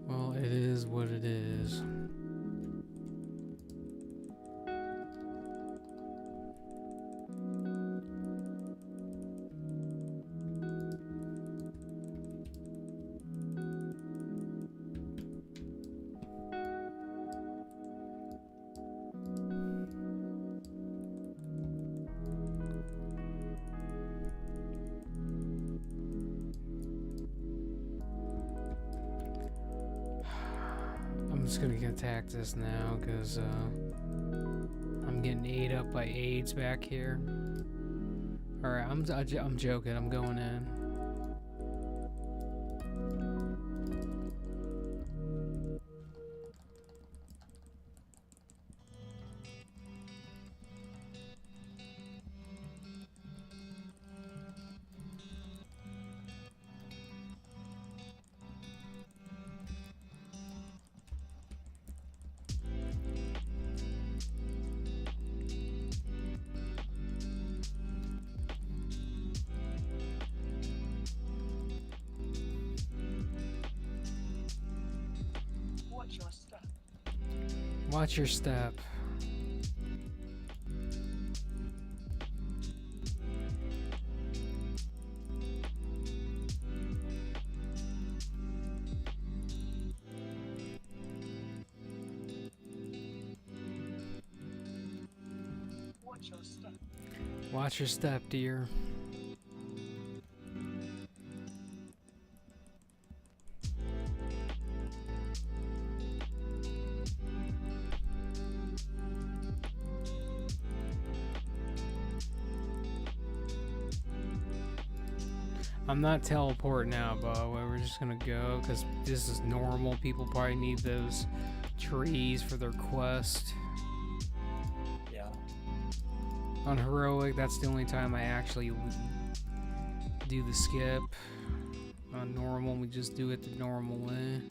Well, it is what it is. I'm just gonna attack this now because I'm getting ate up by AIDS back here. All right, I'm joking. I'm going in. Watch your step. Watch your step, dear. I'm not teleporting out, by the way. We're just gonna go because this is normal. People probably need those trees for their quest. Yeah. On heroic, that's the only time I actually do the skip. On normal, we just do it the normal way.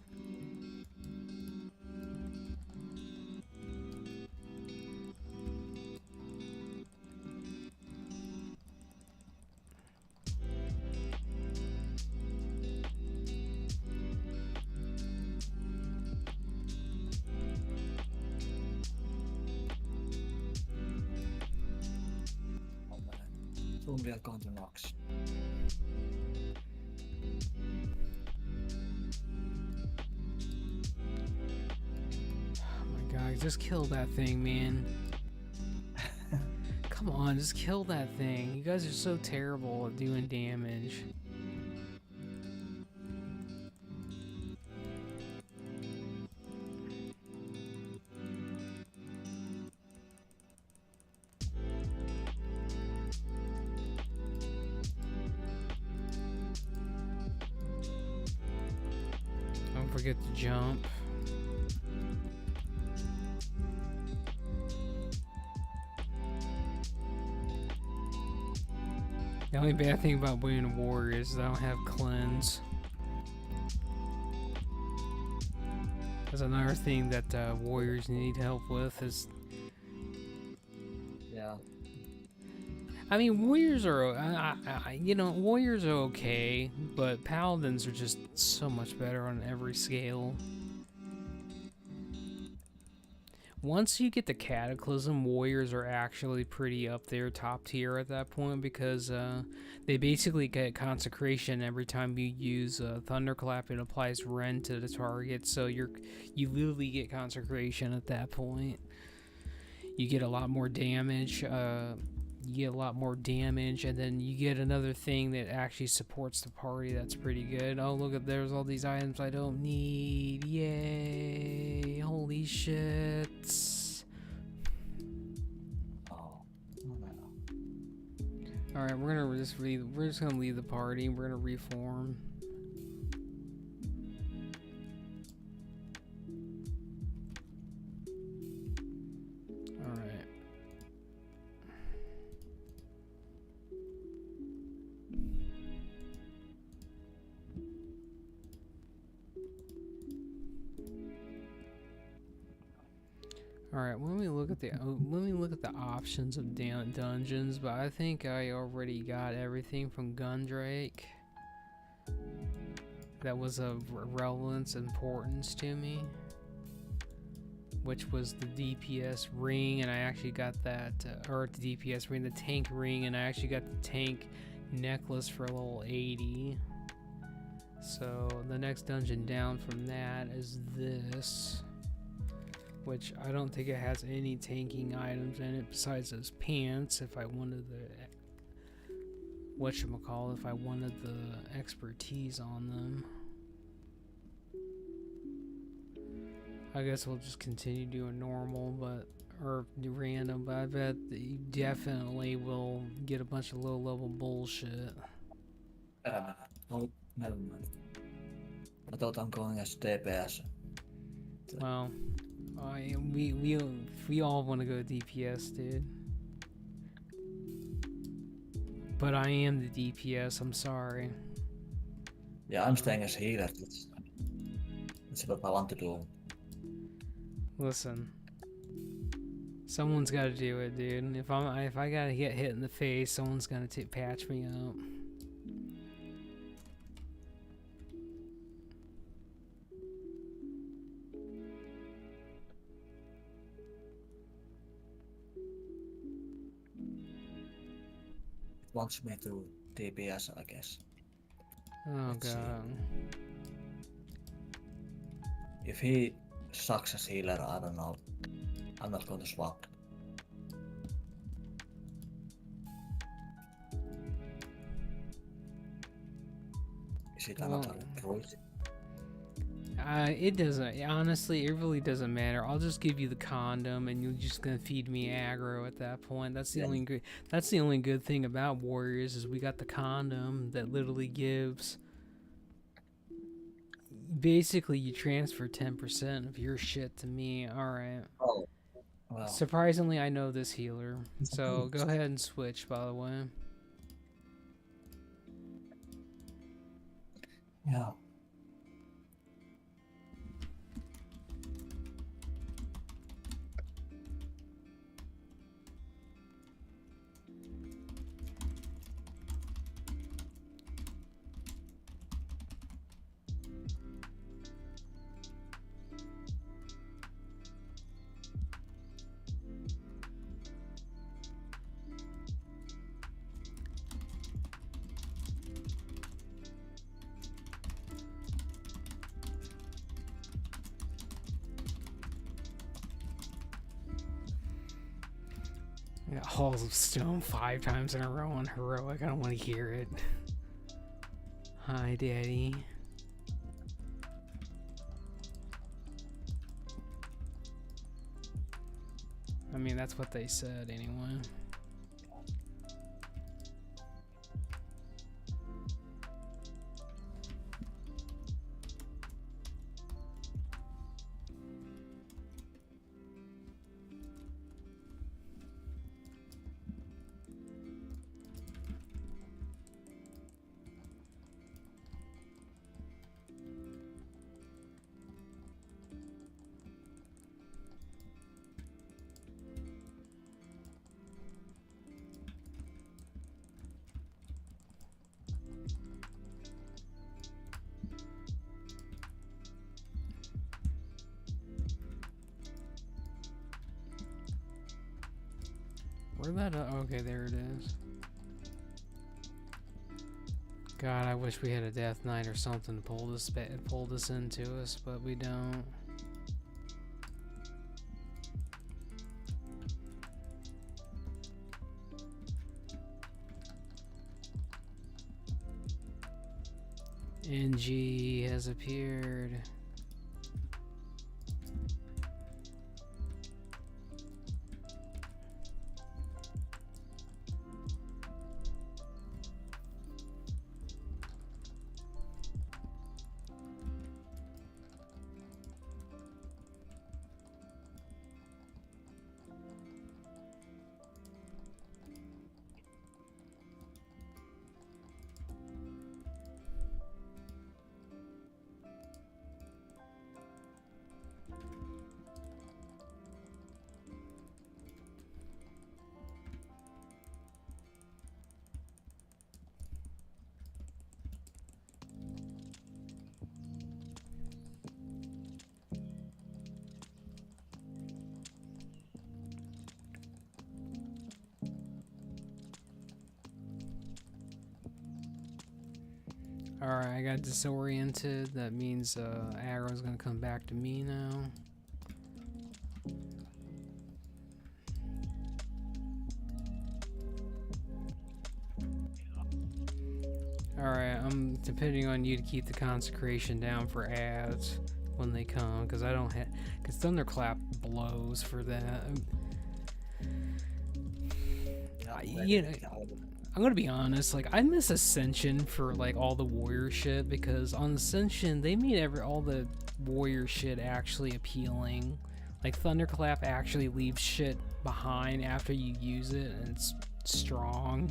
Oh man. Soon we are going to Nox. Oh my god, just kill that thing, man. Come on, just kill that thing. You guys are so terrible at doing damage. Don't forget to jump. The only bad thing about being a warrior is I don't have cleanse. That's another thing that warriors need help with is... Yeah. I mean, warriors are, you know, warriors are okay, but paladins are just so much better on every scale. Once you get the Cataclysm, warriors are actually pretty up there, top tier at that point, because they basically get consecration every time you use Thunderclap. It applies rend to the target, so you literally get consecration at that point. You get a lot more damage. And then you get another thing that actually supports the party. That's pretty good. Oh, look at, there's all these items I don't need. Yay! Holy shit! Oh no. All right, we're just gonna leave the party. We're gonna reform. All right. Alright, let me look at the options of dungeons, but I think I already got everything from Gundrake that was of relevance importance to me, which was the DPS ring, and I actually got that, or the DPS ring, the tank ring, and I actually got the tank necklace for level 80. So the next dungeon down from that is this, which I don't think it has any tanking items in it besides those pants. If I wanted the if I wanted the expertise on them, I guess we'll just continue doing normal, or random. But I bet that you definitely will get a bunch of low-level bullshit. Oh, never mind. I thought I'm going as DPS. Well, we all want to go DPS, dude. But I am the DPS. I'm sorry. Yeah, I'm staying as healer. That's what I want to do. Listen, someone's got to do it, dude. If I gotta get hit in the face, someone's gonna patch me up. wants me to DPS, I guess. Oh Let's see. god. If he sucks as healer, I don't know. I'm not going to swap. Is it another druid? It doesn't. Honestly, it really doesn't matter. I'll just give you the condom, and you're just gonna feed me aggro at that point. That's the only good. That's the only good thing about warriors is we got the condom that literally gives. Basically, you transfer 10% of your shit to me. All right. Oh, well. Surprisingly, I know this healer, so go ahead and switch. By the way. Yeah. Halls of Stone 5 times in a row on heroic. I don't want to hear it. Hi, Daddy. I mean, that's what they said anyway. Where'd that? Okay, there it is. God, I wish we had a Death Knight or something to pull this into us, but we don't. NG has appeared. Alright, I got disoriented. That means Aggro's gonna come back to me now. Alright, I'm depending on you to keep the consecration down for ads when they come, because I don't have. Because Thunderclap blows for that. You know, I'm gonna be honest, like I miss Ascension for like all the warrior shit, because on Ascension they made all the warrior shit actually appealing. Like Thunderclap actually leaves shit behind after you use it, and it's strong.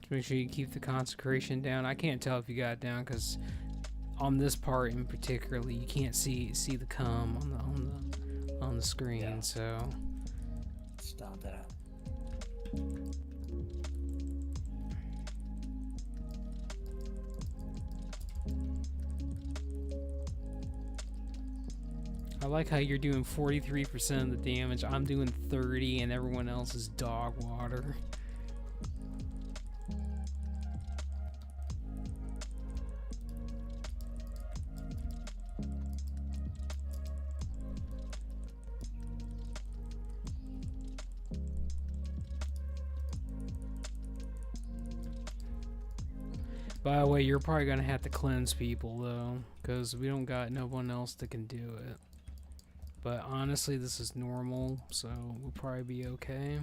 Make sure you keep the consecration down. I can't tell if you got it down because on this part in particularly, you can't see the cum on the screen. Yeah. So It's down there. I like how you're doing 43% of the damage. I'm doing 30, and everyone else is dog water. By the way, you're probably gonna have to cleanse people though, because we don't got no one else that can do it. But honestly, this is normal, so we'll probably be okay.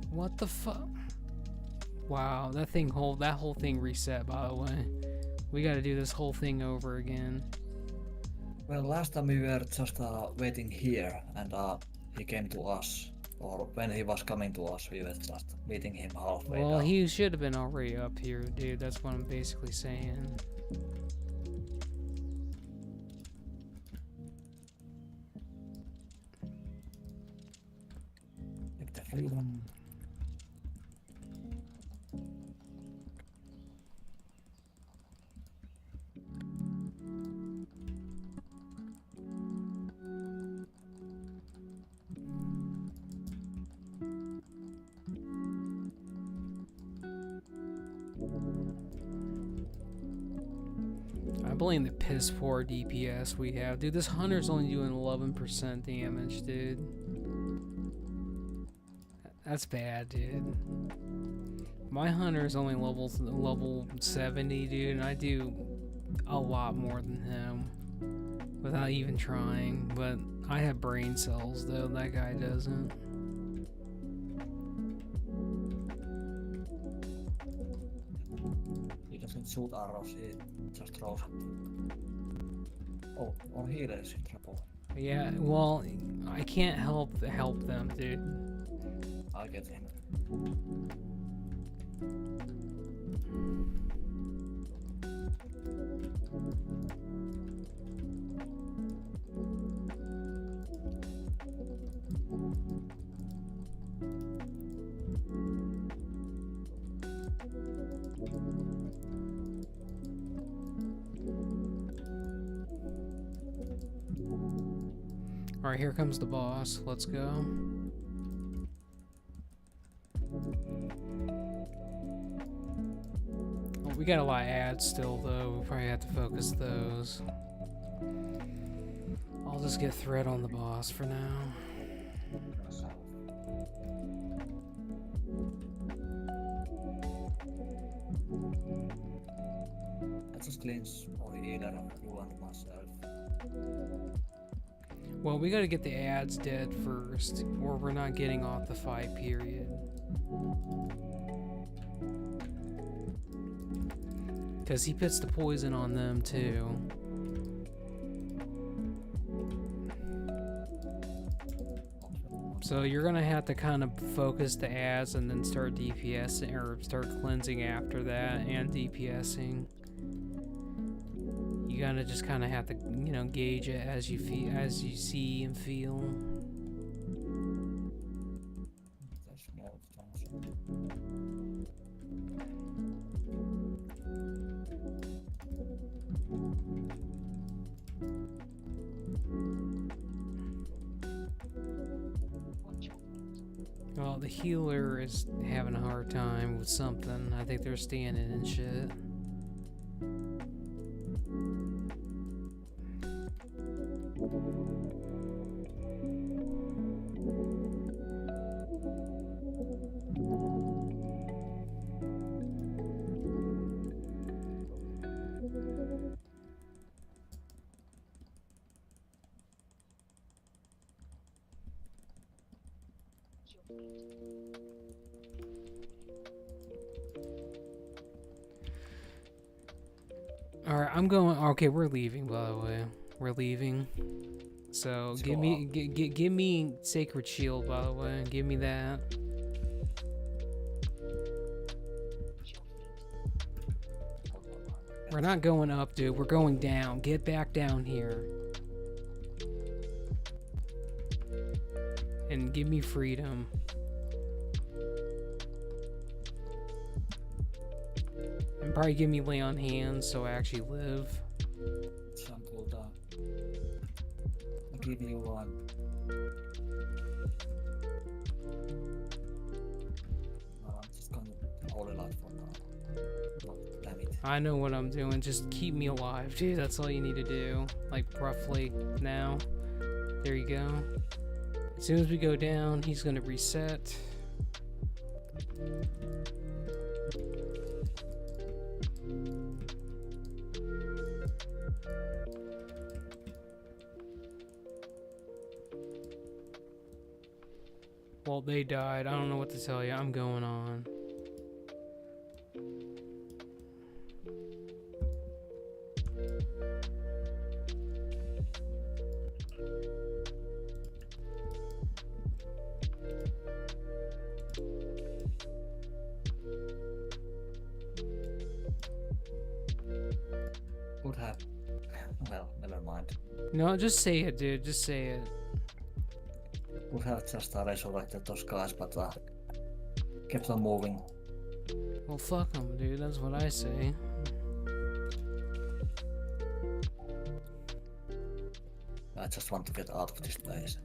What the fuck? Wow, that whole thing reset. By the way, we got to do this whole thing over again. Well, last time we were just waiting here, and he came to us. Or when he was coming to us, we were just meeting him halfway Well, down. he should have been already up here, dude. That's what I'm basically saying. Take the freedom. I blame the piss poor DPS we have. Dude, this hunter's only doing 11% damage, dude. That's bad, dude. My hunter's only level 70, dude, and I do a lot more than him without even trying. But I have brain cells, though. That guy doesn't. He doesn't shoot arrows, he just throws them. Oh, or healer is in trouble. Yeah, well, I can't help them, dude. I'll get him. Alright, here comes the boss. Let's go. Oh, we got a lot of ads still, though. We probably have to focus those. I'll just get thread on the boss for now. I just cleanse or healer you and myself. Well, we gotta get the ads dead first, or we're not getting off the fight, period. Because he puts the poison on them, too. So you're gonna have to kind of focus the ads and then start DPSing, or start cleansing after that, and DPSing. You gotta just kind of have to, you know, gauge it as you feel, as you see and feel. That's small things. Well, the healer is having a hard time with something. I think they're standing and shit. Alright, I'm going. Okay, we're leaving, by the way. We're leaving. So Let's give go me give me Sacred Shield, by the way. Give me that. We're not going up, dude. We're going down. Get back down here. And give me freedom. And probably give me lay on hands so I actually live. Some cooldown. I'll give you one. I'm just gonna hold it out for now. Oh, damn it. I know what I'm doing. Just keep me alive, dude. That's all you need to do. Like, roughly now. There you go. As soon as we go down, he's gonna reset. Well, they died. I don't know what to tell you. I'm going on. Would have. Well, never mind. No, just say it, dude. Just say it. Would have just resurrected those guys, but kept on moving. Well, fuck them, dude. That's what I say. I just want to get out of this place.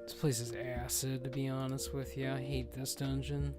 This place is acid, to be honest with you. I hate this dungeon.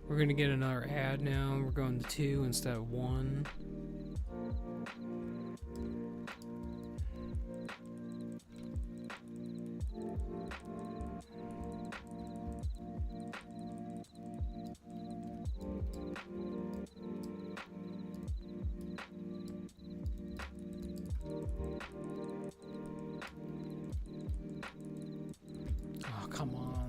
We're gonna get another ad now. We're going to 2 instead of 1. Oh, come on.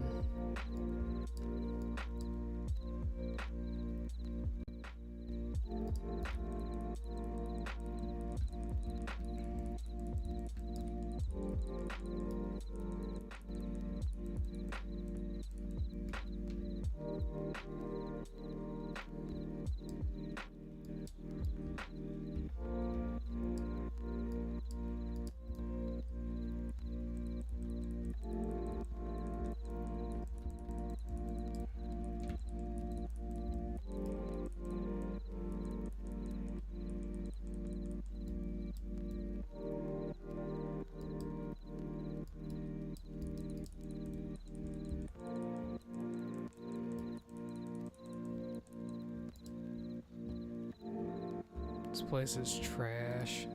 This place is trash.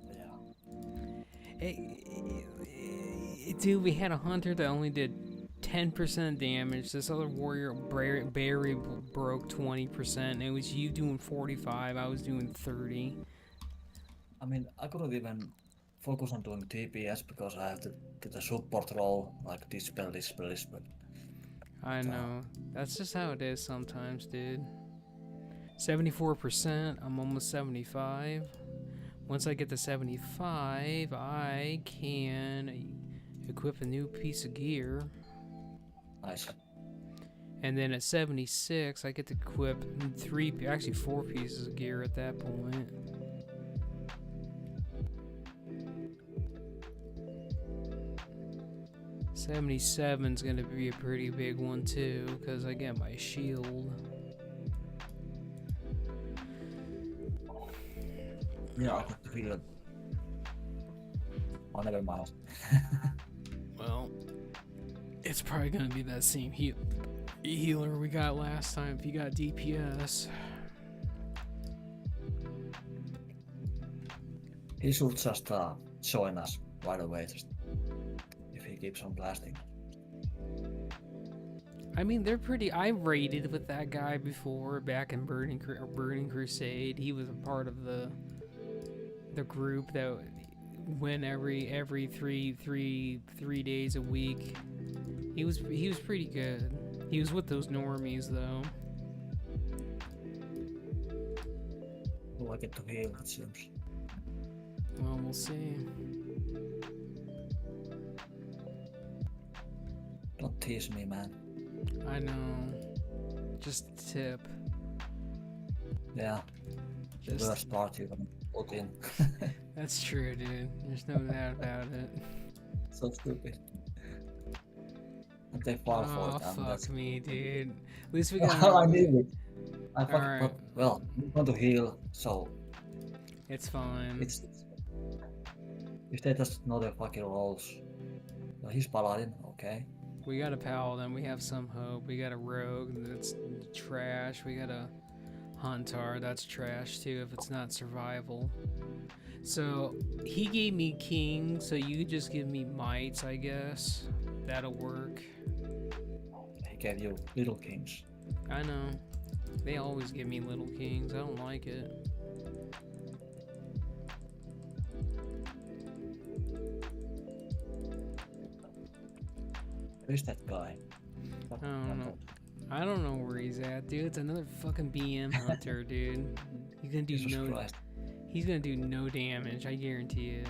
Yeah. Hey, dude, we had a hunter that only did 10% damage. This other warrior, Barry, broke 20%. It was you doing 45. I was doing 30. I mean, I couldn't even focus on doing DPS because I have to do the support role, like dispel. I know. That's just how it is sometimes, dude. 74%. I'm almost 75. Once I get to 75, I can equip a new piece of gear. Nice. And then at 76, I get to equip actually 4 pieces of gear at that point. '77's gonna be a pretty big one too, because I get my shield. Yeah, I have to feel it. Oh, never mind. Well, it's probably gonna be that same healer we got last time if you got DPS. He should just join us right away, just if he keeps on blasting. I mean, they're pretty. I raided with that guy before, back in Burning Crusade. He was a part of the group that went every three days a week. He was pretty good. He was with those normies though. Oh, I get to heal, it seems. Well, we'll see. Don't tease me, man. I know. Just a tip. Yeah. The Just- worst part you can put in. That's true, dude. There's no doubt about it. So stupid. And they fall for Oh, it. and fuck that's me, dude. At least we got. I knew it. I fucking Alright. but, well, we want to heal, so It's fine. it's if they just know their fucking roles. Well, he's paladin, okay. We got a paladin. We have some hope. We got a rogue. That's trash. We got a hunter. That's trash too. If it's not survival. So he gave me king. So you just give me mites, I guess. That'll work. He gave you little kings. I know. They always give me little kings. I don't like it. Who's that guy? I don't know. I don't know where he's at, dude. It's another fucking BM hunter, dude. He's gonna do Jesus no. Christ. He's gonna do no damage. I guarantee it.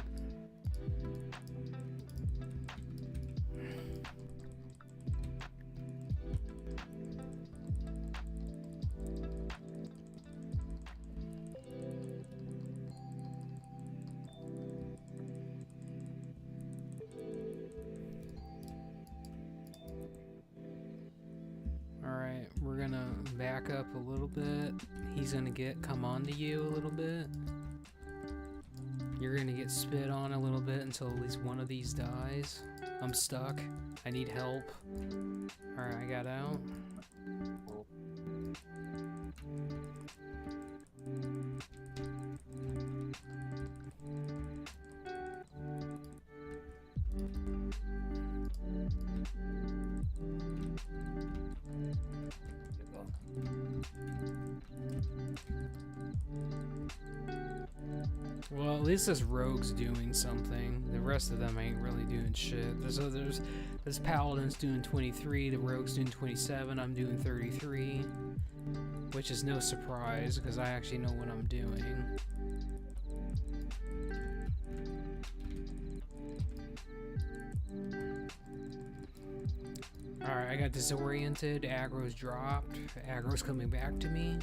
Alright, we're gonna back up a little bit. He's gonna come onto you a little bit. You're gonna get spit on a little bit until at least one of these dies. I'm stuck. I need help. Alright, I got out. Well, at least this rogue's doing something. The rest of them ain't really doing shit. This paladin's doing 23, the rogue's doing 27, I'm doing 33. Which is no surprise, because I actually know what I'm doing. Alright, I got disoriented, aggro's dropped, aggro's coming back to me.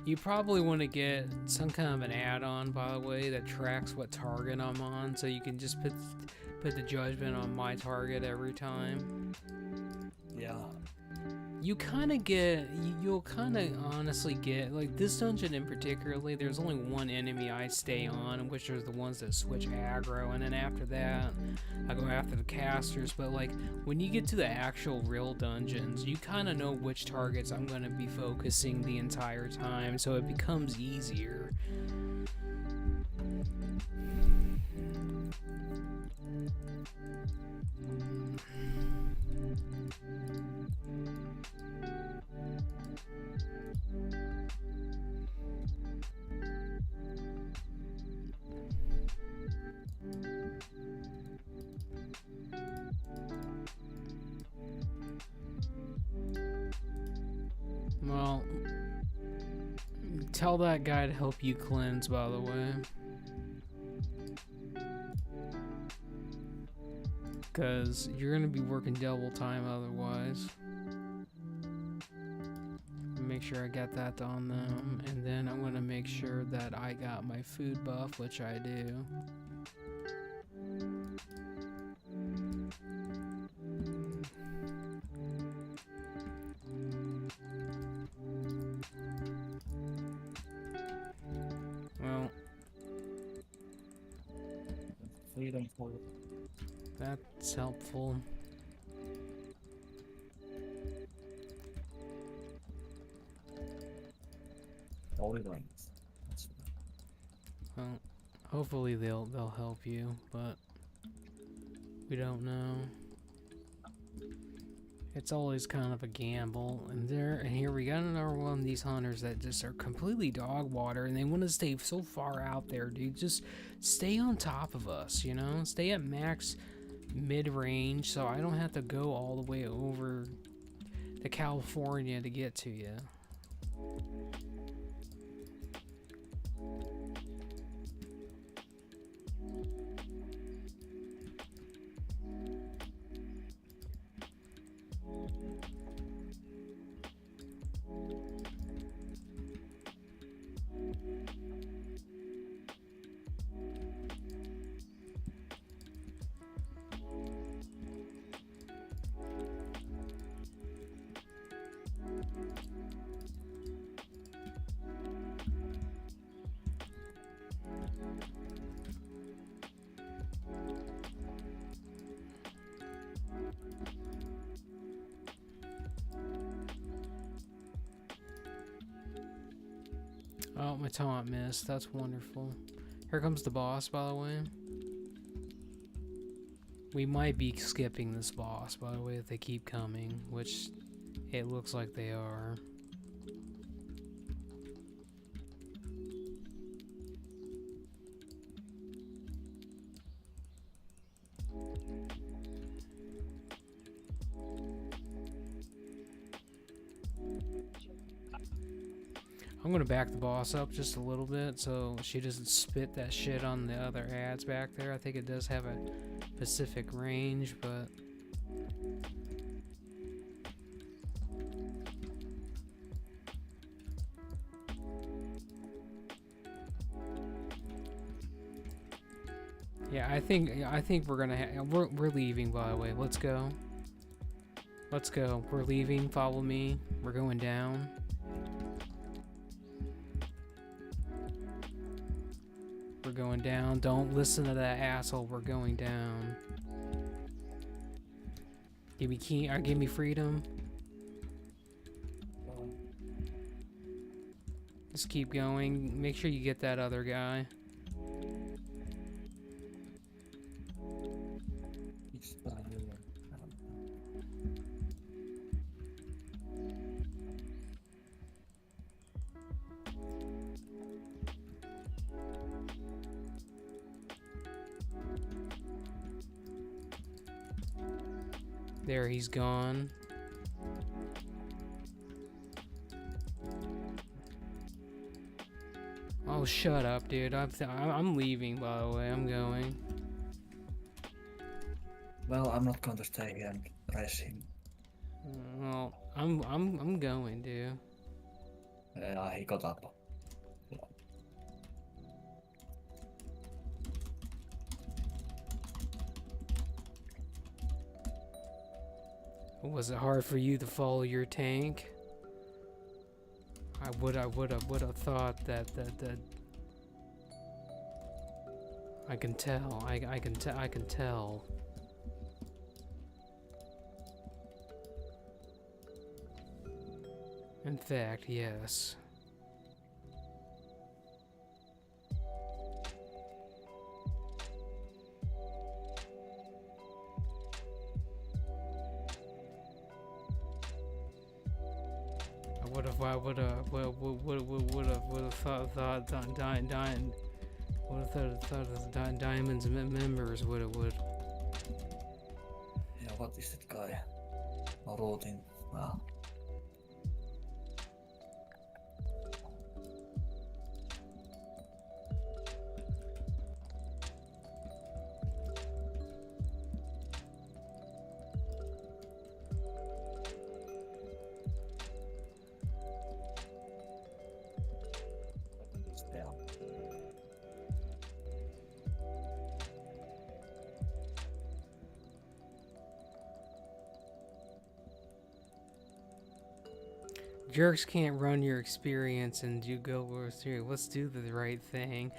You probably want to get some kind of an add-on, by the way, that tracks what target I'm on, so you can just put the judgment on my target every time. Yeah. you kind of get, you'll kind of honestly get, like this dungeon in particularly, there's only one enemy I stay on, which are the ones that switch aggro, and then after that, I go after the casters. But like, when you get to the actual real dungeons, you kind of know which targets I'm going to be focusing the entire time, so it becomes easier. Well, tell that guy to help you cleanse, by the way. Because you're going to be working double time otherwise. Make sure I got that on them. And then I'm going to make sure that I got my food buff, which I do. Well, Freedom for you. that's helpful. Holy rings. That's Well, hopefully they'll help you, but we don't know. It's always kind of a gamble. And here we got another one of these hunters that just are completely dog water, and they want to stay so far out there, dude. Just stay on top of us, you know? Stay at max mid-range, so I don't have to go all the way over to California to get to you. Oh, my taunt missed. That's wonderful. Here comes the boss, by the way. We might be skipping this boss, by the way, if they keep coming, which it looks like they are. I'm gonna back the boss up just a little bit so she doesn't spit that shit on the other ads back there. I think it does have a specific range, but yeah, I think we're gonna we're leaving, by the way. Let's go. Let's go. We're leaving. Follow me. We're going down. We're going down. Don't listen to that asshole. We're going down. Give me key. Give me freedom. Just keep going. Make sure you get that other guy. There, he's gone. Oh, shut up, dude. I'm leaving, by the way. I'm going. Well, I'm not going to stay here and press him. Well, I'm going, dude. He got up. Was it hard for you to follow your tank? I would have thought that I can tell. I can tell. In fact, yes. I would have thought Diamond's members would. Yeah, what is that guy? Routing. Wow. Jerks can't run your experience and do Guild Wars 3. Let's do the right thing.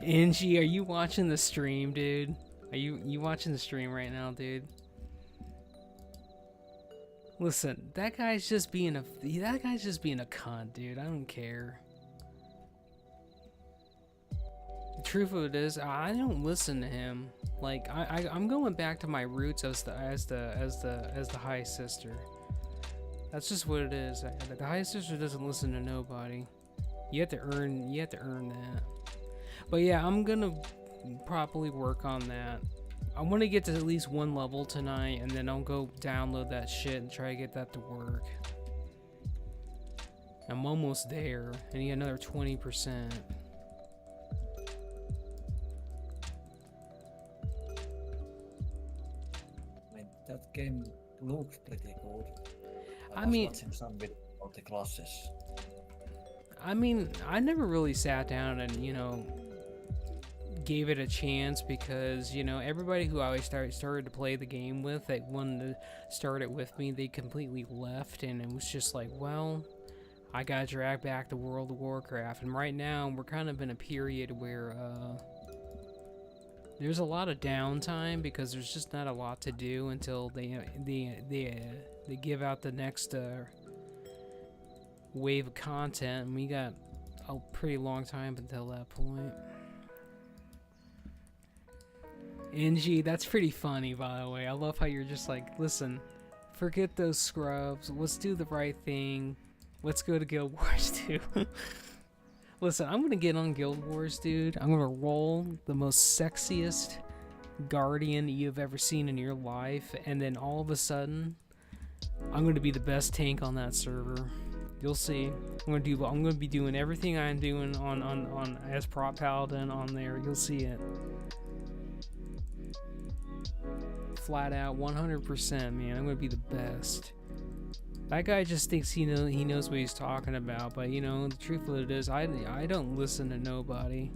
Angie, are you watching the stream, dude? Are you watching the stream right now, dude? Listen, that guy's just being a cunt, dude. I don't care. The truth of it is, I don't listen to him. Like I'm going back to my roots as the High Sister. That's just what it is. The High Sister doesn't listen to nobody. You have to earn that. But yeah, I'm gonna properly work on that. I want to get to at least 1 level tonight, and then I'll go download that shit and try to get that to work. I'm almost there. I need another 20%. I mean, that game looks pretty good. I mean, watching some video of the classes. I mean, I never really sat down and, gave it a chance because, everybody who I always started to play the game with, that wanted to start it with me, they completely left, and it was just like, well, I got dragged back to World of Warcraft, and right now we're kind of in a period where, there's a lot of downtime because there's just not a lot to do until they give out the next wave of content, and we got a pretty long time until that point. NG, that's pretty funny, by the way. I love how you're just like, listen, forget those scrubs. Let's do the right thing. Let's go to Guild Wars 2. Listen, I'm gonna get on Guild Wars, dude. I'm gonna roll the most sexiest guardian you've ever seen in your life, and then all of a sudden, I'm gonna be the best tank on that server. You'll see. I'm gonna be doing everything I'm doing on as prop paladin on there. You'll see it. Flat out, 100%, man. I'm gonna be the best. That guy just thinks he knows what he's talking about, but the truth of it is, I don't listen to nobody.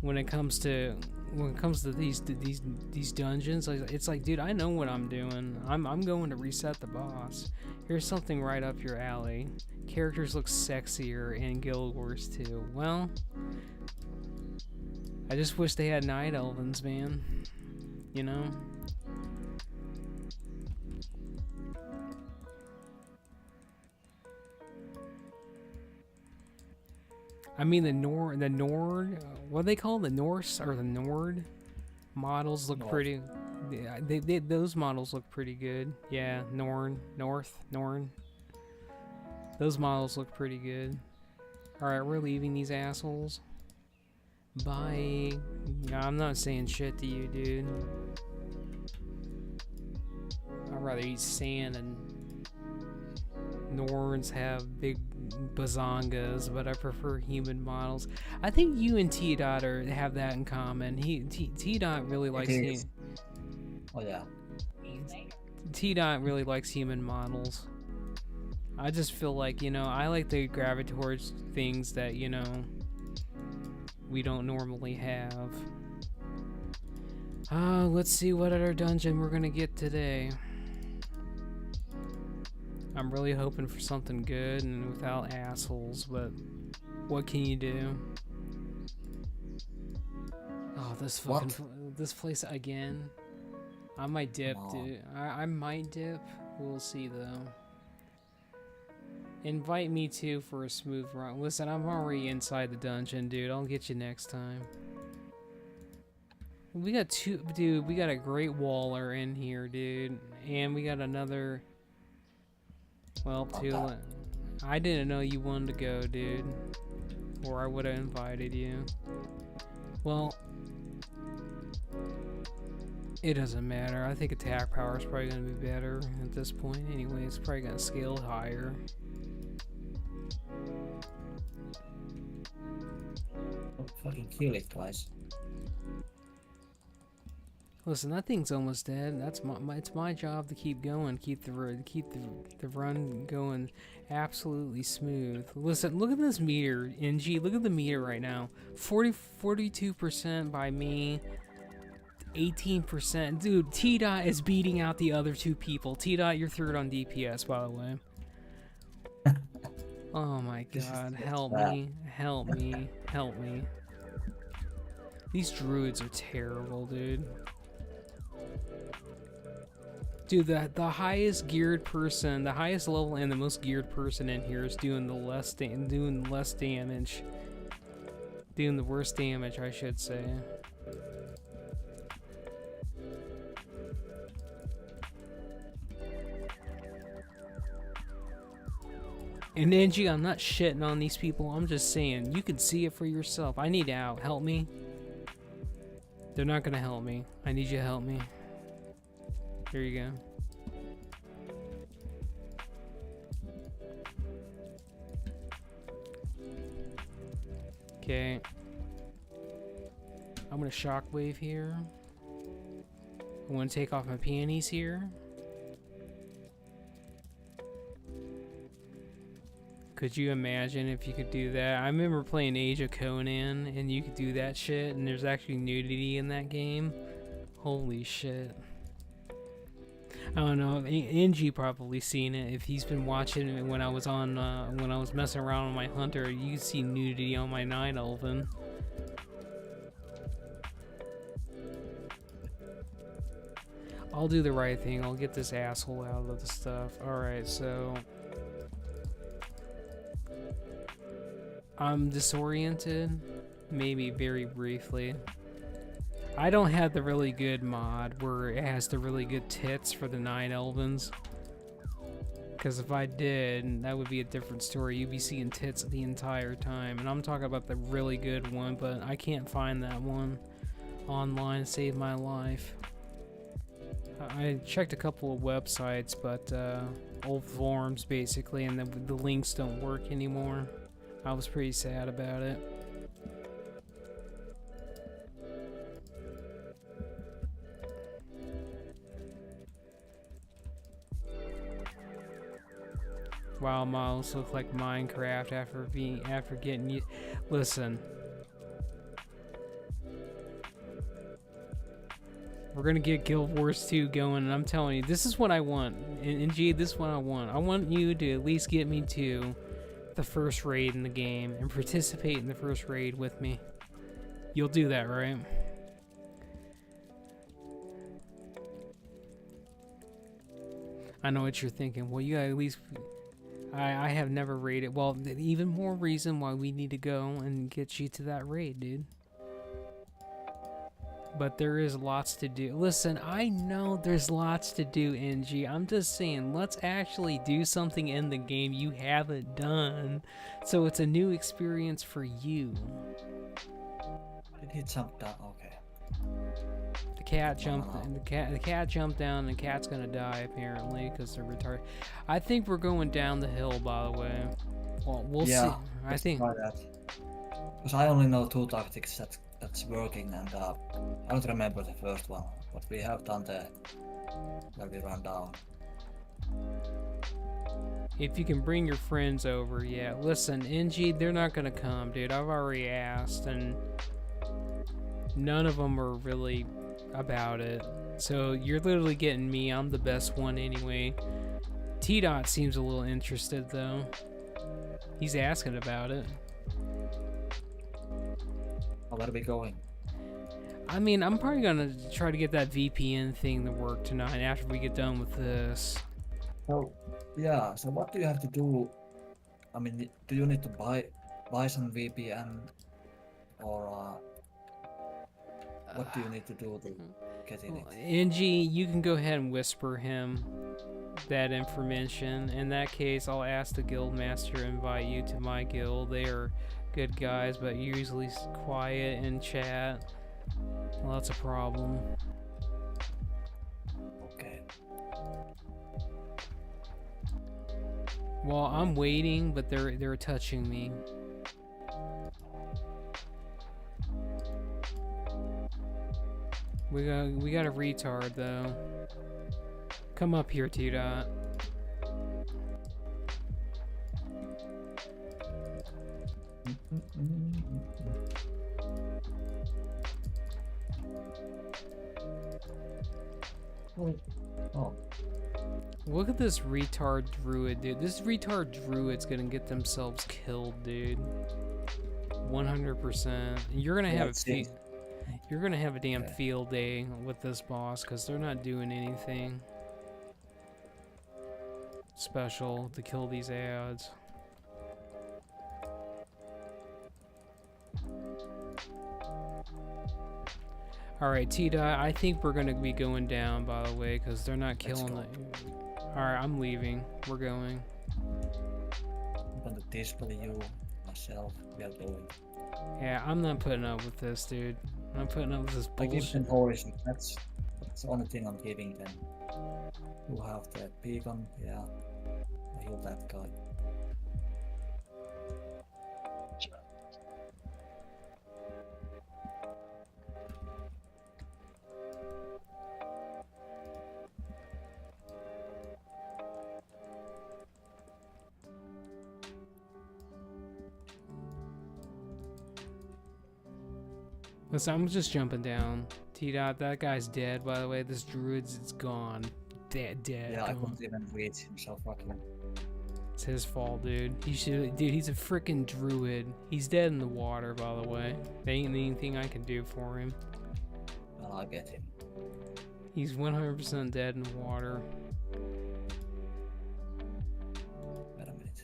When it comes to these dungeons, it's like, dude, I know what I'm doing. I'm going to reset the boss. Here's something right up your alley. Characters look sexier in Guild Wars 2. Well, I just wish they had Night Elvens, man. I mean, the Nord, what do they call the Norse or the Nord models look pretty. Yeah, those models look pretty good. Yeah, Norn. Those models look pretty good. All right, we're leaving these assholes. Bye. Yeah, I'm not saying shit to you, dude. I'd rather eat sand, and Norns have big bazongas, but I prefer human models. I think you and T-Dot have that in common. T-Dot really likes Oh yeah. T-Dot really likes human models. I just feel like, I like to gravitate towards things that, we don't normally have. Let's see what other dungeon we're gonna get today. I'm really hoping for something good and without assholes, but what can you do? Oh, this fucking this place again. I might dip, dude. I might dip. We'll see though. Invite me too for a smooth run. Listen, I'm already inside the dungeon, dude. I'll get you next time. We got dude, we got a great waller in here, dude. And we got another, well, two. I didn't know you wanted to go, dude. Or I would have invited you. Well, it doesn't matter. I think attack power is probably going to be better at this point. Anyway, it's probably going to scale higher. Don't fucking kill it twice. Listen, that thing's almost dead. That's it's my job to keep going, keep the run going absolutely smooth. Listen, look at this meter, NG. Look at the meter right now. 42% by me. 18%. Dude, T-Dot is beating out the other two people. T-Dot, you're third on DPS, by the way. Oh my god, help me, help me, help me. These druids are terrible, dude. Dude, the highest geared person, the highest level and the most geared person in here is doing the less damage. Doing the worst damage, I should say. And NG, I'm not shitting on these people. I'm just saying, you can see it for yourself. I need out. Help me. They're not gonna help me. I need you to help me. Here you go. Okay. I'm gonna shockwave here. I'm gonna take off my panties here. Could you imagine if you could do that? I remember playing Age of Conan and you could do that shit and there's actually nudity in that game. Holy shit. I don't know, NG probably seen it. If he's been watching it when I was on, when I was messing around with my hunter, you see nudity on my Night Elven. I'll do the right thing. I'll get this asshole out of the stuff. Alright, so I'm disoriented, maybe very briefly. I don't have the really good mod where it has the really good tits for the Night Elvens. Because if I did, that would be a different story. You'd be seeing tits the entire time. And I'm talking about the really good one, but I can't find that one online to save my life. I checked a couple of websites, but old forums basically, and the links don't work anymore. I was pretty sad about it. Wild models look like Minecraft after getting you. Listen, we're gonna get Guild Wars 2 going, and I'm telling you, this is what I want. And G, this is what I want. I want you to at least get me to the first raid in the game and participate in the first raid with me. You'll do that, right? I know what you're thinking. Well, you gotta at least. I have never raided. Well, even more reason why we need to go and get you to that raid, dude. But there is lots to do. Listen, I know there's lots to do, NG. I'm just saying, let's actually do something in the game you haven't done, so it's a new experience for you. Did he jump down? Okay. The cat jumped. The cat jumped down. And the cat's gonna die apparently because they're retarded. I think we're going down the hill, by the way. Well, we'll see. I think. Because I only know two tactics that's working, and I don't remember the first one. But we have done the where we run down. If you can bring your friends over, yeah. Listen, NG, they're not gonna come, dude. I've already asked, and none of them are really about it. So you're literally getting me. I'm the best one anyway. T-Dot seems a little interested though. He's asking about it. Oh, where are we going? I mean, I'm probably gonna try to get that VPN thing to work tonight after we get done with this. So, yeah, so what do you have to do? I mean, do you need to buy some VPN, or what do you need to do to get in Well, it? NG, you can go ahead and whisper him that information. In that case, I'll ask the guild master to invite you to my guild. They are good guys, but usually quiet in chat. Well, that's a problem. Okay. Well, I'm waiting, but they're touching me. We got a retard though. Come up here, T-Dot. Oh, Look at this retard druid, dude. This retard druid's gonna get themselves killed, dude. 100%. You're gonna have you're gonna have a damn field day with this boss because they're not doing anything special to kill these ads. Alright, T-Dot, I think we're gonna be going down, by the way, because they're not killing it. Alright, I'm leaving. We're going. I'm gonna display you myself. We are going. Yeah, I'm not putting up with this, dude. I'm putting up with this I give them bullshit. poison. That's the only thing I'm giving them. You have the beacon, yeah. I heal that guy. Listen, I'm just jumping down. T-Dot, that guy's dead, by the way. This druid's it's gone. Dead. Yeah, I Gone. couldn't even reach him so fucking. It's his fault, dude. Dude, he's a freaking druid. He's dead in the water, by the way. There ain't anything I can do for him. Well, I'll get him. He's 100% dead in the water. Wait a minute.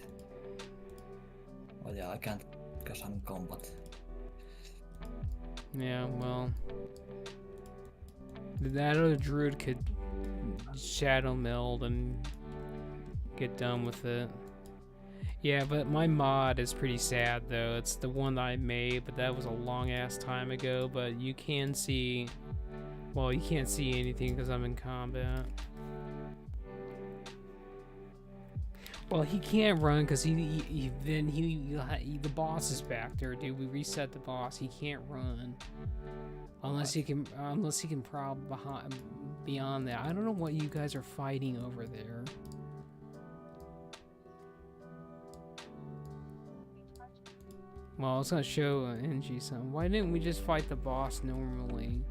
Oh yeah, I can't because I'm in combat. Yeah, well. That other druid could shadow meld and get done with it. Yeah, but my mod is pretty sad though. It's the one that I made, but that was a long ass time ago. But you can see, well, you can't see anything because I'm in combat. Well, he can't run because the boss is back there, dude. We reset the boss. He can't run unless he can prowl beyond that. I don't know what you guys are fighting over there. Well, it's gonna show NG something. Why didn't we just fight the boss normally?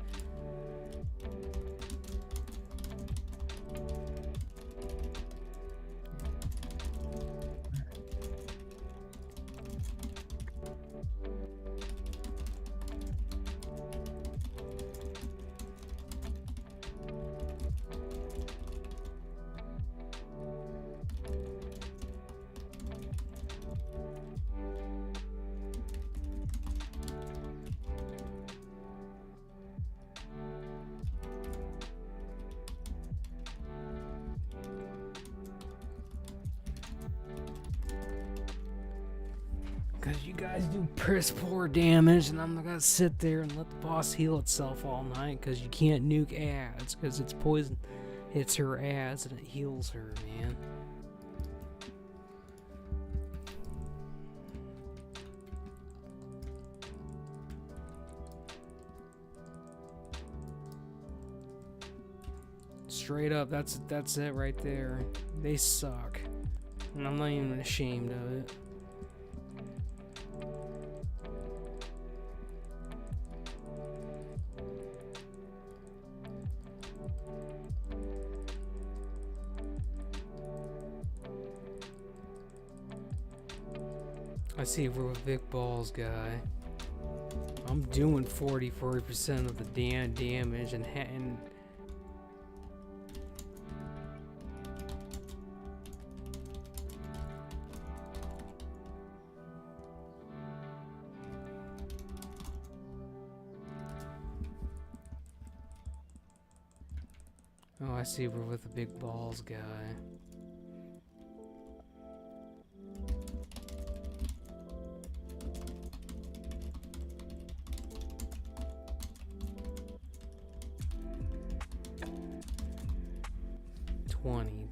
Because you guys do piss poor damage, and I'm not gonna sit there and let the boss heal itself all night. Because you can't nuke ads, because it's poison hits her ads and it heals her, man. Straight up, that's it right there. They suck, and I'm not even ashamed of it. I see we're a big balls guy. I'm doing 40% of the damage and oh, I see we're with the big balls guy.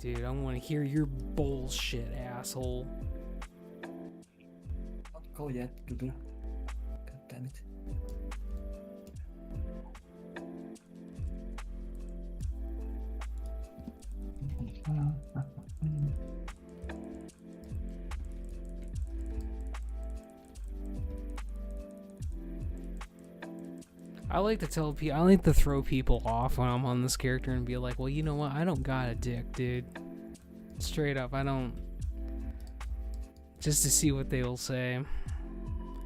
Dude, I want to hear your bullshit, asshole. Not go yet, Dudu. God damn it. I like to tell people, I like to throw people off when I'm on this character and be like, well, you know what? I don't got a dick, dude. Straight up, I don't. Just to see what they'll say.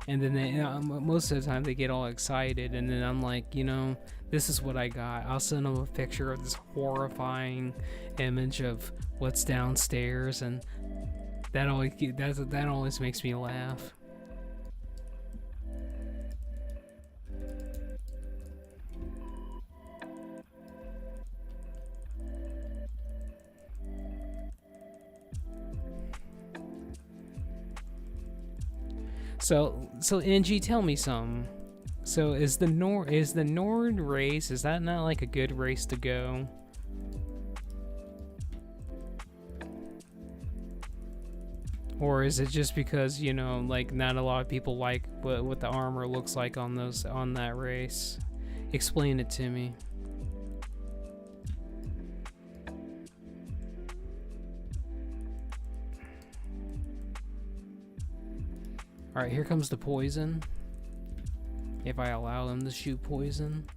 And then they, most of the time they get all excited, and then I'm like, you know, this is what I got. I'll send them a picture of this horrifying image of what's downstairs, and that always makes me laugh. So Angie, tell me something. So is the Nord race, is that not like a good race to go? Or is it just because, you know, like not a lot of people like what the armor looks like on that race? Explain it to me. Alright, here comes the poison. If I allow them to shoot poison.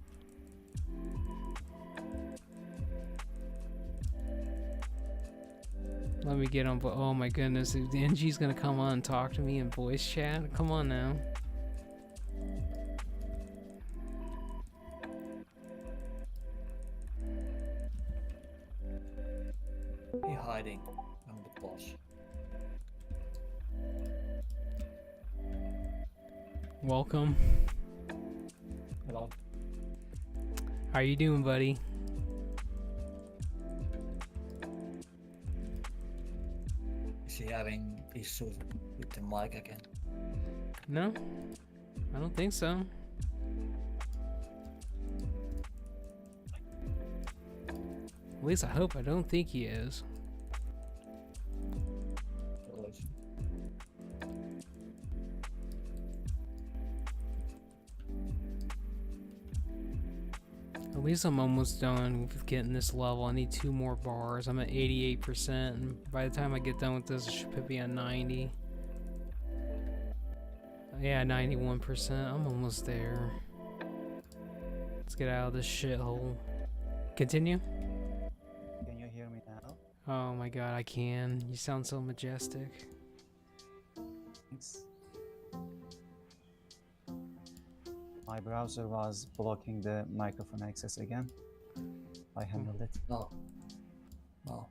Let me get on. Oh my goodness, NG's gonna come on and talk to me in voice chat? Come on now. He's hiding. I'm the boss. Welcome. Hello. How you doing, buddy? Is he having issues with the mic again? No, I don't think so. At least I hope. I don't think he is. At least I'm almost done with getting this level. I need 2 more bars. I'm at 88%, and by the time I get done with this, it should put me on 90. Yeah, 91%. I'm almost there. Let's get out of this shithole. Continue. Can you hear me now? Oh my god, I can. You sound so majestic. Thanks. My browser was blocking the microphone access again. I handled it. No. No.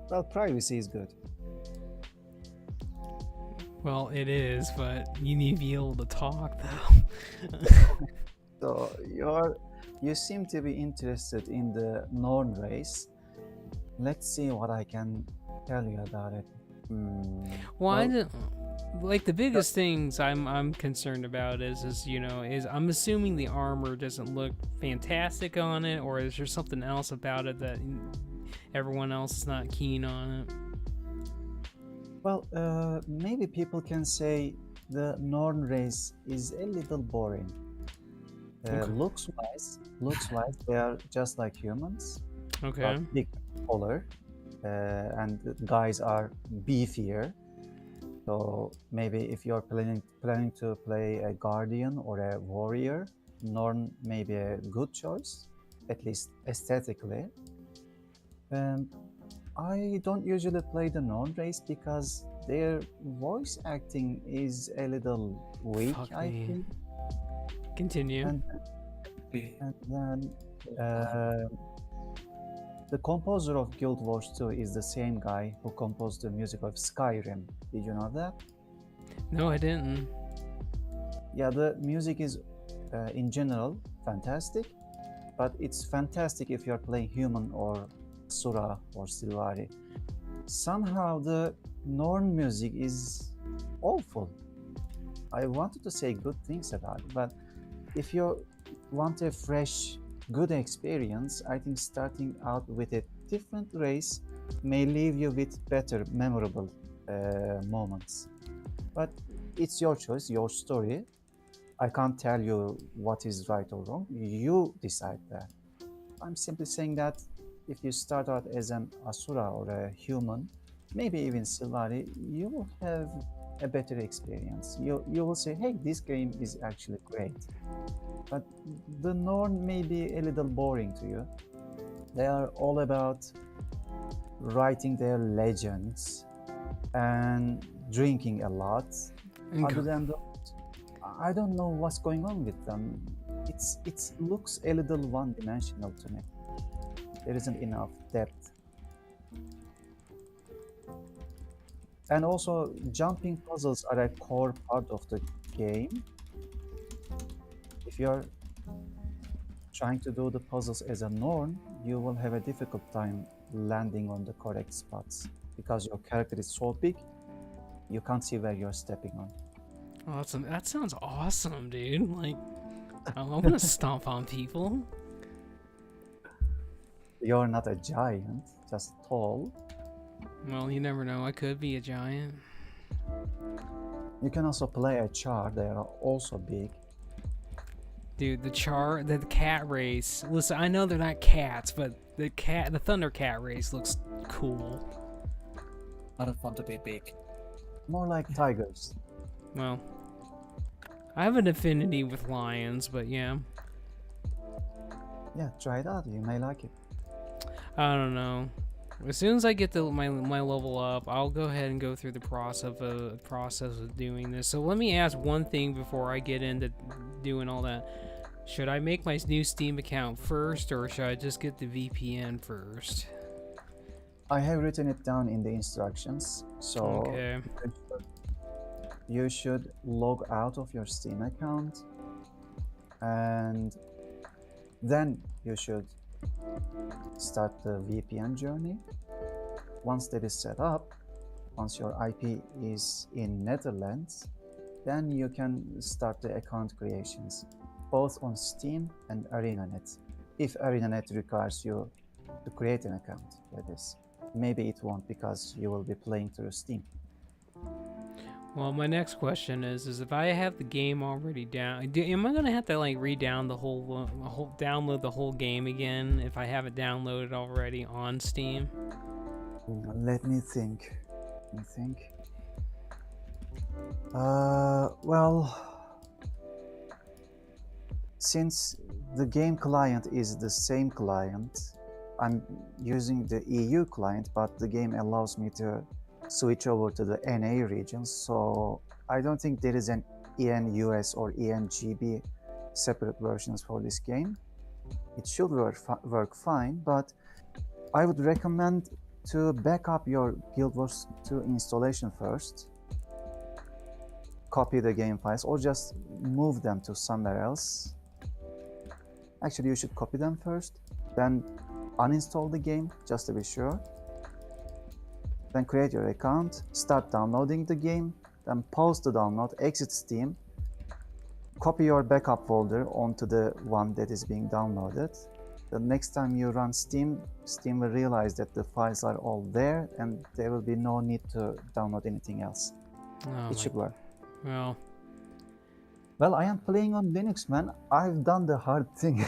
Well, privacy is good. Well, it is, but you need to be able to talk, though. So you seem to be interested in the Norn race. Let's see what I can tell you about it. Like the biggest things I'm concerned about is I'm assuming the armor doesn't look fantastic on it, or is there something else about it that everyone else is not keen on it? Well, maybe people can say the Norn race is a little boring. Okay. Looks wise, they are just like humans. Okay. But big, taller, and the guys are beefier. So maybe if you're planning to play a guardian or a warrior, Norn may be a good choice, at least aesthetically. I don't usually play the Norn race because their voice acting is a little weak, Fuck I me. think. Continue. And then the composer of Guild Wars 2 is the same guy who composed the music of Skyrim. Did you know that? No, I didn't. Yeah, the music is in general fantastic, but it's fantastic if you're playing human or Sura or Silvari. Somehow the Norn music is awful. I wanted to say good things about it, but if you want a fresh, good experience, I think starting out with a different race may leave you with better, memorable moments. But it's your choice, your story. I can't tell you what is right or wrong. You decide that. I'm simply saying that if you start out as an Asura or a human, maybe even Silvari, you will have a better experience. You will say, hey, this game is actually great. But the Norn may be a little boring to you. They are all about writing their legends and drinking a lot. Other than that, I don't know what's going on with them. It looks a little one-dimensional to me. There isn't enough depth. And also, jumping puzzles are a core part of the game. If you're trying to do the puzzles as a Norn, you will have a difficult time landing on the correct spots because your character is so big, you can't see where you're stepping on. Oh, that sounds awesome, dude. Like, I want to stomp on people. You're not a giant, just tall. Well, you never know. I could be a giant. You can also play a char. They are also big. Dude, the cat race. Listen, I know they're not cats, but the Thundercat race looks cool. I don't want to be big. More like tigers. Well, I have an affinity with lions, but yeah. Yeah, try it out. You may like it. I don't know. As soon as I get my level up, I'll go ahead and go through the process of doing this. So let me ask one thing before I get into doing all that. Should I make my new Steam account first, or should I just get the VPN first? I have written it down in the instructions. So Okay. you should log out of your Steam account, and then you should start the VPN journey. Once that is set up, once your IP is in Netherlands, then you can start the account creations, both on Steam and ArenaNet. If ArenaNet requires you to create an account, that is. Maybe it won't because you will be playing through Steam. Well, my next question is if I have the game already down, am I gonna have to like download the whole game again if I have it downloaded already on Steam? Let me think. Well, since the game client is the same client, I'm using the EU client, but the game allows me to switch over to the NA region, so I don't think there is an EN US or EN GB separate versions for this game. It should work fine, but I would recommend to back up your Guild Wars 2 installation first, copy the game files, or just move them to somewhere else. Actually, you should copy them first, then uninstall the game just to be sure. Then create your account, start downloading the game, then pause the download, exit Steam, copy your backup folder onto the one that is being downloaded. The next time you run Steam will realize that the files are all there and there will be no need to download anything else. It should work. Well, I am playing on Linux, man. I've done the hard thing.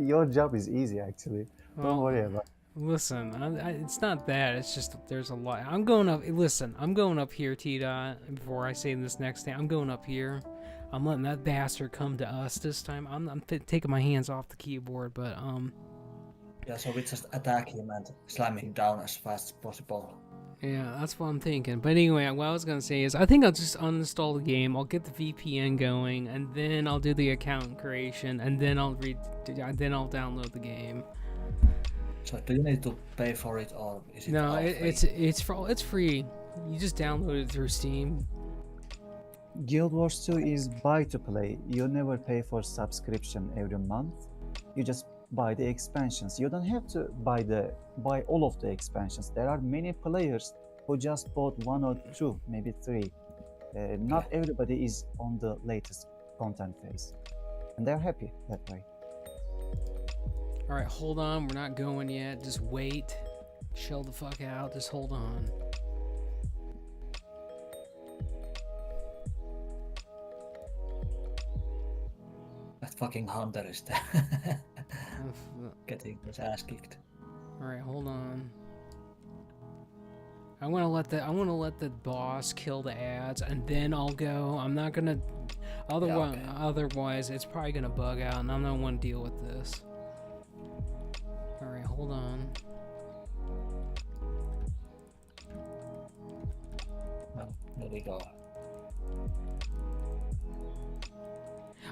Your job is easy, actually. Don't worry about it. Listen, it's not that. It's just there's a lot. I'm going up here, T-Dot, before I say this next thing. I'm going up here. I'm letting that bastard come to us this time. I'm taking my hands off the keyboard, but Yeah, so we just attack him and slam him down as fast as possible. Yeah, that's what I'm thinking. But anyway, what I was gonna say is, I think I'll just uninstall the game. I'll get the VPN going, and then I'll do the account creation, and then I'll download the game. So do you need to pay for it, or is it No, all free? it's free. You just download it through Steam. Guild Wars 2 is buy to play. You never pay for subscription every month. You just buy the expansions. You don't have to buy all of the expansions. There are many players who just bought 1 or 2, maybe 3. Not everybody is on the latest content phase, and they're happy that way. All right, hold on. We're not going yet. Just wait. Chill the fuck out. Just hold on. That fucking hunter is getting his ass kicked. All right, hold on. I want to let the boss kill the ads, and then I'll go. I'm not gonna. Otherwise, it's probably gonna bug out, and I don't want to deal with this. All right, hold on. Well, there we go.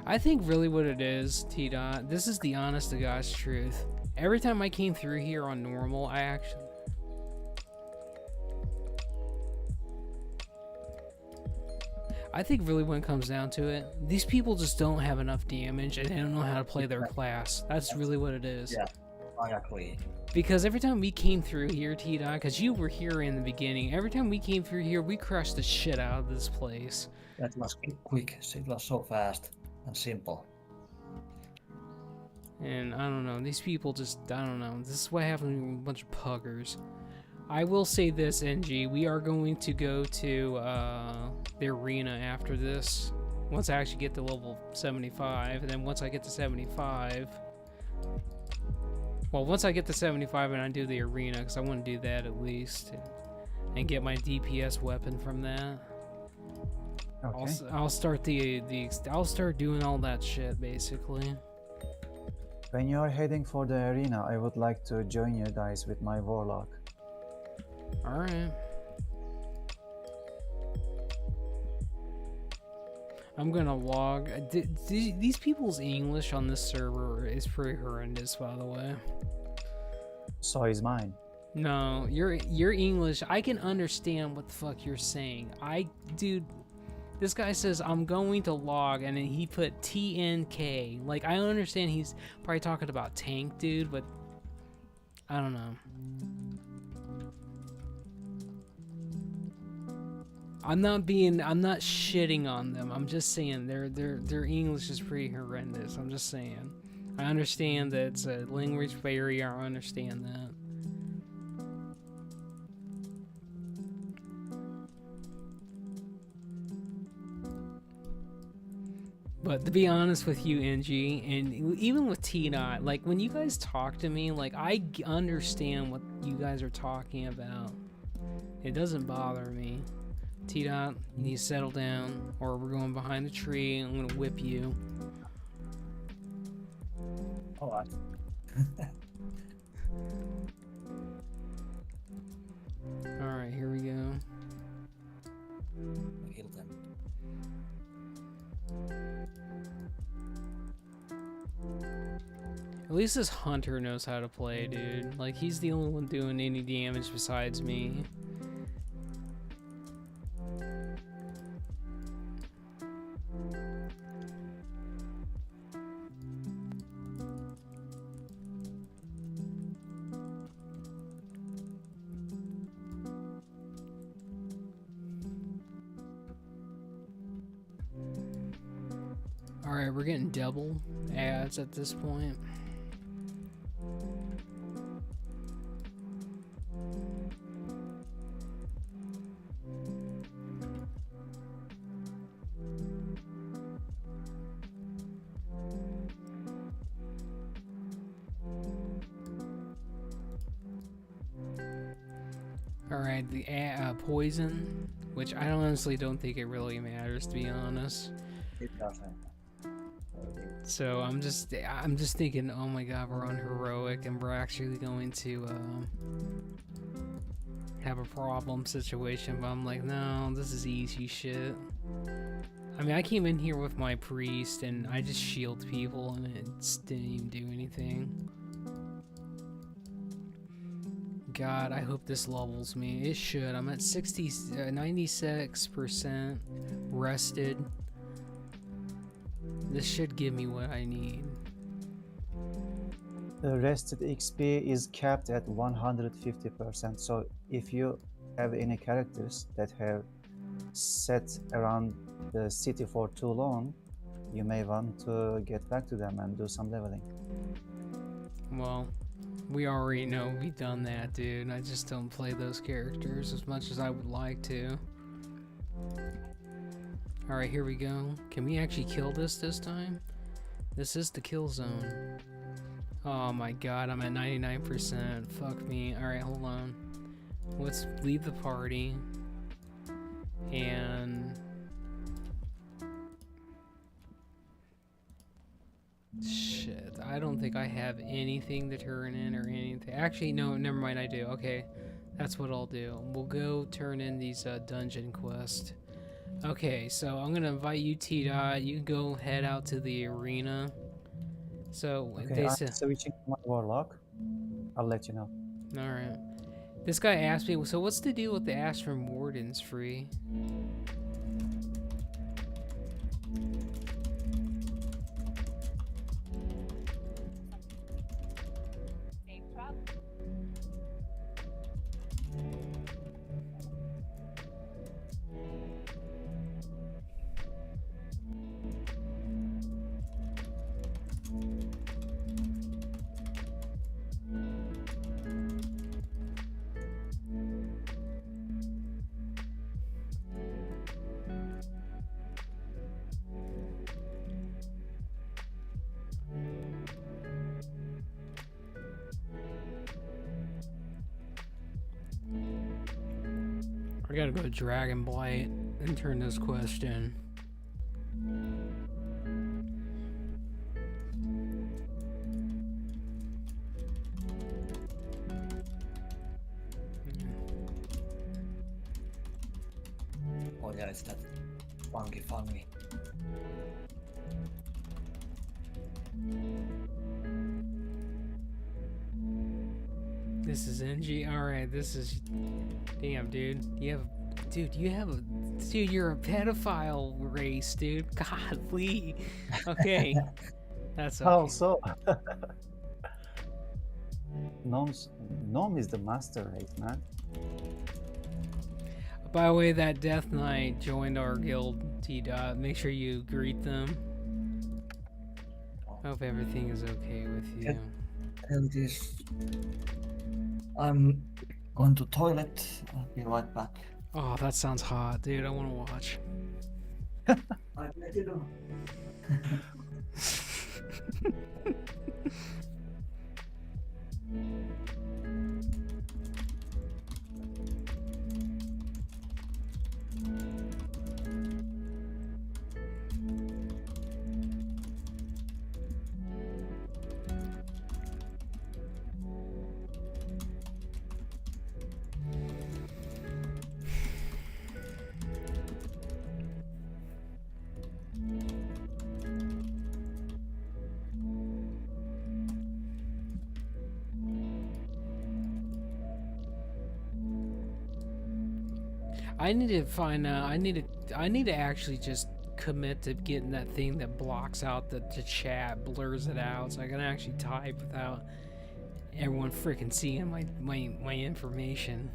I think really what it is, T-Dot, this is the honest to God's truth. Every time I came through here on normal, I think really when it comes down to it, these people just don't have enough damage and they don't know how to play their class. That's really what it is. Yeah, I agree. Because every time we came through here, T-Dot, because you were here in the beginning, every time we came through here, we crushed the shit out of this place. That was quick. It was so fast and simple. And I don't know, these people just, I don't know, this is what happens with a bunch of puggers. I will say this, NG, we are going to go to the arena after this. Once I actually get to level 75, and then once I get to 75... Well, once I get to 75 and I do the arena, because I want to do that at least, and get my DPS weapon from that. Okay. I'll start I'll start doing all that shit, basically. When you are heading for the arena, I would like to join you guys with my warlock. Alright. I'm gonna log. These people's English on this server is pretty horrendous, by the way. So is mine. No, your English, I can understand what the fuck you're saying. Dude, this guy says I'm going to log, and then he put TNK. Like, I understand he's probably talking about tank, dude, but I don't know. I'm not shitting on them. I'm just saying their English is pretty horrendous. I'm just saying. I understand that it's a language barrier. I understand that. But to be honest with you, NG, and even with T-Dot, like, when you guys talk to me, like, I understand what you guys are talking about. It doesn't bother me. T-Dot, you need to settle down, or we're going behind the tree, and I'm gonna whip you. Alright. Alright, here we go. Heal them. At least this hunter knows how to play, dude. Like, he's the only one doing any damage besides me. Alright, we're getting double ads at this point. Alright, the poison, which I honestly don't think it really matters, to be honest. It doesn't. So I'm just thinking, oh my god, we're on heroic and we're actually going to have a problem situation, but I'm like, no, this is easy shit. I mean, I came in here with my priest and I just shield people and it didn't even do anything. God, I hope this levels me. It should. I'm at 96% rested. This should give me what I need. The rested XP is capped at 150%. So if you have any characters that have sat around the city for too long, you may want to get back to them and do some leveling. Well, we already know we've done that, dude. I just don't play those characters as much as I would like to. Alright, here we go. Can we actually kill this time? This is the kill zone. Oh my god, I'm at 99%. Fuck me. Alright, hold on. Let's leave the party. And... shit, I don't think I have anything to turn in or anything. Actually, no, never mind, I do. Okay, that's what I'll do. We'll go turn in these dungeon quests. Okay, so I'm gonna invite you, T-Dot. You can go head out to the arena. So, Okay, they I'm said... switching to my warlock. I'll let you know. Alright. This guy asked me, so what's the deal with the ask from Wardens free? I gotta go to Dragon Blight and turn this quest in. Oh yeah, it's that funky. This is NG. Alright, this is... damn, dude. You have a... Dude, you're a pedophile race, dude. Godly. Okay. That's okay. How so? Gnome is the master race, man. By the way, that Death Knight joined our guild, T-Dot. Make sure you greet them. Hope everything is okay with you. And this, I'm going to toilet. I'll be right back. Oh, that sounds hot, dude. I want to watch. I let you know. I need to find out. I need to actually just commit to getting that thing that blocks out the chat, blurs it out, so I can actually type without everyone freaking seeing my information.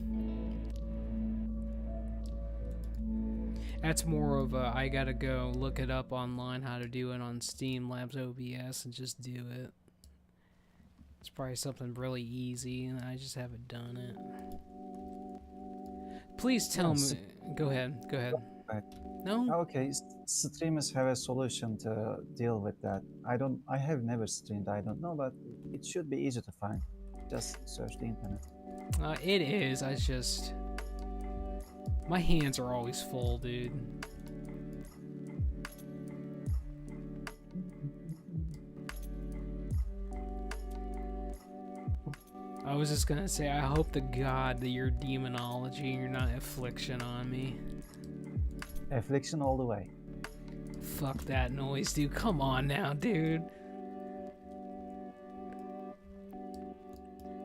That's more of a, I gotta go look it up online how to do it on Steam Labs OBS and just do it. It's probably something really easy and I just haven't done it. Please tell me. Go ahead. Right. No? Okay, streamers have a solution to deal with that. I have never streamed, I don't know, but it should be easy to find. Just search the internet. It is. I just... my hands are always full, dude. I was just gonna say, I hope to God that you're demonology and you're not affliction on me. Affliction all the way. Fuck that noise, dude. Come on now, dude.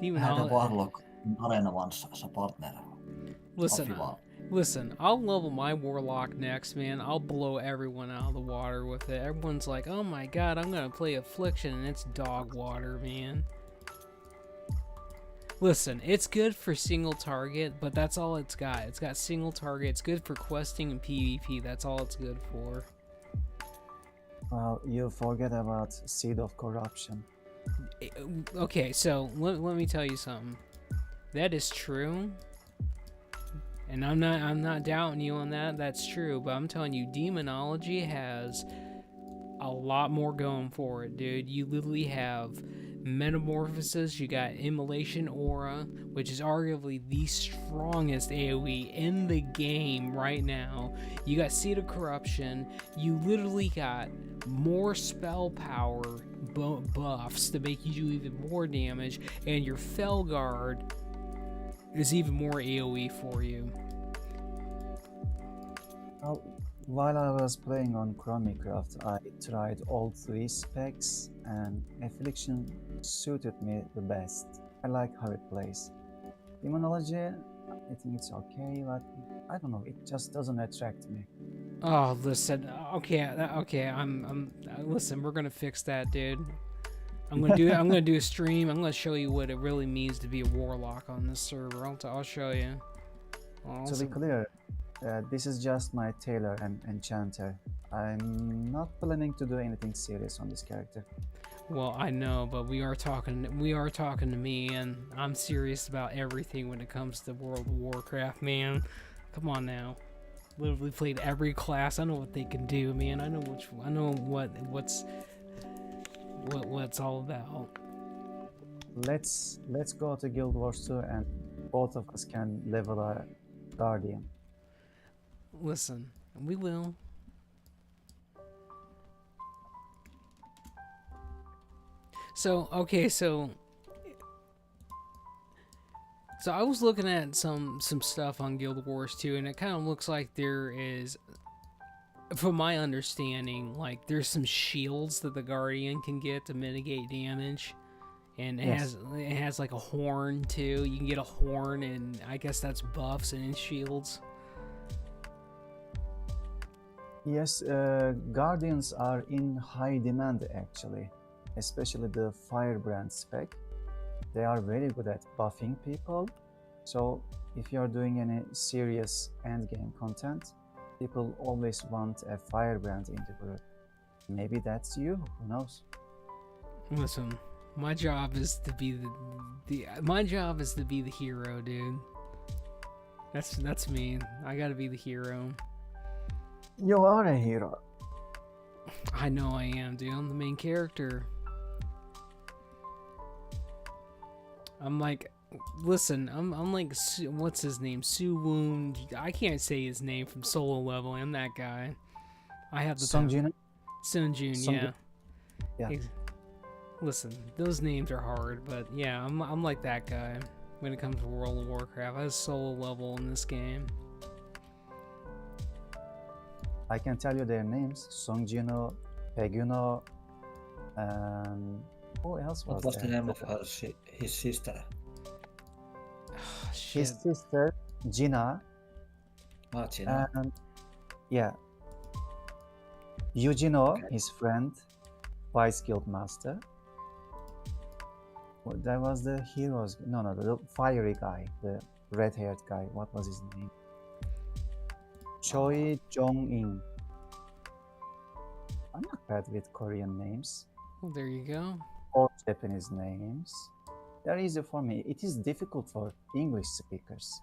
I had a warlock in Arena once as a partner. Listen, I'll level my warlock next, man. I'll blow everyone out of the water with it. Everyone's like, oh my god, I'm gonna play Affliction, and it's dog water, man. Listen, it's good for single target, but that's all it's got. It's got single target. It's good for questing and PvP. That's all it's good for. Well, you forget about Seed of Corruption. Okay, so let me tell you something. That is true. And I'm not doubting you on that. That's true, but I'm telling you, demonology has a lot more going for it, dude. You literally have metamorphosis. You got immolation aura, which is arguably the strongest AoE in the game right now. You got Seed of Corruption. You literally got more spell power buffs to make you do even more damage, and your Felguard is even more AoE for you. Well, while I was playing on Chromicraft, I tried all 3 specs, and Affliction suited me the best. I like how it plays. Demonology, I think it's okay, but I don't know, it just doesn't attract me. Oh, listen. Okay. Listen, we're gonna fix that, dude. I'm gonna do a stream. I'm gonna show you what it really means to be a warlock on this server. I'll show you. To be clear, this is just my tailor and enchanter. I'm not planning to do anything serious on this character. Well, I know, but we are talking to me, and I'm serious about everything when it comes to World of Warcraft, man. Come on now. Literally played every class. I know what they can do, man. I know what's all about. Let's go to Guild Wars 2 and both of us can level a guardian. Listen, we will. So I was looking at some stuff on Guild Wars 2, and it kind of looks like there is, from my understanding, like there's some shields that the Guardian can get to mitigate damage, and it has like a horn too. You can get a horn, and I guess that's buffs and shields. Yes, Guardians are in high demand actually, especially the Firebrand spec. They are very good at buffing people, so if you're doing any serious endgame content, people always want a Firebrand in the group. Maybe that's you, who knows? Listen, my job is to be the hero, dude. That's me. I gotta be the hero. You are a hero. I know I am, dude. I'm the main character. I'm like, listen, I'm like, what's his name? Suwoon. I can't say his name from solo level. I'm that guy. I have the Sungjin. Sungjin, yeah. Yeah. Listen, those names are hard, but yeah, I'm like that guy when it comes to World of Warcraft. I have solo level in this game. I can tell you their names: Songjino, Peguno, and who else was What was there? the name of his sister? His sister, Gina. Gina. And yeah, Eugino, his friend, Vice Guild Master. Well, that was the heroes. No, the fiery guy, the red-haired guy. What was his name? Choi Jong-in. I'm not bad with Korean names Well, there you go. or Japanese names. They're easy for me. It is difficult for English speakers.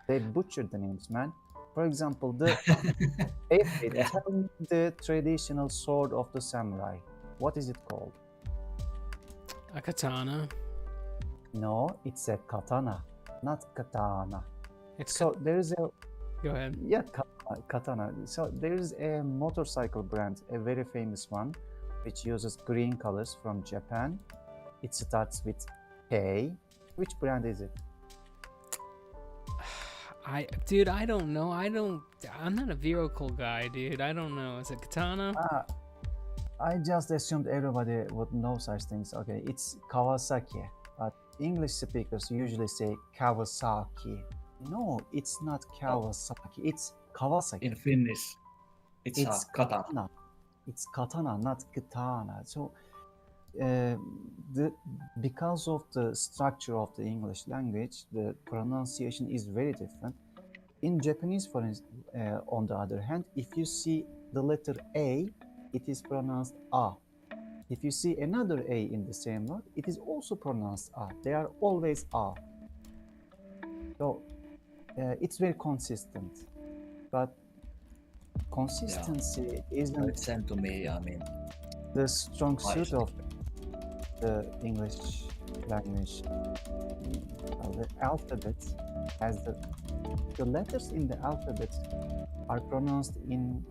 They butchered the names, man. For example, the tell me the traditional sword of the samurai. What is it called? A katana. No, it's a katana, not katana. It's So there is a go ahead. katana. So there is a motorcycle brand, a very famous one, which uses green colors from Japan. It starts with K Which brand is it? Dude, I don't know. I'm not a vehicle guy, dude. I don't know. Is it Katana? Ah, I just assumed everybody would know such things. Okay, it's Kawasaki, but English speakers usually say Kawasaki. No, it's not Kawasaki. It's Kawasaki. In Finnish, it's It's a katana. katana. It's katana, not katana. So, uh, because of the structure of the English language, the pronunciation is very different. In Japanese, for instance, on the other hand, if you see the letter A, it is pronounced A. If you see another A in the same word, it is also pronounced A. They are always A. So it's very consistent. But consistency isn't It's sent to me. I mean, the strong suit see. of the English language. Well, the alphabet has the letters in the alphabet are pronounced in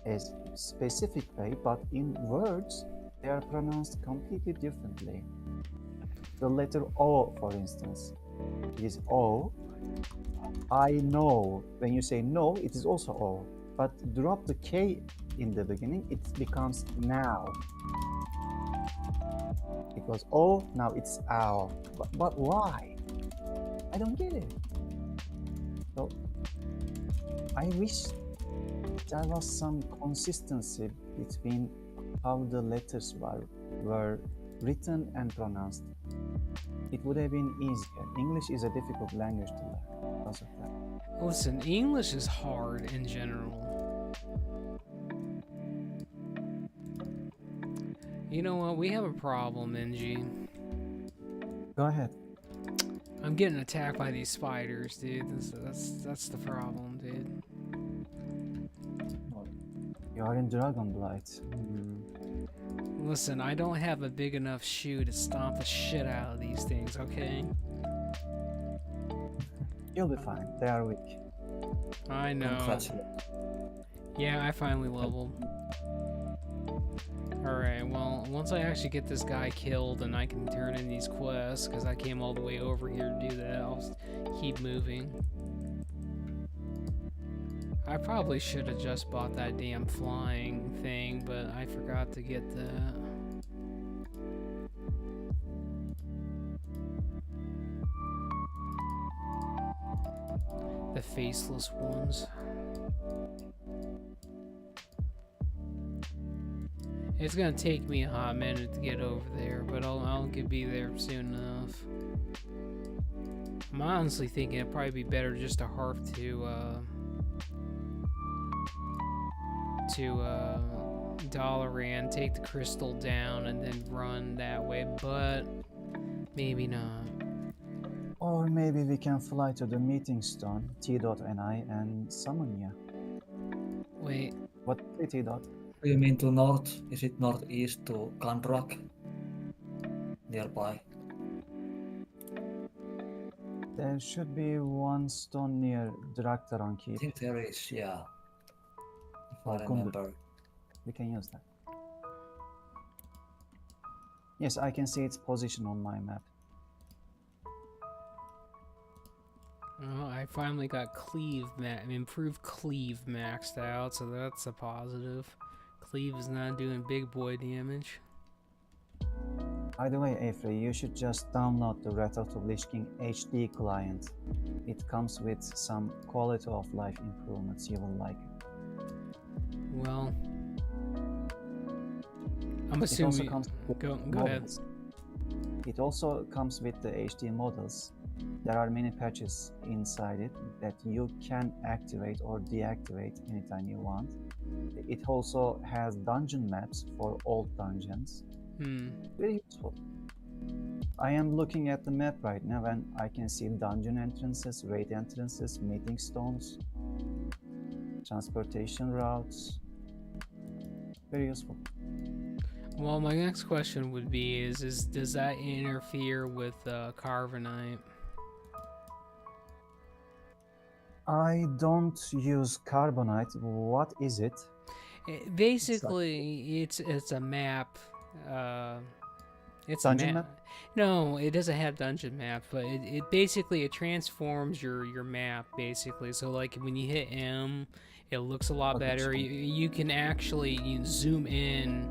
a specific way, but in words they are pronounced completely differently. The letter O, for instance, is O. I know. When you say no, it is also O. But drop the K in the beginning, it becomes now. It was O, now it's ow. But why? I don't get it. So I wish there was some consistency between how the letters were written and pronounced. It would have been easier. English is a difficult language to learn because of that. Listen, English is hard in general. You know what? We have a problem, NG. Go ahead. I'm getting attacked by these spiders, dude. That's the problem, dude. You are in Dragonblight. Listen, I don't have a big enough shoe to stomp the shit out of these things, okay? You'll be fine. They are weak. I know. Congratulations. Yeah, I finally leveled. Alright, well, once I actually get this guy killed and I can turn in these quests, because I came all the way over here to do that, I'll keep moving. I probably should have just bought that damn flying thing, but I forgot to get that. The faceless ones. It's gonna take me a hot minute to get over there, but I'll be there soon enough. I'm honestly thinking it'd probably be better just to harp to Dalaran, take the crystal down, and then run that way, but maybe not. Or maybe we can fly to the meeting stone, T.NI, and summon you. Wait. What T. Dot? Do you mean to north? Is it northeast to Kandrak? Nearby. There should be one stone near Draktaran I Keep. think there is, yeah. If I Or Kundur. remember. We can use that. Yes, I can see its position on my map. Oh, I finally got improved cleave maxed out, so that's a positive. Cleave is not doing big boy damage. By the way, Afrey, you should just download the Wrath of the Lich King HD client. It comes with some quality of life improvements. You will like it. Well, I'm It also assuming. comes with Go ahead. models. It also comes with the HD models. There are many patches inside it that you can activate or deactivate anytime you want. It also has dungeon maps for old dungeons. Very useful. I am looking at the map right now and I can see dungeon entrances, raid entrances, meeting stones, transportation routes. Very useful. Well, my next question would be: does that interfere with Carbonite? I don't use Carbonite. What is it? Basically, it's a map. It's Dungeon a map? map. No, it doesn't have dungeon map, but it basically it transforms your map basically. So like when you hit M, it looks a lot Okay, better. so- You can actually zoom in.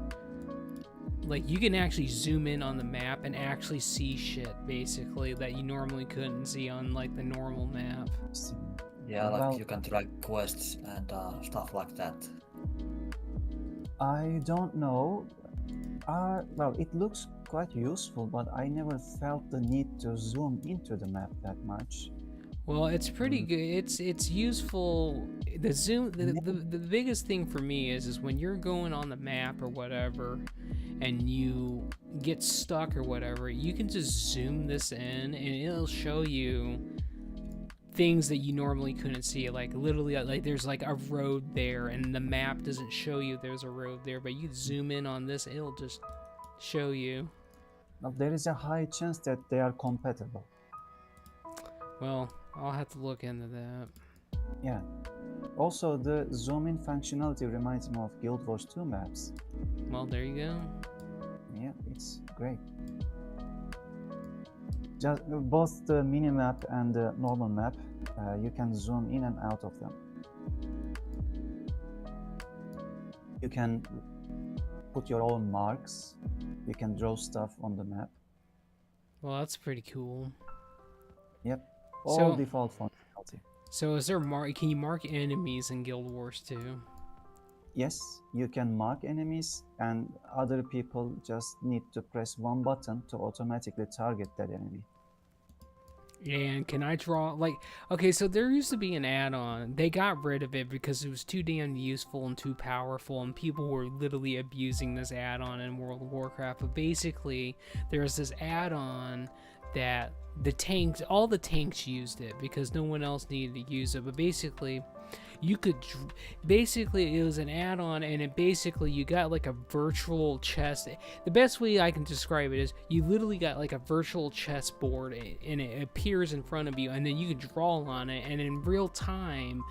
Like you can actually zoom in on the map and actually see shit basically that you normally couldn't see on like the normal map. Yeah, like Well, you can track quests and stuff like that. I don't know. Well, it looks quite useful, but I never felt the need to zoom into the map that much. Well, it's pretty good. It's useful. The zoom, the biggest thing for me is when you're going on the map or whatever, and you get stuck or whatever, you can just zoom this in, and it'll show you things that you normally couldn't see. Like literally, like there's like a road there, and the map doesn't show you there's a road there, but you zoom in on this, it'll just show you. Now, there is a high chance that they are compatible. Well, I'll have to look into that. Yeah. Also, the zoom in functionality reminds me of Guild Wars 2 maps. Well, there you go. Yeah, it's great. Just both the mini map and the normal map, you can zoom in and out of them. You can put your own marks. You can draw stuff on the map. Well, that's pretty cool. Yep, all So- default functionality. So is there can you mark enemies in Guild Wars 2? Yes, you can mark enemies, and other people just need to press one button to automatically target that enemy. And can I draw like okay, so there used to be an add-on. They got rid of it because it was too damn useful and too powerful, and people were literally abusing this add-on in World of Warcraft. But basically, there's this add-on that all the tanks used it because no one else needed to use it. But basically, you could basically it was an add-on, and it basically you got like a virtual chest. The best way I can describe it is you literally got like a virtual chessboard, and it appears in front of you, and then you can draw on it, and in real time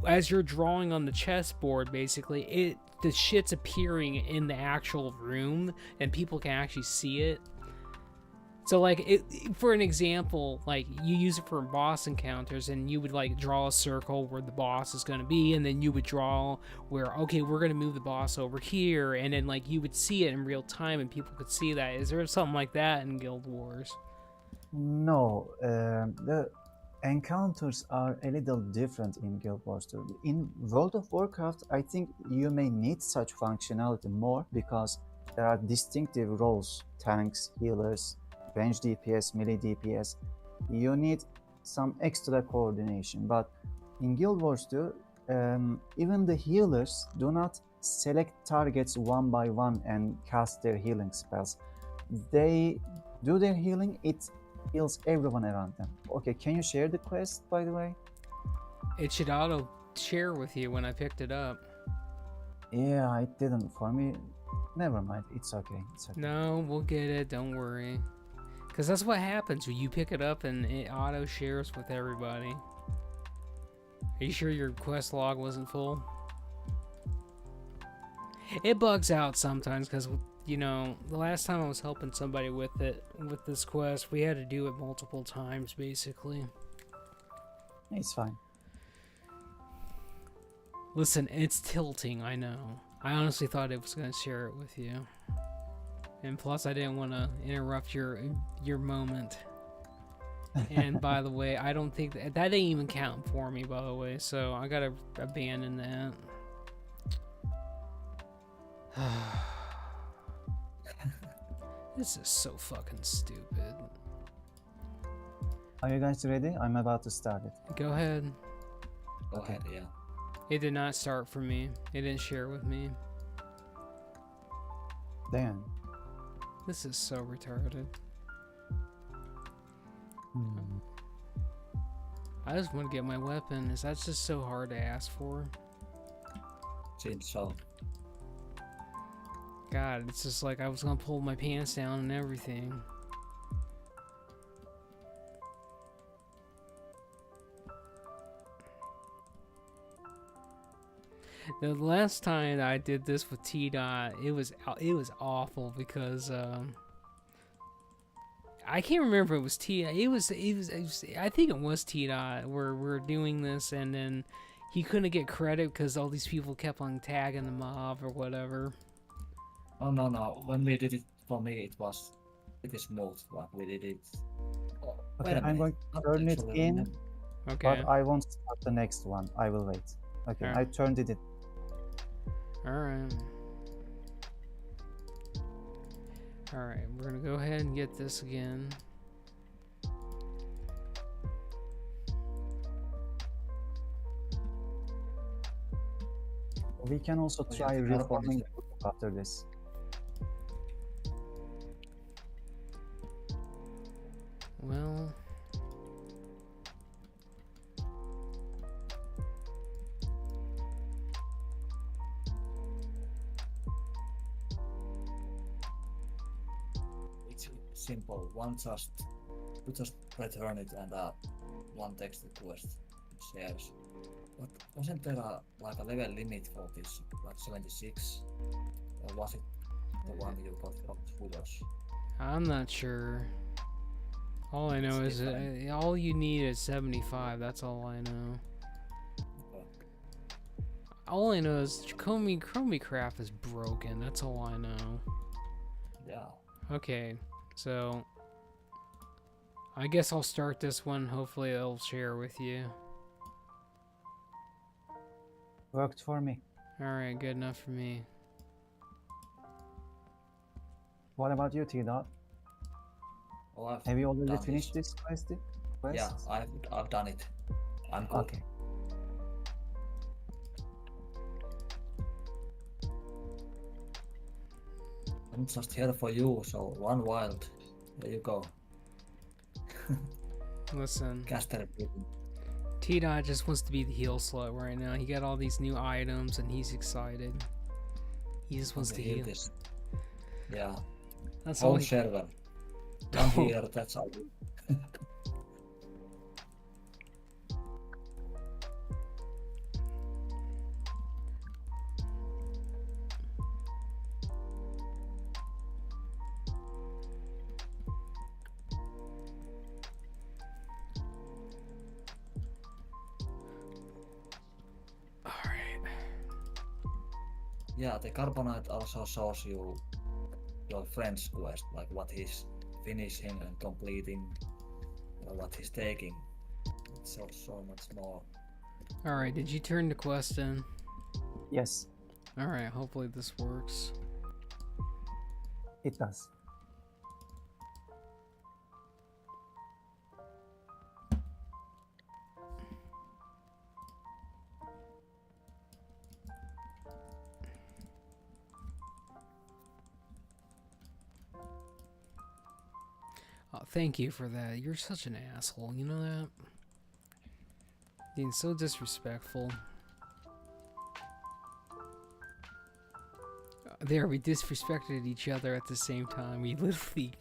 as you're drawing on the chessboard, basically the shit's appearing in the actual room and people can actually see it. So like for an example, like you use it for boss encounters, and you would like draw a circle where the boss is going to be, and then you would draw where, okay, we're going to move the boss over here, and then like you would see it in real time and people could see that. Is there something like that in Guild Wars? No, the encounters are a little different in Guild Wars 2. In World of Warcraft, I think you may need such functionality more because there are distinctive roles: tanks, healers, range DPS, melee DPS. You need some extra coordination. But in Guild Wars 2, even the healers do not select targets one by one and cast their healing spells. They do their healing, it heals everyone around them. Okay, can you share the quest, by the way? It should auto share with you when I picked it up. Yeah, it didn't for me. Never mind, it's okay. It's okay. No, we'll get it, don't worry. Because that's what happens when you pick it up and it auto shares with everybody. Are you sure your quest log wasn't full? It bugs out sometimes because, you know, the last time I was helping somebody with this quest, we had to do it multiple times basically. It's fine. Listen, it's tilting, I know. I honestly thought it was going to share it with you. And plus, I didn't want to interrupt your moment. And by the way, I don't think that didn't even count for me, by the way. So I gotta abandon that. This is so fucking stupid. Are you guys ready? I'm about to start it. Go ahead. Go Okay. ahead, yeah. It did not start for me. It didn't share with me. Damn. This is so retarded. I just want to get my weapon. Is that just so hard to ask for? Seems so. God, it's just like I was gonna pull my pants down and everything. The last time I did this with T Dot, it was awful because I can't remember if it was T. It was I think it was T Dot where we're doing this, and then he couldn't get credit because all these people kept on tagging the mob or whatever. Oh no. When we did it for me, it is smooth. Like we did it. Oh, Okay, wait a I'm minute. going Not to turn it actually in, remember. Okay. but I won't start the next one. I will wait. Okay, Alright. I turned it in. Alright. Alright, we're gonna go ahead and get this again. We can also Oh, yeah, try the carbon reforming is- the group after this. Well, It's simple. You just return it and one text request shares. But wasn't there like a level limit for this, like 76, or was it the one you got from Fudos? I'm not sure. All I know It's is different. all you need is 75. That's all I know. Okay. All I know is Chromie Craft is broken. That's all I know. Yeah. Okay, so I guess I'll start this one. Hopefully, it'll share with you. Worked for me. All right, good enough for me. What about you, T-Dot? Oh, I've Have you already done finished this quest? Yeah, I've done it. I'm good. Okay. I'm just here for you, so run wild. There you go. Listen, Caster people. T-Dot just wants to be the heal slut right now. He got all these new items and he's excited. He just wants to heal heal. this. Yeah. That's all. Whole server. One here, that's all. All right. Yeah, the Carbonite also shows you your friend's quest, like what he's finishing and completing, or what he's taking. It shows so much more. All right. Did you turn the quest in? Yes, All right. Hopefully this works. it does. Oh, thank you for that. You're such an asshole. You know that? Being so disrespectful. There, we disrespected each other at the same time. We literally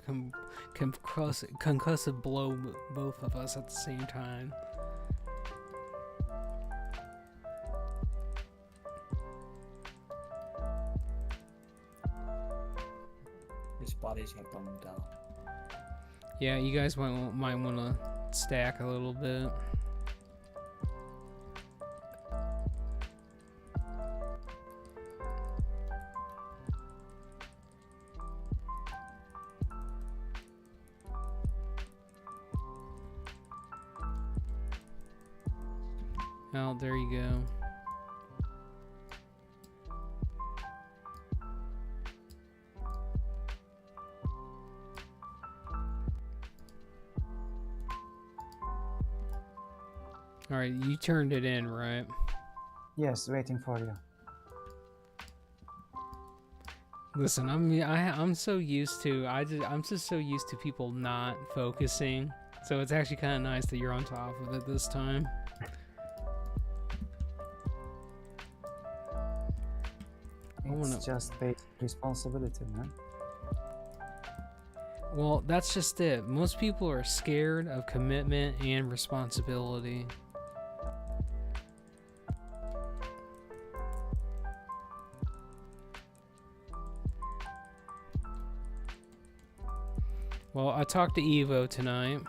concussive blow both of us at the same time. His bodies are coming down. Yeah, you guys might want to stack a little bit. Oh, there you go. All right, you turned it in, right? Yes, waiting for you. Listen, I'm so used to I'm just so used to people not focusing. So it's actually kind of nice that you're on top of it this time. It's just basic responsibility, man. Well, that's just it. Most people are scared of commitment and responsibility. Well, I talked to Evo tonight.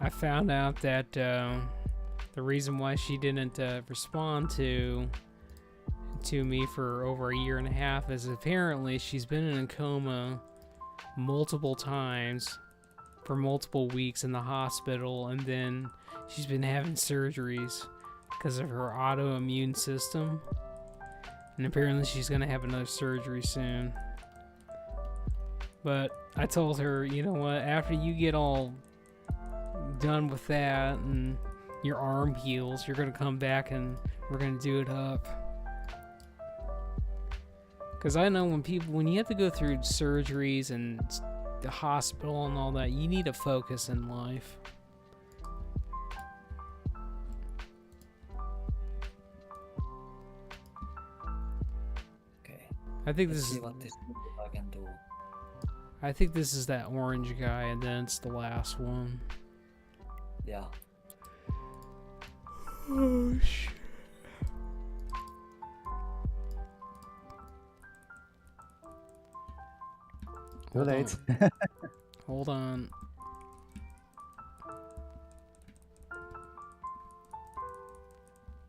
I found out that the reason why she didn't respond to me for over a year and a half is apparently she's been in a coma multiple times for multiple weeks in the hospital, and then she's been having surgeries because of her autoimmune system, and apparently she's gonna have another surgery soon. But I told her, you know what, after you get all done with that and your arm heals, you're gonna come back and we're gonna do it up. Because I know when you have to go through surgeries and the hospital and all that, you need a focus in life. Okay. I think Let's this see is what this I can do. I think this is that orange guy, and then it's the last one. Yeah. Oh shit. Too late. Hold on.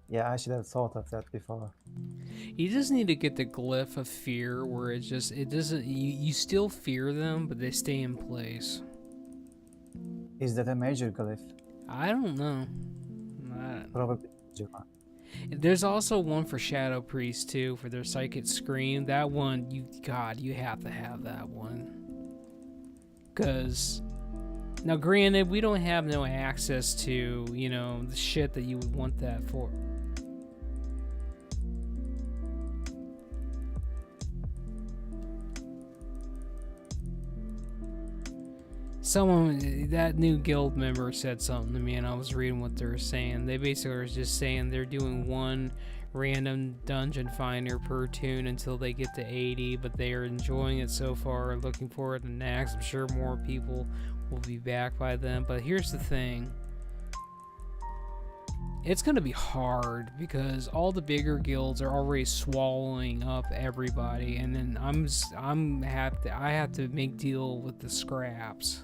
Yeah, I should have thought of that before. You just need to get the glyph of fear where it doesn't, you still fear them, but they stay in place. Is that a major glyph? I don't know. Probably. One. There's also one for Shadow Priest too, for their Psychic Scream. That one, you have to have that one. Cause now granted, we don't have no access to, you know, the shit that you would want that for. Someone, that new guild member said something to me, and I was reading what they were saying. They basically were just saying they're doing one random dungeon finder per tune until they get to 80, but they are enjoying it so far, looking forward to next. I'm sure more people will be back by then, but here's the thing. It's going to be hard because all the bigger guilds are already swallowing up everybody, and then I have to make deal with the scraps.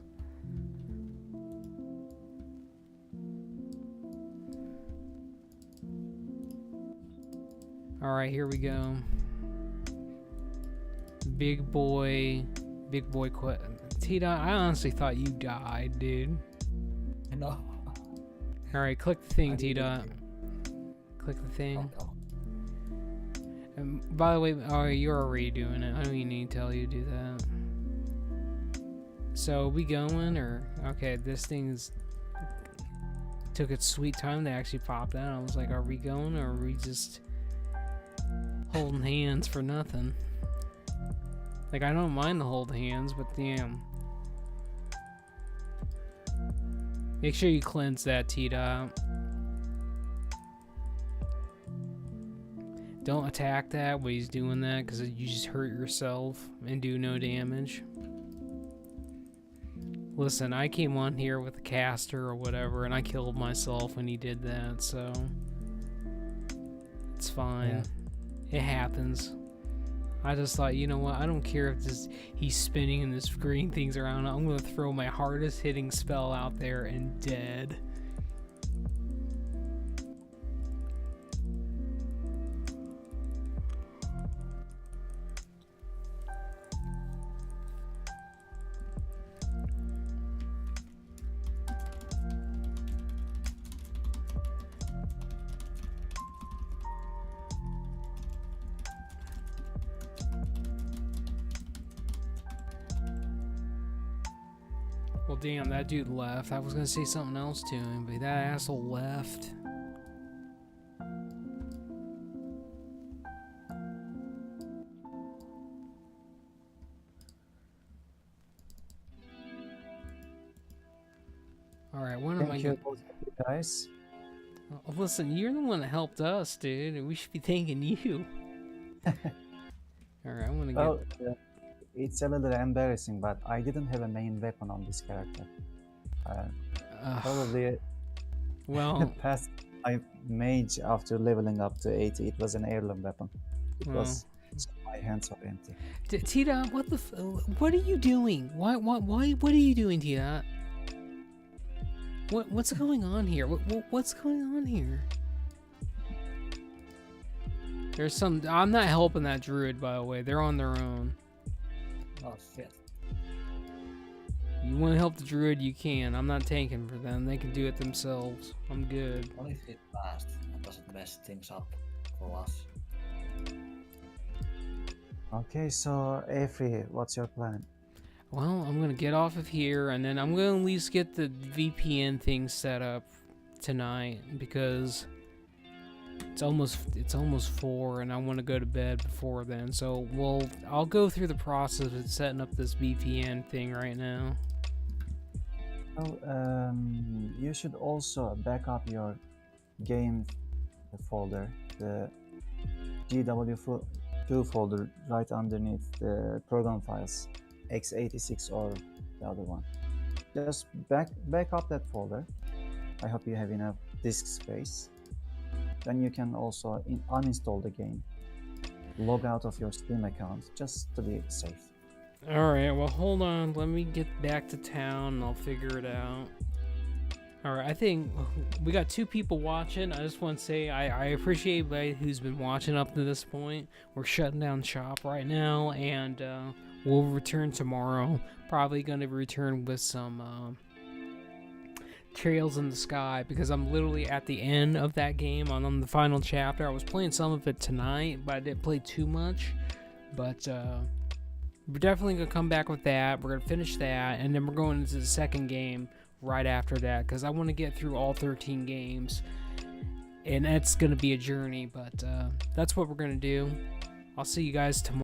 Alright, here we go. Big boy quit. T-Dot, I honestly thought you died, dude. I know. Alright, click the thing, T-Dot. Click the thing. Oh, And by the way, oh, you're already doing it. I don't even need to tell you to do that. So, we going, or... Okay, this thing's... Took its sweet time to actually pop that. I was like, are we going, or are we just... holding hands for nothing? Like, I don't mind to hold hands, but damn. Make sure you cleanse that, T-Dot. Don't attack that while he's doing that, because you just hurt yourself and do no damage. Listen, I came on here with a caster or whatever, and I killed myself when he did that, so... It's fine. Yeah. It happens. I just thought, you know what, I don't care if he's spinning and this green thing's around, I'm gonna throw my hardest hitting spell out there and dead. Well, damn, that dude left. I was gonna say something else to him, but that asshole left. Alright, when am I Thank you, guys. Listen, you're the one that helped us, dude, and we should be thanking you. Alright, I'm gonna get... Well, it's a little embarrassing, but I didn't have a main weapon on this character. Probably well, past I mage after leveling up to 80. It was an heirloom weapon. It Well, was so my hands were empty. T-Dot, what are you doing? What are you doing, T-Dot? What's going on here? What's going on here? There's some. I'm not helping that druid, by the way. They're on their own. Oh shit. You want to help the druid, you can. I'm not tanking for them. They can do it themselves. I'm good. What if it fast and doesn't mess things up for us? Okay, so Avery, what's your plan? Well, I'm gonna get off of here, and then I'm gonna at least get the VPN thing set up tonight because it's almost 4, and I want to go to bed before then. So I'll go through the process of setting up this VPN thing right now. Well, you should also back up your game folder, the GW2 folder right underneath the program files, x86 or the other one. Just back up that folder. I hope you have enough disk space. Then you can also uninstall the game, log out of your Steam account just to be safe. Alright, well hold on, let me get back to town and I'll figure it out. Alright, I think we got 2 people watching. I just want to say I appreciate everybody who's been watching up to this point. We're shutting down shop right now, and we'll return tomorrow. Probably going to return with some Trails in the Sky, because I'm literally at the end of that game. On the final chapter. I was playing some of it tonight, but I didn't play too much. But we're definitely going to come back with that. We're going to finish that, and then we're going into the second game right after that, because I want to get through all 13 games, and that's going to be a journey, but that's what we're going to do. I'll see you guys tomorrow.